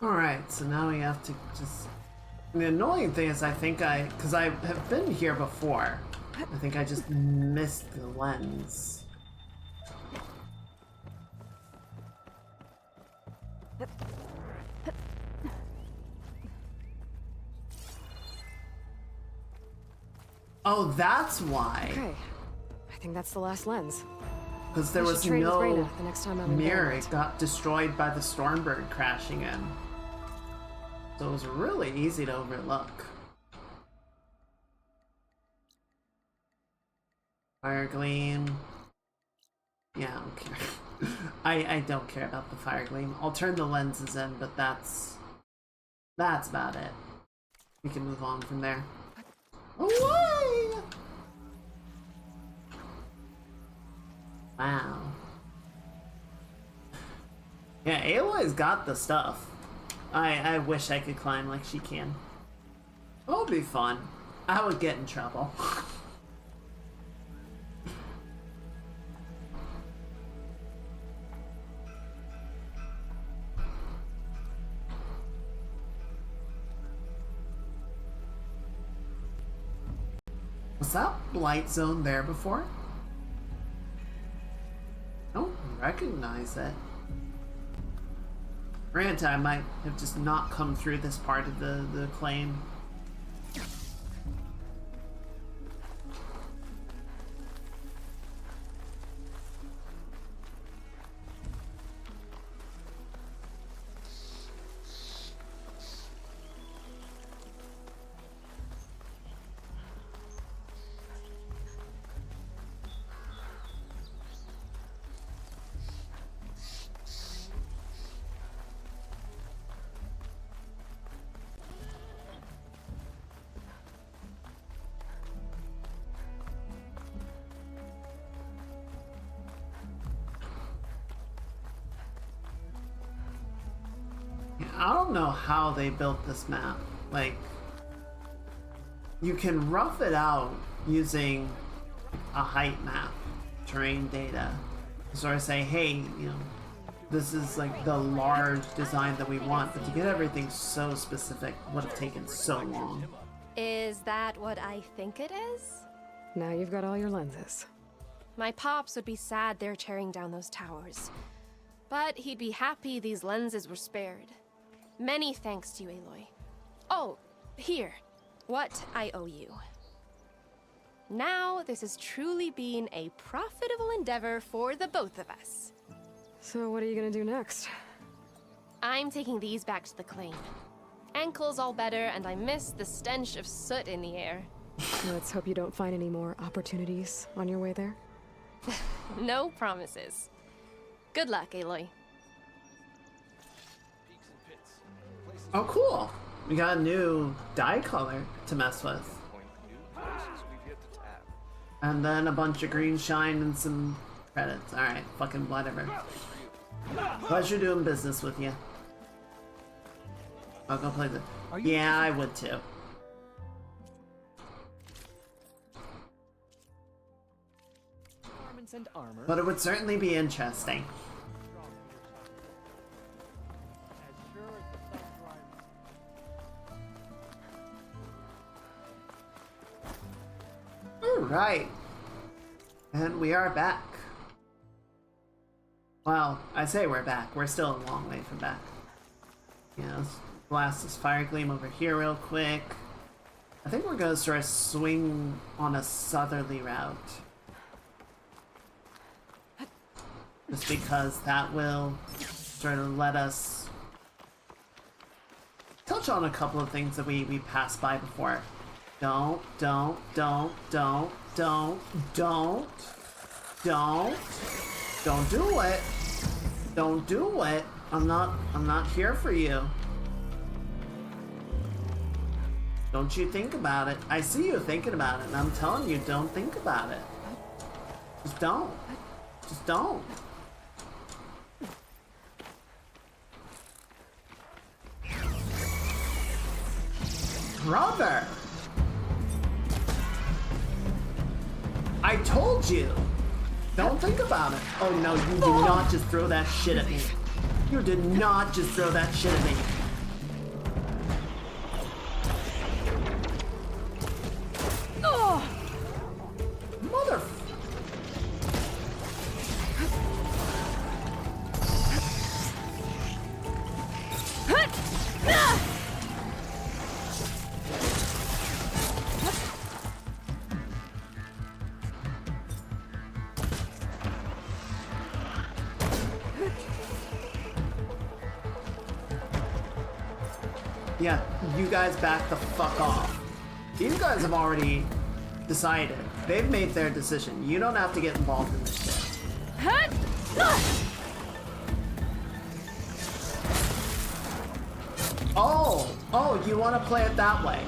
Alright, so now we have to just... The annoying thing is because I have been here before. I think I just missed the lens. Oh, that's why. Okay, I think that's the last lens. Because there was no mirror. It got destroyed by the Stormbird crashing in. So it was really easy to overlook. Fire Gleam. Yeah, I don't care. I don't care about the Fire Gleam. I'll turn the lenses in, but that's about it. We can move on from there. Away! Wow. Yeah, Aloy's got the stuff. I wish I could climb like she can. It would be fun. I would get in trouble. Was that blight zone there before? I don't recognize it. Granted, I might have just not come through this part of the claim. I don't know how they built this map. Like, you can rough it out using a height map, terrain data, to sort of say, hey, you know, this is like the large design that we want, but to get everything so specific would have taken so long. Is that what I think it is? Now you've got all your lenses. My pops would be sad they're tearing down those towers. But he'd be happy these lenses were spared. Many thanks to you, Aloy. Oh, here. What I owe you. Now this has truly been a profitable endeavor for the both of us. So what are you gonna do next? I'm taking these back to the claim. Ankle's all better, and I miss the stench of soot in the air. Let's hope you don't find any more opportunities on your way there. No promises. Good luck, Aloy. Oh, cool. We got a new dye color to mess with. And then a bunch of green shine and some credits. Alright, fucking whatever. Pleasure doing business with you. I'll go play the... Yeah, I would too. And armor. But it would certainly be interesting. Alright. And we are back. Well, I say we're back. We're still a long way from back. Yeah, let's blast this fire gleam over here real quick. I think we're gonna sort of swing on a southerly route. Just because that will sort of let us touch on a couple of things that we passed by before. Don't do it. Don't do it. I'm not here for you. Don't you think about it. I see you thinking about it, and I'm telling you, don't think about it. Just don't. Just don't. Brother! I told you! Don't think about it. Oh no, you did not just throw that shit at me. You did not just throw that shit at me. Mother... Yeah, you guys back the fuck off. These guys have already decided. They've made their decision. You don't have to get involved in this shit. Oh, you want to play it that way.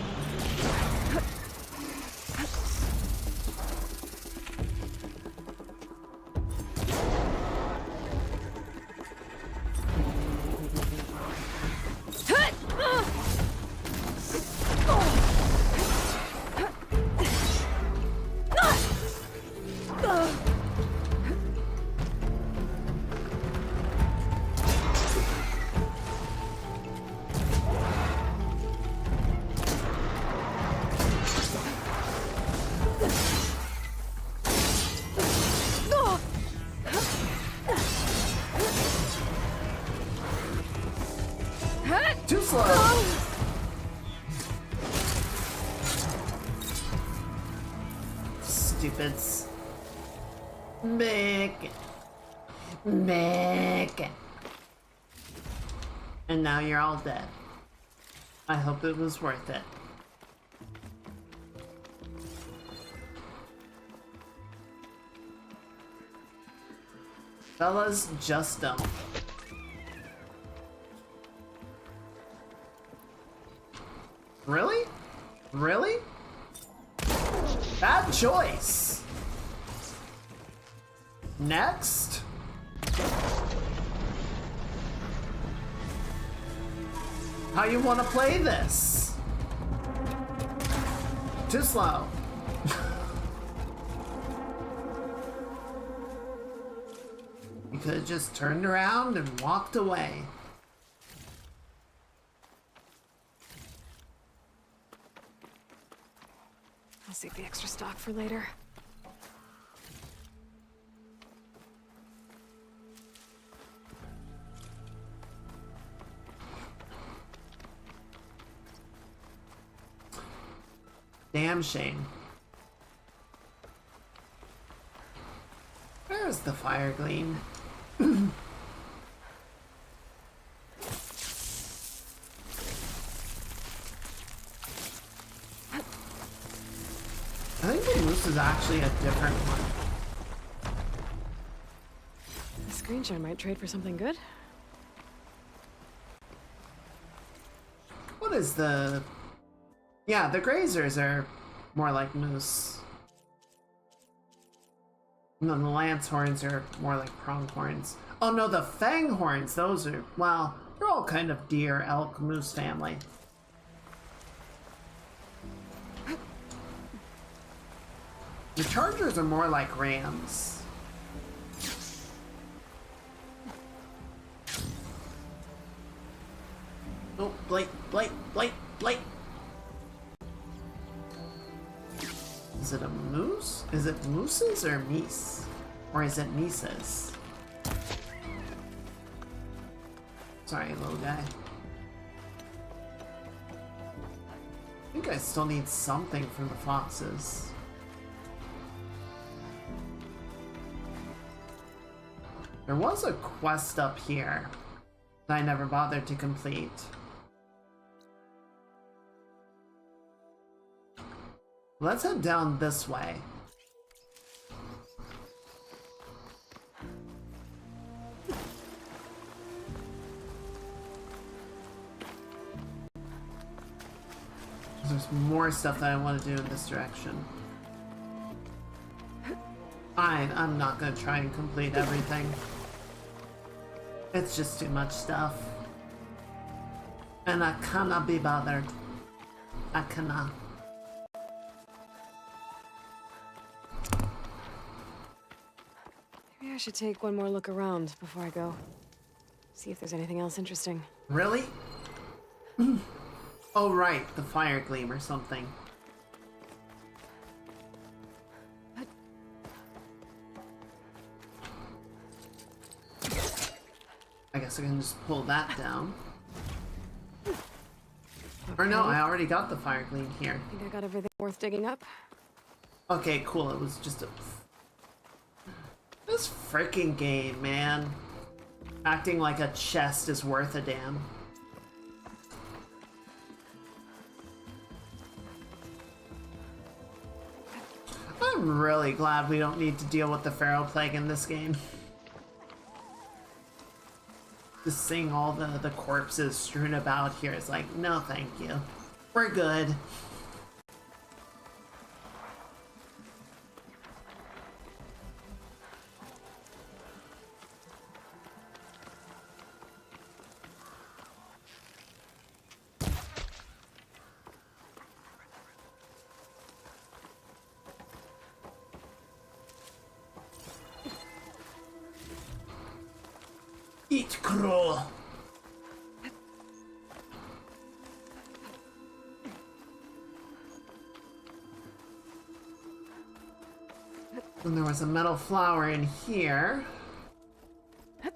slow. Stupids. Mick. And now you're all dead. I hope it was worth it. Fellas, just don't. Really? Really? Bad choice. Next. How you want to play this? Too slow. You could have just turned around and walked away. I'll save the extra stock for later. Damn shame. Where's the fire gleam? I think the moose is actually a different one. The screenshot might trade for something good. What is the... Yeah, the grazers are more like moose. And then the lance horns are more like pronghorns. Oh no, the fang horns, those are, well, they're all kind of deer, elk, moose family. The chargers are more like rams. Oh, Blake. Is it a moose? Is it mooses or meese? Or is it mises? Sorry, little guy. I think I still need something from the foxes. There was a quest up here that I never bothered to complete. Let's head down this way. There's more stuff that I want to do in this direction. I'm not gonna try and complete everything. It's just too much stuff. And I cannot be bothered. I cannot. Maybe I should take one more look around before I go. See if there's anything else interesting. Really? Oh right, the fire gleam or something. I guess I can just pull that down. Okay. Or no, I already got the fire gleam here. I think I got everything worth digging up. Okay, cool. It was just a... This freaking game, man. Acting like a chest is worth a damn. I'm really glad we don't need to deal with the Feral Plague in this game. Just seeing all the corpses strewn about here is like, no thank you. We're good. Eat crow. And there was a metal flower in here. There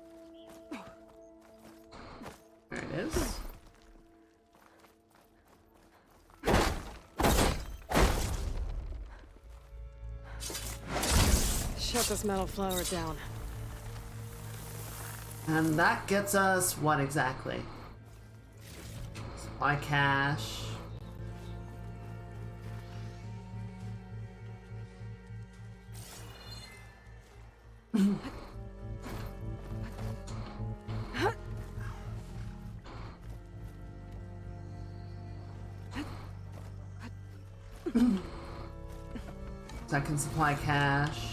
it is. shut this metal flower down. And that gets us what exactly? Supply cache. Second supply cache.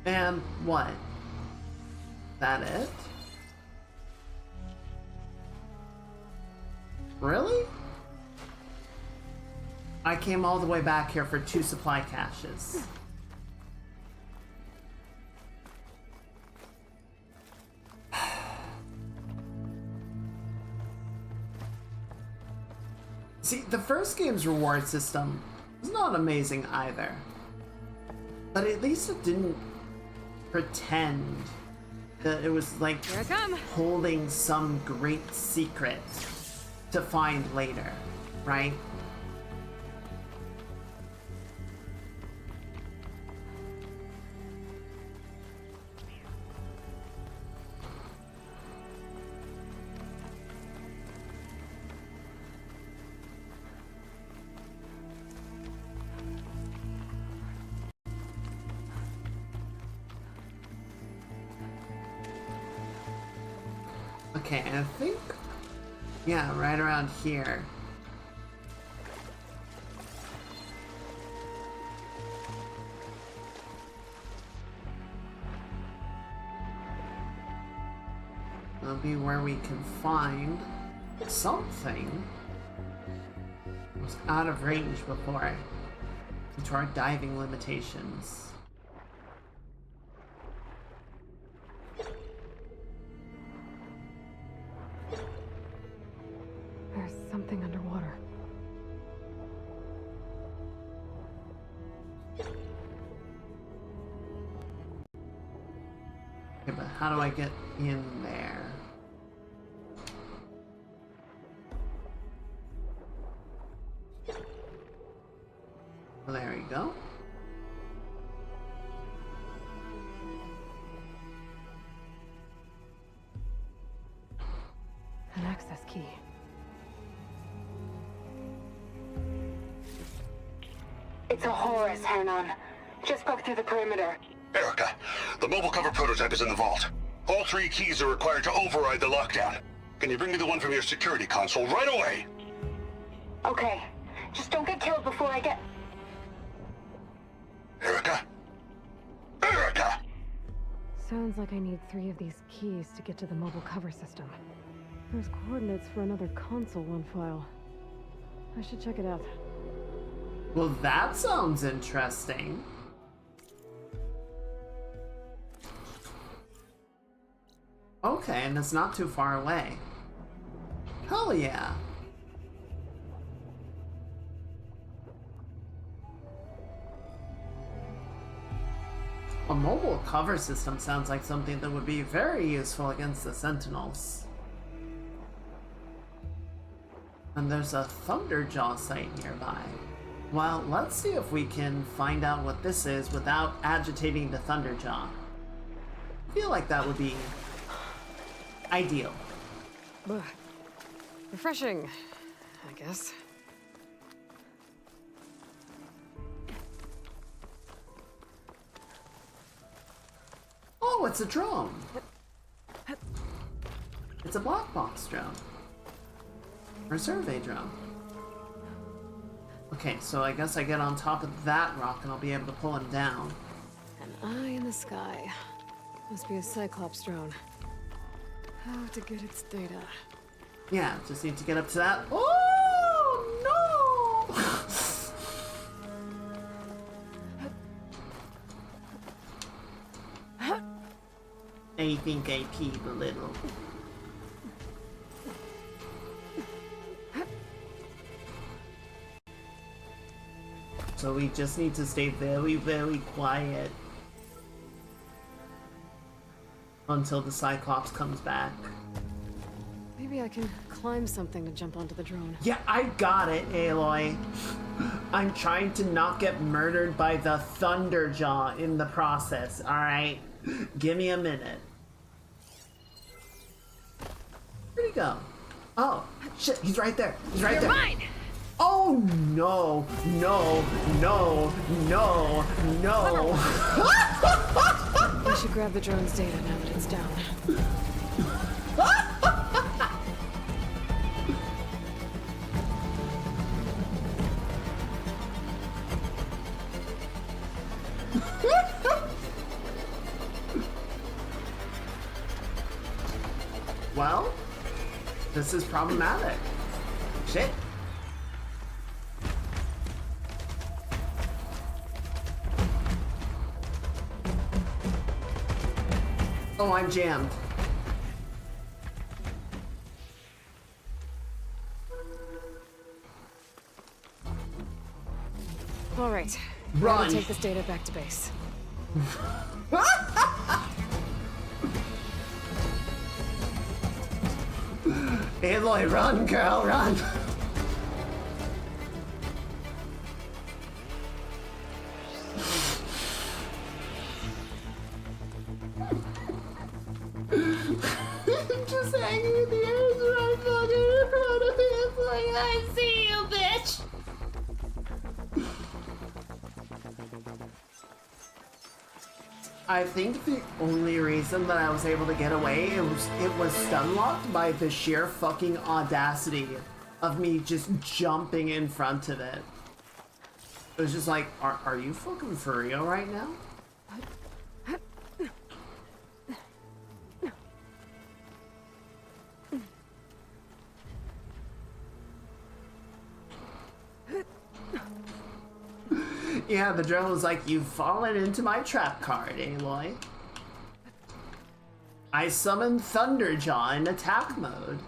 And what? That it? Really? I came all the way back here for 2 supply caches. See, the first game's reward system was not amazing either. But at least it didn't pretend that it was like holding some great secret to find later, right? Okay, I think, yeah, right around here. That'll be where we can find something. It was out of range before, due to our diving limitations. There's something underwater. Okay, but how do I get in there? Well, there you go. An access key. It's a Horus, Hernon. Just broke through the perimeter. Erica, the mobile cover prototype is in the vault. All 3 keys are required to override the lockdown. Can you bring me the one from your security console right away? Okay. Just don't get killed before I get... Erica? Erica! Sounds like I need 3 of these keys to get to the mobile cover system. There's coordinates for another console one file. I should check it out. Well, that sounds interesting. Okay, and it's not too far away. Hell yeah. A mobile cover system sounds like something that would be very useful against the Sentinels. And there's a Thunderjaw site nearby. Well, let's see if we can find out what this is without agitating the Thunderjaw. I feel like that would be ideal. Ugh. Refreshing, I guess. Oh, it's a drone. It's a black box drone. Or a survey drone. Okay, so I guess I get on top of that rock and I'll be able to pull him down. An eye in the sky. Must be a Cyclops drone. How to get its data. Yeah, just need to get up to that. Oh, no! I think I peed a little. So we just need to stay very, very quiet until the Cyclops comes back. Maybe I can climb something to jump onto the drone. Yeah, I got it, Aloy. I'm trying to not get murdered by the Thunderjaw in the process, alright? Give me a minute. Where'd he go? Oh, shit, he's right there. He's right there. You're mine! Oh, no, no, no, no, no. I should grab the drone's data now that it's down. Well, this is problematic. Shit. Oh, I'm jammed. All right. Run. Gotta take this data back to base. Aloy, run, girl, run. Just hanging in the air as I'm fucking in front of me. It's like, I see you, bitch. I think the only reason that I was able to get away, it was stun locked by the sheer fucking audacity of me just jumping in front of it. It was just like, are you fucking for real right now? Yeah, the drone was like, you've fallen into my trap card, Aloy. I summoned Thunderjaw in attack mode.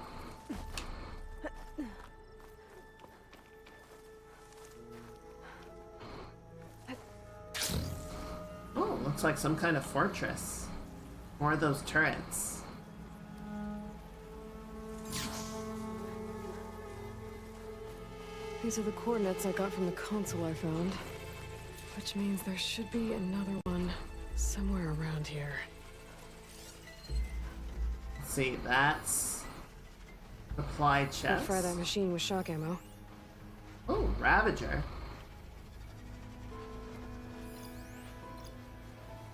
Oh, looks like some kind of fortress. More of those turrets. These are the coordinates I got from the console I found. Which means there should be another one somewhere around here. Let's see, that's supply chest. I'll fry that machine with shock ammo. Oh, Ravager.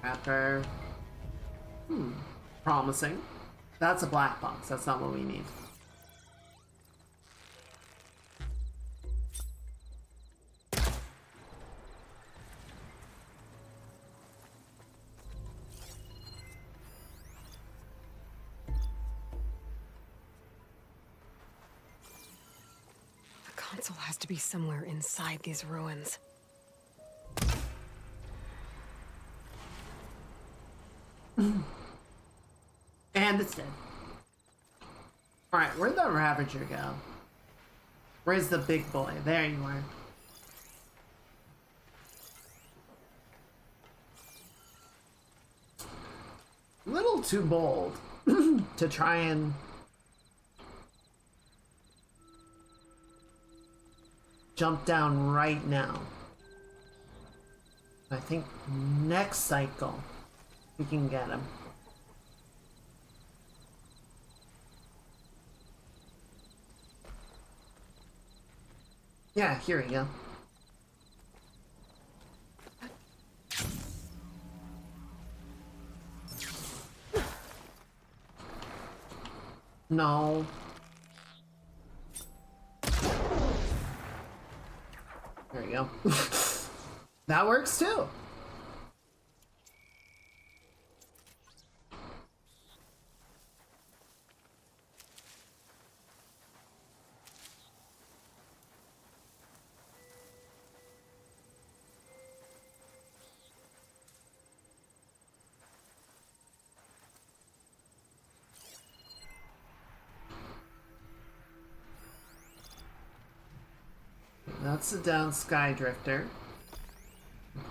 Wrapper. Promising. That's a black box. That's not what we need. The console has to be somewhere inside these ruins. And it's dead. Alright, where'd the Ravager go? Where's the big boy? There you are. Little too bold to try and jump down right now. I think next cycle we can get him. Yeah, here we go. No. There you go. That works too. That's the down Skydrifter.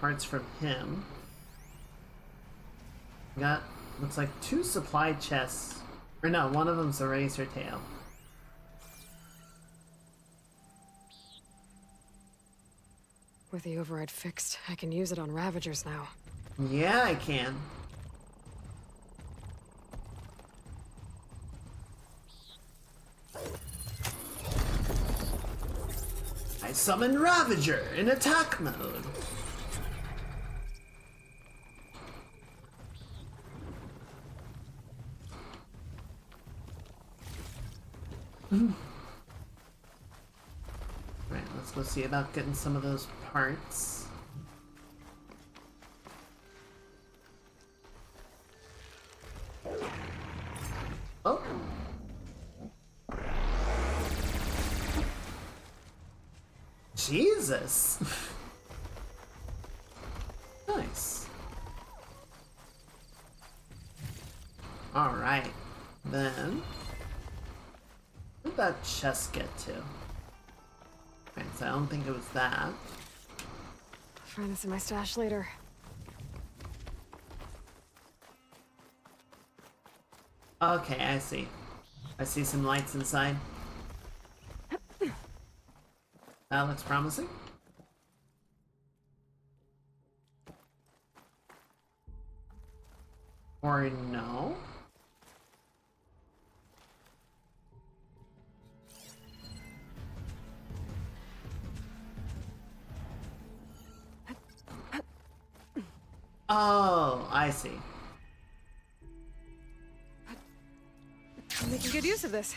Parts from him. Got, looks like 2 supply chests Or no, one of them's a razor tail. With the override fixed, I can use it on Ravagers now. Yeah, I can. I summon Ravager in attack mode. Right, let's go see about getting some of those parts. Oh. Jesus. Nice. All right, then. Where'd that chest get to? Okay, so I don't think it was that. I'll find this in my stash later. Okay, I see. I see some lights inside. That looks promising. Or no? Oh, I see. I'm making good use of this.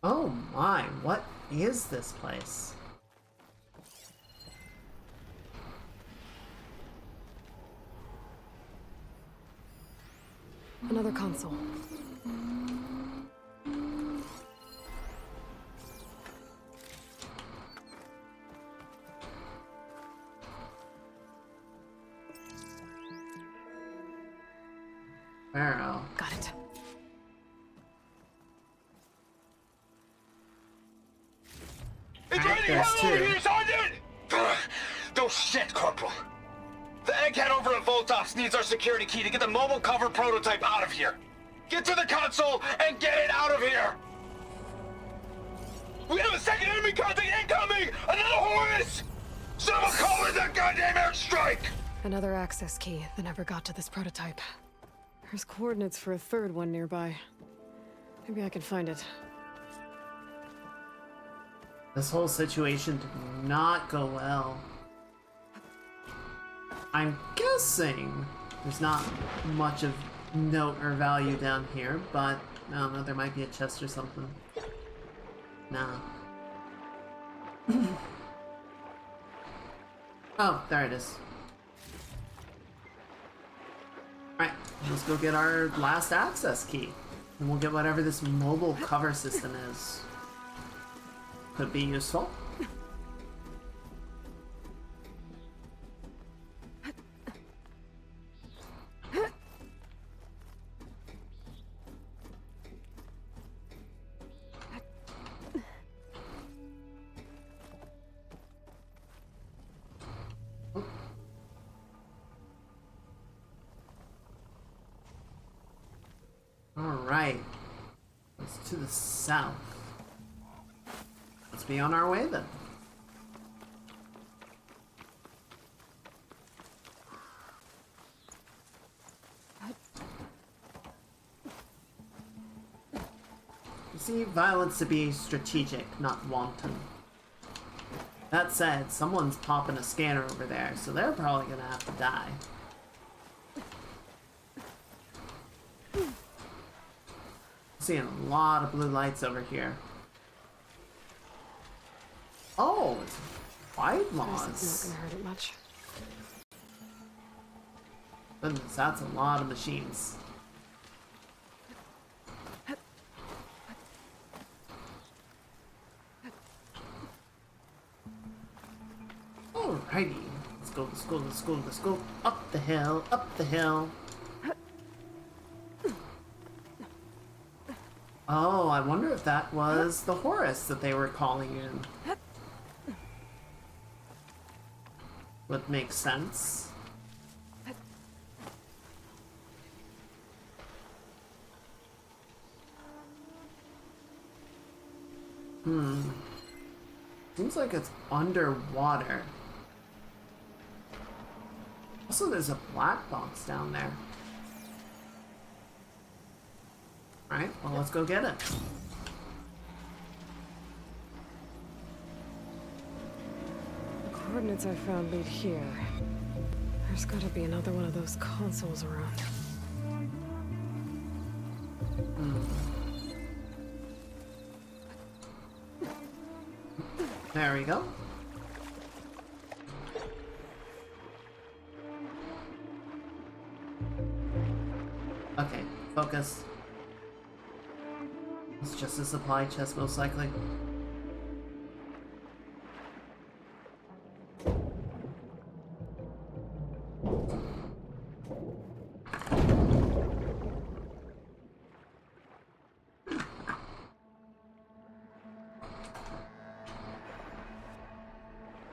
Oh my, what is this place? Another console. Pharaoh. Got it. Is there any hell over here, Sergeant? No shit, Corporal. The egghead over at Voltox needs our security key to get the mobile cover prototype out of here. Get to the console and get it out of here! We have a second enemy contact incoming! Another Horus! Someone call in that goddamn airstrike! Another access key that never got to this prototype. There's coordinates for a third one nearby. Maybe I can find it. This whole situation did not go well. I'm guessing there's not much of note or value down here, but I don't know, there might be a chest or something. Nah. Oh, there it is. Alright, let's go get our last access key. And we'll get whatever this mobile cover system is. Could be useful. Alright. It's to the south. Let's be on our way then. You see violence to be strategic, not wanton. That said, someone's popping a scanner over there, so they're probably gonna have to die. Seeing a lot of blue lights over here. Oh, it's white moths. That's not gonna hurt it much. Goodness, that's a lot of machines. Alrighty, let's go, let's go, let's go, let's go. Up the hill, up the hill. Oh, I wonder if that was the Horus that they were calling in. Would make sense. Seems like it's underwater. Also, there's a black box down there. Alright, well, let's go get it. The coordinates I found lead here. There's gotta be another one of those consoles around. There we go. Okay, focus. It's just a supply chest, most likely.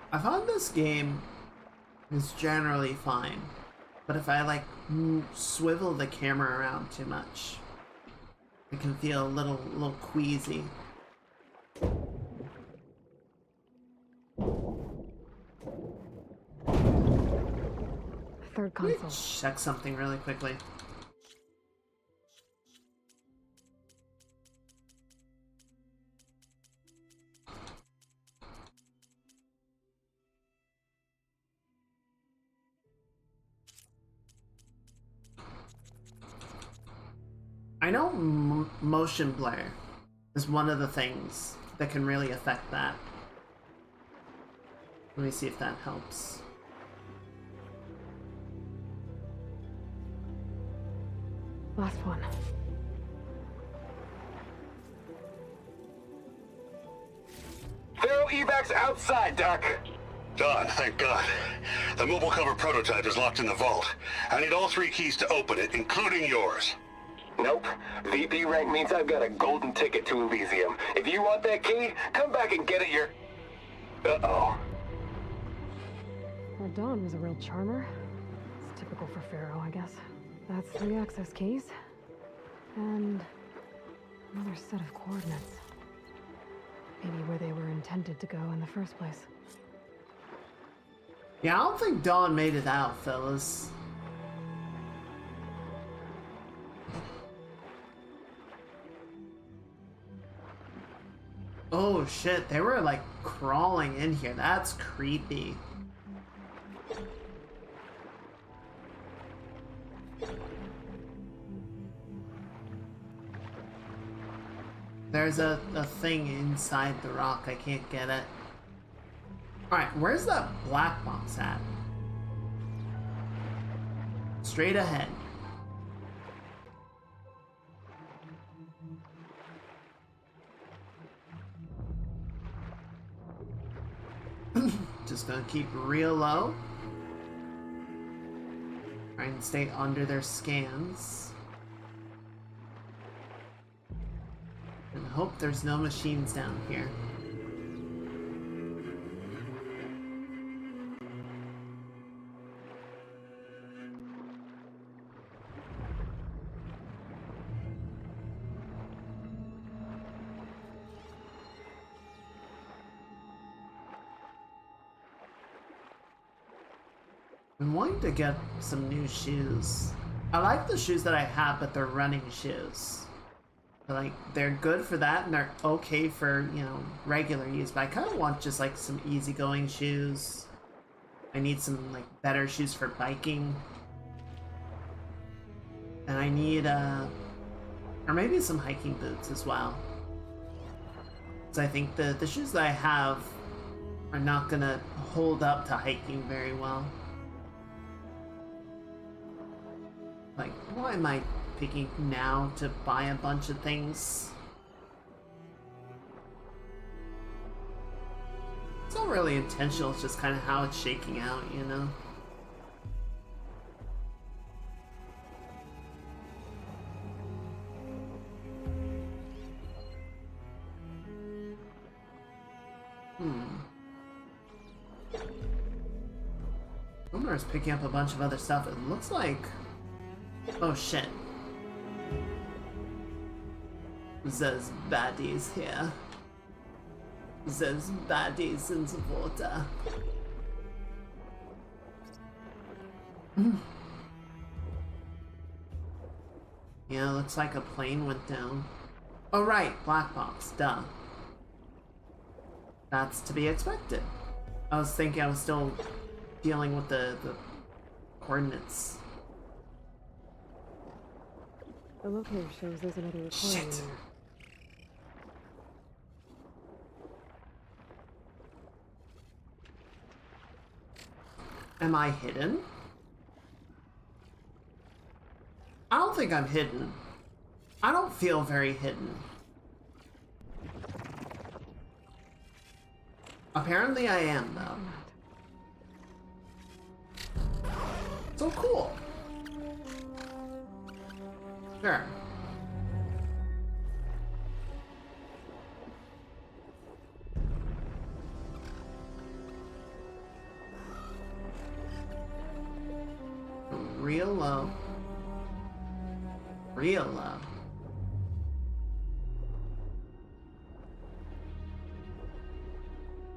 I found this game is generally fine, but if I like swivel the camera around too much, it can feel a little queasy. Third Let me console. check something really quickly. I know motion blur is one of the things that can really affect that. Let me see if that helps. Last one. Pharaoh evacs outside, Doc. Done, thank God. The mobile cover prototype is locked in the vault. I need all 3 keys to open it, including yours. Nope. VP rank means I've got a golden ticket to Elysium. If you want that key, come back and get it your... Uh-oh. Well, Dawn was a real charmer. It's typical for Pharaoh, I guess. That's 3 access keys. And another set of coordinates. Maybe where they were intended to go in the first place. Yeah, I don't think Dawn made it out, fellas. Oh shit, they were like crawling in here. That's creepy. There's a thing inside the rock. I can't get it. Alright, where's that black box at? Straight ahead. Just gonna keep real low. Try and stay under their scans. And hope there's no machines down here. I'm wanting to get some new shoes. I like the shoes that I have, but they're running shoes. Like, they're good for that, and they're okay for, you know, regular use, but I kind of want just, like, some easygoing shoes. I need some, like, better shoes for biking. And I need, or maybe some hiking boots as well. So I think the shoes that I have are not gonna hold up to hiking very well. Like, why am I picking now to buy a bunch of things? It's not really intentional, it's just kind of how it's shaking out, you know? Homer's picking up a bunch of other stuff. It looks like... Oh shit. There's baddies here. There's baddies in the water. Yeah, looks like a plane went down. Oh right, black box, duh. That's to be expected. I was thinking I was still dealing with the coordinates. The locator shows there's another recording in there. Am I hidden? I don't think I'm hidden. I don't feel very hidden. Apparently I am, though. So cool. Sure. Real low. Real low.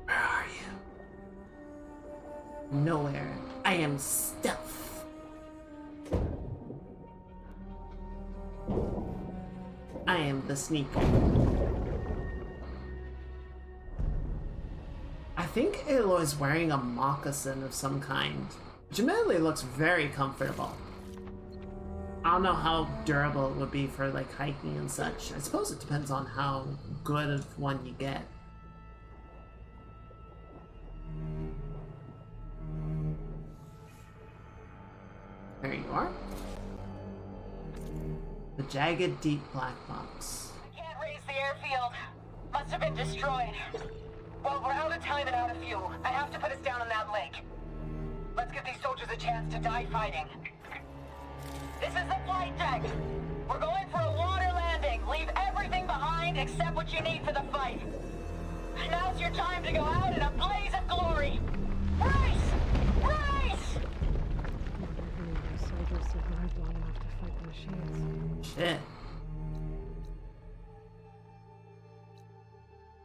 Where are you? Nowhere. I am stealth. I am the sneaker. I think Aloy's wearing a moccasin of some kind, which admittedly looks very comfortable. I don't know how durable it would be for like hiking and such. I suppose it depends on how good of one you get. There you are. The jagged, deep black box. Can't raise the airfield. Must have been destroyed. Well, we're out of time and out of fuel. I have to put us down on that lake. Let's give these soldiers a chance to die fighting. This is the flight deck. We're going for a water landing. Leave everything behind except what you need for the fight. Now's your time to go out in a blaze of glory. Race! Race! Those soldiers survived long enough to fight the machines. Shit.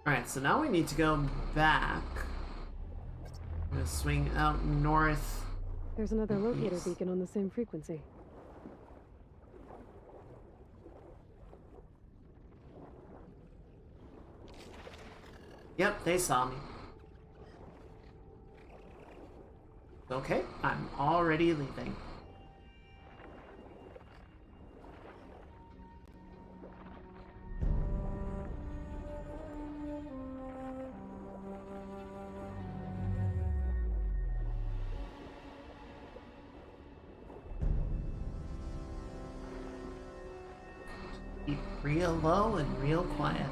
Alright, so now we need to go back. I'm gonna swing out north. There's another locator beacon on the same frequency. Yep, they saw me. Okay, I'm already leaving. Keep real low and real quiet.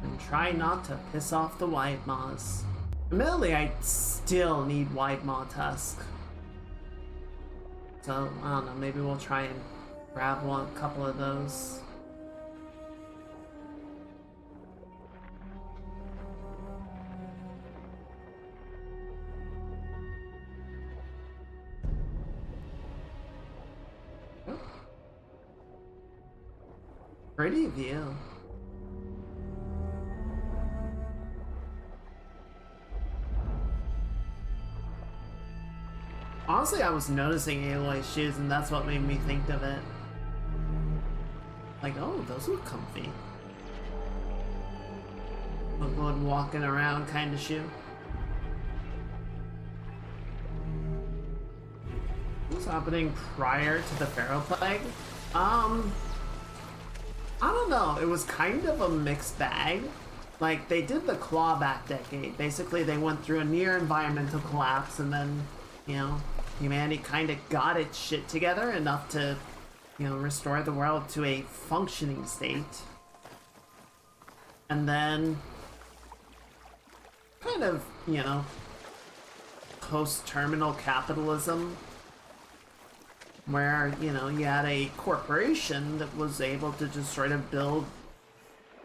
And try not to piss off the Wide Maws. Admittedly, I still need Wide Maw Tusk. So, I don't know, maybe we'll try and grab a couple of those. Pretty view. Honestly, I was noticing Aloy's shoes, and that's what made me think of it. Like, oh, those look comfy. A good walking around kind of shoe. What's happening prior to the Pharaoh Plague? I don't know. It was kind of a mixed bag. Like, they did the clawback decade. Basically, they went through a near environmental collapse, and then, you know, humanity kind of got its shit together enough to, you know, restore the world to a functioning state. And then, kind of, you know, post-terminal capitalism, where, you know, you had a corporation that was able to just sort of build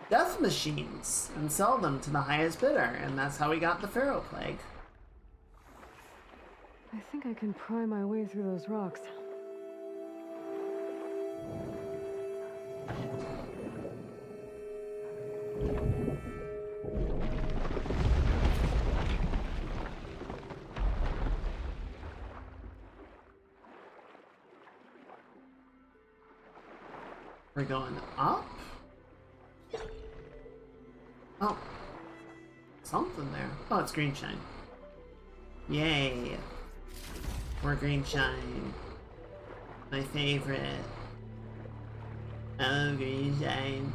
death machines and sell them to the highest bidder, and that's how we got the Pharaoh Plague. I think I can pry my way through those rocks. We're going up? Oh. Something there. Oh, it's green shine. Yay. More green shine. My favorite. Oh, green shine.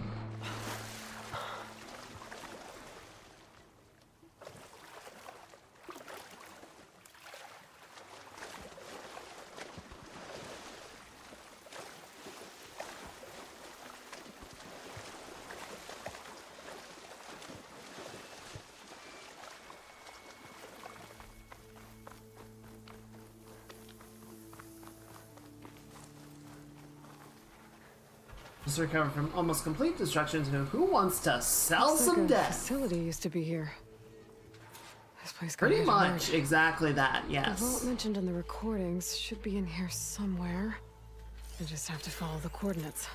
Just recovered from almost complete destruction to who wants to sell Looks some like a death? facility used to be here. This place got Pretty hit much hard. exactly that, The yes. vault mentioned in the recordings should be in here somewhere. I just have to follow the coordinates.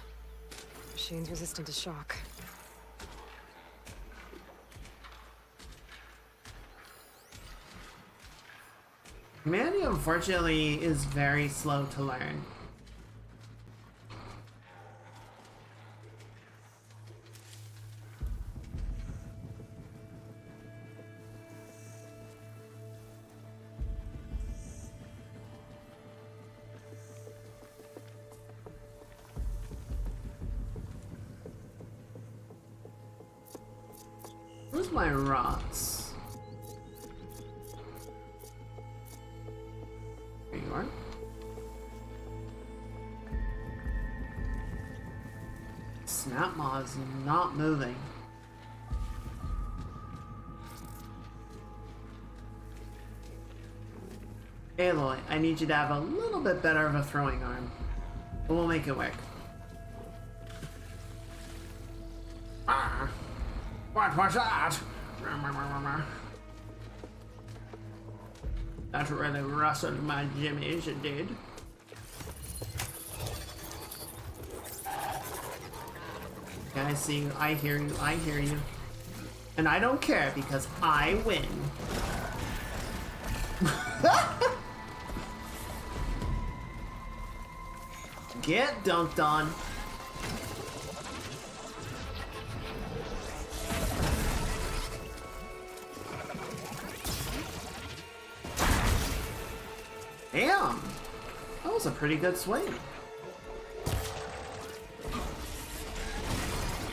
Machine's resistant to shock. Humanity, unfortunately, is very slow to learn. Where's my rots? There you are. Snap Maw is not moving. Aloy, I need you to have a little bit better of a throwing arm. But we'll make it work. Ah! What was that? That really rustled my jimmies, it did. Yeah, I see you, I hear you, I hear you. And I don't care because I win. Get dunked on. Damn! That was a pretty good swing.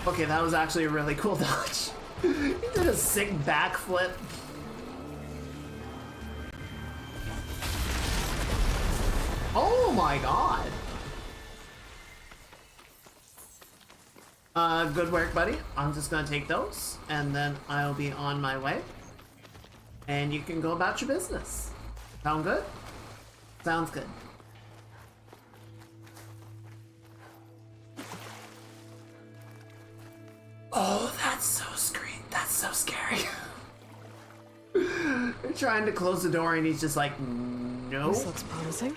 Okay, that was actually a really cool dodge. He did a sick backflip. Oh my god! Good work, buddy. I'm just gonna take those, and then I'll be on my way. And you can go about your business. Sound good? Sounds good. Oh, that's so that's so scary. They're trying to close the door and he's just like, no. This looks promising.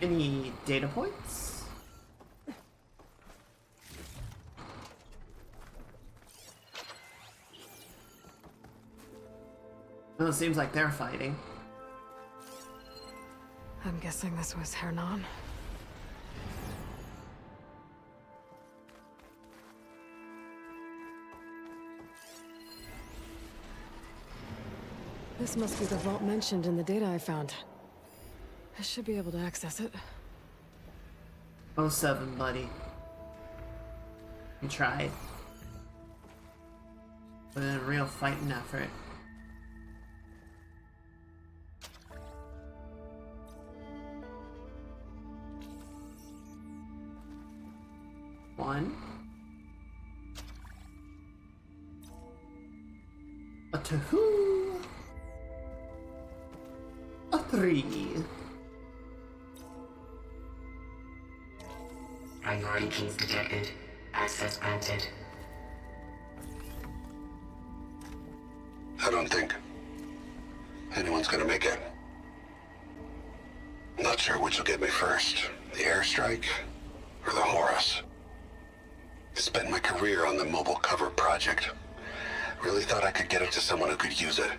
Any data points? Well, it seems like they're fighting. I'm guessing this was Hernan. This must be the vault mentioned in the data I found. I should be able to access it. 07, buddy. You tried. Put in a real fighting effort. One. A two. A three. Priority keys detected. Access granted. I don't think anyone's gonna make it. Not sure which will get me first, the airstrike or the Horus. Spent my career on the mobile cover project. Really thought I could get it to someone who could use it.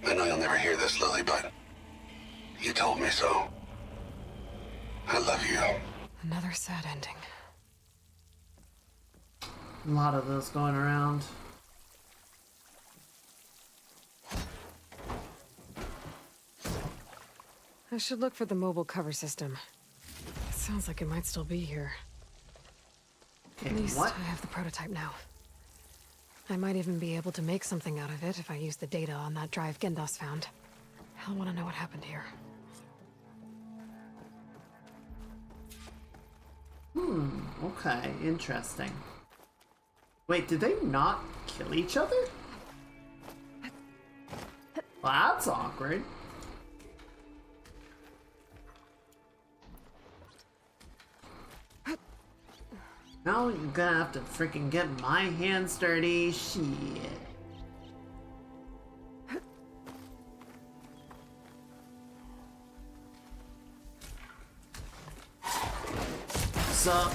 I know you'll never hear this, Lily, but you told me so. I love you. Another sad ending. A lot of those going around. I should look for the mobile cover system. It sounds like it might still be here. At least I have the prototype now. I might even be able to make something out of it if I use the data on that drive Gendas found. I'll want to know what happened here. Okay, interesting. Wait, did they not kill each other? Well, that's awkward. Now you're gonna have to freaking get my hands dirty. Shit. Sup?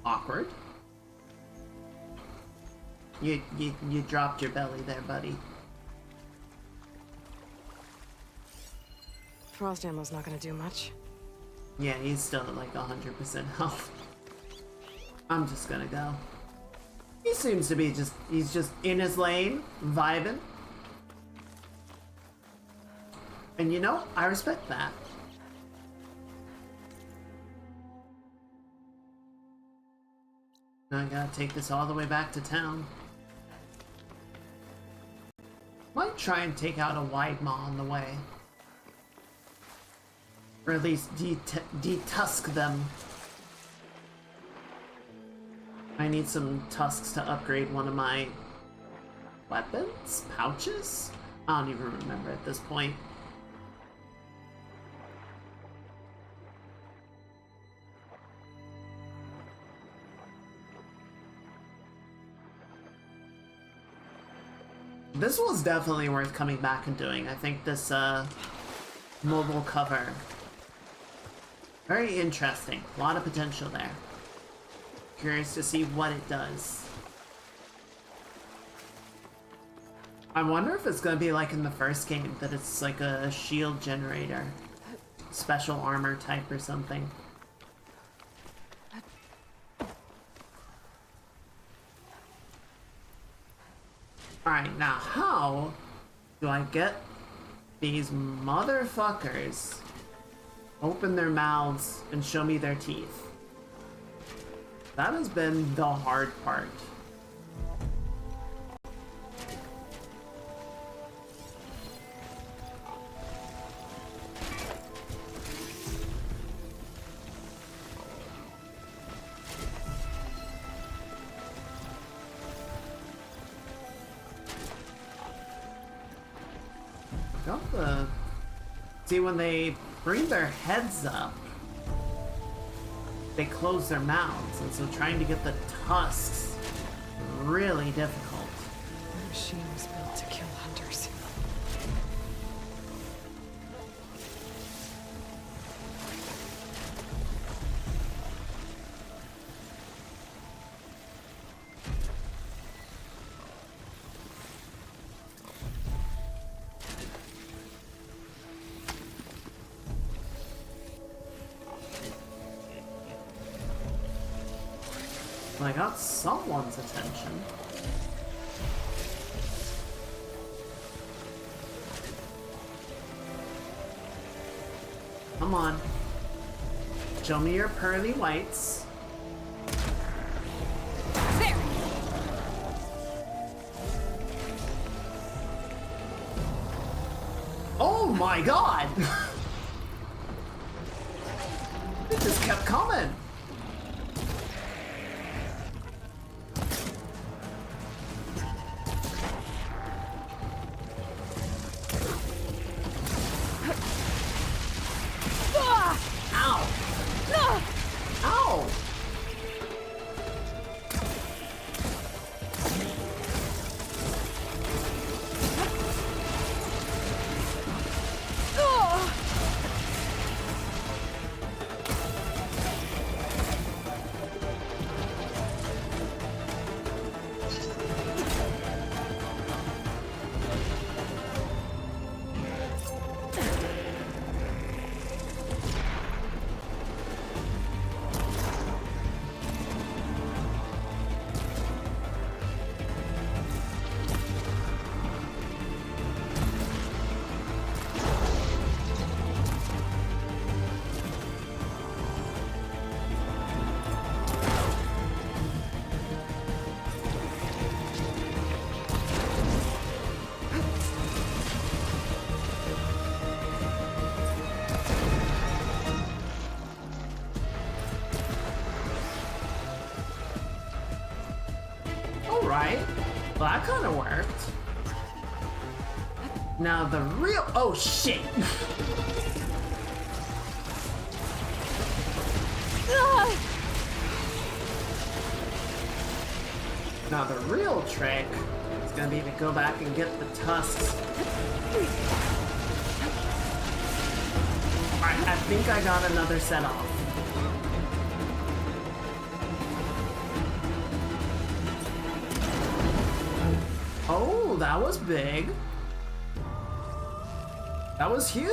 Awkward. You dropped your belly there, buddy. Frost ammo's not gonna do much. Yeah, he's still at like 100% health. I'm just gonna go. He seems to be he's just in his lane, vibing. And you know, I respect that. Now I gotta take this all the way back to town. Might try and take out a wide maw on the way. Or at least detusk them. I need some tusks to upgrade one of my weapons? Pouches? I don't even remember at this point. This was definitely worth coming back and doing. I think this mobile cover. Very interesting. A lot of potential there. Curious to see what it does. I wonder if it's going to be like in the first game, that it's like a shield generator. Special armor type or something. Alright, now how do I get these motherfuckers open their mouths and show me their teeth? That has been the hard part. See, when they bring their heads up, they close their mouths, and so trying to get the tusks really difficult. The machine was built to kill hunters. I got someone's attention. Come on. Show me your pearly whites. There! Oh my god! It just kept coming. Alright. Well, that kind of worked. Now the real... Oh, shit! Now the real trick is gonna be to go back and get the tusks. I think I got another set off. Oh, that was big. That was huge.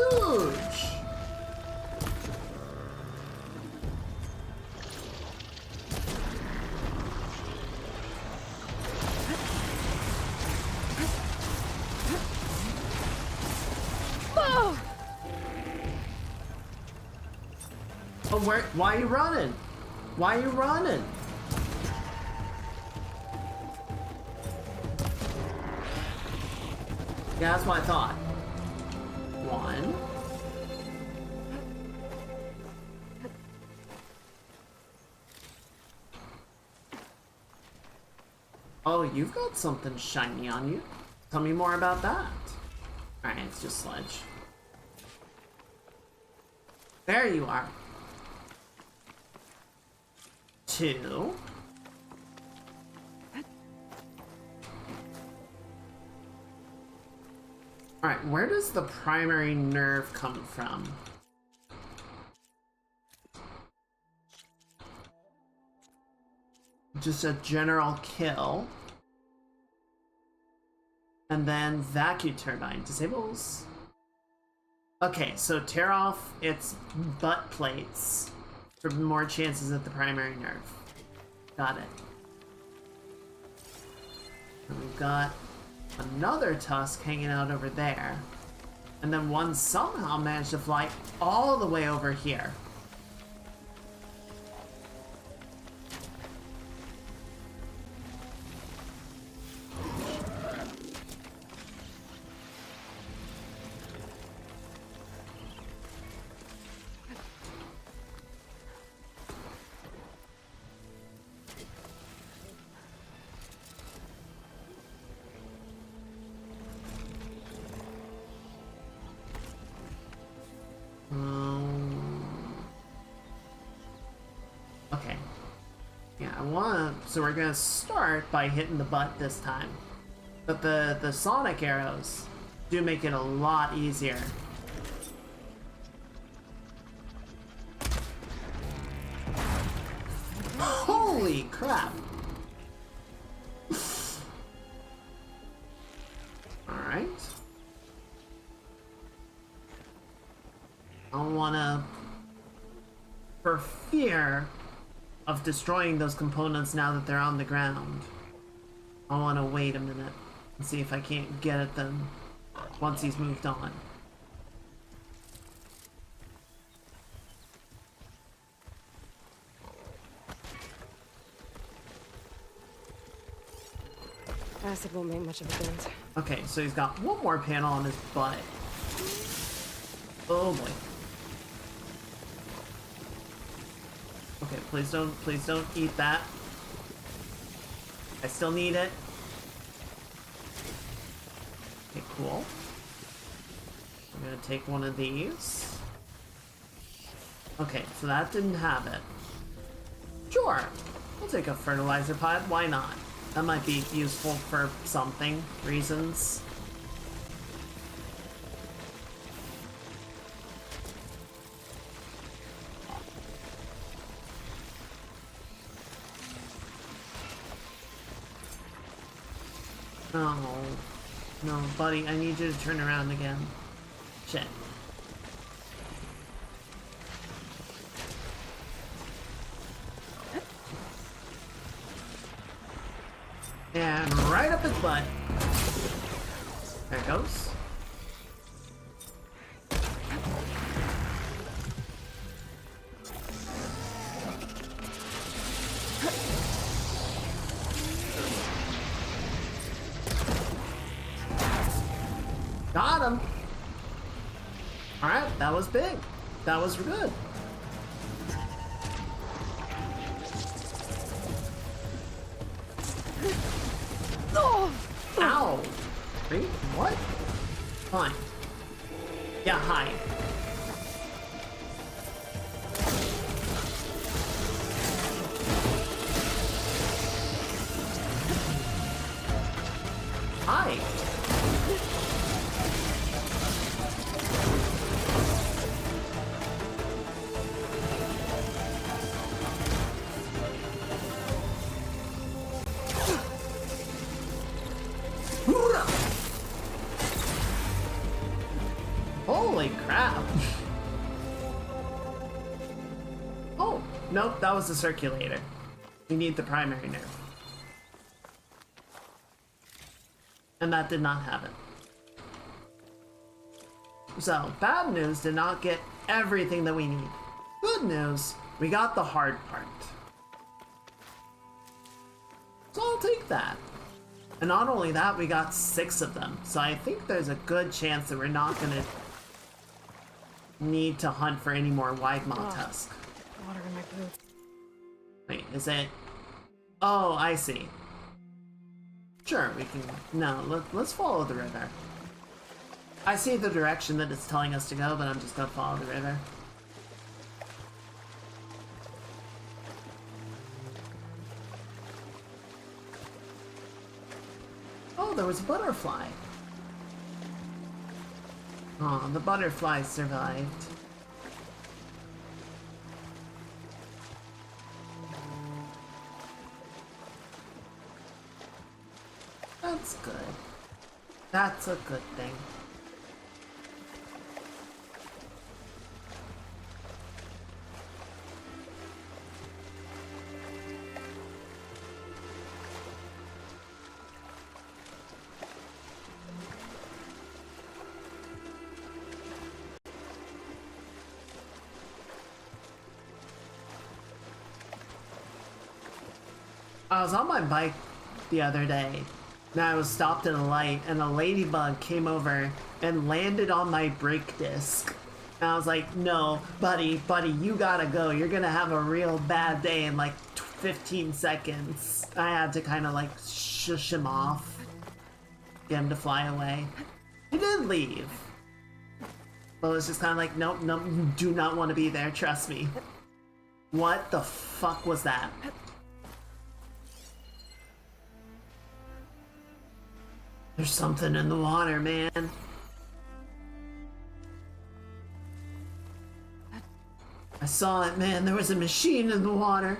Oh, why are you running? Why are you running? Yeah, that's what I thought. One. Oh, you've got something shiny on you. Tell me more about that. Alright, it's just sludge. There you are. 2. Alright, where does the primary nerve come from? Just a general kill. And then vacuum turbine disables. Okay, so tear off its butt plates for more chances at the primary nerve. Got it. And we've got another tusk hanging out over there. And then one somehow managed to fly all the way over here. Okay. Yeah, I want... So we're gonna start by hitting the butt this time. But the sonic arrows do make it a lot easier. Holy crap! Alright. I wanna... For fear of destroying those components now that they're on the ground, I want to wait a minute and see if I can't get at them once he's moved on. Acid won't make much of a dent. Okay, so he's got one more panel on his butt. Oh boy. Okay, please don't eat that. I still need it. Okay, cool. I'm gonna take one of these. Okay, so that didn't have it. Sure, we'll take a fertilizer pod, why not? That might be useful for something, reasons. Oh, no, buddy, I need you to turn around again. Shit. And right up his butt. There it goes. Got him. Alright, that was big. That was good. Ow! Wait, what? Fine. Yeah, hi. Hi. Holy crap. Oh, nope, that was the circulator. We need the primary nerve. And that did not happen. So, bad news, did not get everything that we need. Good news, we got the hard part. So I'll take that. And not only that, we got 6 of them. So I think there's a good chance that we're not gonna need to hunt for any more wide maw tusk. Water in my poop. Wait, is it? Oh, I see. Sure, we can. No, let's follow the river. I see the direction that it's telling us to go, but I'm just gonna follow the river. Oh, there was a butterfly. Oh, the butterfly survived. That's good. That's a good thing. I was on my bike the other day, and I was stopped at a light, and a ladybug came over and landed on my brake disc. And I was like, no, buddy, you gotta go. You're gonna have a real bad day in like 15 seconds. I had to kind of like shush him off, get him to fly away. He did leave. But it was just kind of like, nope, you do not want to be there, trust me. What the fuck was that? There's something in the water, man. I saw it, man. There was a machine in the water.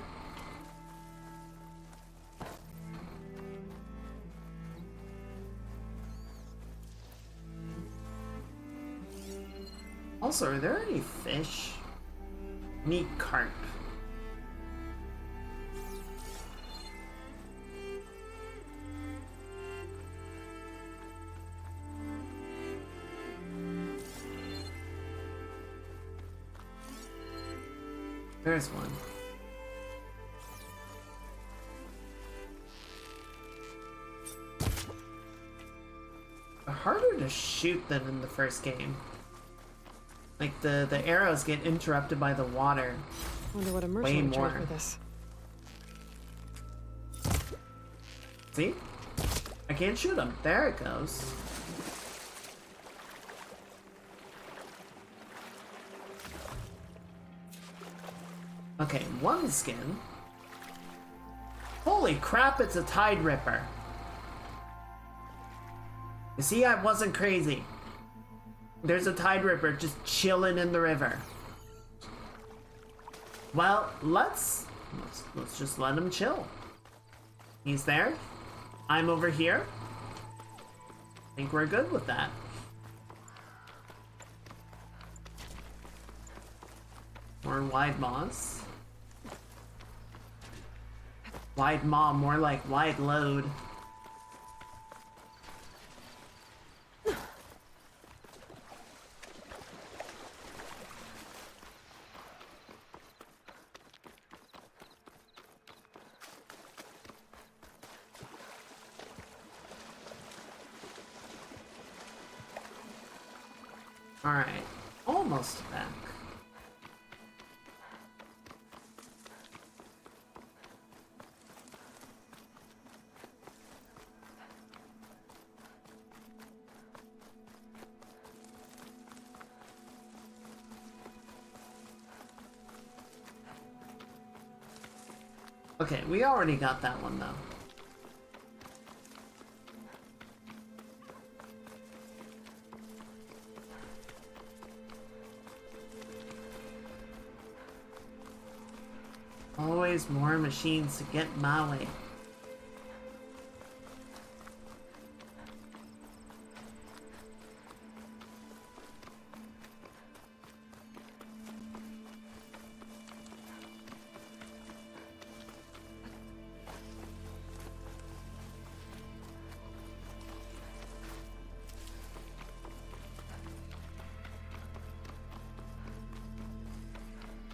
Also, are there any fish? Neat carp. There's one. They're harder to shoot than in the first game. Like the arrows get interrupted by the water. Wonder what a way merchant would more. charge for this. See? I can't shoot him. There it goes. Okay, one skin. Holy crap, it's a Tide Ripper. You see, I wasn't crazy. There's a Tide Ripper just chilling in the river. Well, let's just let him chill. He's there. I'm over here. I think we're good with that. More wide maws. Wide maw, more like wide load. Alright, almost back. Okay, we already got that one though. Always more machines to get my way.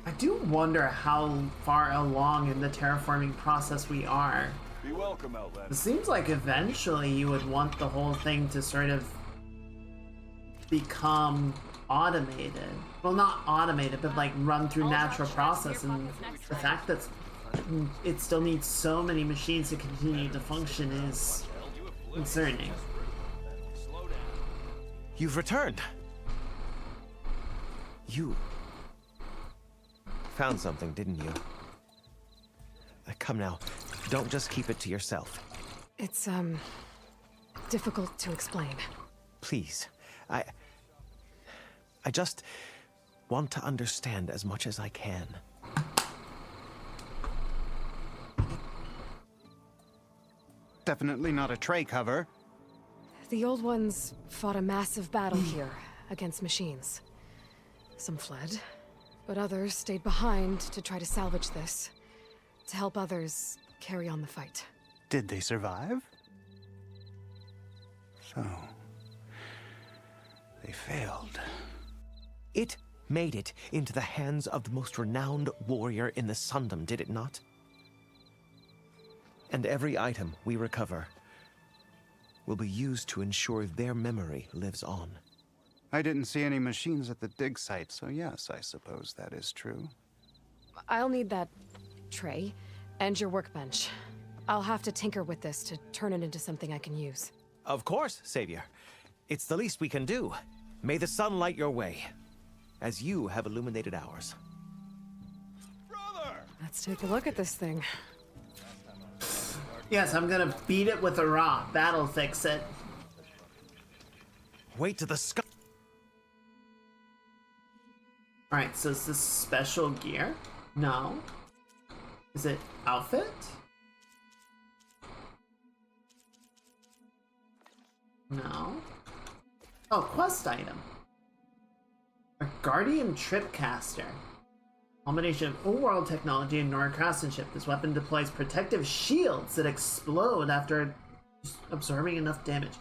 I do wonder how far along in the terraforming process we are. Be welcome, Outlander. It seems like eventually you would want the whole thing to sort of become automated. Well, not automated, but like run through natural process. And the fact that it still needs so many machines to continue to function is concerning. You've returned. You found something, didn't you? Come now, don't just keep it to yourself. It's, difficult to explain. Please, I just want to understand as much as I can. Definitely not a tray cover. The old ones fought a massive battle here against machines. Some fled, but others stayed behind to try to salvage this, to help others carry on the fight. Did they survive? So, they failed. It made it into the hands of the most renowned warrior in the Sundom, did it not? And every item we recover will be used to ensure their memory lives on. I didn't see any machines at the dig site, so yes, I suppose that is true. I'll need that tray and your workbench. I'll have to tinker with this to turn it into something I can use. Of course, Savior. It's the least we can do. May the sun light your way, as you have illuminated ours. Let's take a look at this thing. Yes, I'm gonna beat it with a rock. That'll fix it. Wait to the sky. Alright, so is this special gear? No. Is it outfit? No. Oh, quest item. A Guardian Tripcaster. Combination of old-world technology and Nora craftsmanship. This weapon deploys protective shields that explode after absorbing enough damage.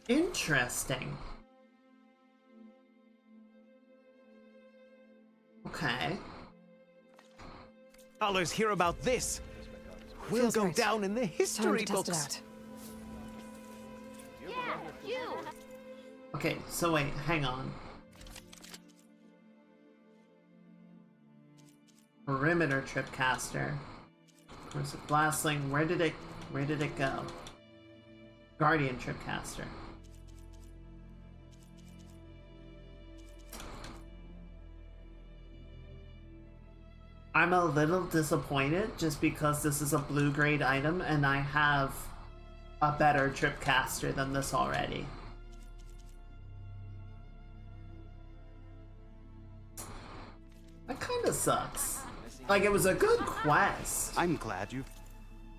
Interesting. Okay. Others hear about this. We'll Feels go right. down in the history Time to books. test it out. Yeah, you. Okay, so wait, hang on. Perimeter Tripcaster. Corrosive Blastling. Where did it go? Guardian Tripcaster. I'm a little disappointed just because this is a blue grade item and I have a better Tripcaster than this already. That kind of sucks. Like, it was a good quest. I'm glad you...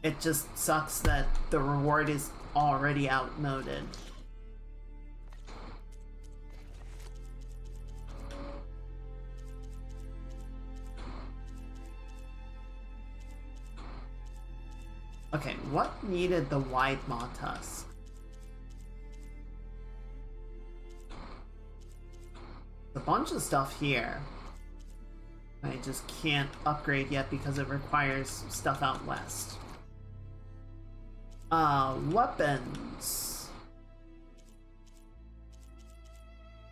It just sucks that the reward is already outmoded. Okay, what needed the White Maw Tusk? A bunch of stuff here. I just can't upgrade yet because it requires stuff out west. Weapons.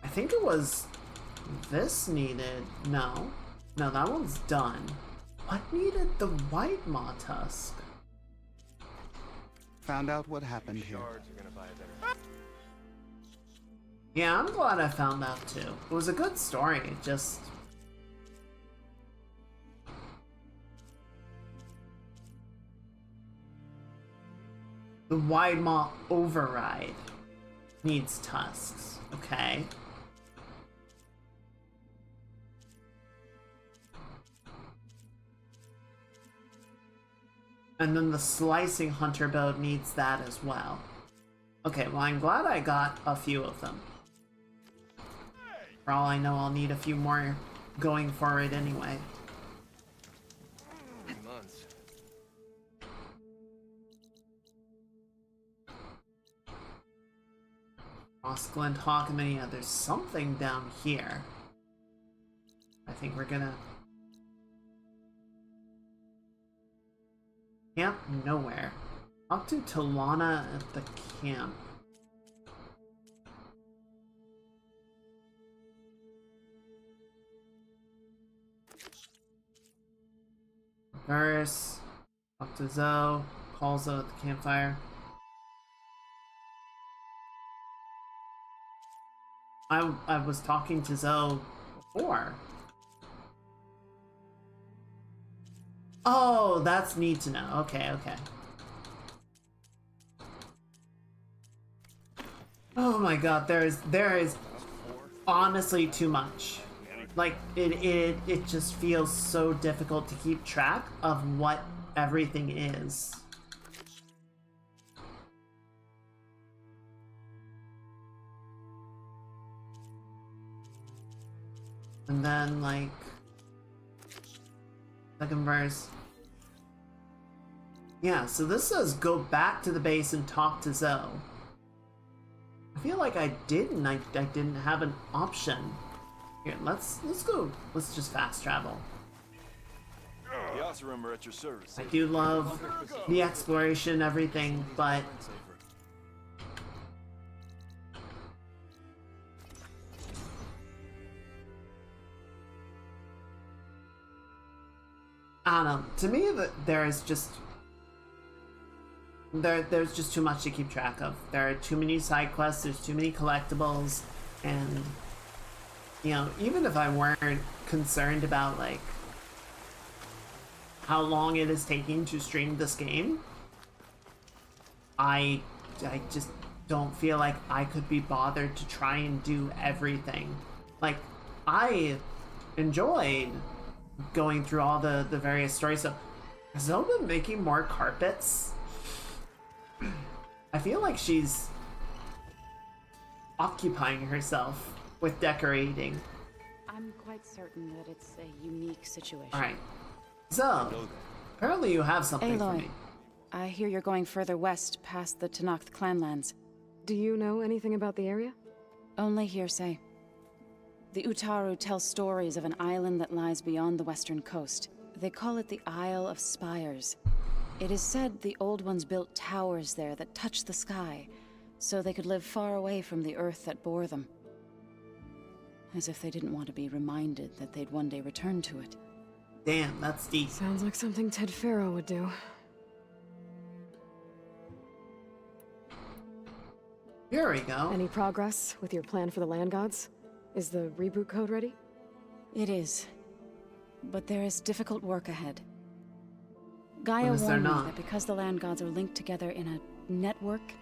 I think it was this needed. No, that one's done. What needed the White Maw Tusk? Found out what happened here. Yeah, I'm glad I found out too. It was a good story, it just... The Wide Maw Override needs tusks. Okay. And then the Slicing Hunter bow needs that as well. Okay, well, I'm glad I got a few of them. For all I know, I'll need a few more going forward anyway. Months. Osglint Hawkmania, there's something down here. I think we're gonna... Camp nowhere. Up to Talana at the camp. Varus, up to Zoe, calls out at the campfire. I was talking to Zoe before. Oh, that's neat to know. Okay, okay. Oh my god, there is honestly too much. Like it just feels so difficult to keep track of what everything is. And then like second verse. Yeah, so this says go back to the base and talk to Zoe. I feel like I didn't. I didn't have an option. Here, let's go. Let's just fast travel. The Oseram are at your service. I do love the exploration, everything, but I don't know. To me, there's just too much to keep track of. There are too many side quests. There's too many collectibles, and you know, even if I weren't concerned about like how long it is taking to stream this game, I just don't feel like I could be bothered to try and do everything. Like, I enjoyed going through all the various stories. So, has Zoe been making more carpets? I feel like she's occupying herself with decorating. I'm quite certain that it's a unique situation. Alright. Zoe, apparently you have something for Aloy, me. I hear you're going further west past the Tenakth clanlands. Do you know anything about the area? Only hearsay. The Utaru tell stories of an island that lies beyond the western coast. They call it the Isle of Spires. It is said the Old Ones built towers there that touch the sky, so they could live far away from the earth that bore them. As if they didn't want to be reminded that they'd one day return to it. Damn, that's deep. Sounds like something Ted Faro would do. Here we go. Any progress with your plan for the land gods? Is the reboot code ready? It is. But there is difficult work ahead. Gaia What is there warned me not? that because the land gods are linked together in a network,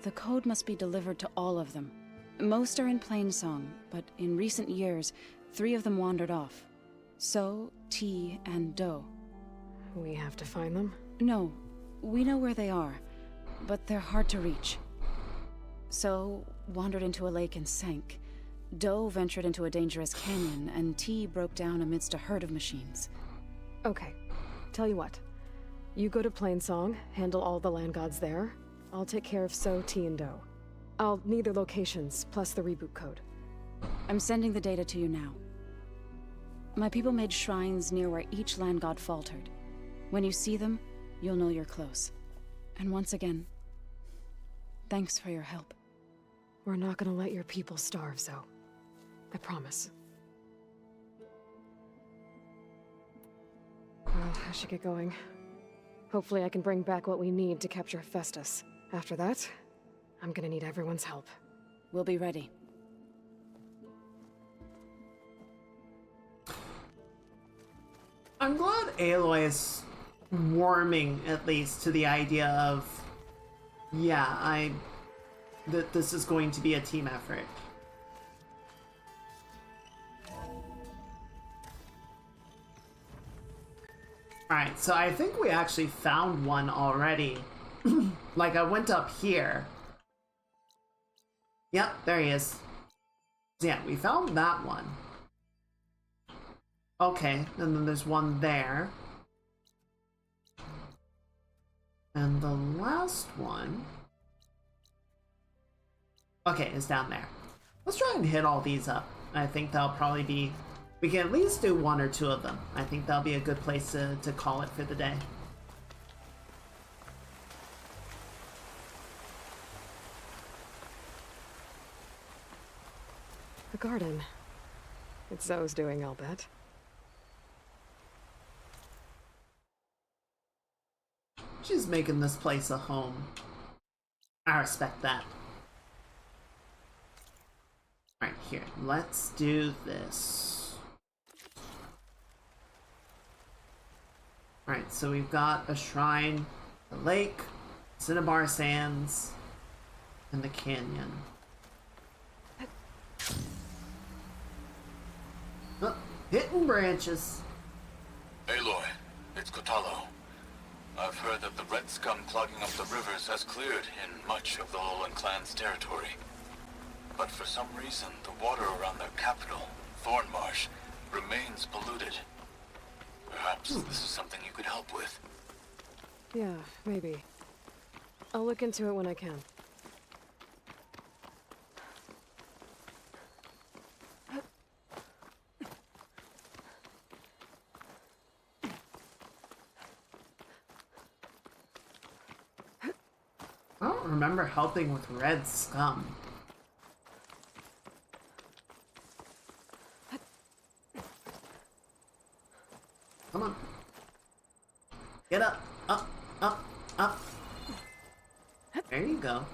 the code must be delivered to all of them. Most are in Plainsong, but in recent years, 3 of them wandered off. So, T, and Do. We have to find them? No, we know where they are, but they're hard to reach. So, wandered into a lake and sank. Do ventured into a dangerous canyon, and T broke down amidst a herd of machines. Okay, tell you what. You go to Plainsong, handle all the land gods there. I'll take care of So, T, and Do. I'll need their locations, plus the reboot code. I'm sending the data to you now. My people made shrines near where each land god faltered. When you see them, you'll know you're close. And once again, thanks for your help. We're not gonna let your people starve, Zoe. I promise. Well, I should get going. Hopefully I can bring back what we need to capture Festus. After that, I'm gonna need everyone's help. We'll be ready. I'm glad Aloy is warming, at least, to the idea of Yeah, this is going to be a team effort. Alright, so I think we actually found one already. Like, I went up here. Yep, there he is. So yeah, we found that one. Okay, and then there's one there. And the last one... okay, is down there. Let's try and hit all these up. I think that'll probably be... we can at least do one or two of them. I think that'll be a good place to call it for the day. The garden. It's Zoe's doing, I'll bet. She's making this place a home. I respect that. Alright, here. Let's do this. Alright, so we've got a shrine, the lake, Cinnabar Sands, and the canyon. Oh, hitting branches. Aloy, it's Kotallo. I've heard that the red scum clogging up the rivers has cleared in much of the Alolan clan's territory. But for some reason, the water around their capital, Thornmarsh, remains polluted. Perhaps this is something you could help with. Yeah, maybe. I'll look into it when I can. I don't remember helping with red scum. Come on. Get up, up, up, up. There you go.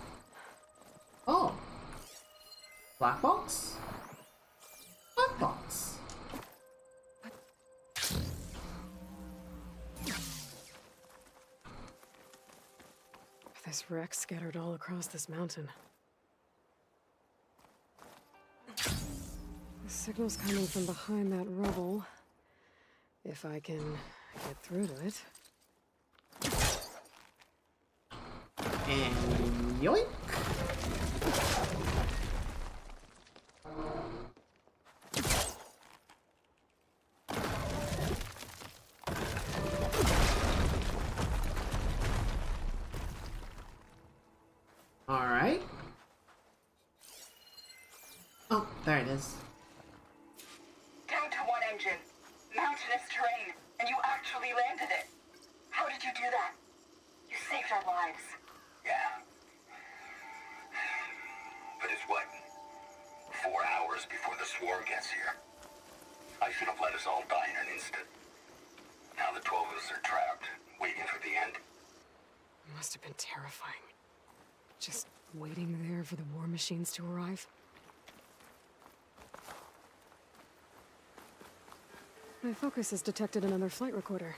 Oh. Black box? Black box. There's wrecks scattered all across this mountain. The signal's coming from behind that rubble. If I can get through to it. And yoink! Alright. Oh, there it is. Down to one engine. Mountainous terrain, and you actually landed it. How did you do that? You saved our lives. Yeah. But it's what? 4 hours before the swarm gets here. I should have let us all die in an instant. Now the 12 of us are trapped, waiting for the end. It must have been terrifying. Just waiting there for the war machines to arrive. My focus has detected another flight recorder.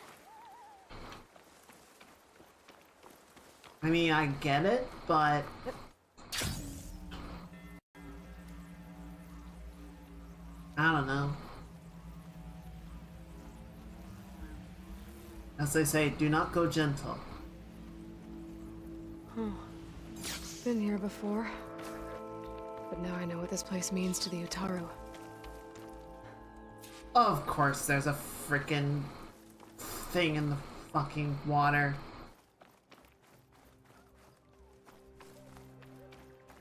I mean, I get it, but... I don't know. As they say, do not go gentle. Huh. Been here before. But now I know what this place means to the Utaru. Of course there's a frickin' thing in the fucking water.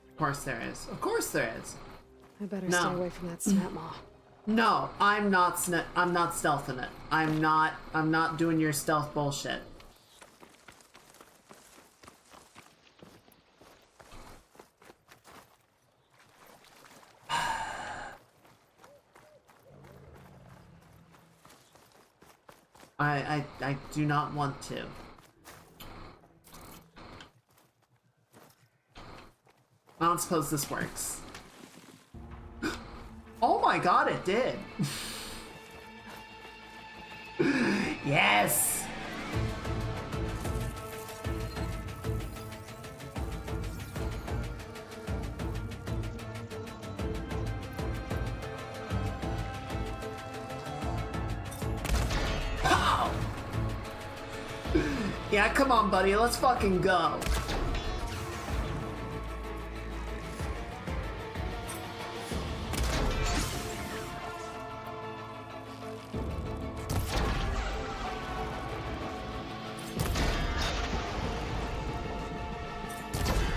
Of course there is. Of course there is. I better stay away from that Snapmaw. No, I'm not stealthing it. I'm not doing your stealth bullshit. I do not want to. I don't suppose this works. Oh my god, it did! Yes! Yeah, come on, buddy. Let's fucking go.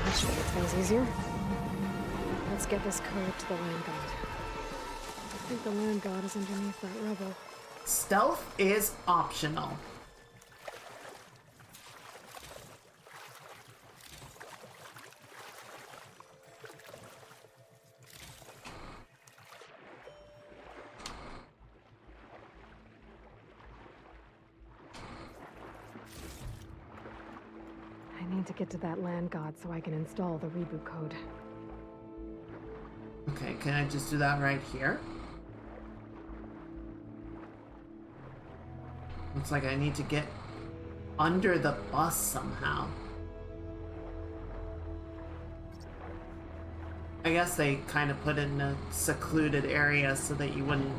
That should make things easier. Let's get this code to the Land God. I think the Land God is underneath that rubble. Stealth is optional. I need to get to that Land God so I can install the reboot code. Okay, can I just do that right here? Looks like I need to get under the bus somehow. I guess they kind of put it in a secluded area so that you wouldn't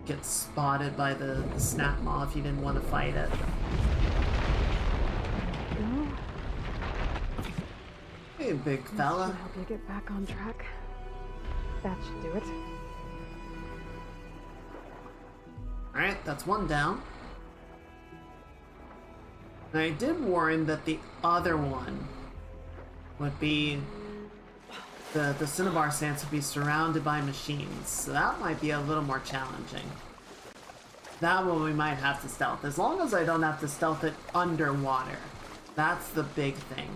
get spotted by the snap maw if you didn't want to fight it. No. Hey, big This fella. should help you get back on track. That should do it. Alright, that's one down. And I did warn that the other one would be the Cinnabar Sands would be surrounded by machines, so that might be a little more challenging. That one we might have to stealth, as long as I don't have to stealth it underwater. That's the big thing.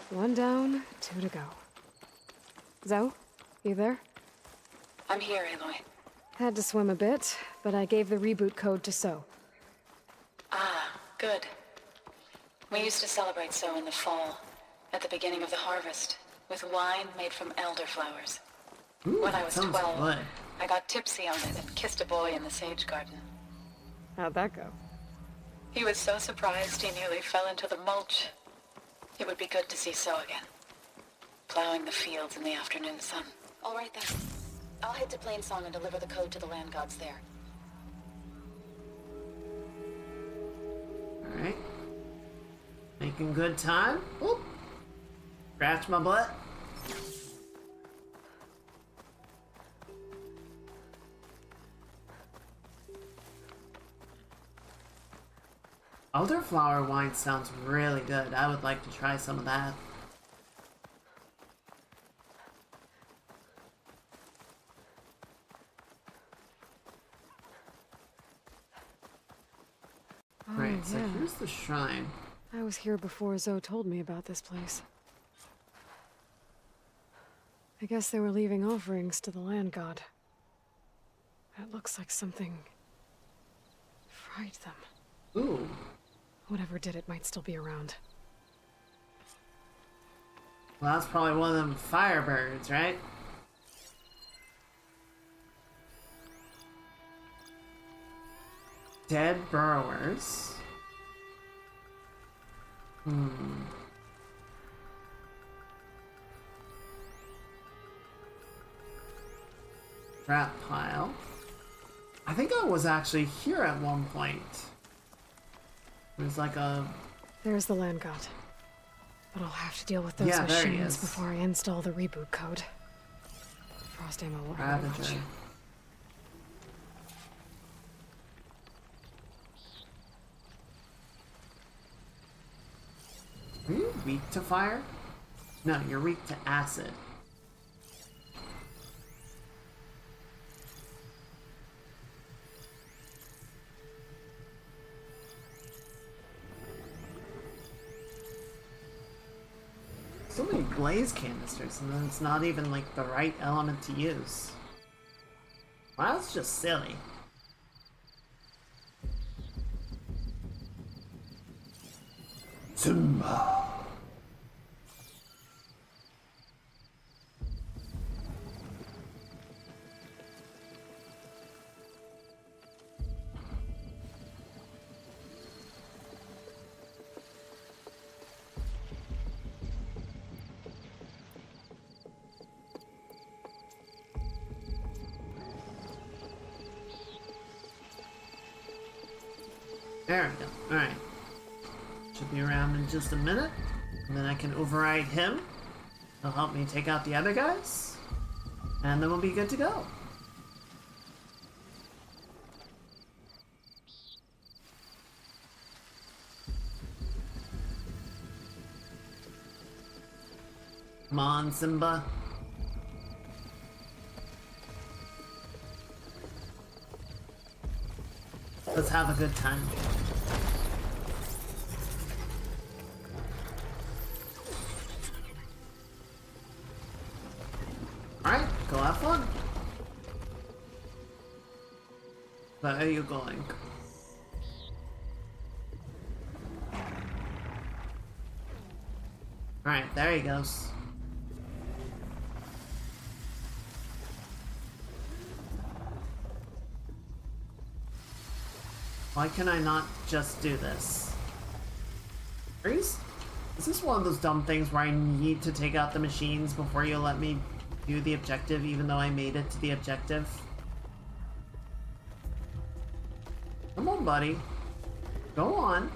One down, two to go. Zoe, you there? I'm here, Aloy. Had to swim a bit, but I gave the reboot code to So. Ah, good. We used to celebrate So in the fall, at the beginning of the harvest, with wine made from elderflowers. Ooh, When I was sounds 12, good. I got tipsy on it and kissed a boy in the sage garden. How'd that go? He was so surprised he nearly fell into the mulch. It would be good to see So again, plowing the fields in the afternoon sun. All right then. I'll head to Plainsong and deliver the code to the Land Gods there. Alright. Making good time. Oop. Scratch my butt. Elderflower wine sounds really good. I would like to try some of that. Oh, Right, so yeah. here's the shrine. I was here before Zoe told me about this place. I guess they were leaving offerings to the Land God. That looks like something fried them. Ooh. Whatever did it might still be around. Well, that's probably one of them firebirds, right? Dead burrowers. Trap pile. I think I was actually here at one point. There's like a... There's the Land God. But I'll have to deal with those Yeah, there he machines is. before I install the reboot code. Frost ammo won't hurt much. Ravager. Are you weak to fire? No, you're weak to acid. So many blaze canisters, and then it's not even like the right element to use. Well, that's just silly. Zumba. There we go. Alright. Should be around in just a minute. And then I can override him. He'll help me take out the other guys. And then we'll be good to go. Come on, Simba. Let's have a good time. Alright, go have fun. Where are you going? Alright, there he goes. Why can I not just do this? Is this one of those dumb things where I need to take out the machines before you let me do the objective, even though I made it to the objective? Come on, buddy. Go on.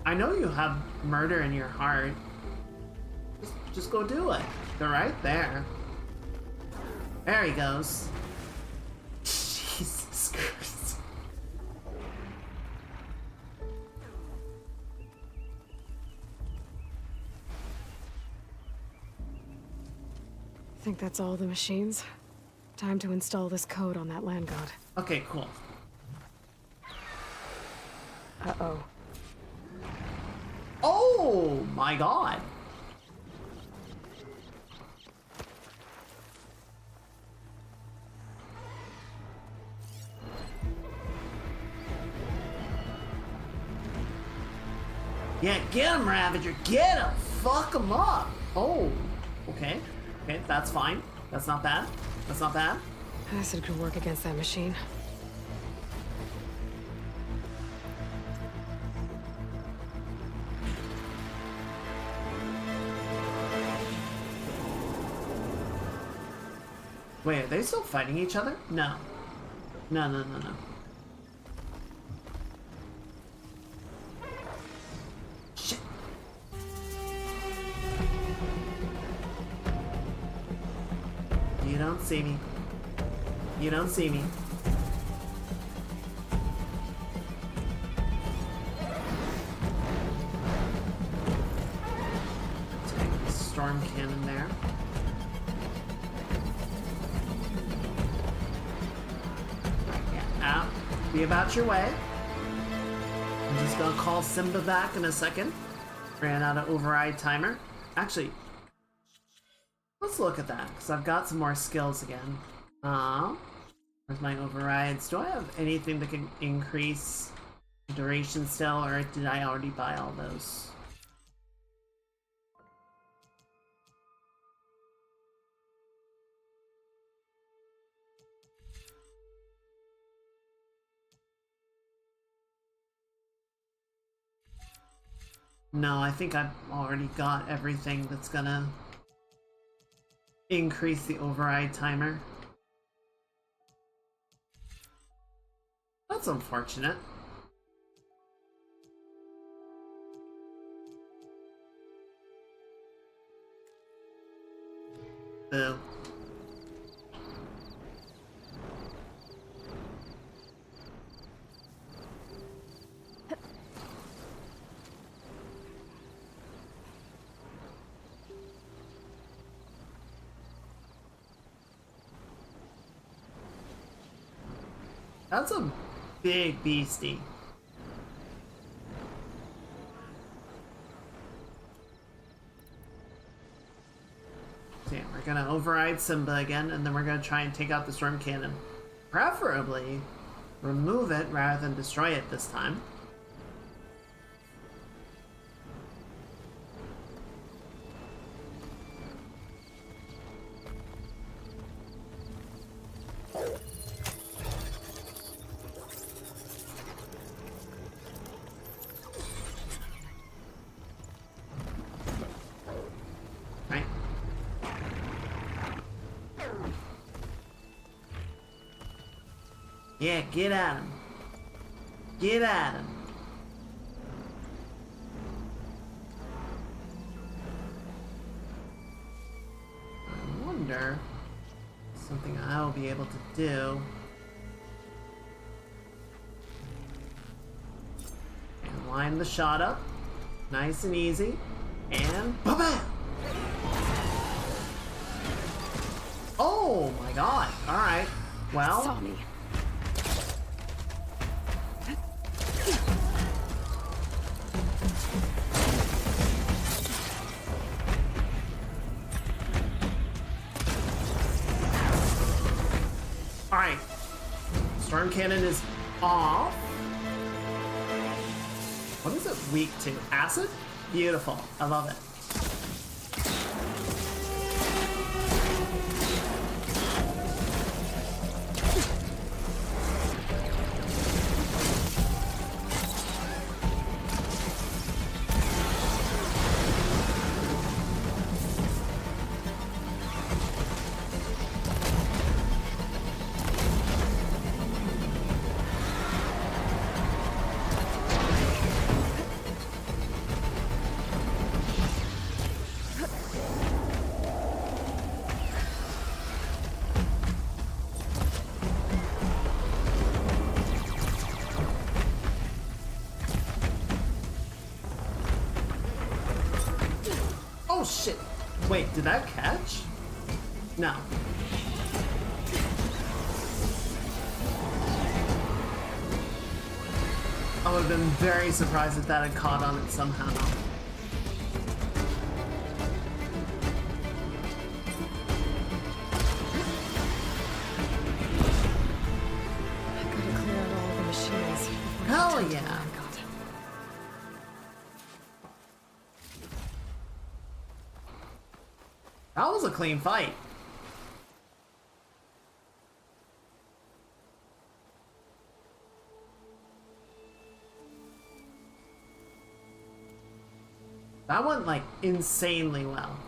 I know you have murder in your heart. Just go do it. They're right there. There he goes. Jesus Christ. Think that's all the machines? Time to install this code on that land god. Okay, cool. Uh-oh. Oh my god. Yeah, get him, Ravager. Get him. Fuck him up. Oh, okay. Okay, that's fine. That's not bad. That's not bad. Acid could work against that machine. Wait, are they still fighting each other? No. No, no, no, no. Shit. You don't see me. You don't see me. Take the storm cannon there. Yeah, be about your way. I'm just gonna call Simba back in a second. Ran out of override timer. Actually, let's look at that, because I've got some more skills again. Where's my overrides? Do I have anything that can increase duration still, or did I already buy all those? No, I think I've already got everything that's gonna increase the override timer. That's unfortunate. Boo. That's a big beastie. Okay, we're gonna override Simba again, and then we're gonna try and take out the storm cannon. Preferably, remove it rather than destroy it this time. Yeah, get at him. Get at him. longer. Something I'll be able to do. And line the shot up. Nice and easy. And ba-bam! Oh my god. Alright. Well. Saw me. Alright. Storm Cannon is off. What is it weak to? Acid? Beautiful. I love it. Oh shit! Wait, did that catch? No. I would have been very surprised if that had caught on it somehow. I gotta clear out all the machines. Hell yeah! That was a clean fight. That went like insanely well.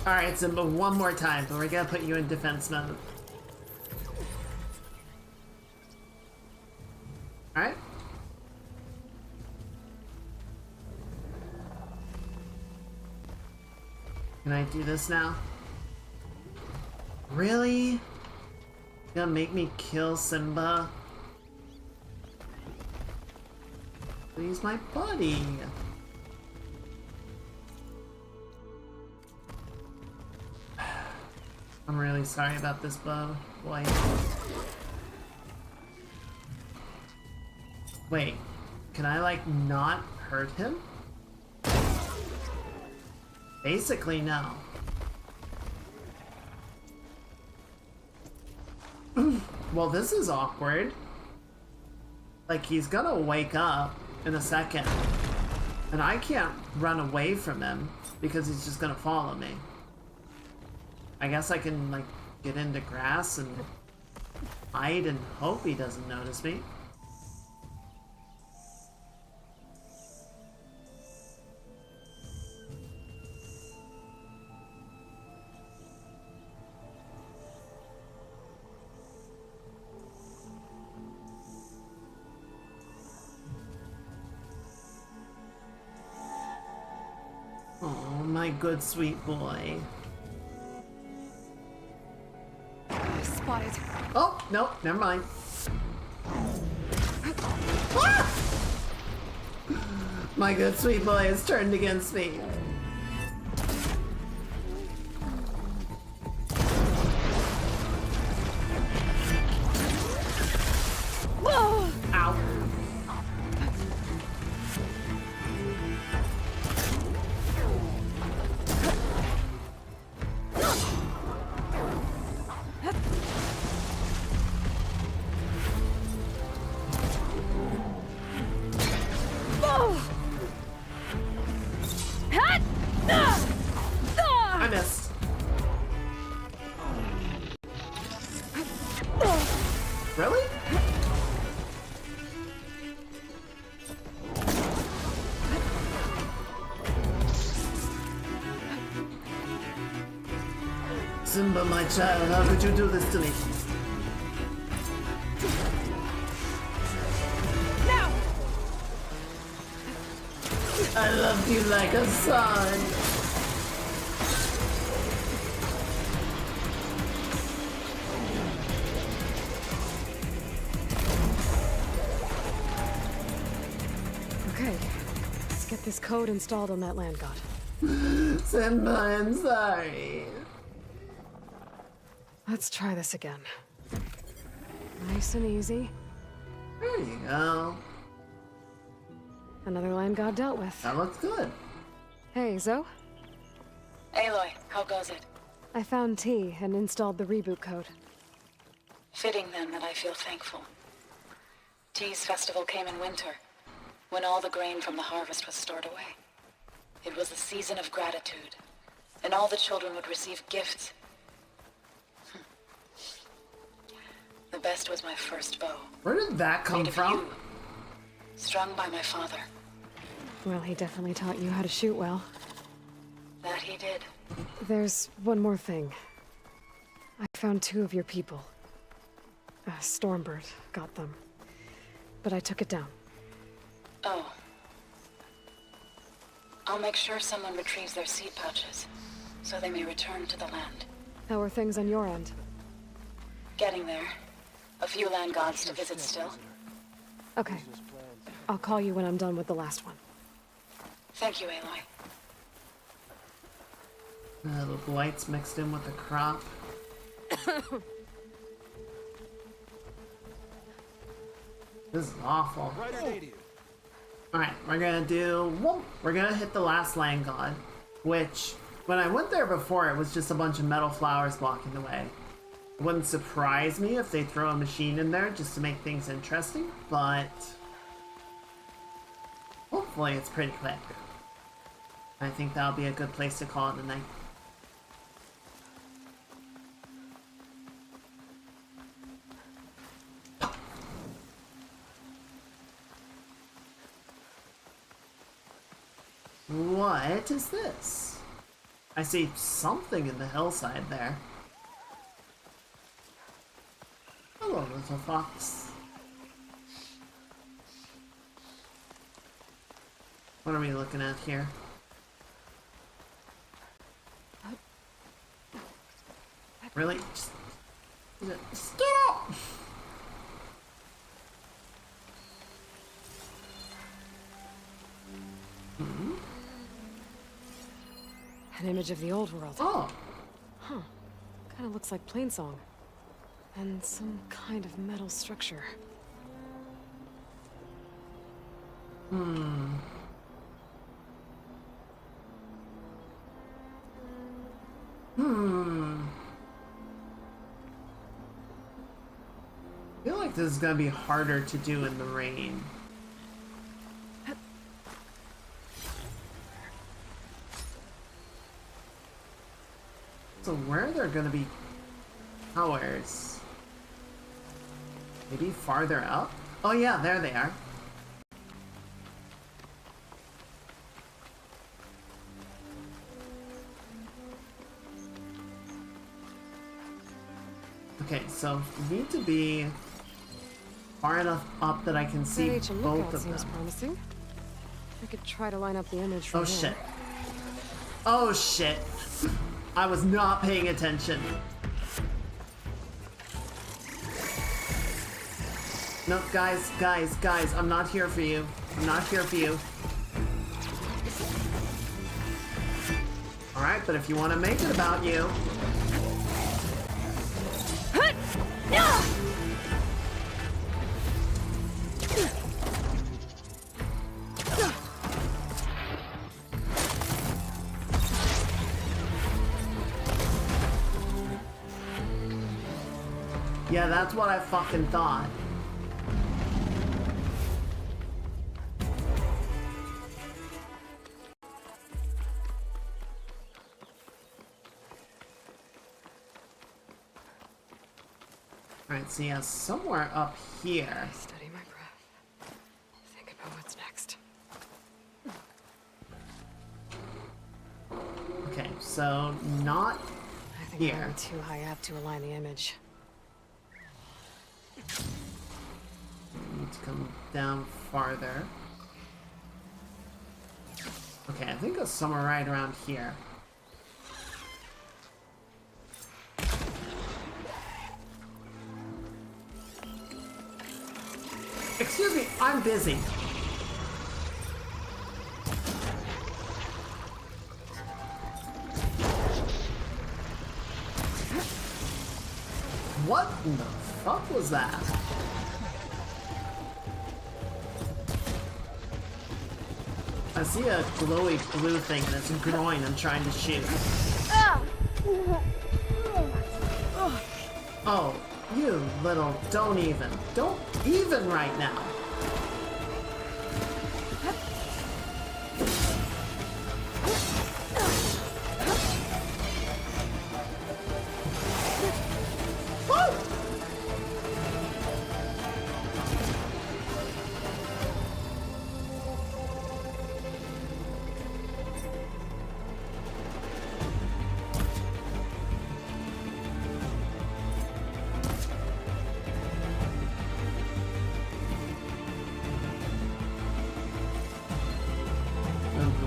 Alright, Simba, one more time, but we're gonna put you in defense mode. Alright. Can I do this now? Really? You gonna make me kill Simba? He's my buddy. I'm really sorry about this, boy. Wait, can I like not hurt him? Basically, no. Well, this is awkward. Like, he's gonna wake up in a second. And I can't run away from him because he's just gonna follow me. I guess I can, like, get into grass and hide and hope he doesn't notice me. Oh, my good sweet boy. Spotted. Oh, no, never mind. Ah! My good sweet boy has turned against me. Whoa! Ow. I missed. Really? Simba, my child, how could you do this to me? I loved you like a son. Okay, let's get this code installed on that land god. Senpai, I'm sorry. Let's try this again. Nice and easy. There you go. Another land god dealt with. That looks good. Hey, Zoe. Aloy, how goes it? I found T and installed the reboot code. Fitting then that I feel thankful. T's festival came in winter, when all the grain from the harvest was stored away. It was a season of gratitude, and all the children would receive gifts. The best was my first bow. Where did that come from? Strung by my father. Well, he definitely taught you how to shoot well. That he did. There's one more thing. I found 2 of your people. Stormbird got them. But I took it down. Oh. I'll make sure someone retrieves their seed pouches, so they may return to the land. How are things on your end? Getting there. A few land gods to visit still. Okay. I'll call you when I'm done with the last one. Thank you, Aloy. The blights mixed in with the crop. This is awful. Alright, we're gonna hit the last land god, which, when I went there before, it was just a bunch of metal flowers blocking the way. It wouldn't surprise me if they throw a machine in there just to make things interesting, but hopefully it's pretty quick. I think that'll be a good place to call it a night. What is this? I see something in the hillside there. Hello, little fox. What are we looking at here? Really? Just get up! Hmm? An image of the old world. Oh! Huh. Kinda looks like Plainsong. And some kind of metal structure. Hmm. I feel like this is gonna be harder to do in the rain. So where are there gonna be towers? Maybe farther up? Oh yeah, there they are. Okay, so we need to be far enough up that I can see both of seems them. promising. I could try to line up the image from Oh here. shit. Oh shit. I was not paying attention. No, guys, I'm not here for you. I'm not here for you. Alright, but if you want to make it about you. Yeah, that's what I fucking thought. Alright, so yeah, somewhere up here. Steady my breath. Think about what's next. Okay, so not I think here. I'm too high up to align the image. Need to come down farther. Okay, I think it's somewhere right around here. Excuse me, I'm busy. What in the fuck was that? I see a glowy blue thing that's growing I'm trying to shoot. Oh, you little, don't even right now.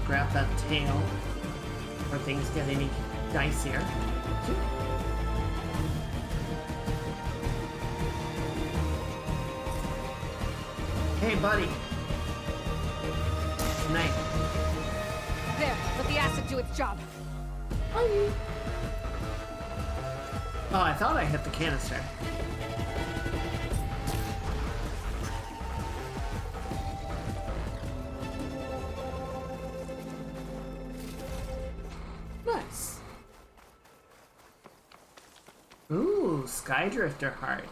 Grab that tail before things get any dicier. Hey, buddy. Night. There, let the acid do its job. Oh, I thought I hit the canister. Nice. Ooh, Skydrifter heart.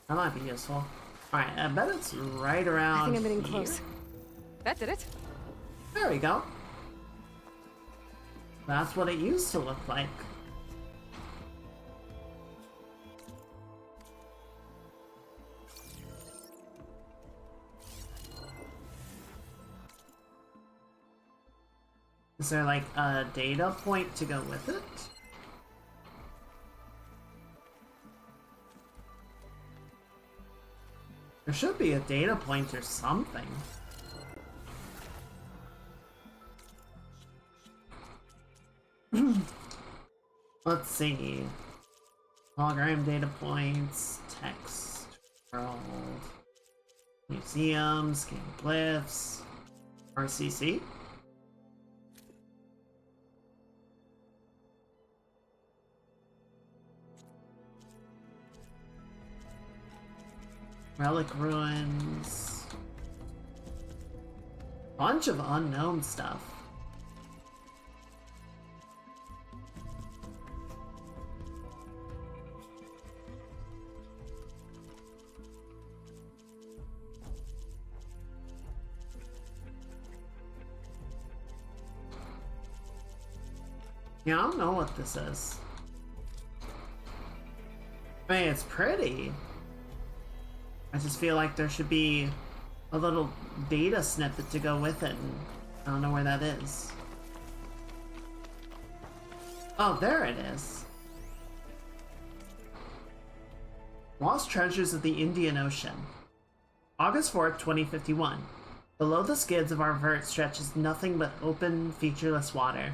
That might be useful. Alright, I bet it's right around I think I'm getting here. close. That did it. There we go. That's what it used to look like. Is there like a data point to go with it? There should be a data point or something. Let's see. Hologram data points, text, world, museum, scan glyphs, RCC. Relic ruins. Bunch of unknown stuff. Yeah, I don't know what this is. I mean, it's pretty. I just feel like there should be a little data snippet to go with it, and I don't know where that is. Oh, there it is. Lost Treasures of the Indian Ocean. August 4th, 2051. Below the skids of our vert stretches nothing but open, featureless water.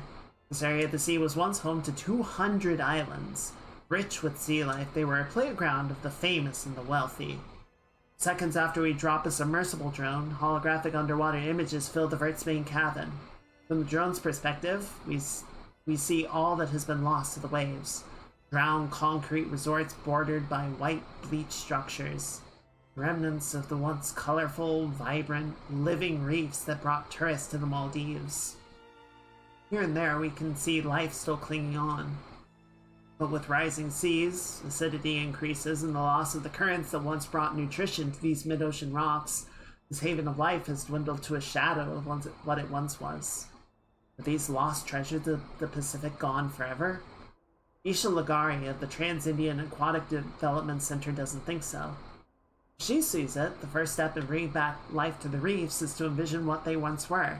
This area of the sea was once home to 200 islands. Rich with sea life, they were a playground of the famous and the wealthy. Seconds after we drop a submersible drone, holographic underwater images fill the vert's main cabin. From the drone's perspective, we see all that has been lost to the waves. Drowned concrete resorts bordered by white bleached structures. Remnants of the once colorful, vibrant, living reefs that brought tourists to the Maldives. Here and there we can see life still clinging on. But with rising seas, acidity increases, and the loss of the currents that once brought nutrition to these mid-ocean rocks, this haven of life has dwindled to a shadow of what it once was. Are these lost treasures the Pacific gone forever? Isha Lagari of the Trans-Indian Aquatic Development Center doesn't think so. If she sees it, the first step in bringing back life to the reefs is to envision what they once were.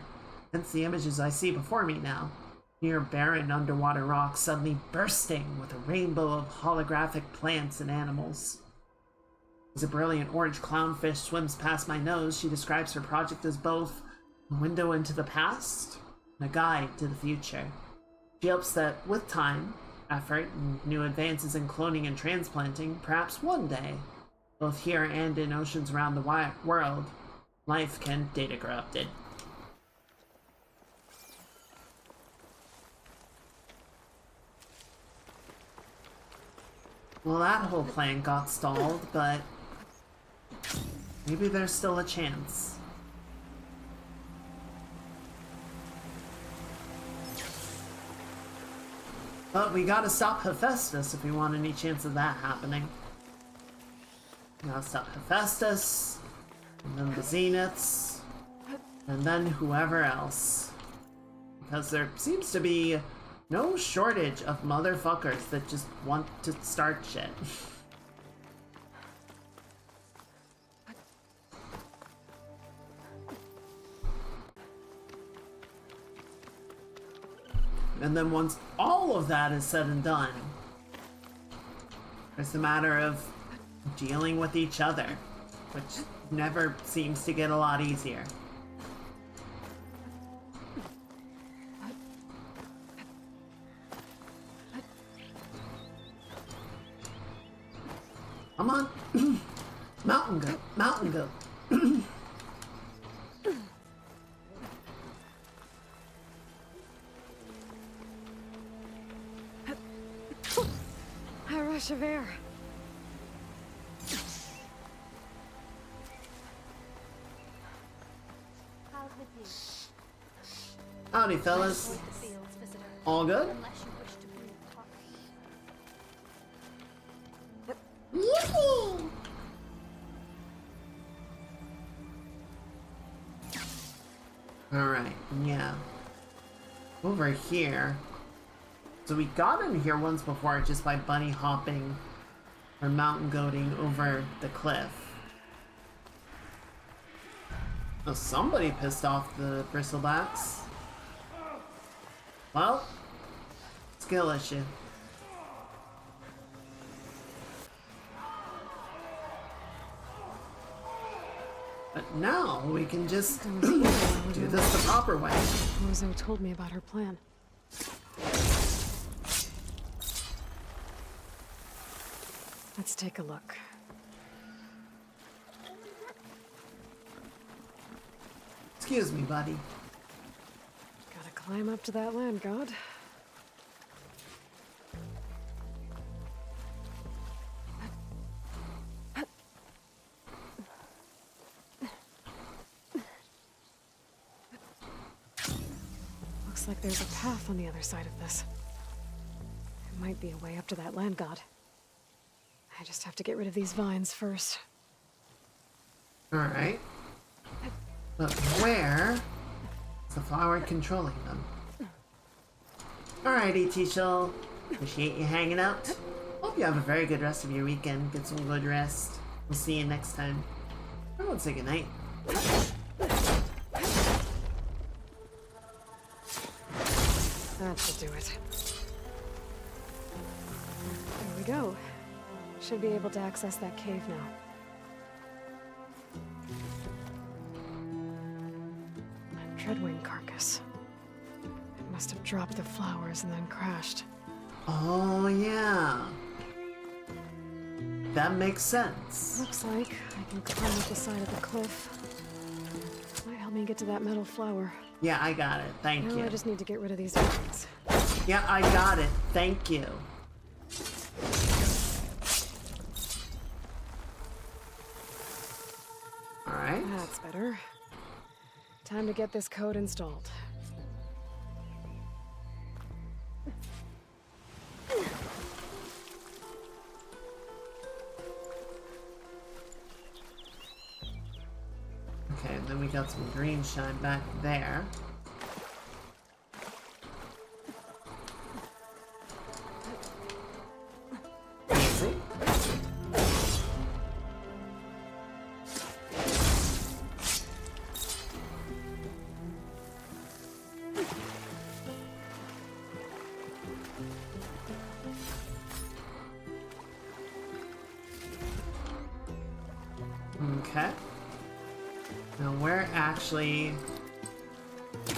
Hence the images I see before me now. Near barren underwater rocks suddenly bursting with a rainbow of holographic plants and animals. As a brilliant orange clownfish swims past my nose, she describes her project as both A window into the past, and a guide to the future. She hopes that with time, effort, and new advances in cloning and transplanting, perhaps one day, both here and in oceans around the world, life can data corrupted. Well, that whole plan got stalled, but maybe there's still a chance. But we gotta stop Hephaestus if we want any chance of that happening. We gotta stop Hephaestus, and then the Zeniths, and then whoever else. Because there seems to be no shortage of motherfuckers that just want to start shit. And then once all of that is said and done, it's a matter of dealing with each other, which never seems to get a lot easier. Come on. Mountain goat. Mountain goat. A rush of air. How's with you? Howdy, fellas. All good? Yippee! Alright, yeah. Over here. So we got in here once before just by bunny hopping or mountain goating over the cliff. Oh, somebody pissed off the bristlebacks. Well, skill issue. But now we can just do this the proper way. Mozo told me about her plan. Let's take a look. Excuse me, buddy. Gotta climb up to that land god. Looks like there's a path on the other side of this. It might be a way up to that land god. I just have to get rid of these vines first. Alright. But where is the flower controlling them? Alrighty, Tichel. Appreciate you hanging out. Hope you have a very good rest of your weekend. Get some good rest. We'll see you next time. Everyone say goodnight. That should do it. There we go. Should be able to access that cave now. A Dreadwing carcass. It must have dropped the flowers and then crashed. Oh, yeah. That makes sense. Looks like I can climb up the side of the cliff. Might help me get to that metal flower. Yeah, I got it. Thank you. I just need to get rid of these vines. Yeah, I got it. Thank you. Alright. That's better. Time to get this code installed. Okay, and then we got some green shine back there. Easy. Okay. Now where actually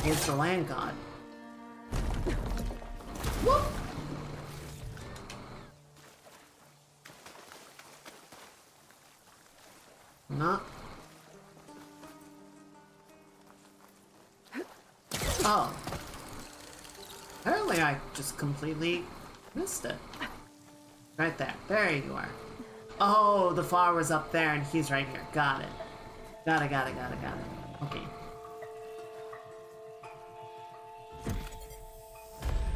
is the land god. Whoop! Not. Oh. Apparently I just completely missed it. Right there. There you are. Oh, the flower's up there and he's right here. Got it. Got it. Okay.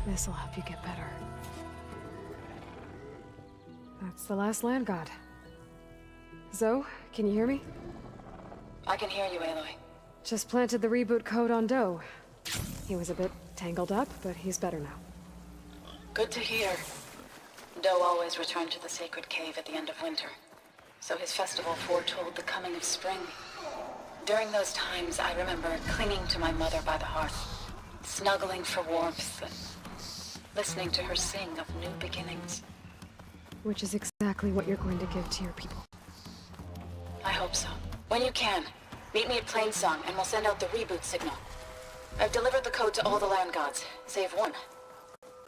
This'll help you get better. That's the last land god. Zoe, can you hear me? I can hear you, Aloy. Just planted the reboot code on Doe. He was a bit tangled up, but he's better now. Good to hear. Doe always returned to the sacred cave at the end of winter, so his festival foretold the coming of spring. During those times, I remember clinging to my mother by the hearth, snuggling for warmth, and listening to her sing of new beginnings. Which is exactly what you're going to give to your people. I hope so. When you can, meet me at Plainsong, and we'll send out the reboot signal. I've delivered the code to all the land gods, save one.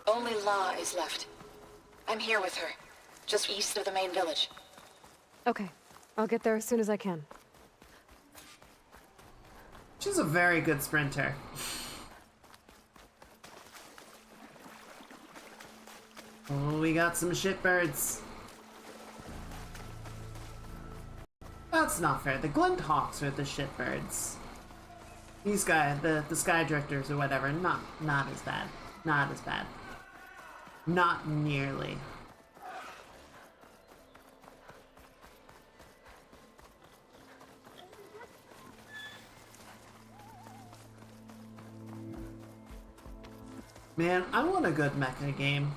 Only La is left. I'm here with her, just east of the main village. Okay, I'll get there as soon as I can. She's a very good sprinter. Oh, we got some shitbirds. That's not fair. The Glinthawks are the shitbirds. These guys, the Sky Drifters or whatever, not as bad. Not as bad. Not nearly. Man, I want a good mecha game.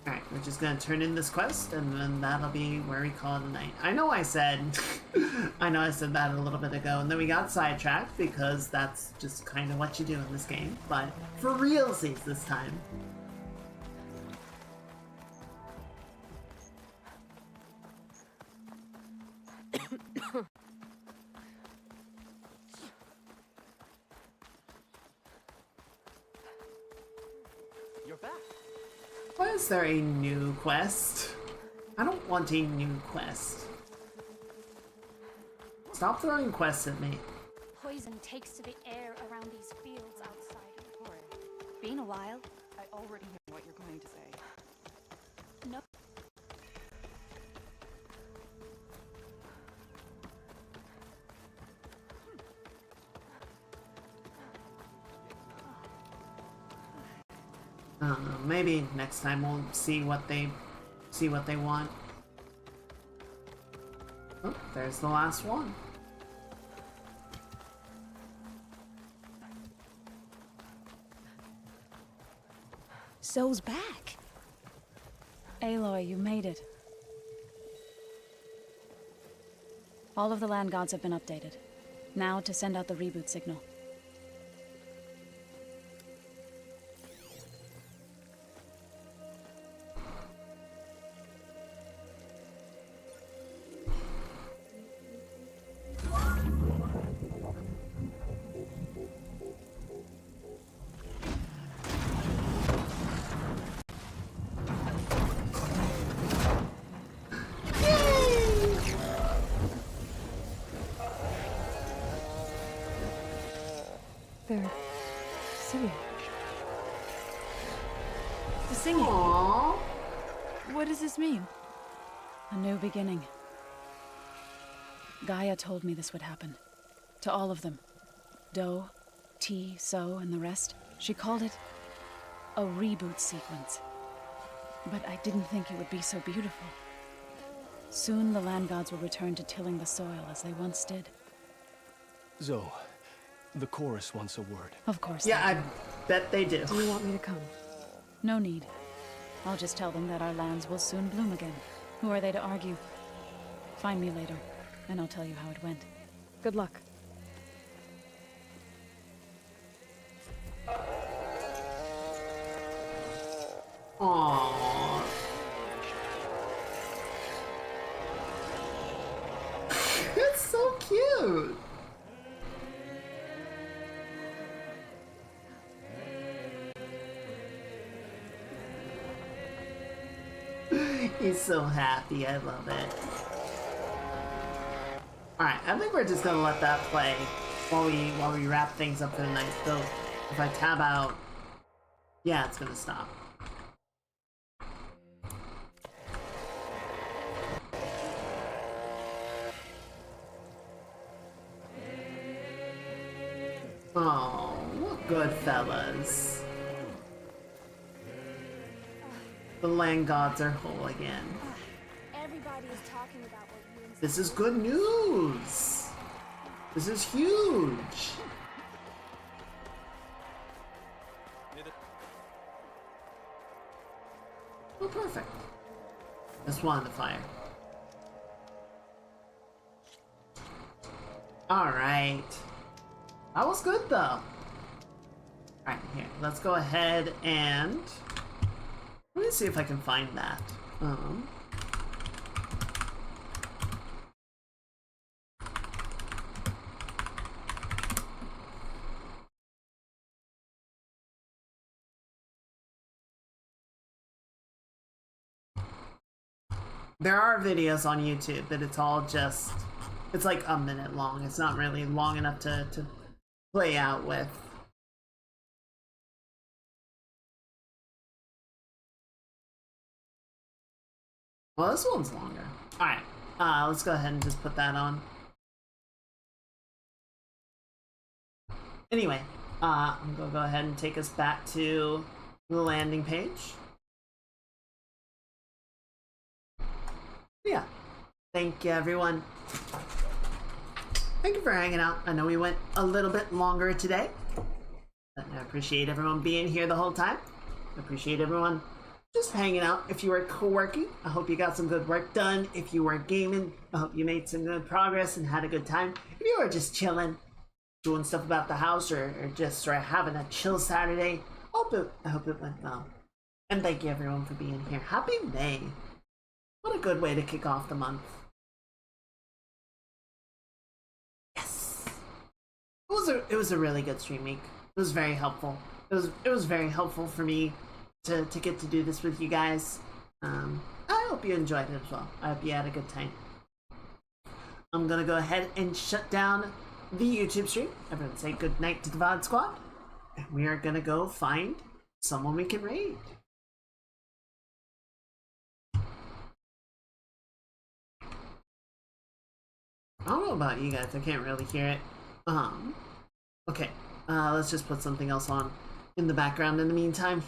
Alright, we're just gonna turn in this quest, and then that'll be where we call it a night. I know I said that a little bit ago, and then we got sidetracked, because that's just kind of what you do in this game, but for realsies this time. You're back. Why is there a new quest? I don't want a new quest. Stop throwing quests at me. Poison takes to the air around these fields outside. Been a while. I already know what you're going to say. No. I don't know. Maybe next time we'll see what they want. Oh, there's the last one. Zoe's back. Aloy, you made it. All of the land gods have been updated. Now to send out the reboot signal. They're singing. The singing. Aww. What does this mean? A new beginning. Gaia told me this would happen. To all of them. Doe, T, So, and the rest. She called it a reboot sequence. But I didn't think it would be so beautiful. Soon the land gods will return to tilling the soil as they once did. Zoe, the chorus wants a word. Of course. Yeah, I bet they do. Do you want me to come? No need. I'll just tell them that our lands will soon bloom again. Who are they to argue? Find me later, and I'll tell you how it went. Good luck. Aww. It's so cute. He's so happy. I love it. Alright, I think we're just gonna let that play while we wrap things up for the night. So if I tab out, yeah, it's gonna stop. Oh, what good fellas. The land gods are whole again. Everybody is talking about what you and This is good news. This is huge. Oh, perfect. Just one in the fire. Alright. That was good, though. Alright, here. Let's go ahead and... Let me see if I can find that. There are videos on YouTube, but it's all just... It's like a minute long. It's not really long enough to play out with. Well, this one's longer. Alright, let's go ahead and just put that on. Anyway, I'm gonna go ahead and take us back to the landing page. Yeah. Thank you, everyone. Thank you for hanging out. I know we went a little bit longer today, but I appreciate everyone being here the whole time. I appreciate everyone just hanging out. If you were co-working, I hope you got some good work done. If you were gaming, I hope you made some good progress and had a good time. If you were just chilling, doing stuff about the house, or just sort of having a chill Saturday, I hope it went well. And thank you, everyone, for being here. Happy May. What a good way to kick off the month. Yes. It was a really good stream week. It was very helpful. It was very helpful for me to get to do this with you guys. I hope you enjoyed it as well. I hope you had a good time. I'm gonna go ahead and shut down the YouTube stream. Everyone say good night to the VOD squad. And we are gonna go find someone we can raid. I don't know about you guys, I can't really hear it. Okay, let's just put something else on in the background in the meantime.